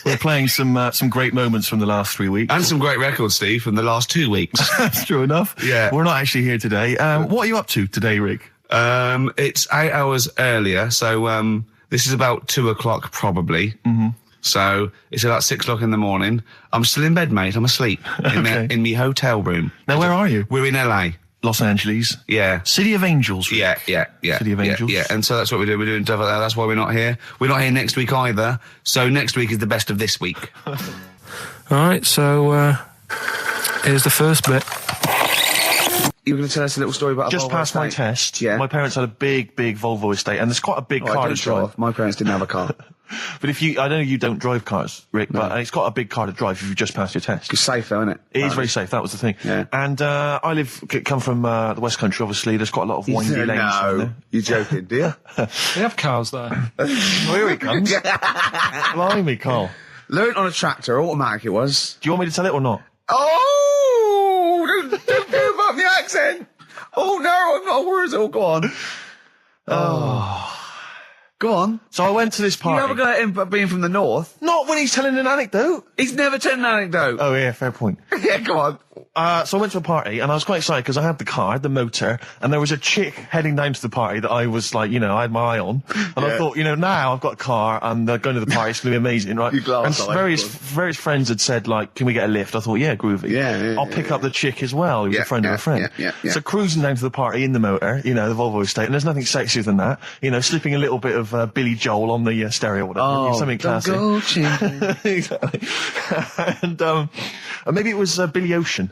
We're playing some great moments from the last 3 weeks. And some great records, Steve, from the last 2 weeks. That's true enough. Yeah. We're not actually here today. What are you up to today, Rick? It's 8 hours earlier, so this is about 2 o'clock probably. Mm-hmm. So it's about 6 o'clock in the morning. I'm still in bed, mate. I'm asleep in my hotel room. Now, where are you? We're in LA. Los Angeles. Yeah. City of Angels. Rick. Yeah. City of Angels. Yeah, and so that's what we're doing. We're doing stuff like that. That's why we're not here. We're not here next week either. So next week is the best of this week. All right, so here's the first bit. You were going to tell us a little story about Just a Volvo past my estate? test, Yeah. my parents had a big Volvo estate, and there's quite a big car to drive. My parents didn't have a car. But I know you don't drive cars, Rick, but it's got a big car to drive if you just passed your test. It's safe though, isn't it? It is very safe, that was the thing. Yeah. And I come from the West Country, obviously. There's quite a lot of windy lanes around there. You're joking, do you? They have cars there. Well, here he comes. Blimey, Carl. Learned on a tractor, automatic it was. Do you want me to tell it or not? Oh! Don't give up the accent! Oh no, I'm not worried. Oh, go on. Go on. So I went to this party. You never got him being from the north. Not when he's telling an anecdote. He's never told an anecdote. Oh yeah, fair point. Yeah, go on. So I went to a party and I was quite excited because I had the car, the motor, and there was a chick heading down to the party that I was like, I had my eye on. And I thought, now I've got a car and going to the party, it's going to be amazing, right? And various friends had said, like, can we get a lift? I thought, yeah, groovy. Yeah, I'll pick up the chick as well, who was a friend of a friend. Yeah. So cruising down to the party in the motor, the Volvo estate, and there's nothing sexier than that. Slipping a little bit of Billy Joel on the stereo or whatever. Something classic. Exactly. And maybe it was Billy Ocean.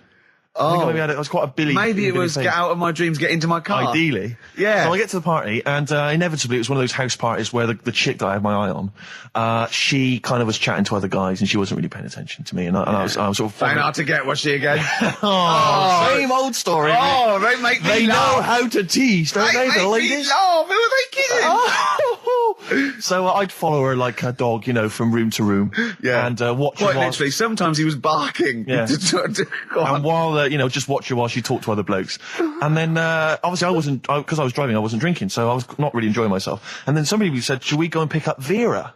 I think maybe it was quite a Billy. Maybe it was thing. Get out of my dreams, get into my car. Ideally. Yeah. So I get to the party, and inevitably it was one of those house parties where the chick that I had my eye on, she kind of was chatting to other guys, and she wasn't really paying attention to me, and I was sort of... Trying hard to get, was she again? Same old story. Oh, they make me They laugh. know how to tease, don't they, the ladies? They make me laugh. Who are they kidding? So I'd follow her like a dog, from room to room. Yeah. And watch her Quite while... literally, sometimes he was barking. Yeah. Go on. And while, just watch her while she talked to other blokes. And then, obviously because I was driving, I wasn't drinking, so I was not really enjoying myself. And then somebody said, should we go and pick up Vera?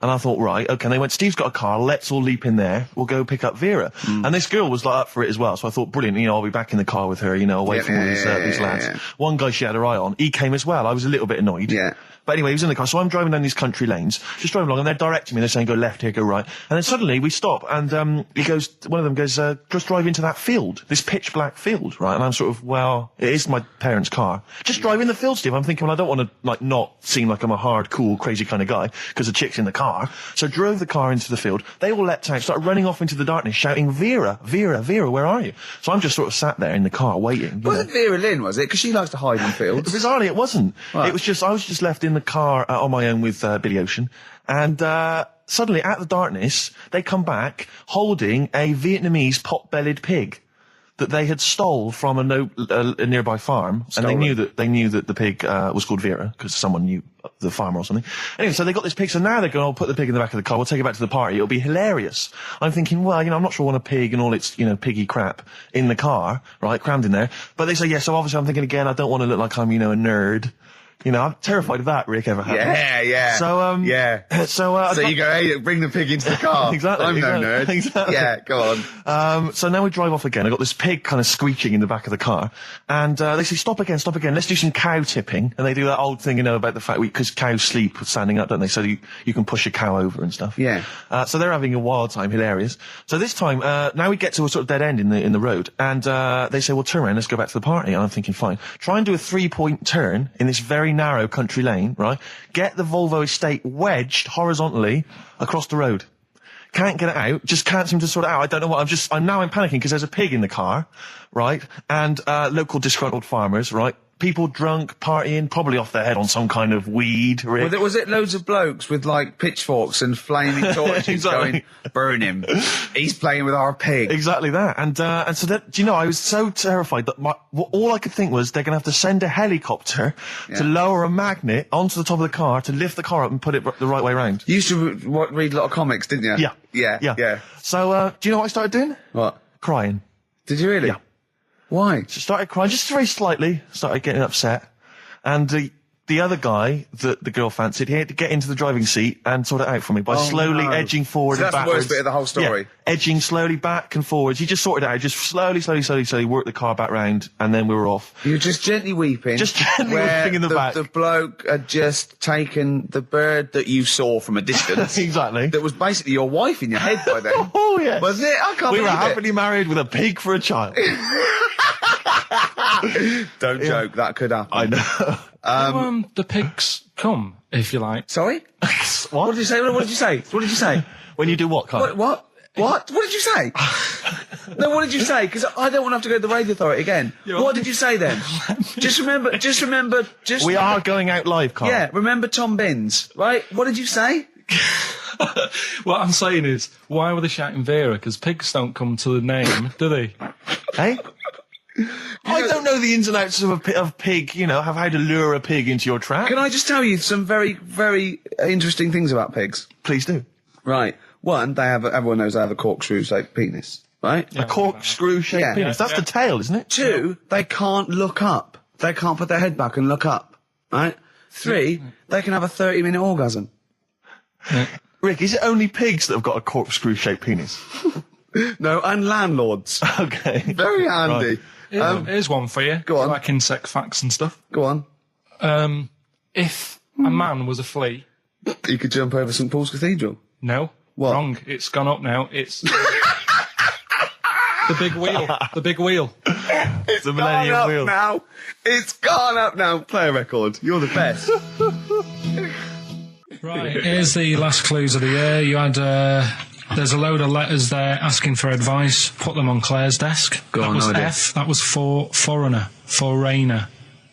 And I thought, right, okay. And they went, Steve's got a car, let's all leap in there, we'll go pick up Vera. And this girl was like up for it as well, so I thought, brilliant, I'll be back in the car with her, away from all these lads. Yeah. One guy she had her eye on, he came as well. I was a little bit annoyed. Yeah. But anyway, he was in the car, so I'm driving down these country lanes, just driving along, and they're directing me, they're saying, go left here, go right. And then suddenly we stop, and one of them goes, just drive into that field, this pitch black field, right? And I'm sort of, well, it is my parents' car. Just drive in the field, Steve. I'm thinking, well, I don't want to, not seem like I'm a hard, cool, crazy kind of guy, because the chick's in the car. So drove the car into the field. They all leapt out, started running off into the darkness, shouting, Vera, Vera, Vera, where are you? So I'm just sort of sat there in the car waiting. Wasn't Vera Lynn, was it? Because she likes to hide in fields. Bizarrely, it wasn't. Right. It was just, I was just left in the car on my own with Billy Ocean. And suddenly, at the darkness, they come back holding a Vietnamese pot-bellied pig that they had stole from a nearby farm. And they knew that the pig was called Vera, because someone knew the farmer or something. Anyway, so they got this pig, so now they're going, I'll put the pig in the back of the car, we'll take it back to the party, it'll be hilarious. I'm thinking, well, I'm not sure I want a pig and all its, piggy crap in the car, right, crammed in there. But they say, yeah, so obviously I'm thinking again, I don't want to look like I'm, a nerd. You know, I'm terrified of that, Rick, ever happening. Yeah. So, So you go, hey, bring the pig into the car. Exactly. I'm no nerd. Exactly. Yeah, go on. So now we drive off again. I got this pig kind of screeching in the back of the car. And, they say, stop again. Let's do some cow tipping. And they do that old thing, you know, about the fact because cows sleep standing up, don't they? So you can push a cow over and stuff. Yeah. So they're having a wild time, hilarious. So this time, now we get to a sort of dead end in the road. And, they say, well, turn around, let's go back to the party. And I'm thinking, fine. Try and do a 3-point turn in this very narrow country lane, right? Get the Volvo estate wedged horizontally across the road. Can't get it out, just can't seem to sort it out. I don't know what, I'm panicking because there's a pig in the car, right? And, local disgruntled farmers, right? People drunk, partying, probably off their head on some kind of weed. Rick. Was it loads of blokes with, like, pitchforks and flaming torches Exactly. going, burn him. He's playing with our pig. Exactly that. And so that, do you know, I was so terrified that all I could think was they're gonna have to send a helicopter to lower a magnet onto the top of the car to lift the car up and put it the right way round. You used to read a lot of comics, didn't you? Yeah. So, do you know what I started doing? What? Crying. Did you really? Yeah. Why? Just started crying, just very slightly, started getting upset. And the other guy that the girl fancied, he had to get into the driving seat and sort it out for me by slowly edging forward and that's backwards. the worst bit of the whole story. Yeah, edging slowly back and forwards. He just sorted it out, just slowly worked the car back round, and then we were off. You were just gently weeping. Just gently weeping in the back. The bloke had just taken the bird that you saw from a distance. Exactly. That was basically your wife in your head by then. Oh, yes. Was it? I can't We were believe it. happily married with a pig for a child. Don't joke, that could happen. I know. The pigs come, if you like. Sorry? What did you say? What did you say? What did you say? When you do what, Carl? What? What did you say? No, what did you say? Because I don't want to have to go to the radio authority again. What did you say then? Just remember. We are going out live, Carl. Yeah, remember Tom Binns, right? What did you say? What I'm saying is, why were they shouting Vera? Because pigs don't come to the name, do they? Hey? I don't know the ins and outs of pig, you know, how to lure a pig into your trap. Can I just tell you some very, very interesting things about pigs? Please do. Right. One, everyone knows they have a corkscrew-shaped penis, right? A corkscrew-shaped penis. That's the tail, isn't it? Two, they can't look up. They can't put their head back and look up, right? Three, they can have a 30-minute orgasm. Rick, is it only pigs that have got a corkscrew-shaped penis? No, and landlords. Okay. Very handy. Right. Here's one for you. Go on. Like insect facts and stuff. Go on. If a man was a flea... You could jump over St Paul's Cathedral. No. What? Wrong. It's gone up now. It's... the big wheel. The big wheel. It's the Millennium Wheel. Now. It's gone up now. Play a record. You're the best. Right. Here's the last clues of the year. You had... there's a load of letters there asking for advice. Put them on Claire's desk. That was F. That was for foreigner. Foreigner.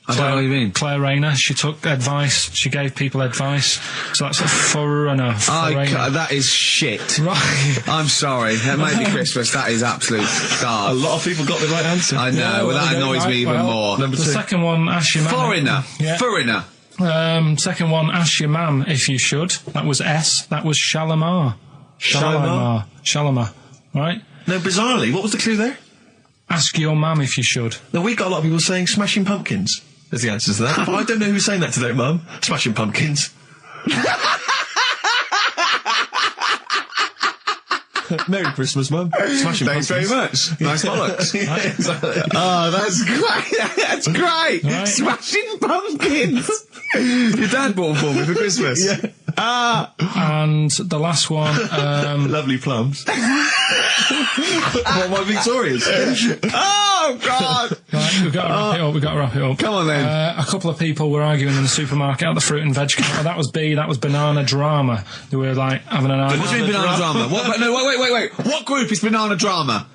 I don't know what you mean. Claire Rayner. She took advice. She gave people advice. So that's a foreigner. That is shit. Right. I'm sorry. That might be Christmas. That is absolute garbage. A lot of people got the right answer. I know. Well, that annoys me even more. Number two. The second one, ask your man. Foreigner. Yeah. Foreigner. Second one, ask your man if you should. That was S. That was Shalimar. Shalimar. Right? No, bizarrely, what was the clue there? Ask your mum if you should. No, we got a lot of people saying Smashing Pumpkins as the answer to that. But I don't know who's saying that today, Mum. Smashing Pumpkins. Merry Christmas, Mum. Smashing Thanks Pumpkins. very much. Nice bollocks. Yeah, exactly. Oh, that's great. That's great. Right. Smashing Pumpkins. Your dad bought them for me for Christmas. Yeah. And the last one, Lovely plums. What, my Victorians? Oh, God. right, we've got to wrap it up. Come on, then. A couple of people were arguing in the supermarket at the fruit and veg counter. That was B, that was banana drama. They were like having an argument. What do you mean banana drama? What, no, wait. What group is banana drama?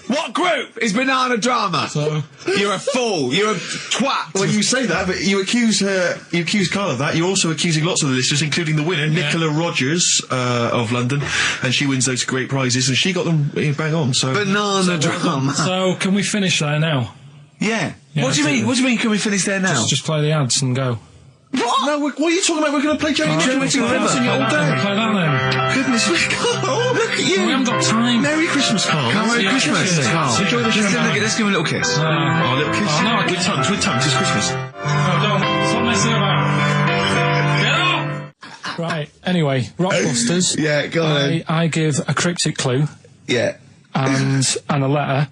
What group is banana drama? So, you're a fool. You're a twat. Well, you say that, but you accuse Carl of that. You're also accusing lots of the listeners, including the winner, Nicola Rogers of London, and she wins those great prizes, and she got them bang on. So Banana drama. so can we finish there now? Yeah. Yeah, What do you mean? What do you mean? Can we finish there now? Just play the ads and go. What? No, what are you talking about? We're going to play Johnny River all Play day. that then. Goodness me, Carl, look at you. We haven't got time. Merry Christmas, Carl. Merry Yeah, Christmas, yeah. Carl. Enjoy the show. Let's give him a little kiss. Oh, little kiss. Oh, no, with tongues, it's Christmas. No, don't. Stop messing about. Right, anyway, Rockbusters. Yeah, go on. I give a cryptic clue. Yeah. And a letter,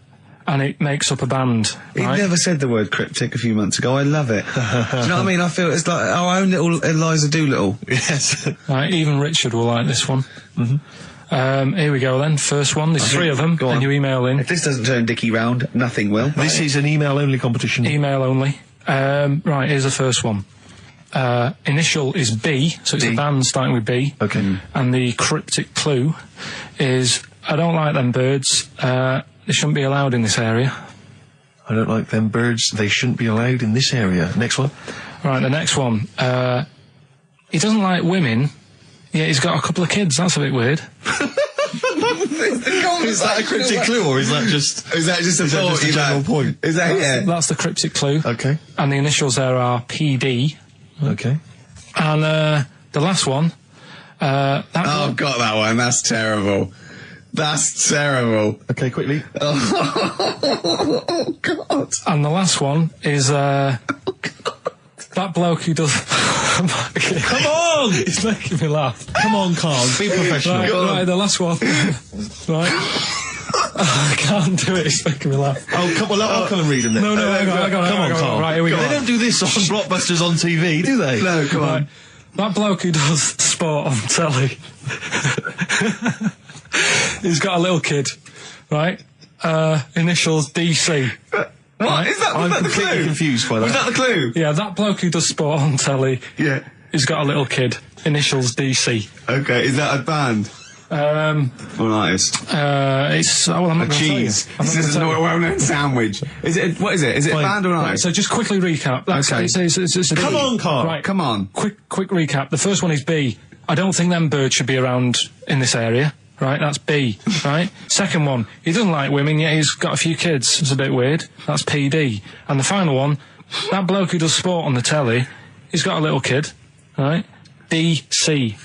and it makes up a band. He Right? never said the word cryptic a few months ago. I love it. Do you know what I mean? I feel it's like our own little Eliza Doolittle. Yes. Right, even Richard will like this one. Here we go then. First one. There's 3 of them, Go on. and you email in. If this doesn't turn Dickie round, nothing will. This is an email-only competition. Email only. Right, here's the first one. Initial is B, so it's B. a band starting with B. Okay. And the cryptic clue is, I don't like them birds. They shouldn't be allowed in this area. I don't like them birds. They shouldn't be allowed in this area. Next one. Right, the next one. He doesn't like women, yet he's got a couple of kids. That's a bit weird. Is that a cryptic clue, or is that just a general point? Is that That's the cryptic clue. Okay. And the initials there are PD. Okay. And the last one. God, that one. That's terrible. That's terrible. Okay, quickly. Oh, God. And the last one is that bloke who does. Come on! It's making me laugh. Come on, Carl. Be professional. Right, the last one. Right. I can't do it. It's making me laugh. Oh, come on. I'll come and read them then. No, hang on, Come on, Carl. Right, here we go. They don't do this on Blockbusters on TV, do they? No, come on. That bloke who does sport on telly. He's got a little kid, right? Initials DC. What? Is that, I'm was that the completely clue? confused by that. Was that the clue? Yeah, that bloke who does sport on telly. Yeah. He's got a little kid. Initials DC. Okay, is that a band? Or an artist? It's I'm not A gonna tell you. cheese. I'm not This gonna is tell a you. well-known sandwich. Is it? What is it? Is it a band or an Right, artist? so just quickly recap. That's, Okay. it's a Come B. on, Carl. Right, Come on. quick recap. The first one is B. I don't think them birds should be around in this area. Right, that's B. Right. Second one, he doesn't like women, yet he's got a few kids. It's a bit weird. That's PD. And the final one, that bloke who does sport on the telly, he's got a little kid. Right. DC.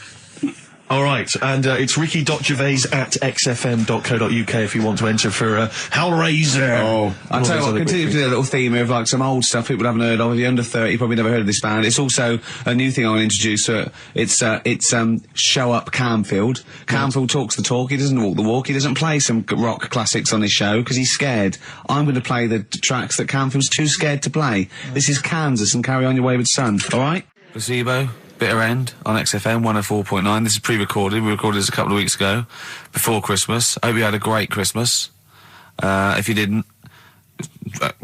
All right, and it's ricky.gervais@xfm.co.uk if you want to enter for Hellraiser. Oh, I'll tell you what, Other continue quick to do a little theme of like some old stuff people haven't heard of. If you're under 30, you probably never heard of this band. It's also a new thing I want to introduce. It's Show Up Camfield. Camfield talks the talk, he doesn't walk the walk, he doesn't play some rock classics on his show because he's scared. I'm going to play the tracks that Camfield's too scared to play. This is Kansas and Carry On Your Wayward Son, alright? Placebo. Bitter End on XFM 104.9. This is pre-recorded. We recorded this a couple of weeks ago, before Christmas. Hope you had a great Christmas. If you didn't,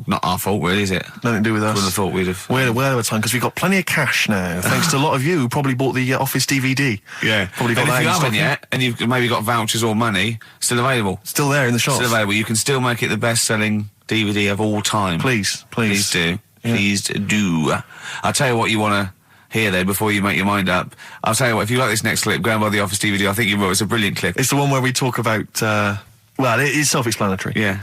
not our fault, really, is it? Nothing to do with us. Wouldn't have thought we'd have. We're at a time because we've got plenty of cash now, thanks to a lot of you who probably bought the Office DVD. Yeah. Probably got And that if you in haven't stock. yet, and you've maybe got vouchers or money, still available. Still there in the shops. Still available. You can still make it the best-selling DVD of all time. Please. Please do. Yeah. Please do. I'll tell you what you want to hear there before you make your mind up. I'll tell you what, if you like this next clip, go and buy the Office DVD. I think you will. It's a brilliant clip. It's the one where we talk about, well, it's self-explanatory. Yeah.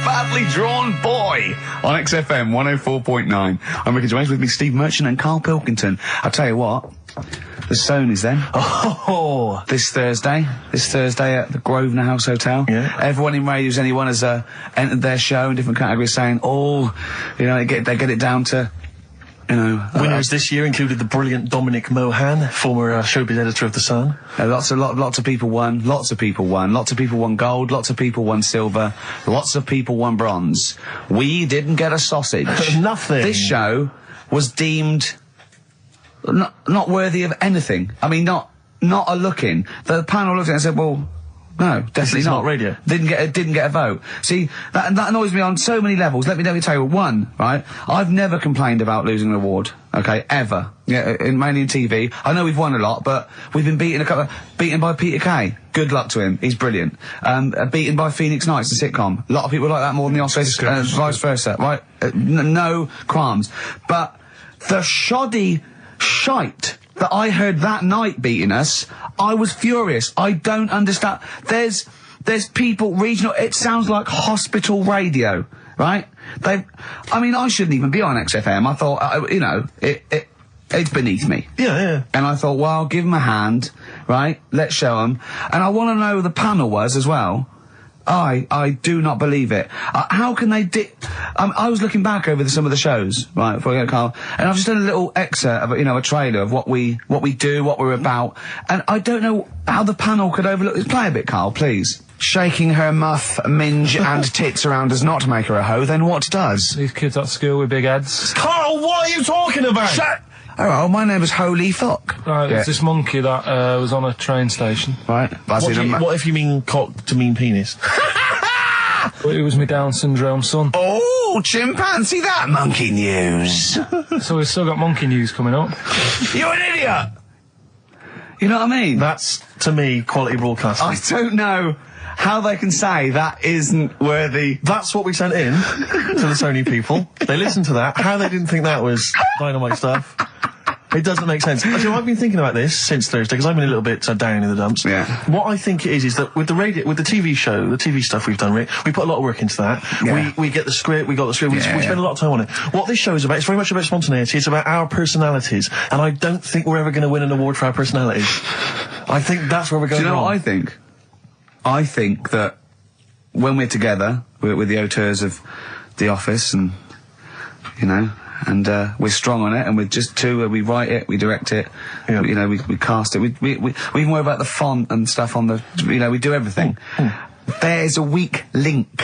Badly Drawn Boy on XFM 104.9. I'm Ricky Gervais, with me Steve Merchant and Karl Pilkington. I'll tell you what, the Stonys then. Oh! This Thursday at the Grosvenor House Hotel. Yeah. Everyone in Radio's Anyone has entered their show in different categories saying, they get it down to, Winners this year included the brilliant Dominic Mohan, former showbiz editor of The Sun. Lots of people won. Lots of people won gold. Lots of people won silver. Lots of people won bronze. We didn't get a sausage. Nothing. This show was deemed not worthy of anything. I mean, not a look in. The panel looked at it and said, well, no, definitely is not. not radio. Didn't get a vote. See, that annoys me on so many levels. Let me tell you. One, right? I've never complained about losing an award. Okay, ever. Yeah, mainly in TV. I know we've won a lot, but we've been beaten by Peter Kay. Good luck to him. He's brilliant. Beaten by Phoenix Nights, the sitcom. A lot of people like that more than the Oscars, vice versa, right? No qualms. But the shoddy shite that I heard that night beating us, I was furious. I don't understand. There's people regional. It sounds like hospital radio, right? I shouldn't even be on XFM. I thought, it's beneath me. Yeah. And I thought, well, I'll give them a hand, right? Let's show them. And I want to know who the panel was as well. I do not believe it. How can they I was looking back over some of the shows, right, before I go to Carl, and I've just done a little excerpt of, a trailer of what we do, what we're about, and I don't know how the panel could overlook this. Play a bit, Carl, please. Shaking her muff, minge and tits around does not make her a hoe, then what does? These kids at school with big heads. Carl, what are you talking about? Shut! Oh, my name is Holy Fuck. Right, there's this monkey that was on a train station. Right. What if you mean cock to mean penis? It was my Down syndrome son. Oh, chimpanzee, that monkey news. So we've still got monkey news coming up. You're an idiot! You know what I mean? That's, to me, quality broadcasting. I don't know how they can say that isn't worthy. That's what we sent in to the Sony people. They listened to that. How they didn't think that was dynamite stuff. It doesn't make sense. Actually, I've been thinking about this since Thursday, because I've been a little bit down in the dumps. Yeah. What I think it is that with the TV show, the TV stuff we've done, Rick, we put a lot of work into that. Yeah. We get the script, we got the script, we spend a lot of time on it. What this show is about, it's very much about spontaneity, it's about our personalities, and I don't think we're ever going to win an award for our personalities. I think that's where we're going wrong. Do you know what I think? I think that when we're together, we're the auteurs of The Office, and, and we're strong on it, and we're just two, we write it, we direct it, we cast it, we even worry about the font and stuff on the, we do everything. There's a weak link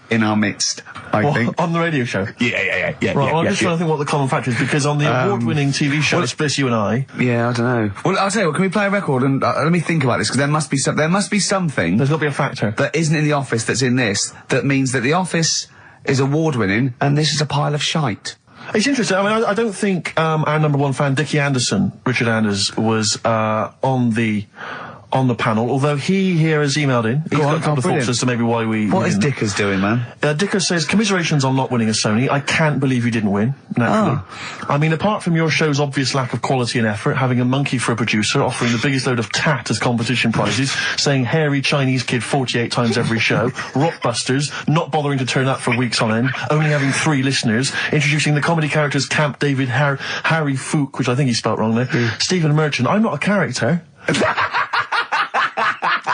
in our midst, I think. On the radio show? Yeah. Right, well, I'm just trying to think what the common factor is, because on the award-winning TV show, it's just you and I. Yeah, I don't know. Well, I'll tell you what, can we play a record and let me think about this, because there must be something. There's got to be a factor. That isn't in The Office that's in this, that means that The Office is award-winning, and this is a pile of shite. It's interesting. I mean, I don't think our number one fan, Dickie Anderson, Richard Anders, was on the panel, although he here has emailed in. He's got a couple of thoughts as to maybe why we... What is Dickers doing, man? Dickers says, commiserations on not winning a Sony. I can't believe you didn't win, naturally. I mean, apart from your show's obvious lack of quality and effort, having a monkey for a producer, offering the biggest load of tat as competition prizes, saying hairy Chinese kid 48 times every show, Rockbusters, not bothering to turn up for weeks on end, only having 3 listeners, introducing the comedy characters Camp David, Harry Fook, which I think he spelt wrong there, Stephen Merchant. I'm not a character.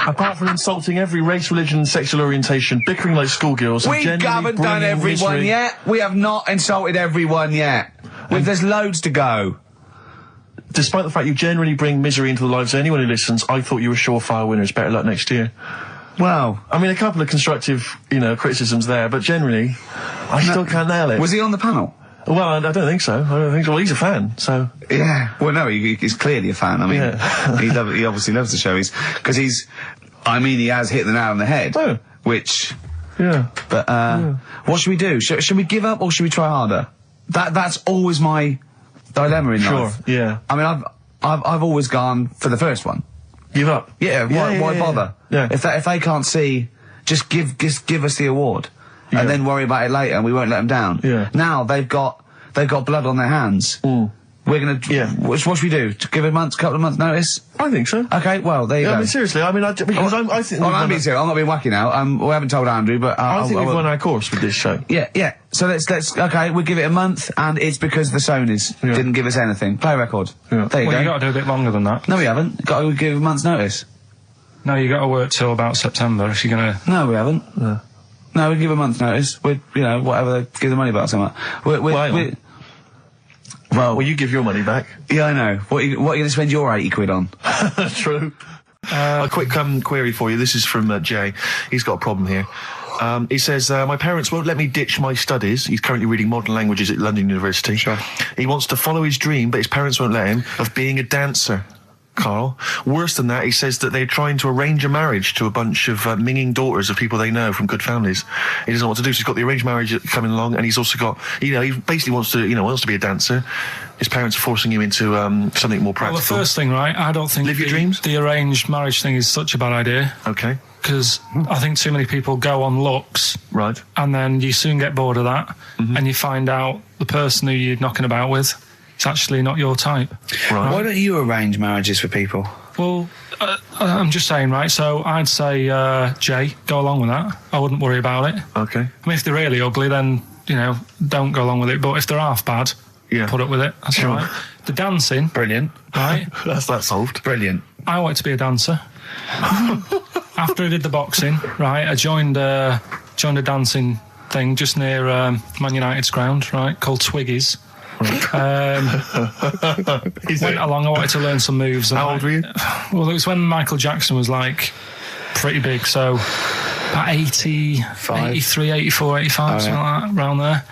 Apart from insulting every race, religion and sexual orientation, bickering like schoolgirls... We haven't done everyone yet. We have not insulted everyone yet. There's loads to go. Despite the fact you generally bring misery into the lives of anyone who listens, I thought you were surefire winners. Better luck next year. Well... I mean, a couple of constructive, criticisms there, but generally, I still can't nail it. Was he on the panel? Well, I don't think so. Well, he's a fan, so... Yeah. Well, no, he's clearly a fan. I mean, he obviously loves the show. He has hit the nail on the head. Oh. Which... Yeah. But, what should we do? Should we give up or should we try harder? That's always my dilemma in life. Sure, yeah. I mean, I've always gone for the first one. Give up? Yeah, why bother? Yeah. If they can't see, just give us the award. And then worry about it later, and we won't let them down. Yeah. Now they've got blood on their hands. We're gonna. Yeah. What should we do? To give a couple of months notice? I think so. Okay. Well, there you go. I mean, seriously. I mean, I think. I'm being serious. I'm not being wacky now. We haven't told Andrew, but I think we've won our course with this show. Yeah. So let's. Okay, we'll give it a month, and it's because the Sonys didn't give us anything. Play a record. Yeah. There you go. You got to do a bit longer than that. No, we haven't. Got to give a month's notice. No, you got to work till about September if you're gonna. No, we haven't. No, we give a month's notice. We'd, whatever, give the money back or something. Well, you give your money back. Yeah, I know. What are you going to spend your 80 quid on? True. A quick query for you. This is from Jay. He's got a problem here. He says, my parents won't let me ditch my studies. He's currently reading modern languages at London University. Sure. He wants to follow his dream, but his parents won't let him, of being a dancer. Carl. Worse than that, he says that they're trying to arrange a marriage to a bunch of minging daughters of people they know from good families. He doesn't know what to do, so he's got the arranged marriage coming along, and he's also got, he basically wants to be a dancer. His parents are forcing him into something more practical. Well, the first thing, right, I don't think live your dreams. The arranged marriage thing is such a bad idea. Okay. Because I think too many people go on looks. Right. And then you soon get bored of that, and you find out the person who you're knocking about with, it's actually not your type. Right. Why don't you arrange marriages for people? Well, I'm just saying, right, so I'd say, Jay, go along with that. I wouldn't worry about it. Okay. I mean, if they're really ugly, then, don't go along with it. But if they're half bad, put up with it. That's all right. The dancing. Brilliant. Right? That's that solved. Brilliant. I want to be a dancer. after I did the boxing, right, I joined a dancing thing just near Man United's ground, right, called Twiggy's. Went along, I wanted to learn some moves. How old were you? Well, it was when Michael Jackson was, like, pretty big, so about 85, 83, 84, 85, something like that, around there.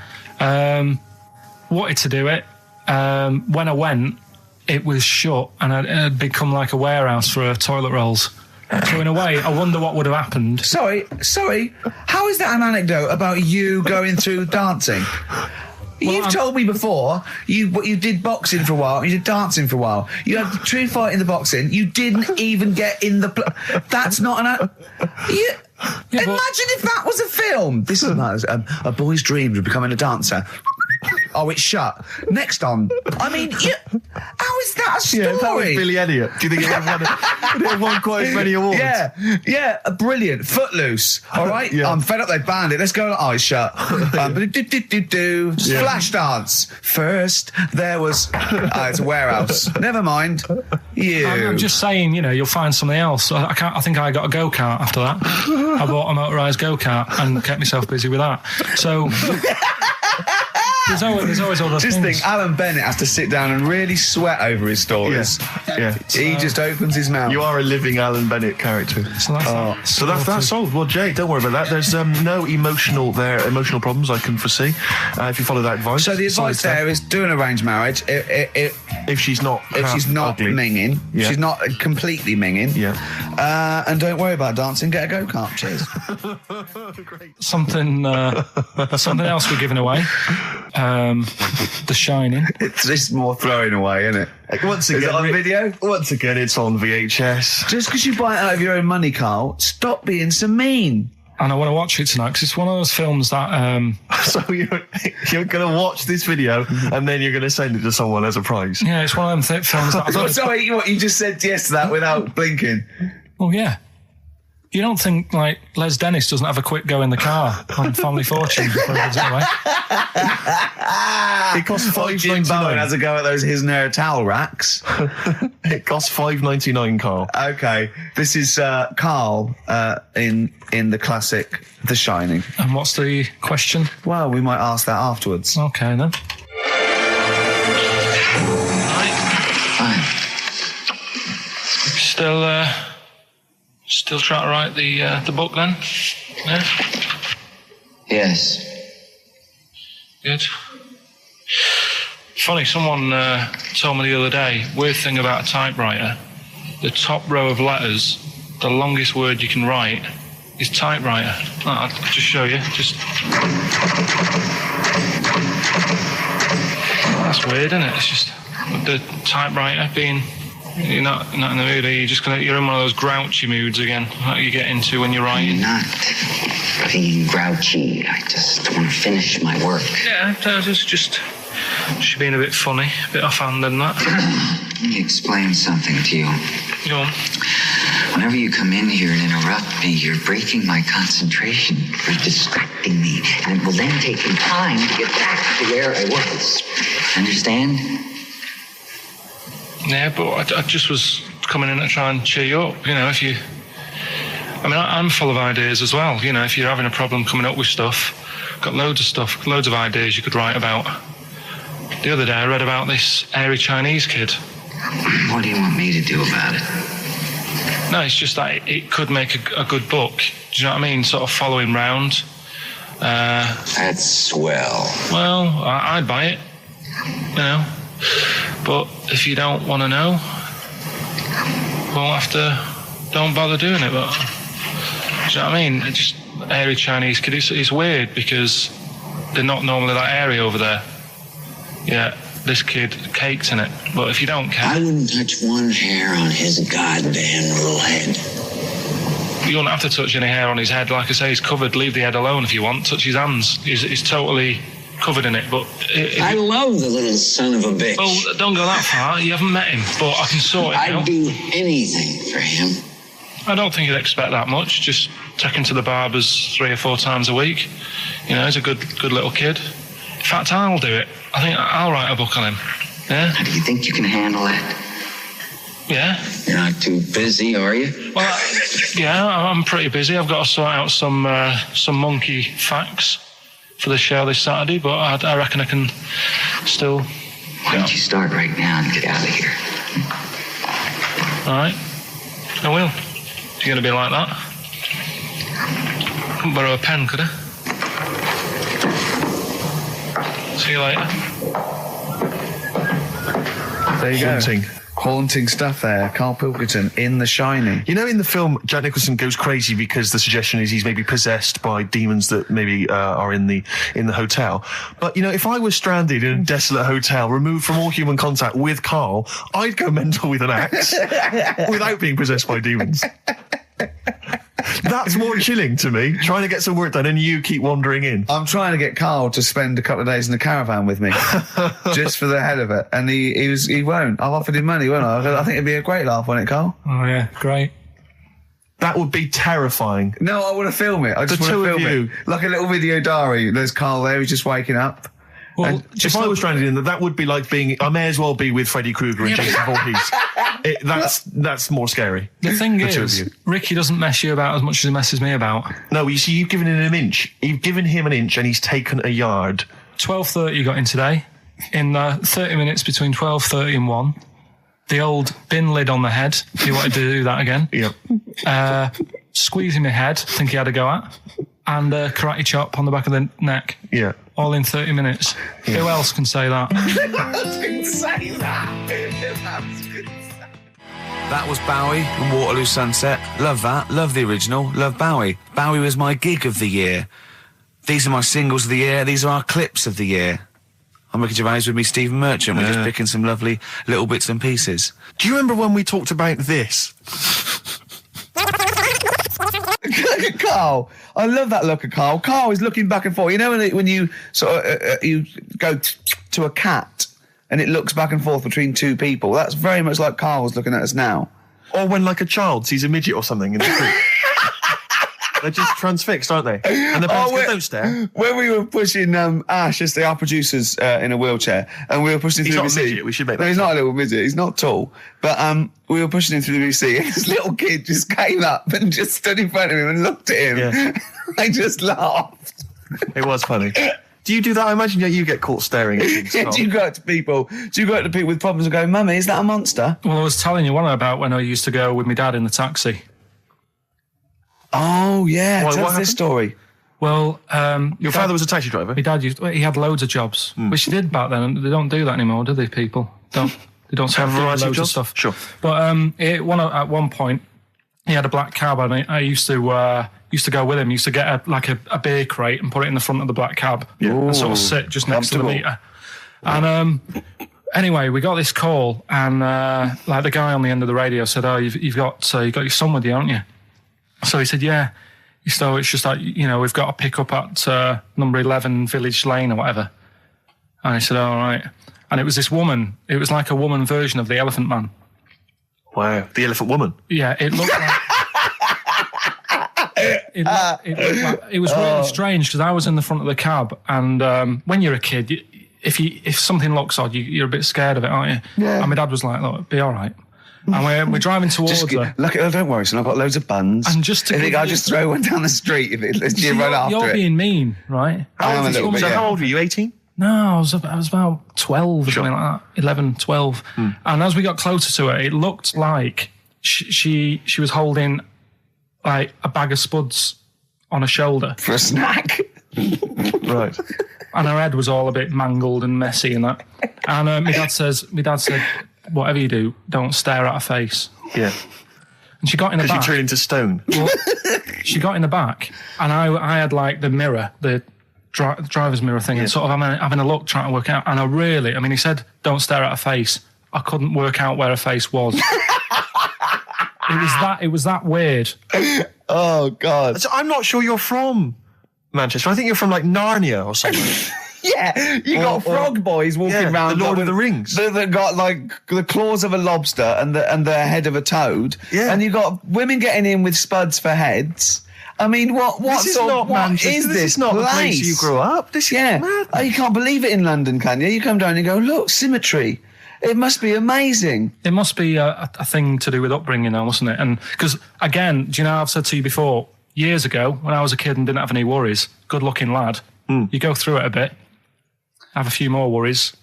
Wanted to do it. When I went, it was shut, and it had become like a warehouse for toilet rolls. So in a way, I wonder what would have happened. Sorry. How is that an anecdote about you going through dancing? You've told me before you did boxing for a while, you did dancing for a while. You had the true fight in the boxing. You didn't even get in the. That's not an. Imagine if that was a film. This is a boy's dream of becoming a dancer. Oh, it's shut. Next on. I mean, how is that a story? Yeah, if that was Billy Elliot, do you think it would have won quite as many awards? Yeah, brilliant. Footloose, all right? Yeah. I'm fed up they banned it. Let's go. Oh, it's shut. Flash dance. First, there was... it's a warehouse. Never mind. I'm just saying, you'll find something else. I think I got a go-kart after that. I bought a motorised go-kart and kept myself busy with that. So... There's always other things. Just think, Alan Bennett has to sit down and really sweat over his stories. Yeah. He just opens his mouth. You are a living Alan Bennett character. So that's solved. Well, Jay, don't worry about that. There's no emotional problems I can foresee if you follow that advice. So the advice there is do an arranged marriage. If she's not ugly. minging, she's not completely minging. Yeah. And don't worry about dancing. Get a go-kart. Cheers. Great. Something else we're giving away. The Shining. It's more throwing away, isn't it? Once again, is it on video? Once again, it's on VHS. Just because you buy it out of your own money, Carl, stop being so mean. And I want to watch it tonight because it's one of those films that... So you're going to watch this video and then you're going to send it to someone as a prize? Yeah, it's one of them films that... Sorry, what, you just said yes to that without blinking? Oh, yeah. You don't think, like, Les Dennis doesn't have a quick go in the car on Family Fortune before he gives it away? It costs Jim Bowen has $5.99. a go at those his and her towel racks. It costs $5.99, Carl. Okay, this is Carl in the classic The Shining. And what's the question? Well, we might ask that afterwards. Okay, then. Fine. Still trying to write the book, then? Yeah? Yes. Good. Funny, someone told me the other day, weird thing about a typewriter, the top row of letters, the longest word you can write is typewriter. I'll just show you. That's weird, isn't it? It's just the typewriter being... You're not in the mood, are you? You're in one of those grouchy moods again, like you get into when you're writing. I'm not being grouchy. I just want to finish my work. Yeah, just being a bit funny, a bit offhand and that. Let me explain something to you. Go on. Whenever you come in here and interrupt me, you're breaking my concentration. You're distracting me. And it will then take me time to get back to where I was. Understand? Yeah, but I just was coming in to try and cheer you up. If you... I'm full of ideas as well. If you're having a problem coming up with stuff, got loads of ideas you could write about. The other day I read about this airy Chinese kid. What do you want me to do about it? No, it's just that it could make a good book. Do you know what I mean? Sort of following round. That's swell. Well, I'd buy it. But if you don't want to know, don't bother doing it. But do you know what I mean? It's just airy Chinese kid. It's weird because they're not normally that airy over there. Yeah, this kid caked in it. But if you don't care, I wouldn't touch one hair on his goddamn little head. You don't have to touch any hair on his head. Like I say, he's covered. Leave the head alone if you want. Touch his hands. He's totally covered in it. But I love the little son of a bitch. Well, don't go that far. You haven't met him, but I can sort it out. I'd do anything for him. I don't think you'd expect that much. Just take him to the barbers 3 or 4 times a week. He's a good little kid. In fact, I'll do it. I think I'll write a book on him. Yeah? How do you think you can handle that? Yeah. You're not too busy, are you? Well, yeah, I'm pretty busy. I've got to sort out some monkey facts for the show this Saturday, but I reckon I can still... Why don't you start right now and get out of here? All right. I will. You're going to be like that? Couldn't borrow a pen, could I? See you later. There you Haunting. go. Haunting stuff there. Karl Pilkington in The Shining. You know, in the film, Jack Nicholson goes crazy because the suggestion is he's maybe possessed by demons that maybe are in the hotel. But, you know, if I was stranded in a desolate hotel, removed from all human contact with Karl, I'd go mental with an axe without being possessed by demons. That's more chilling to me, trying to get some work done and you keep wandering in. I'm trying to get Karl to spend a couple of days in the caravan with me, just for the hell of it. And he won't. I've offered him money, won't I? I think it'd be a great laugh, won't it, Karl? Oh, yeah, great. That would be terrifying. No, I want to film it. I just want to film it. Like a little video diary. There's Karl there, he's just waking up. Well, if I was stranded in that would be like being... I may as well be with Freddy Krueger and Jason Voorhees. That's more scary. The thing is, Ricky doesn't mess you about as much as he messes me about. No, you see, you've given him an inch. You've given him an inch and he's taken a yard. 12:30 you got in today. In 30 minutes between 12:30 and 1. The old bin lid on the head. He wanted to do that again. Yep. Squeezing my head, think he had a go at. And karate chop on the back of the neck. Yeah. All in 30 minutes. Yeah. Who else can say that? Who else can say that? That was Bowie and Waterloo Sunset. Love that. Love the original. Love Bowie. Bowie was my gig of the year. These are my singles of the year. These are our clips of the year. I'm Ricky Gervais, with me Stephen Merchant. We're just picking some lovely little bits and pieces. Do you remember when we talked about this? Look at Karl. I love that look at Karl. Karl is looking back and forth. You know when you sort of you go to a cat and it looks back and forth between two people. That's very much like Karl's looking at us now. Or when like a child sees a midget or something in the street. They're just transfixed, aren't they? And the parents go, don't stare. When we were pushing Ash, yesterday, our producer's in a wheelchair, and we were pushing through the VC. He's not a midget, we should make that. No, he's not a little midget. He's not tall. But we were pushing him through the VC, and this little kid just came up and just stood in front of him and looked at him. Yeah. I just laughed. It was funny. Do you do that? I imagine you get caught staring at things. Yeah, do you go up to people with problems and go, Mummy, is that a monster? Well, I was telling you one about when I used to go with my dad in the taxi. Oh, yeah. Tell us this story. Well, your father was a taxi driver? My dad he had loads of jobs, which he did back then, and they don't do that anymore, do they, people? They don't have loads of stuff. Sure. But at one point, he had a black cab, and I used to go with him. Used to get a beer crate and put it in the front of the black cab and sort of sit just next to the meter. And anyway, we got this call, and like the guy on the end of the radio said, "Oh, you've got your son with you, haven't you?" So he said, "Yeah." So it's just like, we've got to pick up at number 11 Village Lane or whatever. And I said, all right. And it was this woman. It was like a woman version of the Elephant Man. Wow, the Elephant Woman. Yeah, it looked like... it was really strange because I was in the front of the cab, and when you're a kid, if something looks odd, you're a bit scared of it, aren't you? Yeah. And my dad was like, look, be all right. And we're driving towards her. Don't worry, son, I've got loads of buns. And just I'll just throw one down the street if you run after it. You're being mean, right? I am a little bit, So how old were you, 18? No, I was about 12 or something like that, 11, 12. And as we got closer to her, it looked like she was holding like a bag of spuds on her shoulder. For a snack. Right. And her head was all a bit mangled and messy and that. And my dad said, whatever you do, don't stare at her face. Yeah. And she got in the back. Because you turned into stone. Well, she got in the back, and I had like the mirror, the driver's mirror thing, and sort of having a look, trying to work out. And he said, don't stare at her face. I couldn't work out where her face was. It was that weird. Oh, God. So I'm not sure you're from Manchester. I think you're from like Narnia or something. Yeah, you got frog boys walking around. The Lord of the Rings. They've got like the claws of a lobster and the head of a toad. Yeah. And you got women getting in with spuds for heads. I mean, what is this? This is not the place you grew up. This is mad. Oh, you can't believe it in London, can you? You come down and you go, look, symmetry. It must be amazing. It must be a thing to do with upbringing now, mustn't it? And because, again, do you know, I've said to you before, years ago, when I was a kid and didn't have any worries, good-looking lad, you go through it a bit, have a few more worries,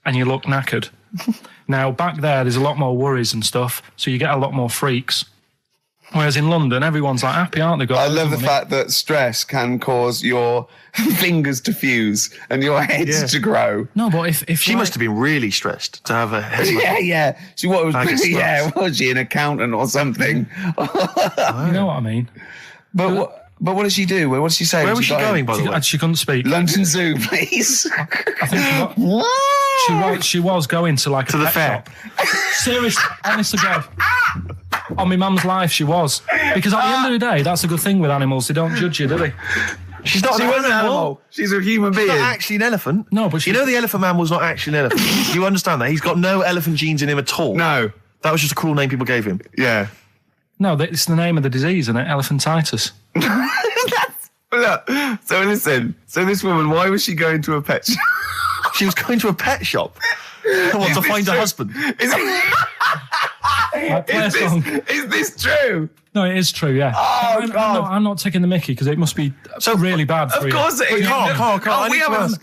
and you look knackered. Now, back there's a lot more worries and stuff, so you get a lot more freaks. Whereas in London, everyone's like happy, aren't they? I love the fact that stress can cause your fingers to fuse and your heads to grow. No, but if She must have been really stressed to have a head. Yeah. She was she an accountant or something? You know what I mean? But what did she do? What did she say? Where was she going, by the way? She couldn't speak. London Zoo, please. I think she was going to like to the fair. Seriously, honest to God. On my mum's life, she was. Because at the end of the day, that's a good thing with animals. They don't judge you, do they? She's not an animal. She's a human being. She's not actually an elephant. No, but you know the elephant man was not actually an elephant. You understand that? He's got no elephant genes in him at all. No. That was just a cool name people gave him. Yeah. No, it's the name of the disease, isn't it? Elephantitis. Look, so listen. So this woman, why was she going to a pet shop? She was going to a pet shop. To find her husband. Is this true? No, it is true, yeah. Oh, God. I'm not taking the mickey because it must be really bad for you. Of course it is. Carl,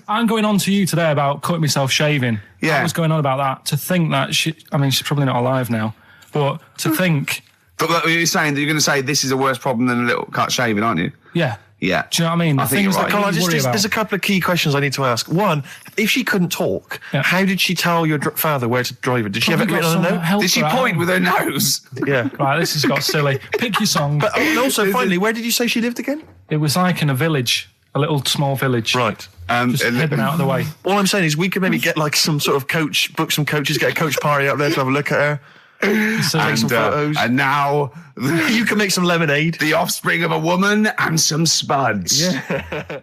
I'm going on to you today about cutting myself shaving. Yeah. I was going on about that. To think that she's probably not alive now, but to think... But you're saying that you're going to say this is a worse problem than a little cut shaving, aren't you? Yeah. Yeah. Do you know what I mean? I think you're right. Carl, there's a couple of key questions I need to ask. One, if she couldn't talk, how did she tell your father where to drive it? Did she have it written on a note? Did she point with her nose? Yeah. Right, this has got silly. Pick your song. But also, finally, where did you say she lived again? It was like in a village, a little small village. Right. Just hidden out of the way. All I'm saying is we could maybe get like some sort of coach, book some coaches, get a coach party up there to have a look at her. Take some photos. And now you can make some lemonade. The offspring of a woman and some spuds. Yeah.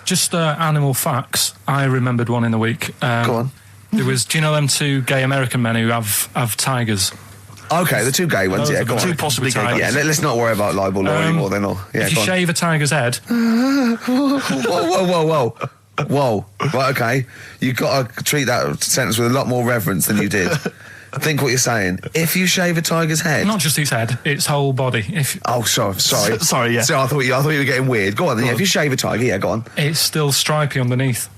Just animal facts. I remembered one in the week. Go on. There was, do you know them two gay American men who have tigers? Okay, the two gay ones, go on. Two possibly gay guys. Yeah, let's not worry about libel law anymore then. If you shave a tiger's head... Whoa. Right, okay. You've got to treat that sentence with a lot more reverence than you did. Think what you're saying. If you shave a tiger's head... Not just its head, its whole body. Sorry. Sorry, yeah. So I thought you were getting weird. Go on then, if you shave a tiger, go on. It's still stripy underneath.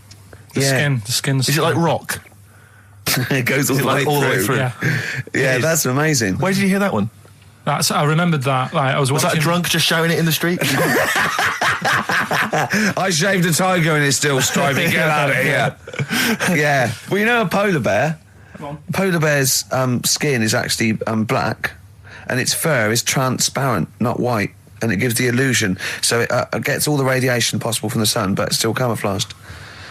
The skin's... Is it like rock? It goes all the way through. Yeah, that's amazing. Where did you hear that one? I remembered that. Like, I was that a drunk just shouting it in the street? I shaved a tiger and it's still stripy. Get out of here. Yeah. Well, you know a polar bear? Polar bear's skin is actually black, and its fur is transparent, not white, and it gives the illusion. So it gets all the radiation possible from the sun, but it's still camouflaged.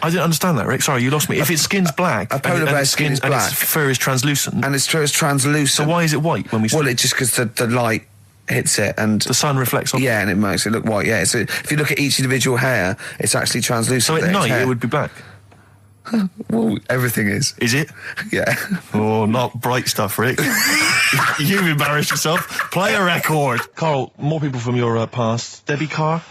I didn't understand that, Rick. Sorry, you lost me. If its skin's black, a polar bear's skin is black, and its fur is translucent, and its fur is translucent. So why is it white when we? Well, it's just because the light hits it and the sun reflects off. Yeah, and it makes it look white. Yeah, so if you look at each individual hair, it's actually translucent. So at night it would be black. Well, everything is. Is it? Yeah. Oh, not bright stuff, Rick. You've embarrassed yourself. Play a record. Carl, more people from your past. Debbie Carr?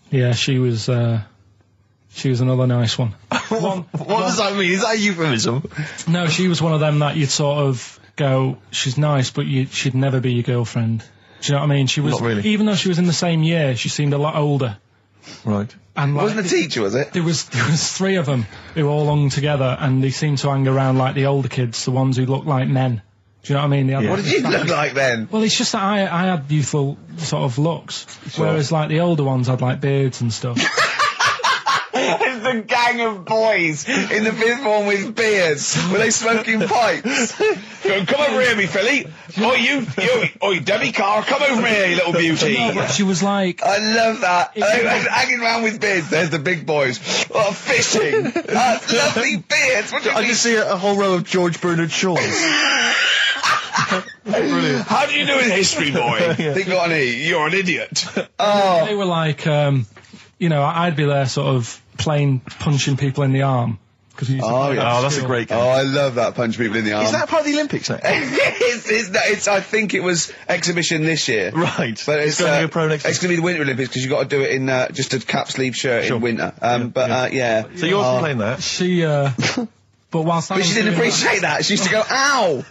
Yeah, she was another nice one. What does that mean? Is that a euphemism? No, she was one of them that you'd sort of go, she's nice, but she'd never be your girlfriend. Do you know what I mean? She was, not really. Even though she was in the same year, she seemed a lot older. Right. And like, wasn't a teacher, was it? There was three of them who all hung together, and they seemed to hang around like the older kids, the ones who looked like men. Do you know what I mean? What did you look like then? Well, it's just that I had youthful sort of looks, whereas like the older ones had like beards and stuff. It's the gang of boys in the fifth form with beards. Were they smoking pipes? Come over here, me filly. Oi, Debbie Carr, come over here, you little beauty. No, but she was like... I love that. Hanging around with beards. There's the big boys. Oh, fishing. That's lovely beards. What do you mean? I just see a whole row of George Bernard Shaws. Brilliant. How do you do in history, boy? Think on you're an idiot. Oh. They were like, I'd be there sort of punching people in the arm. That's a great game. Oh, I love that, punch people in the arm. Is that part of the Olympics now? it's I think it was exhibition this year. Right. But it's going to be a pro next year. It's going to be the Winter Olympics because you've got to do it in just a cap sleeve shirt in winter. Yeah. So you're playing that? But whilst I But was she didn't doing appreciate that. She used to go, ow!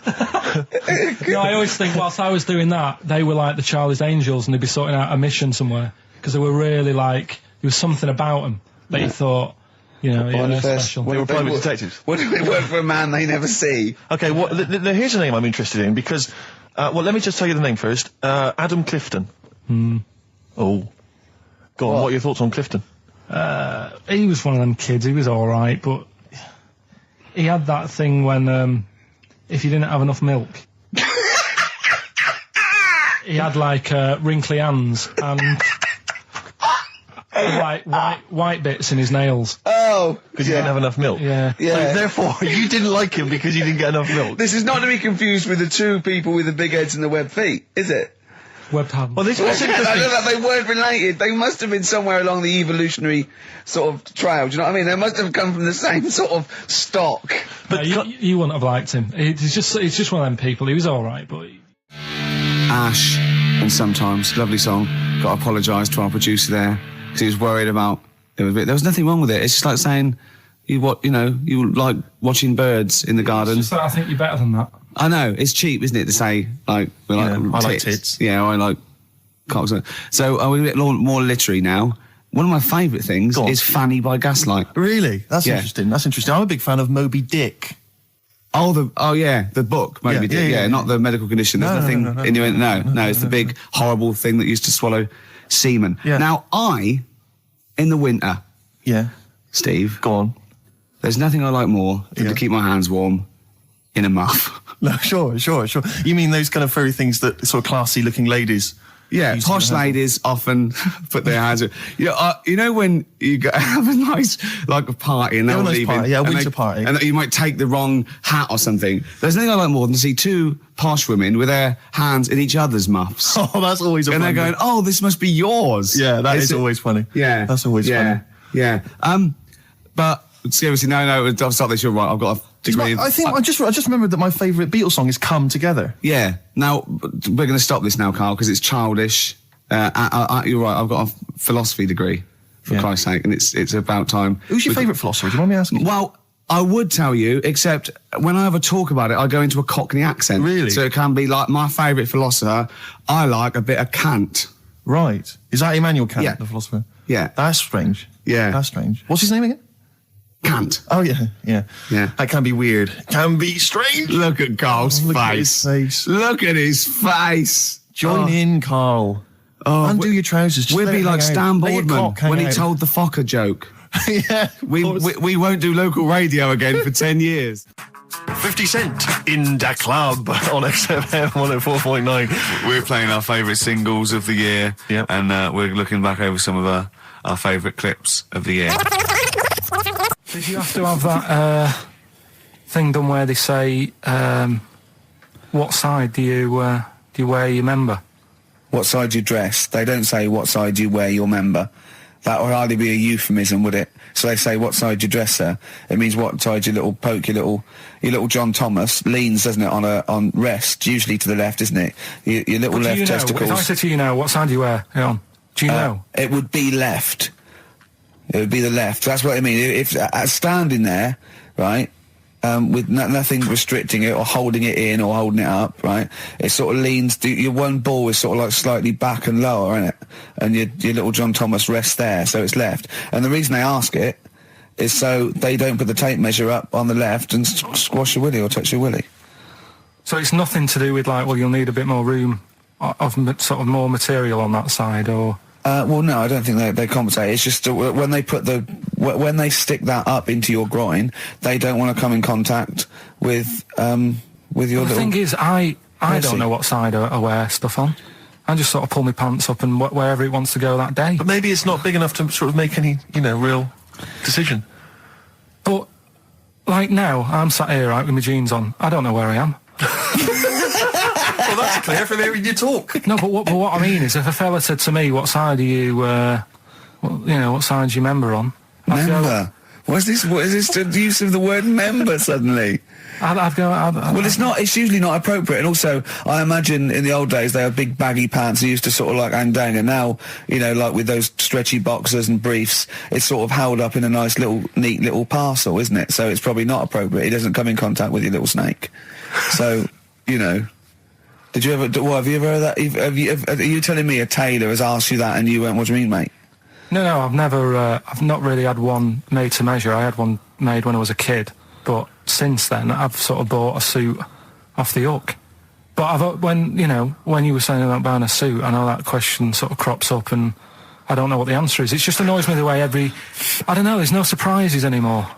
No, I always think whilst I was doing that, they were like the Charlie's Angels, and they'd be sorting out a mission somewhere because they were really like there was something about them that you thought, you know, yeah, they're special. They were private detectives. What do they work for a man they never see? Okay, well, here's a name I'm interested in because, well, let me just tell you the name first. Adam Clifton. Oh. Go on, what are your thoughts on Clifton? He was one of them kids, he was alright, but he had that thing when, if you didn't have enough milk, he had like, wrinkly hands and like white bits in his nails. Oh! Because he didn't have enough milk? Yeah. So therefore, you didn't like him because you didn't get enough milk? This is not to be confused with the two people with the big heads and the webbed feet, is it? Webbed hands. Well, this was interesting. I know that they weren't related. They must have been somewhere along the evolutionary sort of trail. Do you know what I mean? They must have come from the same sort of stock. But you wouldn't have liked him. It's just one of them people. He was all right, but Ash, and sometimes lovely song. Got to apologise to our producer there because he was worried about. There was nothing wrong with it. It's just like saying you like watching birds in the garden. It's just that I think you're better than that. I know, it's cheap, isn't it, to say, like, I like tits. Yeah, I like cocks. So, we're a bit more literary now. One of my favourite things is Fanny by Gaslight. Really? That's interesting. That's interesting. I'm a big fan of Moby Dick. Oh yeah, the book, Moby Dick. Yeah, not the medical condition. There's nothing in your... No, it's the big, horrible thing that used to swallow semen. Yeah. Now, in the winter... Yeah. Steve. Go on. There's nothing I like more than to keep my hands warm in a muff. No, sure. You mean those kind of furry things that sort of classy-looking ladies? Yeah, posh ladies often put their hands... you know when you have a nice, like, a party and they'll leave it... Yeah, a winter party. And you might take the wrong hat or something. There's nothing I like more than to see two posh women with their hands in each other's muffs. Oh, that's always a And they're going, oh, this must be yours. Yeah, that is always funny. Yeah. That's always funny. Yeah. But, seriously, no, I'll stop this, you're right, I've got a degree... I just remembered that my favourite Beatles song is Come Together. Yeah. Now, we're going to stop this now, Carl, because it's childish. You're right, I've got a philosophy degree, for Christ's sake, and it's about time. Who's your favourite philosopher? Do you mind me asking? Well, I would tell you, except when I ever talk about it, I go into a Cockney accent. Really? So it can be like my favourite philosopher, I like a bit of Kant. Right. Is that Immanuel Kant, the philosopher? Yeah. That's strange. Yeah. That's strange. What's his name again? Kant. Oh, yeah. That can be weird. Can be strange. Look at Carl's face. Look at his face. Look at his face. Join in, Carl. Undo your trousers. Just we'd be like Stan Let your Boardman cock hang when he out. told the Fokker joke. Yeah. We won't do local radio again for 10 years. 50 Cent in Da Club on XFM 104.9. We're playing our favourite singles of the year, and we're looking back over some of our favourite clips of the year. Did you have to have that thing done where they say, what side do you wear your member? What side you dress? They don't say what side you wear your member. That would hardly be a euphemism, would it? So they say what side you dress, sir. It means what side your little poke, your little John Thomas leans, doesn't it, on rest, usually to the left, isn't it? Your little left testicles. If I said to you now, what side do you wear? Hang on. Do you know? It would be left. It would be the left. That's what I mean. If standing there, right, with nothing restricting it or holding it in or holding it up, right, it sort of leans. Your one ball is sort of like slightly back and lower, isn't it? And your little John Thomas rests there, so it's left. And the reason they ask it is so they don't put the tape measure up on the left and squash your willy or touch your willy. So it's nothing to do with like, well, you'll need a bit more room of sort of more material on that side, or. Well, no, I don't think they compensate. It's just when they when they stick that up into your groin, they don't want to come in contact with your little... The thing is, I don't know what side I wear stuff on. I just sort of pull my pants up and wherever it wants to go that day. But maybe it's not big enough to sort of make any, real decision. But, like now, I'm sat here, right, with my jeans on. I don't know where I am. Well, that's clear from hearing you talk. No, but what I mean is, if a fella said to me, what side are you, what side's your member on? Member? What is this the use of the word member suddenly? Well, it's usually not appropriate. And also, I imagine in the old days they had big baggy pants and used to sort of like hang down. And now, you know, like with those stretchy boxers and briefs, it's sort of held up in a nice little, neat little parcel, isn't it? So it's probably not appropriate. It doesn't come in contact with your little snake. So, you know. Did you ever, have you ever heard that? Are you telling me a tailor has asked you that and you went, what do you mean, mate? No, I've never, I've not really had one made to measure. I had one made when I was a kid. But since then, I've sort of bought a suit off the hook. But when you were saying about buying a suit, I know that question sort of crops up and I don't know what the answer is. It just annoys me the way I don't know, there's no surprises anymore.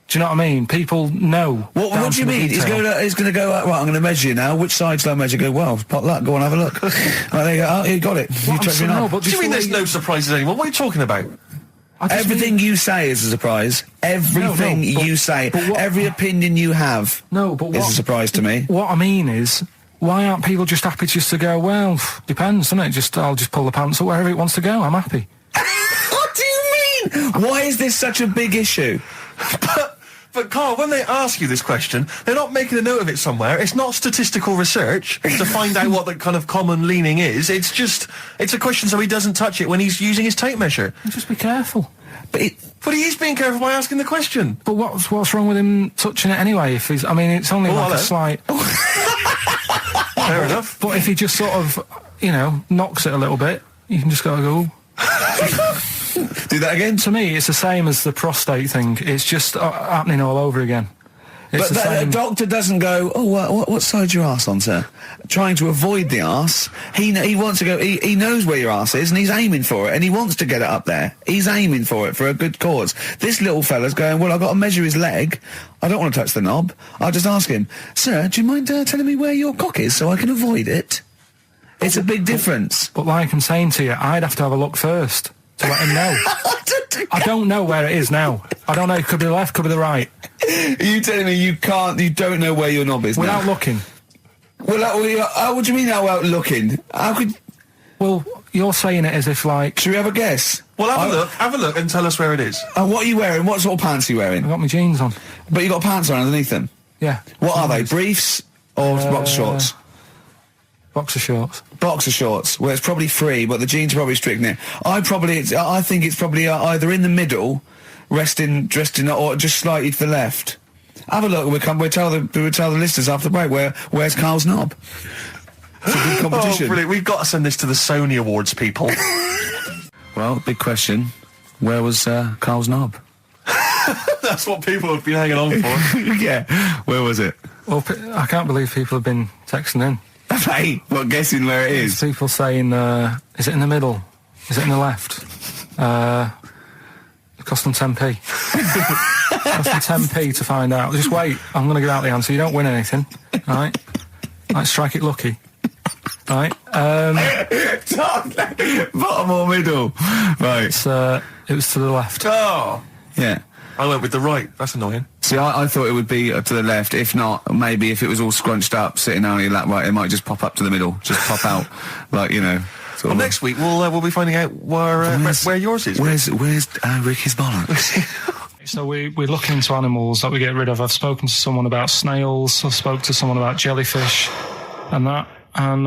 Do you know what I mean? People know. What do you mean? He's going to go, right, I'm going to measure you now. Which side shall I measure? Go, well, pot luck, go on, have a look. Right, there you go. Oh, you got it. You took me What do you mean there's no surprises anymore? What are you talking about? Everything you say is a surprise. Everything you say, every opinion you have is a surprise to me. What I mean is, why aren't people just happy just to go, well, depends, doesn't it? I'll just pull the pants up wherever it wants to go, I'm happy. What do you mean? Why is this such a big issue? But Carl, when they ask you this question, they're not making a note of it somewhere. It's not statistical research to find out what the kind of common leaning is. It's a question so he doesn't touch it when he's using his tape measure. Just be careful. But he is being careful by asking the question. But what's wrong with him touching it anyway? If he's, I mean, it's only a slight. Fair enough. But if he just sort of, knocks it a little bit, you can just go. Do that again? To me, it's the same as the prostate thing. It's just happening all over again. But the doctor doesn't go, what side's your arse on, sir? Trying to avoid the arse. He wants to go, he knows where your arse is and he's aiming for it and he wants to get it up there. He's aiming for it for a good cause. This little fella's going, well, I've got to measure his leg. I don't want to touch the knob. I'll just ask him, sir, do you mind telling me where your cock is so I can avoid it? It's a big difference. But like I'm saying to you, I'd have to have a look first to let him know. I don't know where it is now. I don't know. It could be the left, could be the right. Are you telling me you don't know where your knob is without now? looking? Well, what do you mean without looking? How could... Well, you're saying it as if like... Should we have a guess? Well, have a look and tell us where it is. What are you wearing? What sort of pants are you wearing? I've got my jeans on. But you got pants on underneath them? Yeah. What are they? Briefs or boxer shorts? Boxer shorts. Boxer shorts. Well, it's probably free, but the jeans are probably strict in it. I think it's probably either in the middle, dressed in, or just slightly to the left. Have a look. We'll tell the listeners after the break where's Carl's knob. It's a good competition. Oh, brilliant! We've got to send this to the Sony Awards people. Well, big question. Where was Carl's knob? That's what people have been hanging on for. Yeah. Where was it? Well, I can't believe people have been texting in. Hey, guessing where it is? There's people saying, is it in the middle? Is it in the left? It cost them 10p. Cost them 10p to find out. Just wait, I'm going to give out the answer. You don't win anything, right? Like, strike it lucky. Right? Bottom or middle? Right. It was to the left. Oh! Yeah. I went with the right. That's annoying. See, I thought it would be to the left. If not, maybe if it was all scrunched up, sitting down on your lap, right, it might just pop up to the middle. Just pop out, like, Well, next week we'll be finding out where yours is. Where's Ricky's bollocks? So we look into animals that we get rid of. I've spoken to someone about snails. I spoke to someone about jellyfish and that. And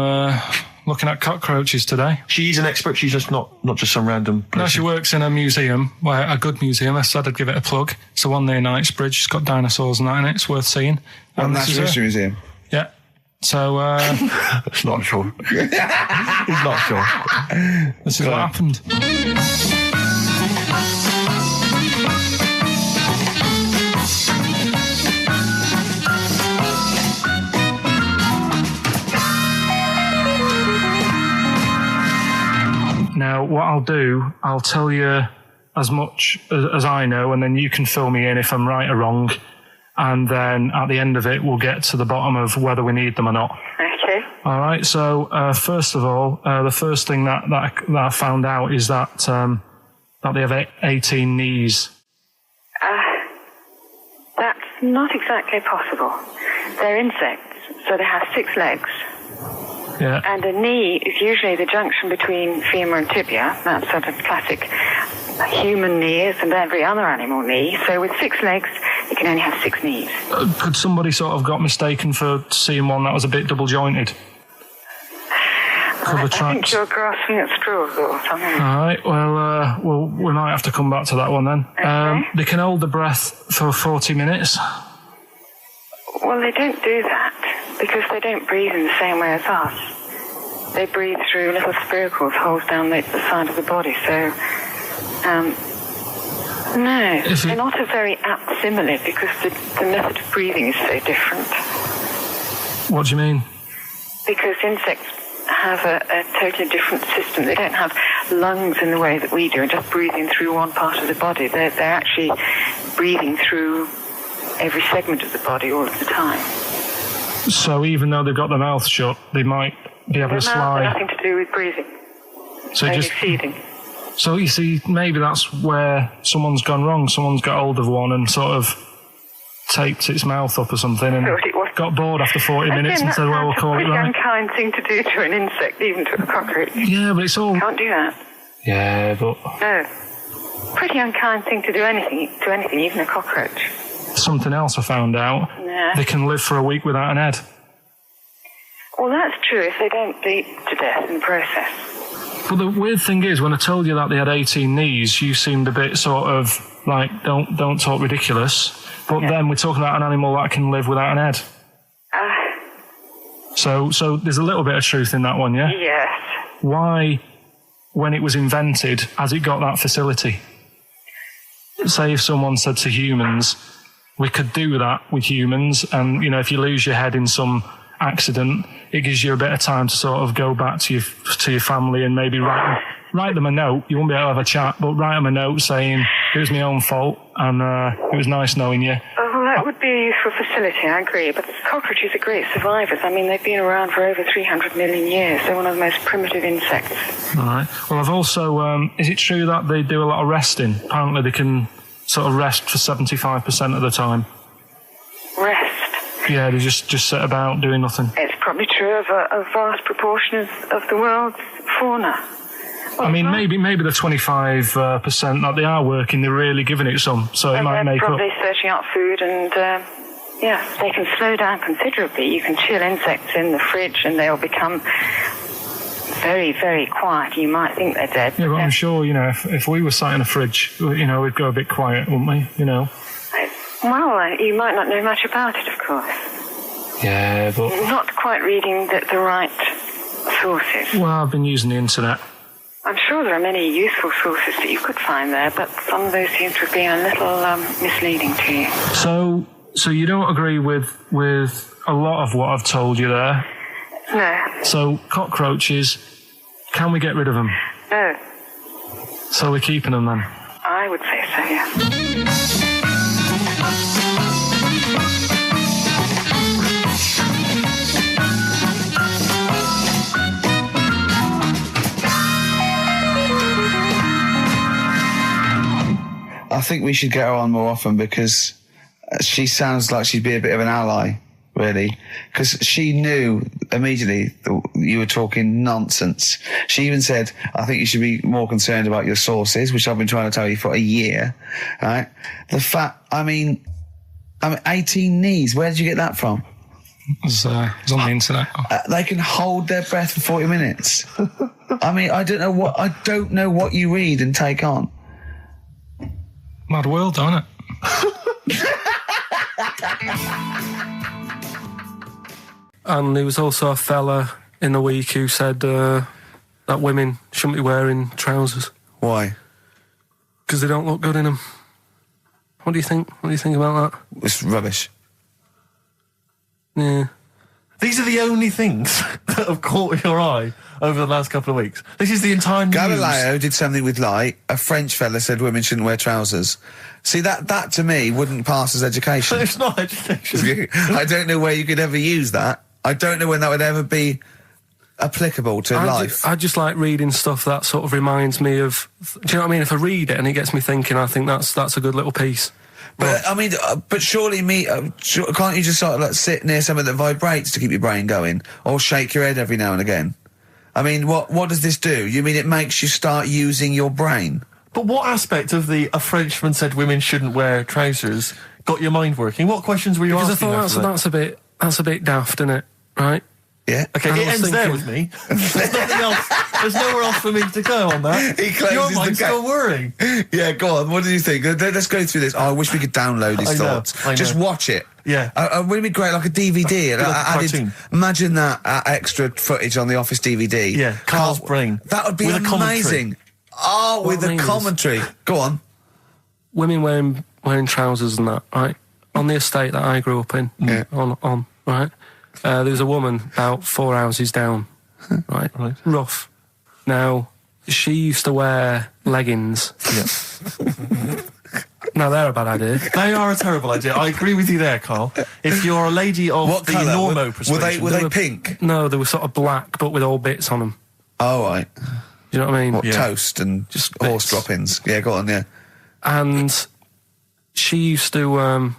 looking at cockroaches today. She's an expert. She's just not just some random person. No, she works in a museum, a good museum. I said I'd give it a plug. It's the one near Knightsbridge. It's got dinosaurs and that in it. It's worth seeing. Natural History Museum? Yeah. So, It's not sure. He's not sure. This is what happened. Now, what I'll do, I'll tell you as much as I know, and then you can fill me in if I'm right or wrong. And then at the end of it, we'll get to the bottom of whether we need them or not. Okay. All right. So, first of all, the first thing that I found out is that they have 18 knees. That's not exactly possible. They're insects, so they have 6 legs. Yeah. And a knee is usually the junction between femur and tibia. That's sort of classic. human knee is and every other animal knee. So with 6 legs, you can only have 6 knees. Could somebody sort of got mistaken for seeing one that was a bit double jointed? I think you're grasping at straws or something. All right, well, we might have to come back to that one then. Okay. They can hold the breath for 40 minutes. Well, they don't do that because they don't breathe in the same way as us. They breathe through little spiracles, holes down the side of the body. So, no, they're not a very apt simile because the method of breathing is so different. What do you mean? Because insects have a totally different system. They don't have lungs in the way that we do and just breathing through one part of the body. They're actually breathing through every segment of the body all of the time. So even though they've got their mouth shut, they might be able to slide. Nothing to do with breathing. So only just feeding. So you see, maybe that's where someone's gone wrong. Someone's got hold of one and sort of taped its mouth up or something and got bored after 40 minutes and said, well, we'll call it right. It's a pretty unkind thing to do to an insect, even to a cockroach. Yeah, but it's all... Can't do that. Yeah, but... No. Pretty unkind thing to do anything, even a cockroach. Something else I found out. Yeah. They can live for a week without an head. Well, that's true if they don't bleed to death in the process. But the weird thing is, when I told you that they had 18 knees, you seemed a bit sort of like, don't talk ridiculous. But then we're talking about an animal that can live without an head. So there's a little bit of truth in that one, yeah? Yes. Why, when it was invented, has it got that facility? Say if someone said to humans, we could do that with humans, and, you know, if you lose your head in some accident, it gives you a bit of time to sort of go back to your family and maybe write them a note. You won't be able to have a chat, but write them a note saying, it was my own fault, and it was nice knowing you. Well, that would be a useful facility, I agree, but cockroaches are great survivors. I mean, they've been around for over 300 million years. They're one of the most primitive insects. All right. Well, I've also... is it true that they do a lot of resting? Apparently they can sort of rest for 75% of the time. Rest? Yeah, they just sit about doing nothing. It's probably true of a vast proportion of the world's fauna. I mean, maybe the 25% that they are working, they're really giving it some, so it might make up. They're probably searching out food and, they can slow down considerably. You can chill insects in the fridge and they'll become very, very quiet. You might think they're dead. Yeah, but I'm sure, you know, if we were sat in a fridge, you know, we'd go a bit quiet, wouldn't we, you know? Well, you might not know much about it, of course. Yeah, but... You're not quite reading the right sources. Well, I've been using the internet. I'm sure there are many useful sources that you could find there, but some of those seem to have been a little misleading to you. So you don't agree with a lot of what I've told you there? No. So cockroaches, can we get rid of them? No. So we're keeping them then? I would say so, yeah. I think we should get her on more often because she sounds like she'd be a bit of an ally, really. Because she knew immediately that you were talking nonsense. She even said, I think you should be more concerned about your sources, which I've been trying to tell you for a year, right? The fact, I mean 18 knees, where did you get that from? It was on the internet. They can hold their breath for 40 minutes. I mean, I don't know what you read and take on. Mad world, don't it? And there was also a fella in the week who said that women shouldn't be wearing trousers. Why? Because they don't look good in them. What do you think? What do you think about that? It's rubbish. Yeah. These are the only things that have caught your eye over the last couple of weeks. This is the entire news. Galileo did something with light. A French fella said women shouldn't wear trousers. See, that to me wouldn't pass as education. It's not education. I don't know where you could ever use that. I don't know when that would ever be applicable to life. I just like reading stuff that sort of reminds me of... Do you know what I mean? If I read it and it gets me thinking, I think that's a good little piece. But, I mean, but surely can't you just sort of like sit near something that vibrates to keep your brain going? Or shake your head every now and again? I mean, what does this do? You mean it makes you start using your brain? But what aspect of a Frenchman said women shouldn't wear trousers got your mind working? What questions were you asking? Because I thought that's a bit daft, isn't it? Right? Yeah. Okay, it ends there with me. There's nothing else. There's nowhere else for me to go on that. He closes your mind's still worrying. Yeah, go on. What do you think? Let's go through this. Oh, I wish we could download his thoughts. I know. Just watch it. Yeah. Wouldn't it be great, like a DVD? Imagine that extra footage on the Office DVD. Yeah, Carl's brain. That would be with amazing. Oh, with a commentary. Go on. Women wearing trousers and that, right? On the estate that I grew up in, on right? There was a woman about 4 houses down, right? Rough. Now, she used to wear leggings. Yeah. Now, they're a bad idea. They are a terrible idea. I agree with you there, Carl. If you're a lady of what the colour? Normo persuasion... Were they pink? No, they were sort of black, but with all bits on them. Oh, right. Do you know what I mean? What, toast and just horse droppings? Yeah, go on, yeah. And she used to...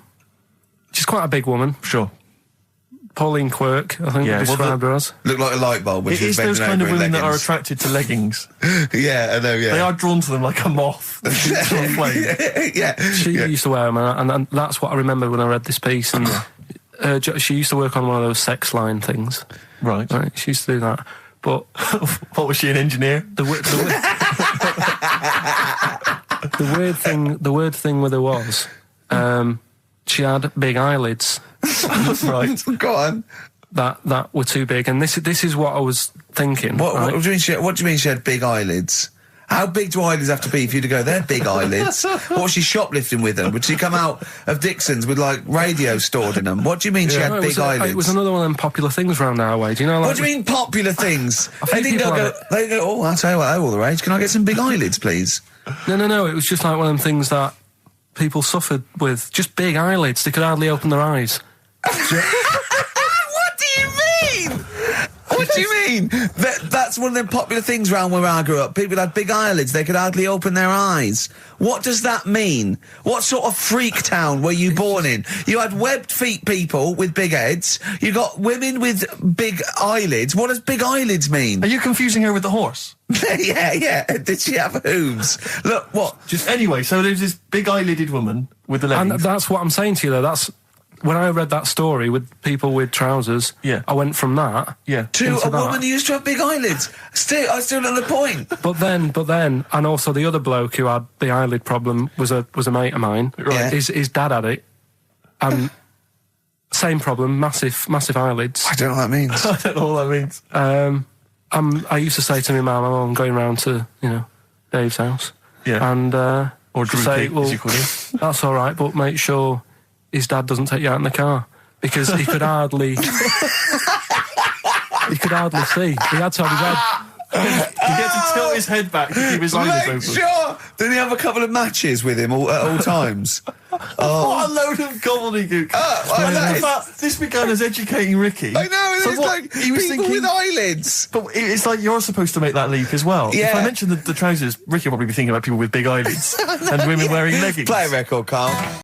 she's quite a big woman. Sure. Pauline Quirk, I think they described her as. Looked like a light bulb when it she was is those kind of women that are leggings. attracted to leggings. Yeah, I know, yeah. They are drawn to them like a moth. Yeah. She used to wear them, and that's what I remember when I read this piece. And she used to work on one of those sex line things. Right. She used to do that. But what was she, an engineer? The weird thing with her was, she had big eyelids. Right. Go on. That were too big, and this is what I was thinking. What do you mean she had big eyelids? How big do eyelids have to be for you to go, they're big eyelids? What was she shoplifting with them? Would she come out of Dixon's with, like, radio stored in them? What do you mean she had big eyelids? It was another one of them popular things around our way. Do you know? Like, what do you mean popular things? They didn't go, oh, I'll tell you what, they're all the rage. Can I get some big eyelids, please? No. It was just like one of them things that people suffered with. Just big eyelids. They could hardly open their eyes. What do you mean? What do you mean? That's one of them popular things around where I grew up. People had big eyelids. They could hardly open their eyes. What does that mean? What sort of freak town were you born in? You had webbed feet people with big heads. You got women with big eyelids. What does big eyelids mean? Are you confusing her with the horse? Yeah. Did she have hooves? Look, what? Anyway, so there's this big eyelided woman with the leggings. And that's what I'm saying to you, though. That's... When I read that story with people with trousers, I went from that to a woman who used to have big eyelids. I still on the point. But then, and also the other bloke who had the eyelid problem was a mate of mine. Right. His dad had it, and same problem, massive eyelids. I don't know what that means. I don't know what that means. I used to say to my mum, I'm going round to Dave's house, or and Drew say, Pete, as you call him. That's all right, but make sure his dad doesn't take you out in the car, because he could hardly see. He had to have his head. He had to tilt his head back to keep his eyes open. Sure. Didn't he have a couple of matches with him at all times? What a load of gobbledygook. This began as educating Ricky. I know, it's like he was people with eyelids. But it's like you're supposed to make that leap as well. Yeah. If I mentioned the trousers, Ricky will probably be thinking about people with big eyelids and women wearing leggings. Play a record, Carl.